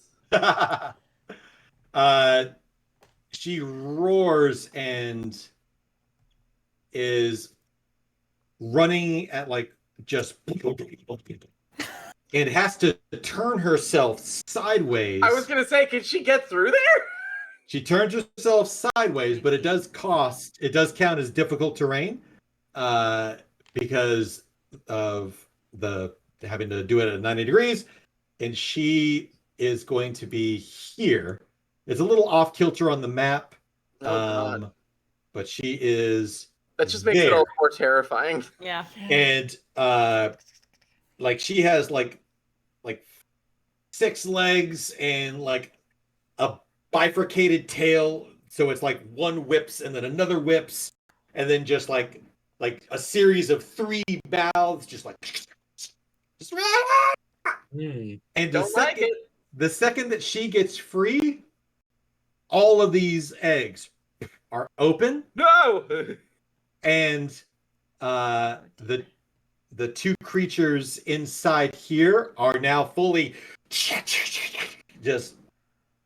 she roars and is running at like just and has to turn herself sideways. I was gonna say, can she get through there? She turns herself sideways, but it does count as difficult terrain, because of the having to do it at 90 degrees, and she is going to be here. It's a little off kilter on the map, God. but she is That just makes it there. all more terrifying. Yeah. And like she has like 6 legs and like a bifurcated tail, so it's like one whips and then another whips, and then just like a series of 3 mouths, just like just, and Don't like it. the second that she gets free, all of these eggs are open, No. and the 2 creatures inside here are now fully just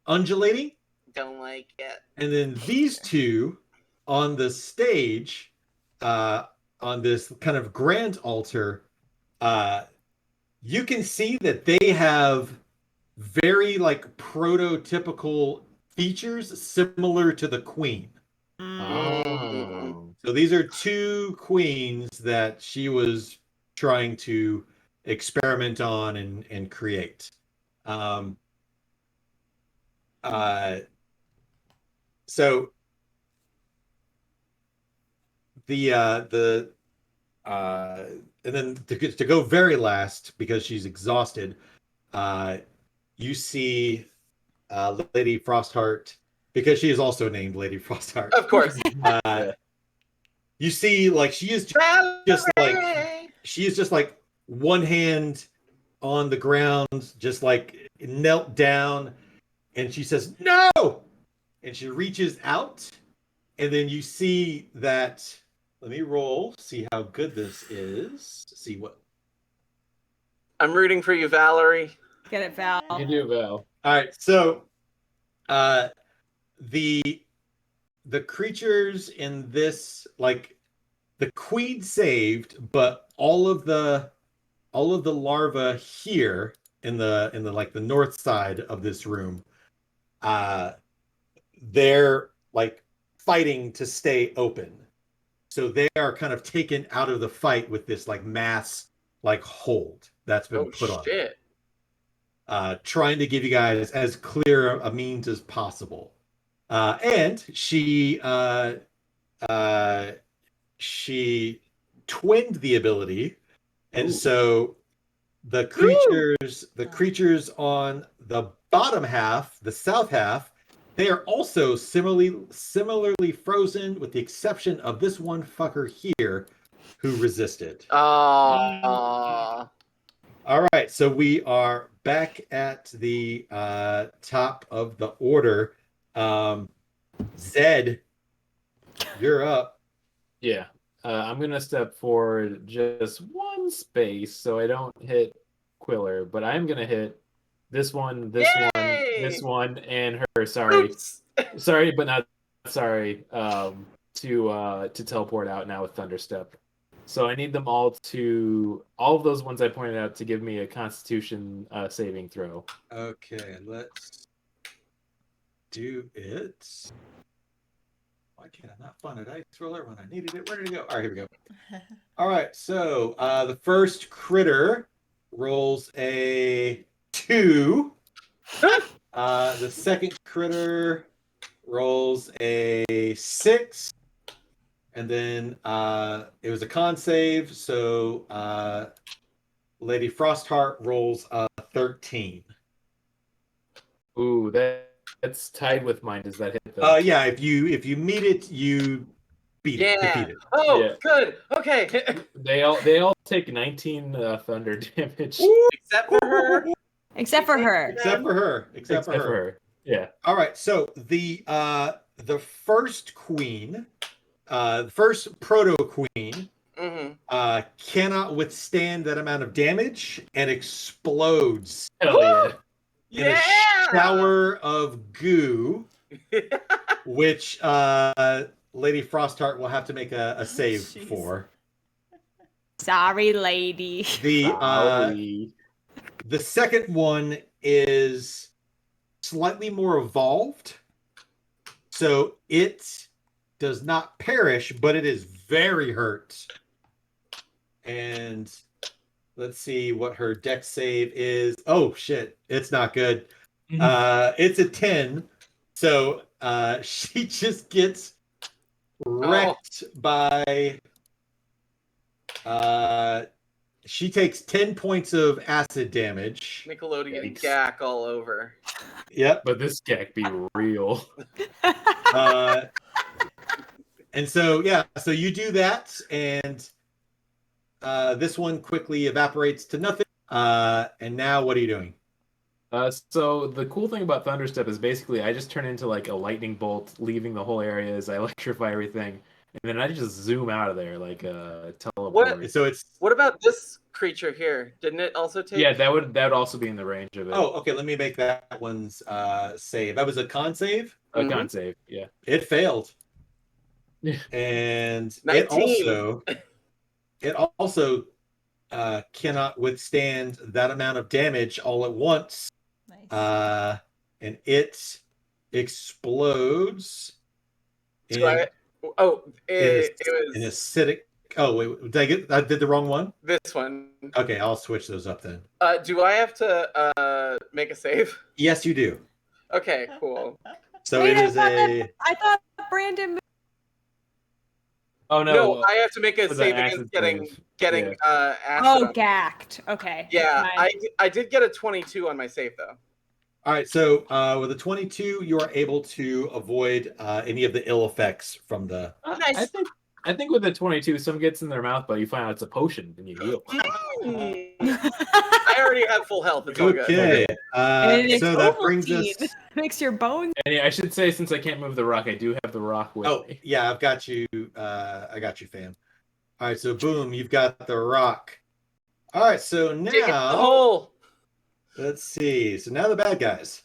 undulating. Don't like it. And then these 2 on the stage, on this kind of grand altar, you can see that they have very like prototypical features similar to the queen. Oh. So these are 2 queens that she was trying to experiment on and create. So and then to go very last, because she's exhausted, you see Lady Frostheart, because she is also named Lady Frostheart. Of course. You see, like she is just like one hand on the ground, just like knelt down, and she says no, and she reaches out, and then you see that. Let me roll, see how good this is. See what. I'm rooting for you, Valerie. Get it, Val. You do, Val. All right, so the creatures in this, like, the queen saved, but all of the larvae here in the like the north side of this room, they're like fighting to stay open. So they are kind of taken out of the fight with this like mass like hold that's been put on. Shit. Trying to give you guys as clear a means as possible. And she twinned the ability, and so the creatures on the bottom half, the south half, they are also similarly frozen, with the exception of this one fucker here who resisted. Aww. All right, so we are back at the top of the order. Zed, you're up. Yeah. I'm going to step forward just 1 space so I don't hit Quiller, but I'm going to hit this one, this one, and her. Sorry. Oops. Sorry, but not sorry. To teleport out now with Thunderstep. So I need them all of those ones I pointed out to give me a Constitution saving throw. Okay, let's do it. Why can't I not find a dice roller when I needed it? Where did it go? All right, here we go. All right, so the first critter rolls a 2. The second critter rolls a 6. And then it was a con save, so Lady Frostheart rolls a 13. Ooh, that's tied with mine. Does that hit though? Yeah, if you meet it, you defeat it. Oh, Yeah. good. Okay. They all take 19 thunder damage. Except for her. Except for her. Except for her. Except for her. Yeah. All right. So the first queen, the first proto queen, cannot withstand that amount of damage and explodes Hell yeah. in a shower of goo, which Lady Frostheart will have to make a save for. Sorry, lady. The Sorry. The second one is slightly more evolved. So it does not perish, but it is very hurt. And let's see what her dex save is. Oh shit, it's not good. It's a 10. So she just gets wrecked by she takes 10 points of acid damage. Nickelodeon gack all over. Yep. But this gack be real. And so yeah, so you do that, and this one quickly evaporates to nothing. And now what are you doing? So the cool thing about Thunderstep is basically I just turn into like a lightning bolt, leaving the whole area as I electrify everything, and then I just zoom out of there like a teleport. So it's What about this creature here? Didn't it also take? Yeah, that would also be in the range of it. Oh, okay. Let me make that one's save. That was a con save. A con save, yeah. It failed. And 19. it also cannot withstand that amount of damage all at once. Nice. And it explodes. It was an acidic. Oh wait, I did the wrong one. This one. Okay, I'll switch those up then. Do I have to make a save? Yes, you do. Okay, cool. So it is I thought Brandon. Oh no! No, I have to make a save against getting acid. Oh, gacked. Okay. Yeah, I did get a 22 on my save though. All right, so with a 22, you are able to avoid any of the ill effects from the. Nice. I think with the 22, some gets in their mouth, but you find out it's a potion and you heal. I already have full health. It's all good. Okay, so that brings us. Makes your bones. And I should say, since I can't move the rock, I do have the rock with me. Yeah, I've got you. I got you, fam. All right, so boom, you've got the rock. All right, so now let's see. So now the bad guys.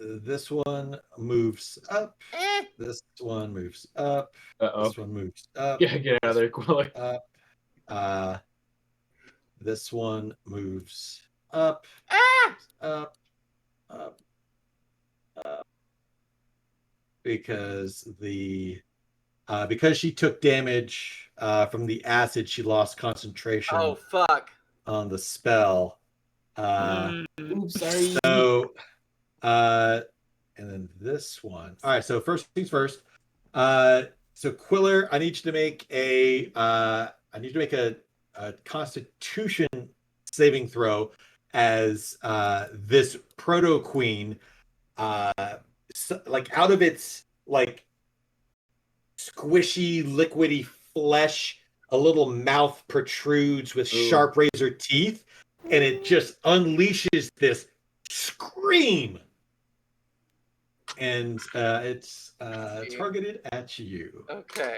This one moves up. This one moves up. This one moves up. Yeah, get out of there, Queller. Up. This one moves up. Up. Because she took damage from the acid, she lost concentration. Oh fuck! On the spell. Oops, sorry. So, and then this one. All right. So first things first. So Quiller, I need you to make a Constitution saving throw as this proto queen, like out of its like squishy, liquidy flesh, a little mouth protrudes with sharp razor teeth, and it just unleashes this scream. And it's targeted at you. Okay.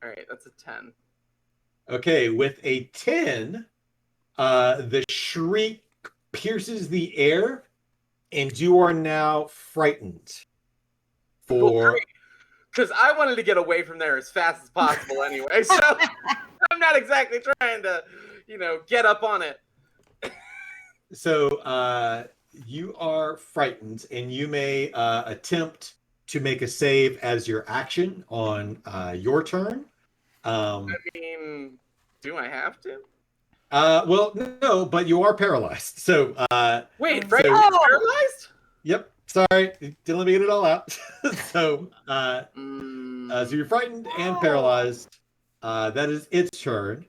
All right, that's a 10. Okay, with a 10, the shriek pierces the air, and you are now frightened. Because I wanted to get away from there as fast as possible anyway, so I'm not exactly trying to, get up on it. So you are frightened, and you may attempt to make a save as your action on your turn. I mean, do I have to? Well, no, but you are paralyzed. So wait, Fred, paralyzed? Yep. Sorry, didn't let me get it all out. So you're frightened and paralyzed. That is its turn.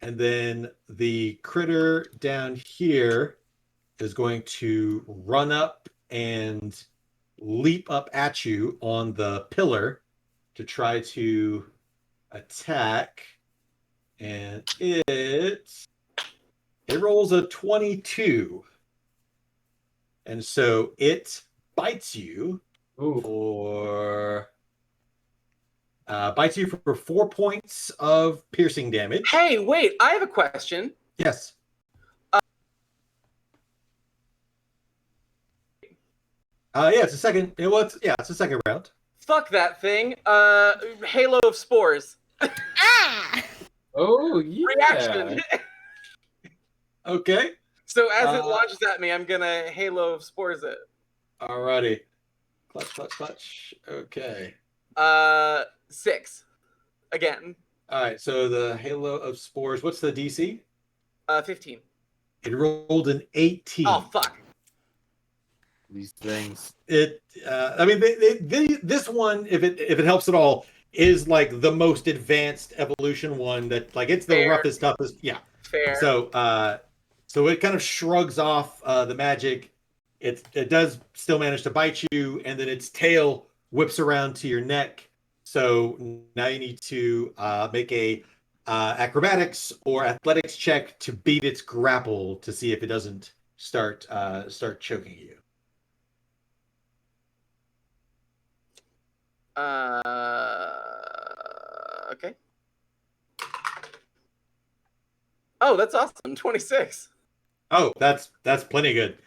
And then the critter down here is going to run up and leap up at you on the pillar to try to attack. And it rolls a 22. And so it bites you for 4 points of piercing damage. Hey, wait, I have a question. Yes. Yeah, it's a second. It's a second round. Fuck that thing. Halo of Spores. Ah! Oh yeah. Reaction. Okay. So as it launches at me, I'm gonna Halo of Spores it. Alrighty. Clutch, clutch, clutch. Okay. 6. Again. All right. So the Halo of Spores. What's the DC? 15. It rolled an 18. Oh fuck. These things. I mean, this one, if it helps at all, is like the most advanced evolution one. That like it's the Fair. roughest, toughest. Yeah. Fair. So it kind of shrugs off the magic. It does still manage to bite you, and then its tail whips around to your neck. So now you need to make a acrobatics or athletics check to beat its grapple to see if it doesn't start choking you. Okay. Oh, that's awesome. 26. Oh, that's plenty good.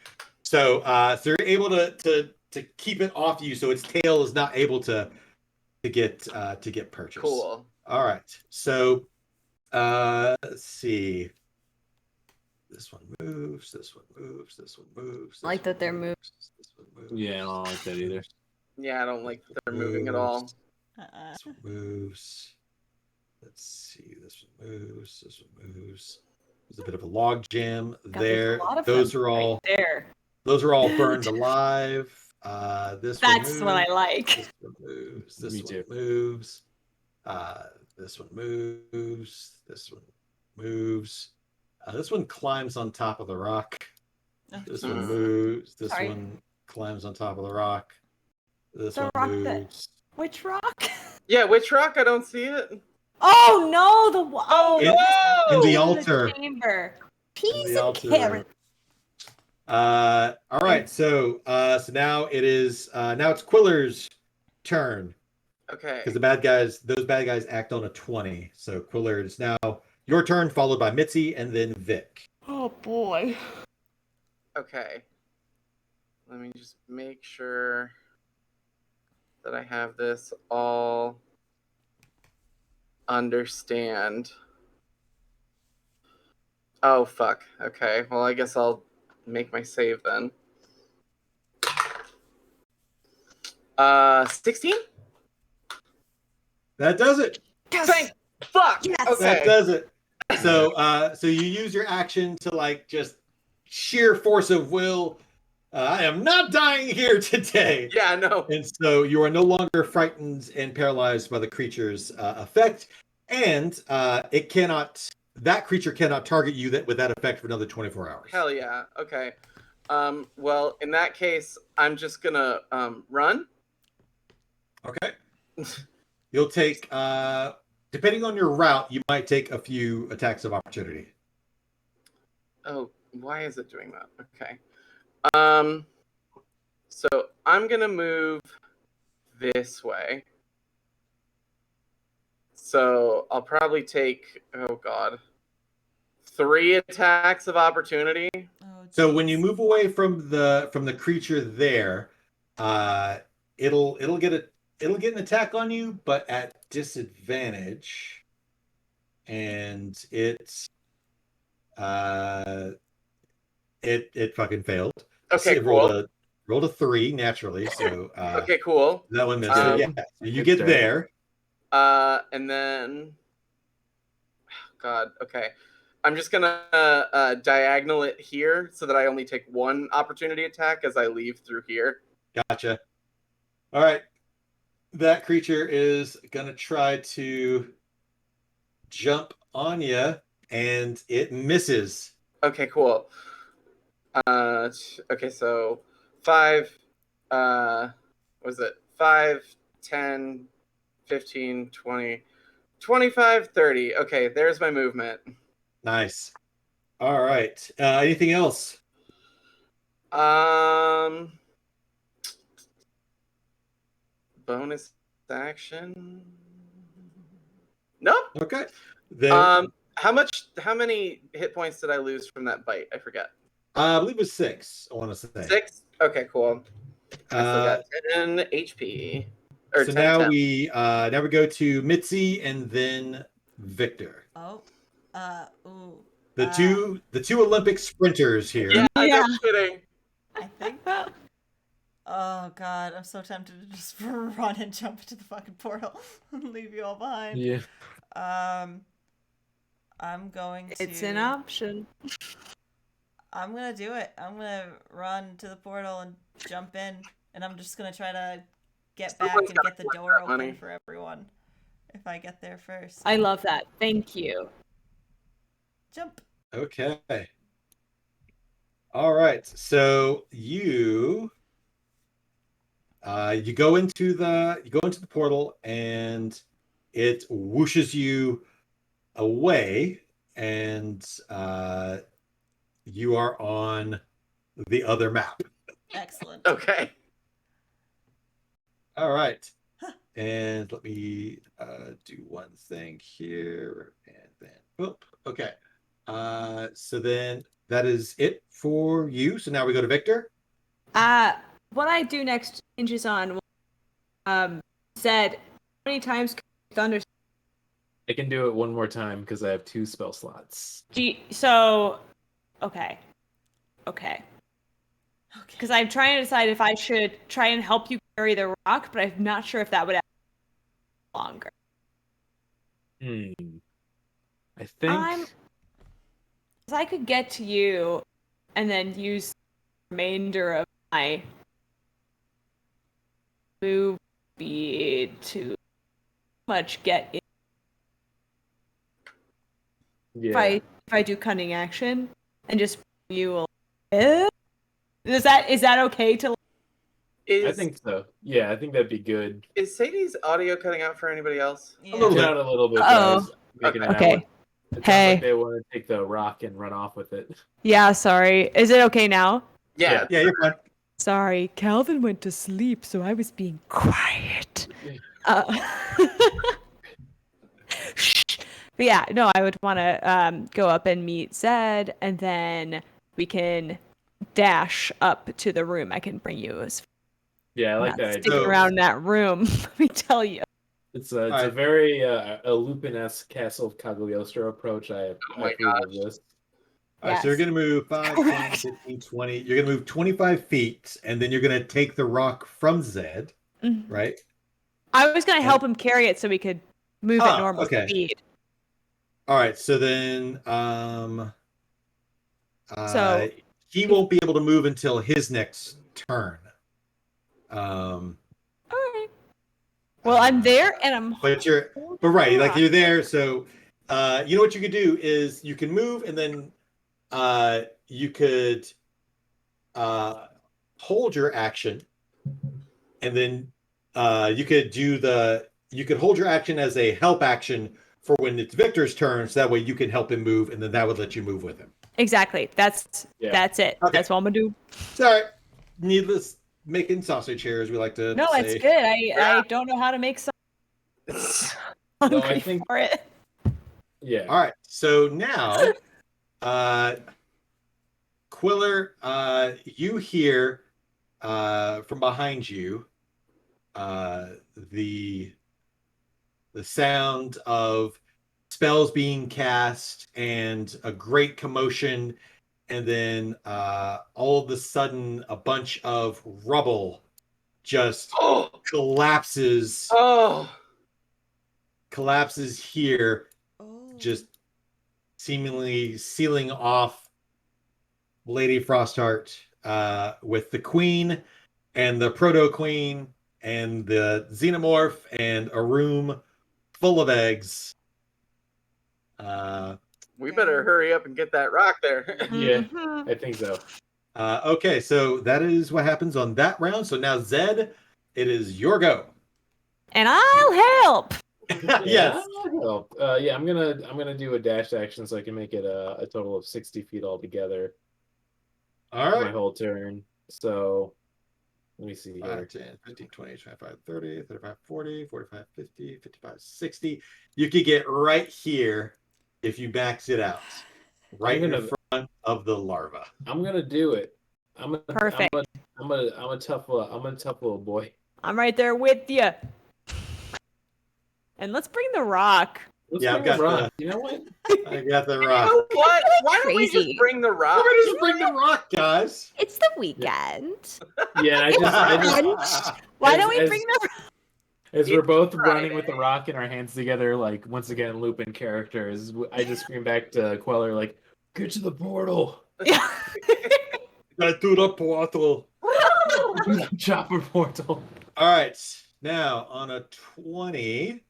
So so you're able to keep it off you, so its tail is not able to get purchased. Cool. All right. So let's see. This one moves. This one moves. This one moves. I like that they're moving. This one moves. Yeah, I don't like that either. Yeah, I don't like that they're moving at all. This one moves. Let's see. This one moves. This one moves. There's a bit of a log jam God, there. there's a lot of Those them are all right there. those are all burned alive. This That's one what I moves. like. This one moves. This Me one too. moves. This one moves. This one moves. This one climbs on top of the rock. This one moves. This Sorry. one climbs on top of the rock. This The one rock that- moves. Which rock? Yeah, which rock? I don't see it. Oh no, the Oh, In no! the in altar. chamber. In Peas the and altar. carrots. All right. So now it is now it's Quiller's turn Okay. because those bad guys act on a 20. So Quiller, it's now your turn, followed by Mitzi and then Vic. Oh boy. Okay. Let me just make sure that I have this all understand. Oh, fuck. Okay. Well, I guess I'll make my save then. 16? That does it. Thank fuck. Yes. Okay. That does it. So so you use your action to like just sheer force of will. I am not dying here today. Yeah, no. And so you are no longer frightened and paralyzed by the creature's effect, and that creature cannot target you with that effect for another 24 hours. Hell yeah. Okay. Well, in that case, I'm just gonna run. Okay. You'll take, depending on your route, you might take a few attacks of opportunity. Oh, why is it doing that? Okay. So I'm gonna move this way. So I'll probably take, oh god, 3 attacks of opportunity. So when you move away from the creature there, it'll get an attack on you, but at disadvantage, and it fucking failed. Okay, It cool. rolled a 3 naturally, so Okay, cool. that one missed. Um, So yeah, so you good get start. there. And then, god, okay. I'm just gonna diagonal it here so that I only take 1 opportunity attack as I leave through here. Gotcha. All right, that creature is gonna try to jump on you, and it misses. Okay, cool. Okay, so 5, what was it? 5, 10, 15, 20, 25, 30. Okay, there's my movement. Nice. All right. Anything else? Bonus action. Nope. Okay. Then How many hit points did I lose from that bite? I forget. I believe it was 6. I want to say 6. Okay, cool. I still Uh, got 10 HP. Or so 10, now 10. we go to Mitzi and then Victor. Oh. Ooh. The two Olympic sprinters here. Yeah, Yeah. no kidding. I think. Oh god, I'm so tempted to just run and jump into the fucking portal and leave you all behind. Yeah. I'm going to. It's an option. I'm gonna do it. I'm gonna run to the portal and jump in, and I'm just gonna try to get back Someone's and gotta get the collect door that open money. for everyone. If I get there first. I love that. Thank you. Jump. Okay. All right. So you go into the portal and it whooshes you away, and you are on the other map. Excellent. Okay. All right. And let me do one thing here, and then boop. Okay. So then that is it for you. So now we go to Victor. What I do next hinges on said how many times can thunder. I can do it one more time because I have 2 spell slots. So okay. Because I'm trying to decide if I should try and help you carry the rock, but I'm not sure if that would longer. I think Because I could get to you and then use the remainder of my move speed to much get in. yeah. If I do cunning action and just you a little bit. Is that okay to? I think so. Yeah, I think that'd be good. Is Sadie's audio cutting out for anybody else? Yeah. A little Cut bit. out a little bit, Uh-oh. guys. Making it Okay. out. It sounds Hey. like they want to take the rock and run off with it. Yeah, sorry. Is it okay now? Yeah. Yeah, you're fine. Sorry, Calvin went to sleep, so I was being quiet. Shh. But yeah, no, I would want to go up and meet Zed, and then we can dash up to the room. I can bring you as Yeah, I like not that sticking idea. around that room. Let me tell you. It's a Alright. very a Lupin-esque Castle of Cagliostro approach. I my approve of this. All right, so you're Yes. going to move 5, 10, Correct. 15, 20. You're going to move 25 feet, and then you're going to take the rock from Zed, right? I was gonna help him carry it so we could move at normal okay. speed. All right, so then So he won't be able to move until his next turn. all right. Well, I'm there, and I'm. But right, like you're there. So, you know what you could do is you can move, and then you could hold your action, and then you could hold your action as a help action for when it's Victor's turn. So that way you can help him move, and then that would let you move with him. Exactly. That's it. Okay. That's what I'm gonna do. Sorry, needless making sausage here, as we like to No, say. it's good. I don't know how to make some. No, I think. For it. Yeah. All right, so now, Quiller, you hear from behind you the sound of spells being cast and a great commotion, and then all of a sudden a bunch of rubble just collapses here, Oh. just seemingly sealing off Lady Frostheart with the Queen and the Proto Queen and the Xenomorph and a room full of eggs. We better hurry up and get that rock there. Yeah, Mhm. I think so. Okay, so that is what happens on that round. So now, Zed, it is your go. And I'll help. Yes. that'll help. Yeah, I'm gonna do a dash action so I can make it a total of 60 feet altogether All for my right. whole turn. So let me see 5, here. 10, 15, 20, 25, 30, 35, 40, 45, 50, 55, 60. You could get right here if you max it out. Right in front of the larva. I'm gonna do it. Perfect. I'm a tough little boy. I'm right there with you. And let's bring the rock. Let's Yeah, I've bring the got rock. You know what? I got the You rock. know what? Why don't we just Crazy. bring the rock? We're gonna just bring the rock, guys. It's the weekend. Yeah, I just Lunch. Why As- don't we as- bring the as we're It's both Friday. running with the rock in our hands together, like once again looping characters, I just scream back to Queller like, "Get to the portal, Yeah. Gotta do the portal. chopper portal." All right, now on a 20.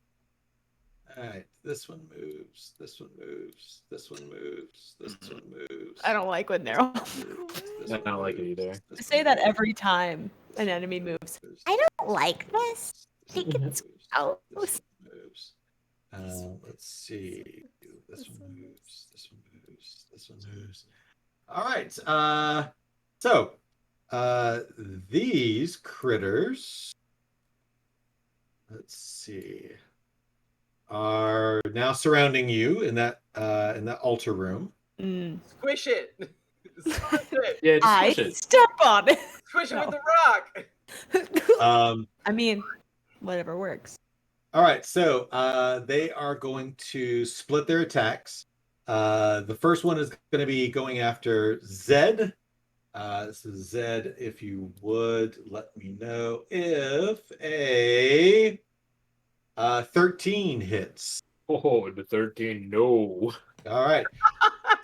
All right, this one moves. This one moves. This one moves. This one moves. I don't like when they're all. This I one don't like it moves, either. this I say one that moves, every time an this enemy one moves. moves, I don't like this. I think Mhm. it's This gross. one moves. Let's see. This one moves. This one moves. This one moves. All right. So these critters, let's see, are now surrounding you in that altar room. Mm. Squish it. Squish it. Yeah, just I push it. step on it. Squish it No. with the rock. I mean, whatever works. All right, so they are going to split their attacks. The first one is going to be going after Zed. This is Zed. If you would let me know if a 13 hits. Oh, the 13, no. All right.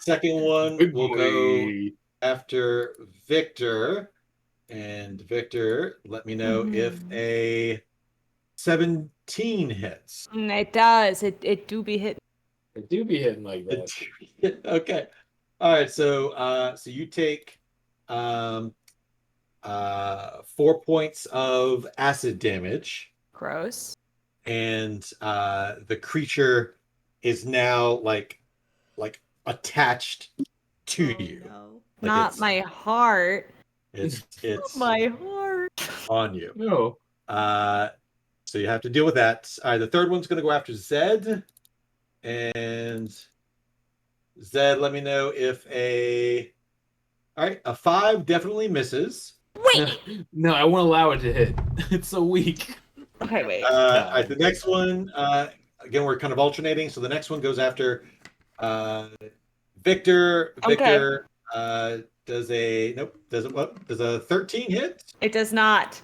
Second one Big will go boy. after Victor. And Victor, let me know if a 17 hits. It does. It do be hitting. I do be hitting like that. Okay. All right. So you take 4 points of acid damage, Gross. and the creature is now like attached to Oh, you. no. Like Not it's- my heart. It's My heart. on you. No. So you have to deal with that. All right. The third one's going to go after Zed, and Zed, let me know if all right, a 5 definitely misses. Wait. No, I won't allow it to hit. It's so weak. Okay, wait. All right, the next one, again, we're kind of alternating. So the next one goes after Victor. Okay. Victor does a nope. Does a 13 hit? It does not.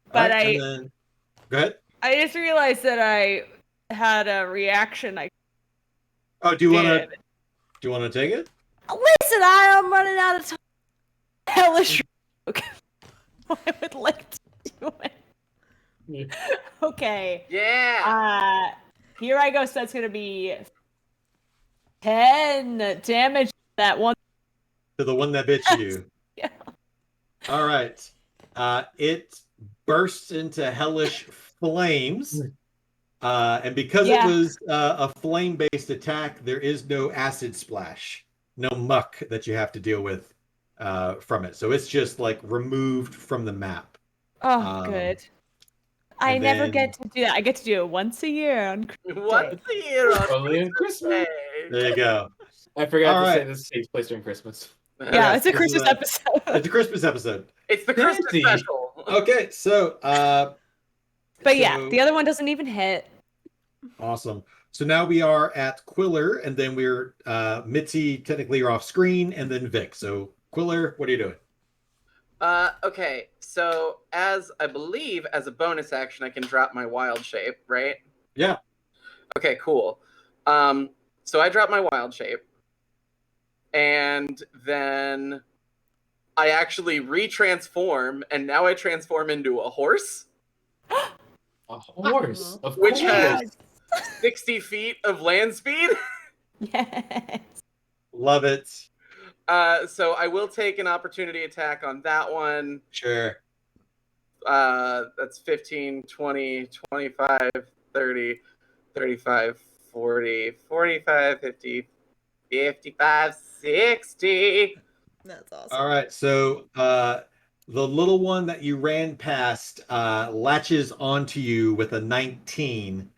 All But right, and then go ahead. I just realized that I had a reaction. I Oh, do you want did. to take it? Listen, I am running out of time. Hellish. Okay. I would like to do it. Yeah. Okay. Yeah. Here I go. So that's gonna be 10 damage. That one. To the one that bit you. Yeah. All right. It bursts into hellish flames. And because Yeah. it was a flame-based attack, there is no acid splash, no muck that you have to deal with from it. So it's just like removed from the map. Oh, good. I and never then- get to do that. I get to do it once a year on Once a year on Only on Christmas. Day. There you go. I forgot All to say right. this takes place during Christmas. Yeah, Yes, it's a this is Christmas a- episode. It's a Christmas episode. It's the Christmas Fancy. special. Okay, so But yeah, so- the other one doesn't even hit. awesome. So now we are at Quiller, and then we're Mitzi. Technically, you're off screen, and then Vic. So Quiller, what are you doing? Okay, so as I believe as a bonus action, I can drop my wild shape, right? Yeah. Okay, cool. So I drop my wild shape, and then I actually retransform, and now I transform into a horse, A horse, of which course. has 60 feet of land speed. Yes. Love it. So I will take an opportunity attack on that one. Sure. That's 15, 20, 25, 30, 35, 40, 45, 50, 55, 60. That's awesome. All right. So the little one that you ran past latches onto you with a 19.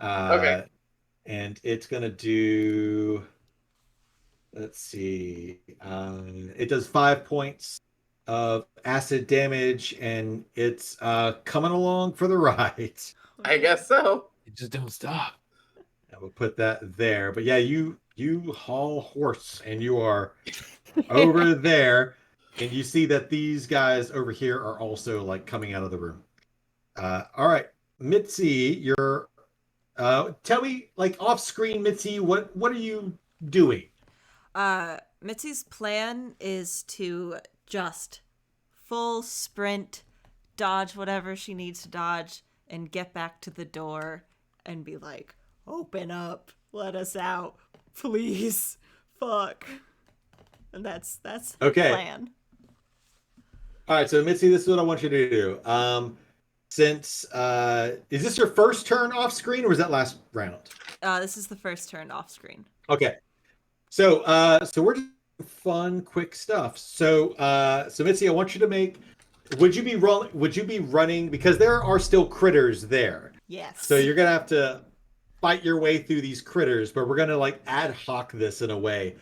Okay. And it's gonna do. Let's see. It does 5 points of acid damage, and it's coming along for the ride. I guess so. You just don't stop. I will put that there. But yeah, you haul horse, and you are over there, and you see that these guys over here are also like coming out of the room. All right, Mitzi, you're. Tell me, like off screen, Mitzi, what are you doing? Mitzi's plan is to just full sprint, dodge whatever she needs to dodge, and get back to the door and be like, "Open up, let us out, please, fuck." And that's her Okay. plan. All right, so Mitzi, this is what I want you to do. Since is this your first turn off screen, or was that last round? This is the first turn off screen. Okay. So we're just fun, quick stuff. So Mitzi, I want you to make. Would you be running because there are still critters there? Yes. So you're gonna have to fight your way through these critters, but we're gonna like ad hoc this in a way.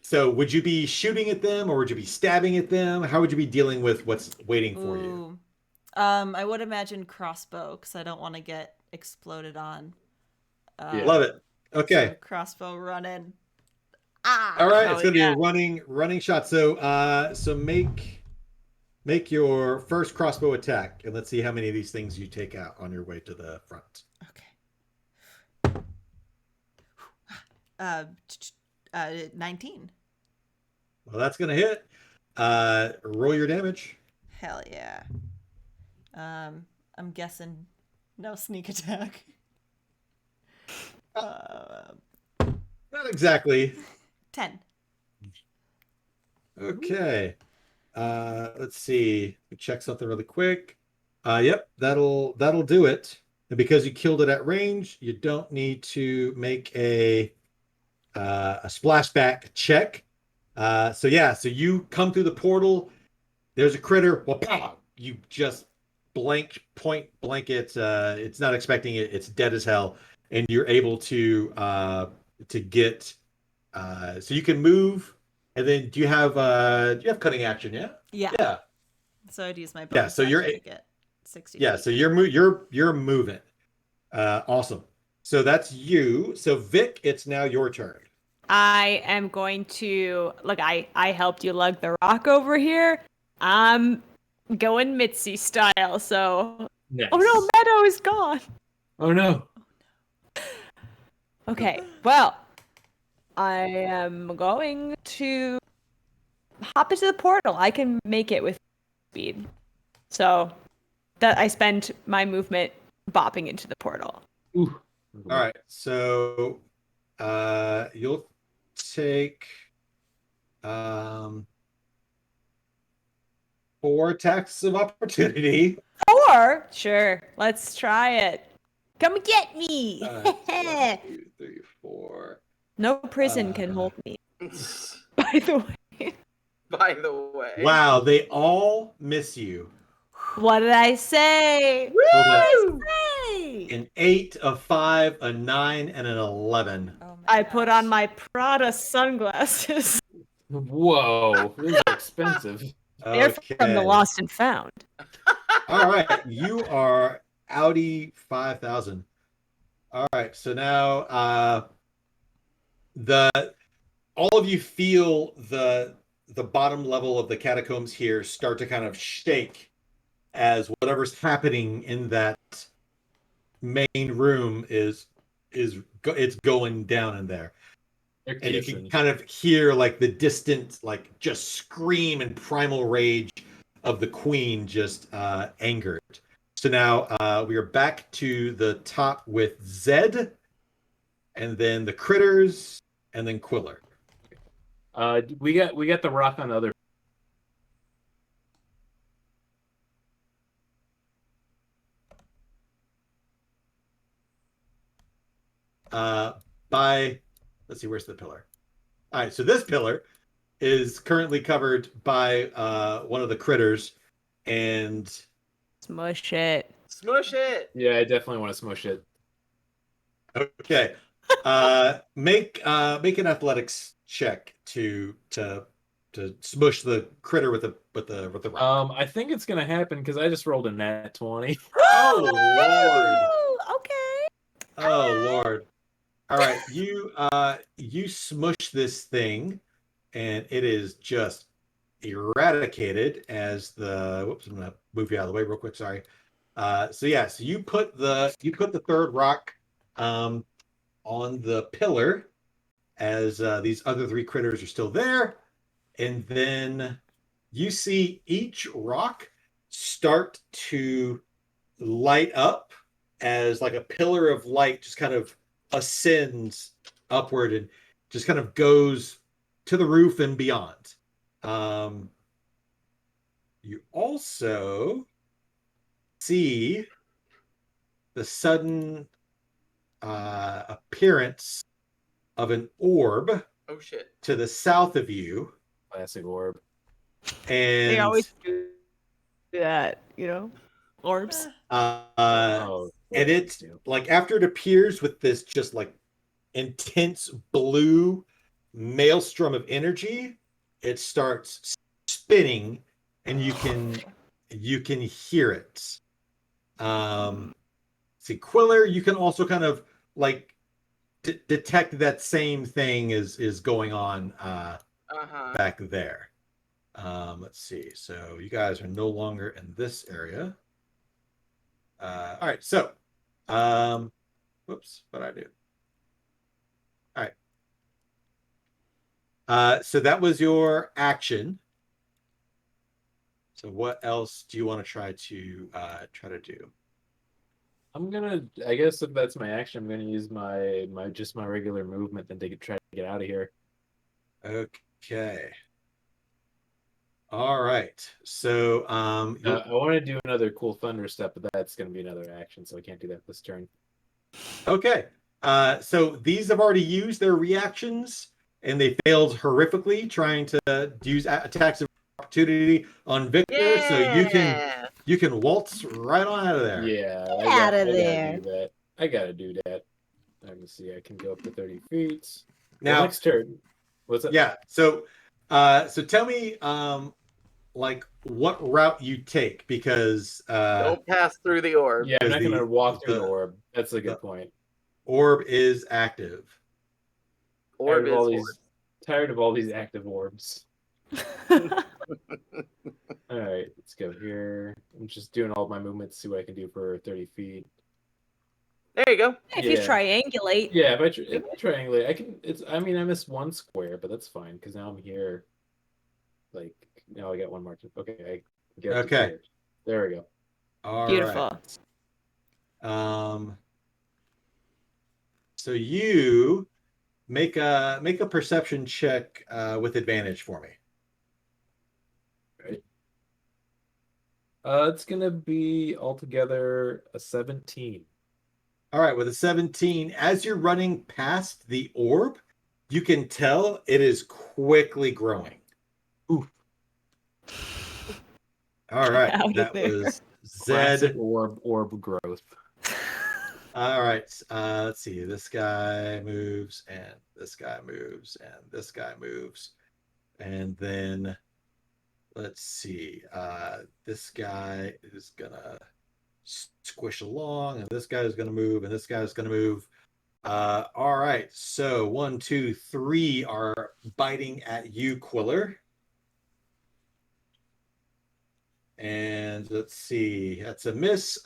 So would you be shooting at them, or would you be stabbing at them? How would you be dealing with what's waiting for you? Ooh. I would imagine crossbow because I don't want to get exploded on. Yeah. Love it. Okay. So crossbow running. All right. It's gonna yeah. be a running shot. So make your first crossbow attack, and let's see how many of these things you take out on your way to the front. Okay. 19. Well, that's gonna hit. Roll your damage. Hell yeah. I'm guessing no sneak attack. Not exactly. 10. Okay. Let's see. Check something really quick. Yep, that'll do it. And because you killed it at range, you don't need to make a splashback check. So you come through the portal. There's a critter. Well, pow! You just point blank it. It's not expecting it. It's dead as hell, and you're able to get. So you can move, and then do you have cutting action? Yeah. Yeah. Yeah. So I'd use my bonus Yeah, so you're action to get 60 Yeah. feet. So you're moving. Awesome. So that's you. So Vic, it's now your turn. I am going to look. I helped you lug the rock over here. I'm going Mitzi style. So, Nice. oh no, Meadow is gone. Oh no. Okay, well, I am going to hop into the portal. I can make it with speed, so that I spend my movement bopping into the portal. Ooh. All right. So you'll take 4 attacks of opportunity. Or sure, let's try it. Come get me. 1, 2, 3, 4. No prison can hold me. By the way, By the way. Wow, they all miss you. what did I say? So that's Woo! Hey! an 8, a 5, a 9, and an 11. Oh my I put on gosh. my Prada sunglasses. Whoa. Those are expensive. They're from the Okay. Lost and Found. All right, you are Audi 5000. All right, so now all of you feel the bottom level of the catacombs here start to kind of shake as whatever's happening in that main room is it's going down in there. They're And you kissing. can kind of hear like the distant, like just scream and primal rage of the queen, just angered. So now we are back to the top with Zed, and then the critters, and then Quiller. We got the rock on the other. Let's see, where's the pillar? All right, so this pillar is currently covered by one of the critters, and Smush it. Smush it. Yeah, I definitely want to smush it. okay, make an athletics check to smush the critter with the rock. I think it's gonna happen because I just rolled a nat 20. Oh Lord! Okay. Oh Lord. All right, you smush this thing, and it is just eradicated as the whoops, I'm gonna move you out of the way real quick, sorry. So yeah, so you put the third rock um on the pillar as these other three critters are still there, and then you see each rock start to light up as like a pillar of light just kind of ascends upward and just kind of goes to the roof and beyond. You also see the sudden appearance of an orb Oh shit. to the south of you, Classic orb. They and always do that, orbs. Oh, and it's like after it appears with this just like intense blue maelstrom of energy, it starts spinning, and you can hear it. See, Quiller, you can also kind of like detect that same thing is going on Uh-huh. back there. Let's see. So you guys are no longer in this area. All right. So, whoops, what did I do? All right. So that was your action. So what else do you want to try to do? I guess if that's my action, I'm gonna use my regular movement, then try to get out of here. Okay. All right. So I want to do another cool thunder step, but that's gonna be another action, so I can't do that this turn. okay. So these have already used their reactions, and they failed horrifically trying to use attacks of opportunity on Victor. Yeah. So you can waltz right on out of there. Yeah, Get out of I there. gotta do that. I gotta do that. Let me see. I can go up to 30 feet. Now, Well, next turn. What's up? yeah. So tell me like what route you take, because Don't pass through the orb. Yeah, I'm not gonna walk through the the orb. That's a good point. orb is active. Orb Tired of is all orb. these tired of all these active orbs. All right, let's go here. I'm just doing all my movements, see what I can do for 30 feet. There you go. If you triangulate. Yeah, if I triangulate, I can. I mean, I missed one square, but that's fine because now I'm here. Like now, I got one more. Okay, I get up to Okay. here. There we go. All Beautiful. right. So you make a perception check with advantage for me. Right. It's gonna be altogether a 17. All right, with a 17, as you're running past the orb, you can tell it is quickly growing. Oof. All right, Out of that there. was Classic Zed. orb growth. All right, let's see. This guy moves, and this guy moves, and this guy moves, and then let's see. This guy is gonna squish along, and this guy is gonna move, and this guy is gonna move. All right, so 1, 2, 3 are biting at you, Quiller. And let's see, that's a miss,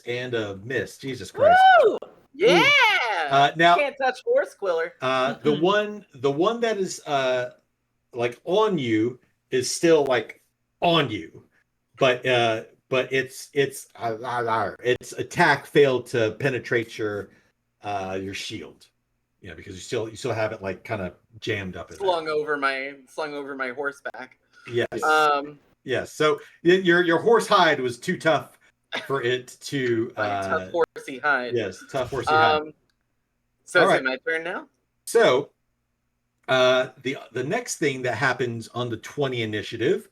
and a miss. Jesus Christ. Woo! Yeah. Now, Can't touch horse Quiller. the one that is like on you is still like on you, but its attack failed to penetrate your shield. Yeah, because you still have it like kind of jammed up in there. Slung over my horseback. Yes. Yes. So your horse hide was too tough for it to tough horsey hide. Yes, tough horsey hide. So All is right. it my turn now? So the next thing that happens on the 20 initiative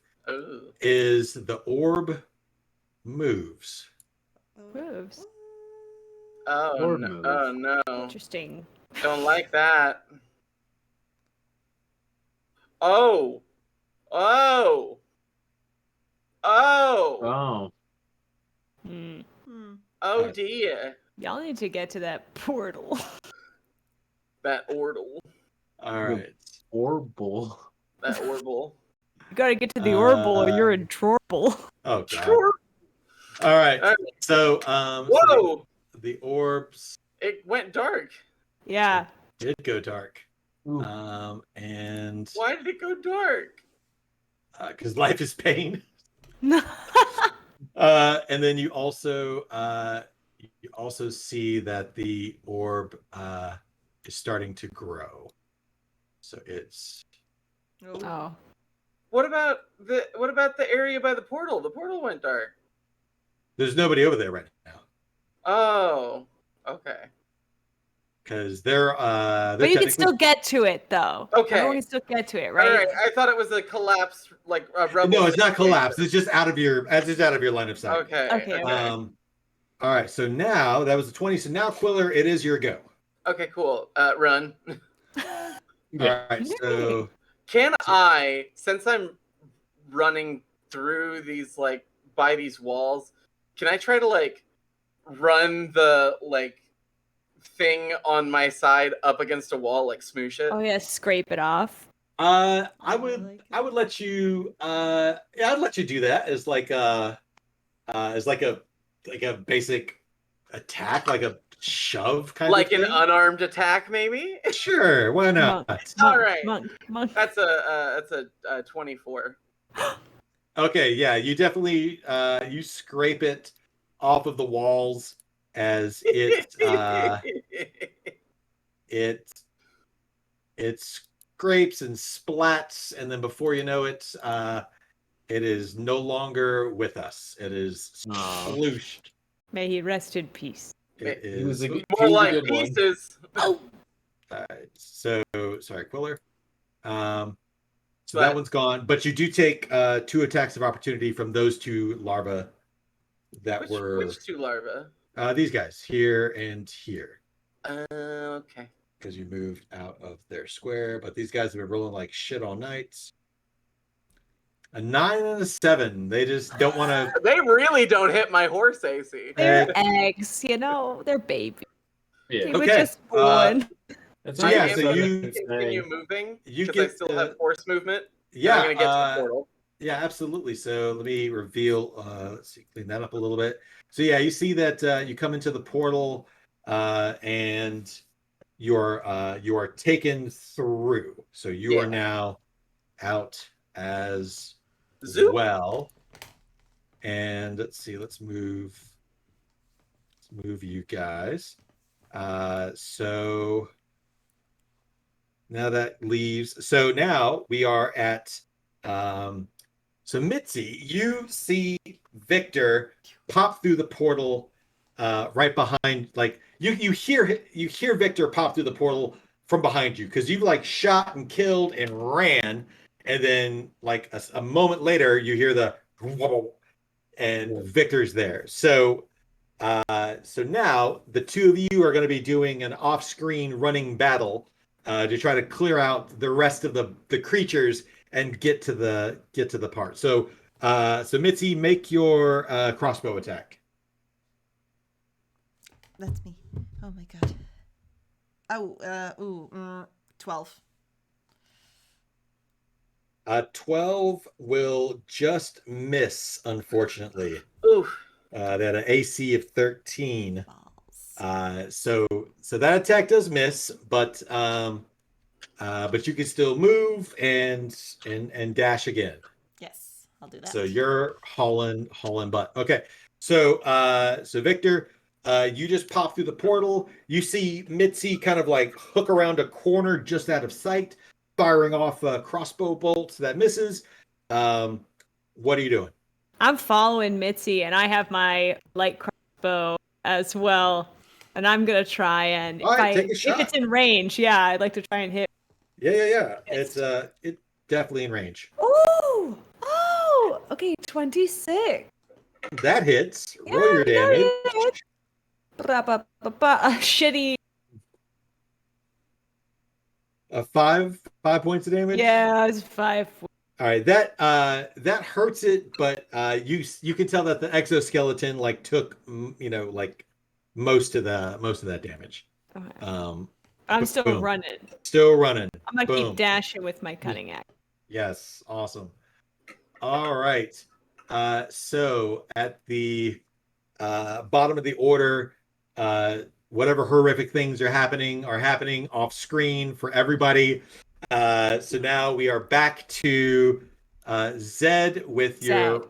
is the orb moves. Moves. Oh Orb no. move. Oh no. Interesting. Don't like that. Oh. Oh. Oh. Oh, Hmm. Oh dear. Y'all need to get to that portal. That Ordle. All right. Orble. That Orble. You gotta get to the Orble or you're in trouble. Oh god. All right. All right. So Whoa! the orbs It went dark. Yeah. did go dark. Ooh. And Why did it go dark? because life is pain. And then you also see that the orb is starting to grow. So it's Oh. What about the area by the portal? The portal went dark. there's nobody over there right now Oh. Okay. because they're But you can still get to it, though. Okay. Everyone can still get to it, right? All right. I thought it was a collapse, like a rubble. no, it's not collapsed. It's just out of your line of sight. Okay. Okay. All right. So now that was the 20. So now Quiller, it is your go. Okay. Cool. Run. All right. So Can I, since I'm running through these by these walls, can I try to run the thing on my side up against a wall, smoosh it? Oh yeah, scrape it off. I would let you I'd let you do that as a basic attack, like a shove kind of thing. An unarmed attack, maybe? Sure, why not? All right. Monk. That's a 24. Okay, yeah, you definitely you scrape it off of the walls as it it scrapes and splats, and then before you know it, it is no longer with us. It is splooshed. May he rest in peace. It He was is More like pieces. Oh. so sorry, Quiller. So But- that one's gone, but you do take 2 attacks of opportunity from those 2 larvae that were Which 2 larvae? these guys here and here, Okay. because you moved out of their square. But these guys have been rolling like shit all night. A 9 and a 7. They just don't want to. They really don't hit my horse AC. They're eggs, they're babies. Yeah. They were Okay, just born. That's So I yeah, am so going you- to continue moving you because I get still the- have force movement. Yeah, I'm going to get to the portal. yeah, absolutely. So let me reveal. Let's see, clean that up a little bit. So yeah, you see that you come into the portal, and you are taken through. So you are now out as Zoop. well. And let's see. Let's move you guys. So now that leaves. So now we are at. So Mitzi, you see Victor pop through the portal right behind. Like you hear Victor pop through the portal from behind you because you've shot and killed and ran, and then a moment later you hear the and Victor's there. So now the 2 of you are going to be doing an off-screen running battle to try to clear out the rest of the creatures and get to the part. So Mitzi, make your crossbow attack. That's me. Oh my god. Oh, 12. 12 will just miss, unfortunately. Oof. They had an AC of 13. Balls. So that attack does miss, but you can still move and dash again. Yes, I'll do that. So you're hauling butt. Okay. So Victor, you just pop through the portal. You see Mitzi kind of hook around a corner just out of sight, firing off crossbow bolts that misses. What are you doing? I'm following Mitzi, and I have my light crossbow as well. And I'm gonna try and All right, take a if shot. it's in range, yeah, I'd like to try and hit. Yeah. It's definitely in range. Ooh! Oh! Okay, 26. That hits. Yeah, Roll your damage. Shitty. 5 points of damage. Yeah, it's 5. All right, that hurts it, but you can tell that the exoskeleton took most of that damage. Okay. Um, I'm still boom. running. Still running. I'm gonna Boom. keep dashing with my cunning axe. Yes, awesome. All right. So at the bottom of the order, whatever horrific things are happening off screen for everybody. So now we are back to Zed with your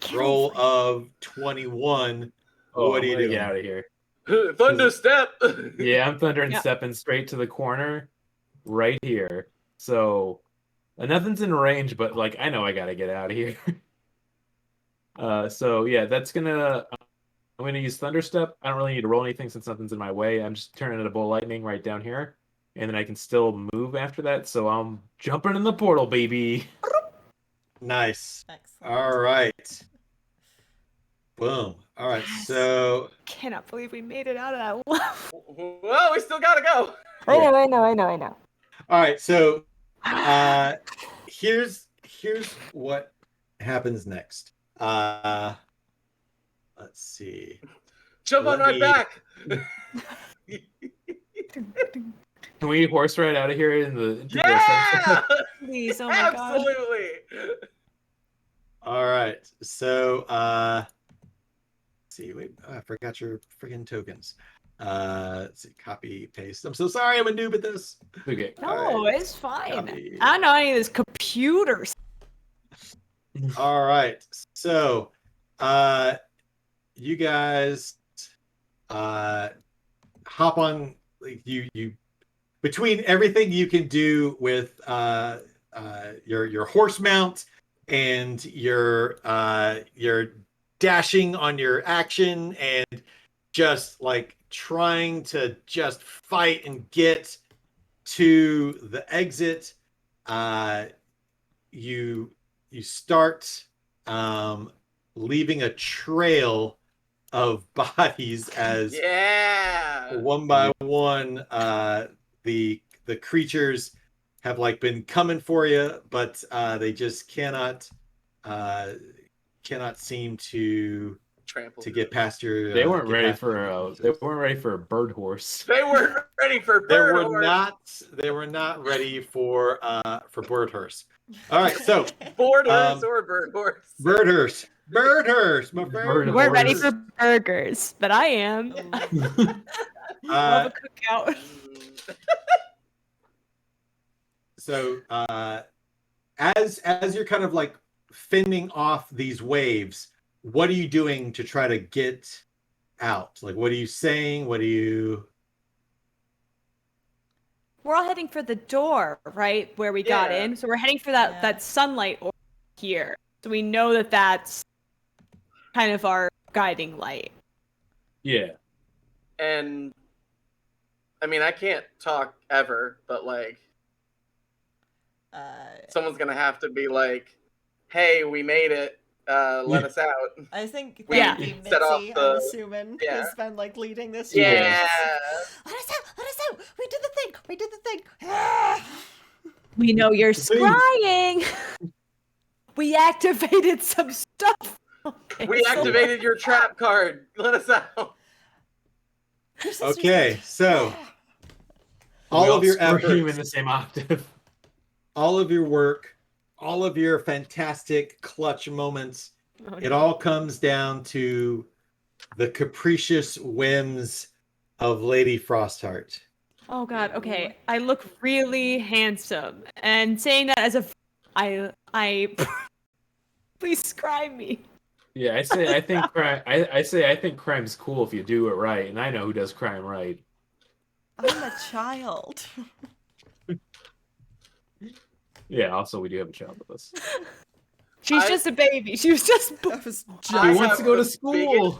Get roll over it. of 21. Oh, What I'm are you gonna doing? get out of here. Thunder step. Yeah, I'm thunder and Yeah. stepping straight to the corner, right here. So nothing's in range, but like I know I gotta get out of here. So yeah, that's gonna. I'm gonna use thunder step. I don't really need to roll anything since nothing's in my way. I'm just turning it a bolt lightning right down here, and then I can still move after that. So I'm jumping in the portal, baby. Nice. Excellent. All right. Boom. All right. Yes. So Cannot believe we made it out of that level. Well, we still gotta go. I know. all right. So here's what happens next. Let's see. Jump on Let my me- back. Can we horse ride out of here into the Yeah. Please, oh my god. Absolutely. All right. So let's see. Wait, I forgot your freaking tokens. Let's see. Copy, paste. I'm so sorry. I'm a noob at this. Okay. No, All right. it's fine. Copy. I don't know any of this computers. All right. So you guys hop on, like you between everything you can do with your horse mount and your dashing on your action and just like trying to just fight and get to the exit. You start leaving a trail of bodies as Yeah. one by one the creatures have like been coming for you, but they just cannot seem to Trample. get past your They weren't get ready past for your they weren't ready for a bird horse. They weren't ready for they bird were horse. not ready for bird horse. All right, so Board horse or bird horse. bird horse, my friend. Bird You weren't ready horse. for burgers, but I am. Love a cookout. So as you're kind of like fending off these waves, what are you doing to try to get out? Like, what are you saying? What are you? We're all heading for the door, right? Where we got Yeah. in. So we're heading for that, Yeah. that sunlight orb here. So we know that that's kind of our guiding light. Yeah. And I mean, I can't talk ever, but like, someone's gonna have to be like, "Hey, we made it. Let us out." I think We that would be set off Mitzi, the- I'm assuming, yeah. has been like leading this. Yeah. Let us out! Let us out! We did the thing! Ah! We know you're Please. scrying. We activated some stuff. Okay, We so- activated your trap card. Let us out. Your sister's Okay, like, so "Ah." all of your scream efforts, in the same octave. all of your work, all of your fantastic clutch moments, Oh, it no. all comes down to the capricious whims of Lady Frostheart. Oh god, okay. I look really handsome. And saying that as a I please scry me. Yeah, I say I think crime. I say I think crime's cool if you do it right, and I know who does crime right. I'm a child. Yeah. Also, we do have a child with us. She's I- just a baby. She was just I was I He just wants to go to have the school. biggest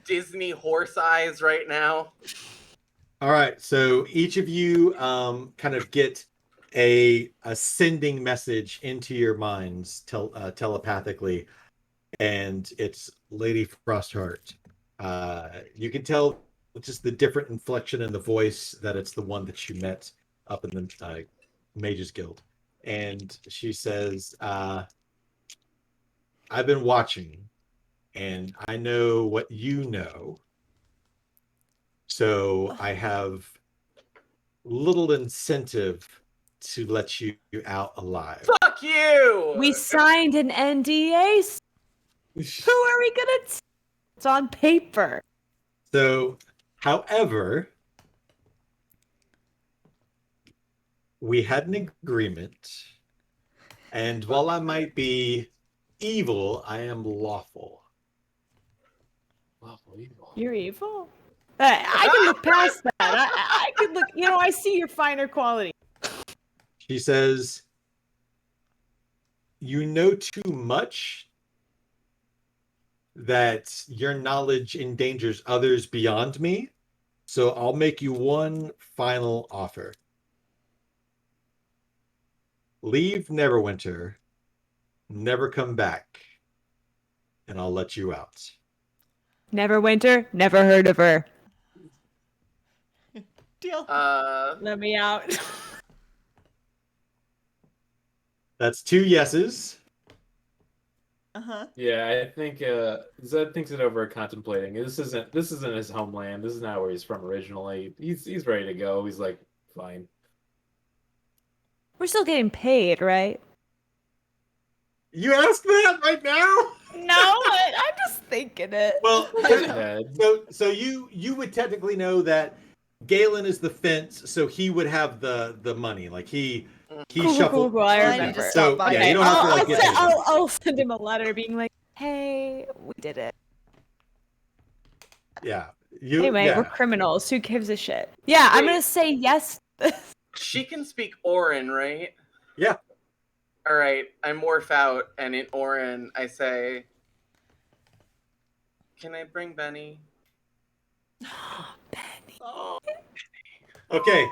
Disney horse eyes right now. All right, so each of you kind of get a sending message into your minds telepathically, and it's Lady Frostheart. You can tell just the different inflection in the voice that it's the one that you met up in the Mages Guild, and she says, "I've been watching, and I know what you know. So I have little incentive to let you out alive. Fuck you! We signed an NDA. Who are we gonna? It's on paper. So, however, we had an agreement, and while I might be evil, I am lawful. Lawful evil. You're evil. I can look past that. I can look. I see your finer quality. She says, "You know too much that your knowledge endangers others beyond me, so I'll make you one final offer. Leave Neverwinter, never come back, and I'll let you out." Neverwinter. Never heard of her. Deal. Let me out. That's 2 yeses. Yeah, I think Zed thinks it over, contemplating. This isn't his homeland. This is not where he's from originally. He's ready to go. He's like, fine. We're still getting paid, right? You asked that right now? No, I'm just thinking it. Well, Head. so you would technically know that Galen is the fence, so he would have the money. Like he shuffled. Cool. I Well, I need remember. to So stop by. yeah, you don't have to like get paid. I'll send him a letter being like, "Hey, we did it." Yeah. Anyway, we're criminals. Who gives a shit? Yeah, I'm gonna say yes. She can speak Orin, right? Yeah. All right, I morph out, and in Orin, I say, "Can I bring Benny?" Benny. Oh. Okay.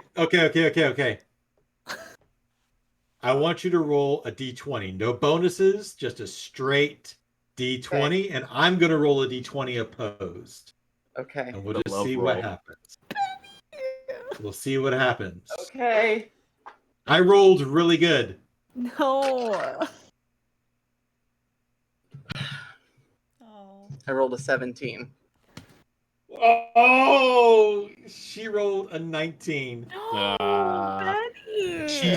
I want you to roll a d20. No bonuses, just a straight d20, and I'm gonna roll a d20 opposed. Okay. And we'll The just love see roll. what happens. We'll see what happens. Okay. I rolled really good. No. Oh. I rolled a 17. Oh, she rolled a 19. No, Benny. She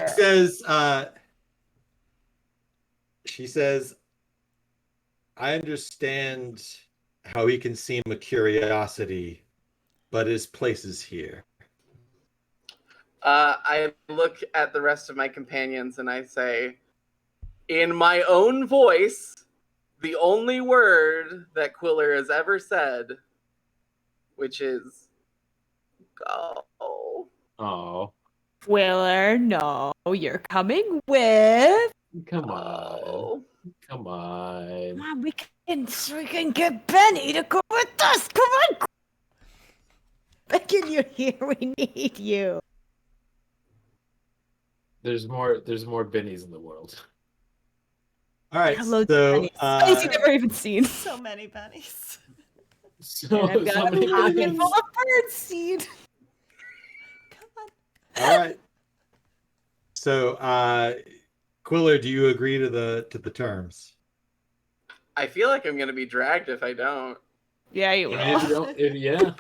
says, I understand how he can seem a curiosity, but his place is here. I look at the rest of my companions and I say, in my own voice, the only word that Quiller has ever said, which is go. Oh, Willer, no, you're coming with. come on. Oh. Come on. Come on, we can get Benny to go with us. Come on. Beckon, you're here. We need you. There's more Bennies in the world. All right, Hello, so Benny's you've never even seen. So many pennies. So, And I've got a many pocket Bennies. full of bird seed. Come on. all right. So, Quiller, do you agree to the terms? I feel like I'm gonna be dragged if I don't. Yeah, you And if you will. don't, yeah.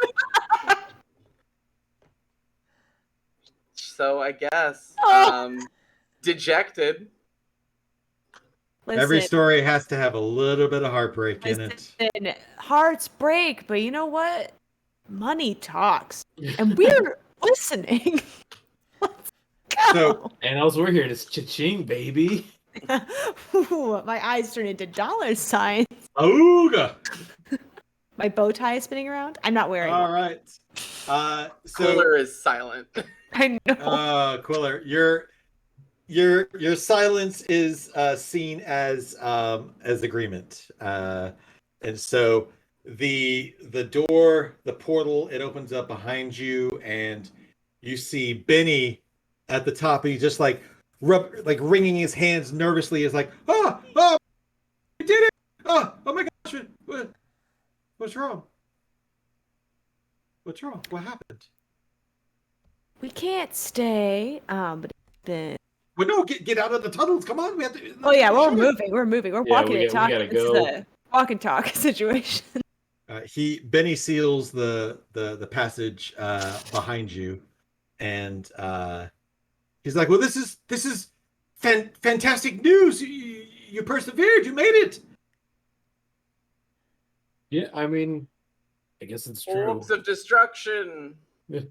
So I guess Oh. dejected. Listen, Every story has to have a little bit of heartbreak in it. listen, hearts break, but you know what? Money talks, and we're listening. Let's go. So- And also, we're here to cha-ching, baby. Ooh, my eyes turn into dollar signs. Ooga! My bow tie is spinning around. I'm not wearing All one. right. So, Quiller is silent. I know. Quiller, your silence is seen as agreement, and so the door, the portal, it opens up behind you, and you see Benny at the top, and he just like wringing his hands nervously, is like, oh, we did it! Oh my gosh, what's wrong? What's wrong? What happened? We can't stay. But then. Well, no, get out of the tunnels. Come on, we have to. Oh yeah, we're show it. moving. We're moving. We're Yeah, walking we and talking. gotta This is go. a walk and talk situation. Benny seals the passage behind you, and he's like, "Well, this is fantastic news. You persevered. You made it." Yeah, I mean, I guess it's true. Orbs of destruction. Yeah.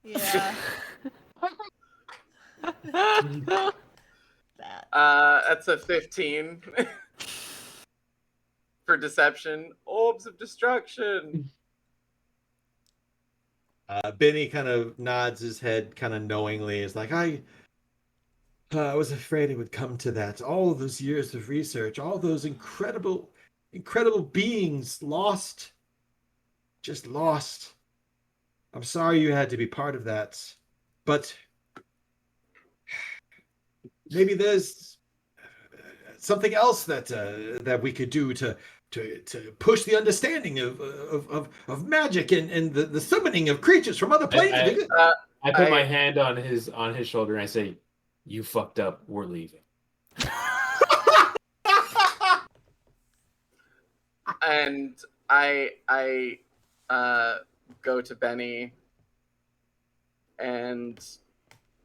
That. That's a 15 for deception. Orbs of destruction. Benny kind of nods his head, kind of knowingly. Is like, I was afraid it would come to that. All of those years of research, all those incredible beings lost, just lost. I'm sorry you had to be part of that, but maybe there's something else that we could do to push the understanding of magic and the summoning of creatures from other planes. I put my hand on his shoulder and I say, "You fucked up. We're leaving." And I go to Benny and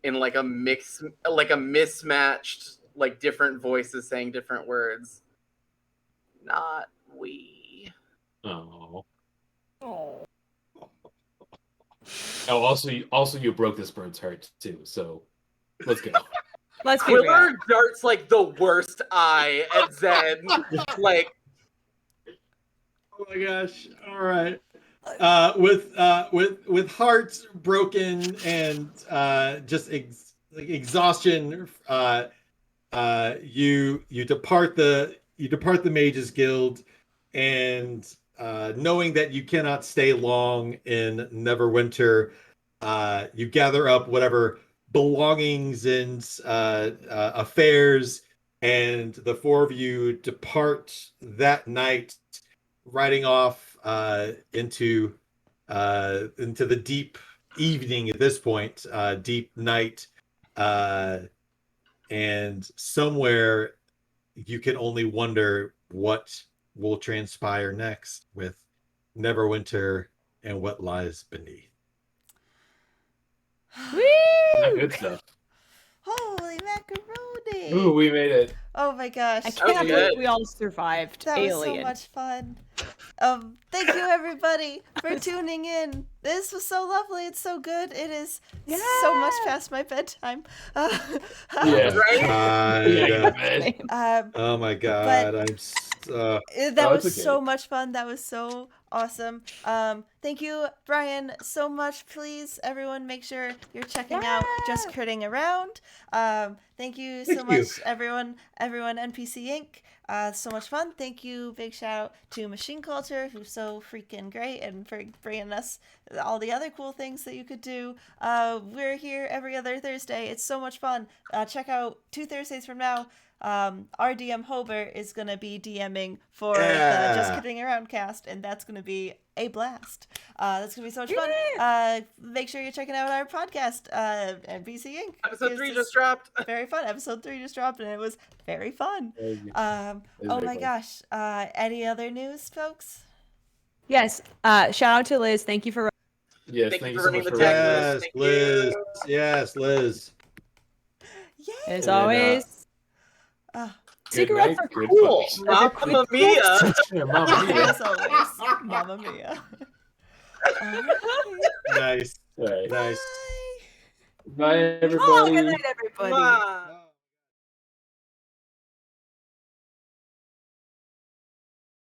in like a mismatched, like different voices saying different words. Not we. Oh. Oh. Oh, also you broke this bird's heart too. So let's go. Let's be real. Willard darts like the worst eye at Zen. Like, Oh my gosh! All right. With hearts broken and just exhaustion, you depart the Mages Guild, and knowing that you cannot stay long in Neverwinter, you gather up whatever belongings and affairs, and the four of you depart that night, riding off into the deep evening at this point, deep night, and somewhere you can only wonder what will transpire next with Neverwinter and what lies beneath. Not good stuff. Holy macaroni! Ooh, we made it. Oh my gosh. I That was can't good. believe we all survived. That was so Alien. much fun. Thank you everybody for tuning in. This was so lovely. It's so good. It is so much past my bedtime. Yeah. Right? Oh my god! That was it's okay. so much fun. That was so awesome. Thank you, Brian, so much. Please, everyone, make sure you're checking out Just Critting Around. Thank you so much, everyone, NPC Inc. So much fun. Thank you. Big shout out to Machine Culture, who's so freaking great, and for bringing us all the other cool things that you could do. We're here every other Thursday. It's so much fun. Check out 2 Thursdays from now. Our DM Hobart is going to be DMing for the Just Kidding Around cast, and that's going to be a blast. That's going to be so much fun. Make sure you're checking out our podcast, NBC Inc. Episode 3 just dropped. Very fun. Episode 3 just dropped, and it was very fun. Oh very my fun. gosh. Any other news, folks? Yes. Shout out to Liz. Thank you for. Yes, Thank thank you you for so much running for the running tag. this. Yes, Thank Liz. you. Yes, Liz. Yay! As And then, always. night, Cigarette for good cool. fucking Mamma mia. Yeah, Mamma Mia. As always, Mamma Mia. All right. Nice. All right. Nice. Bye. Bye, Oh, everybody. good night, everybody. Mwah.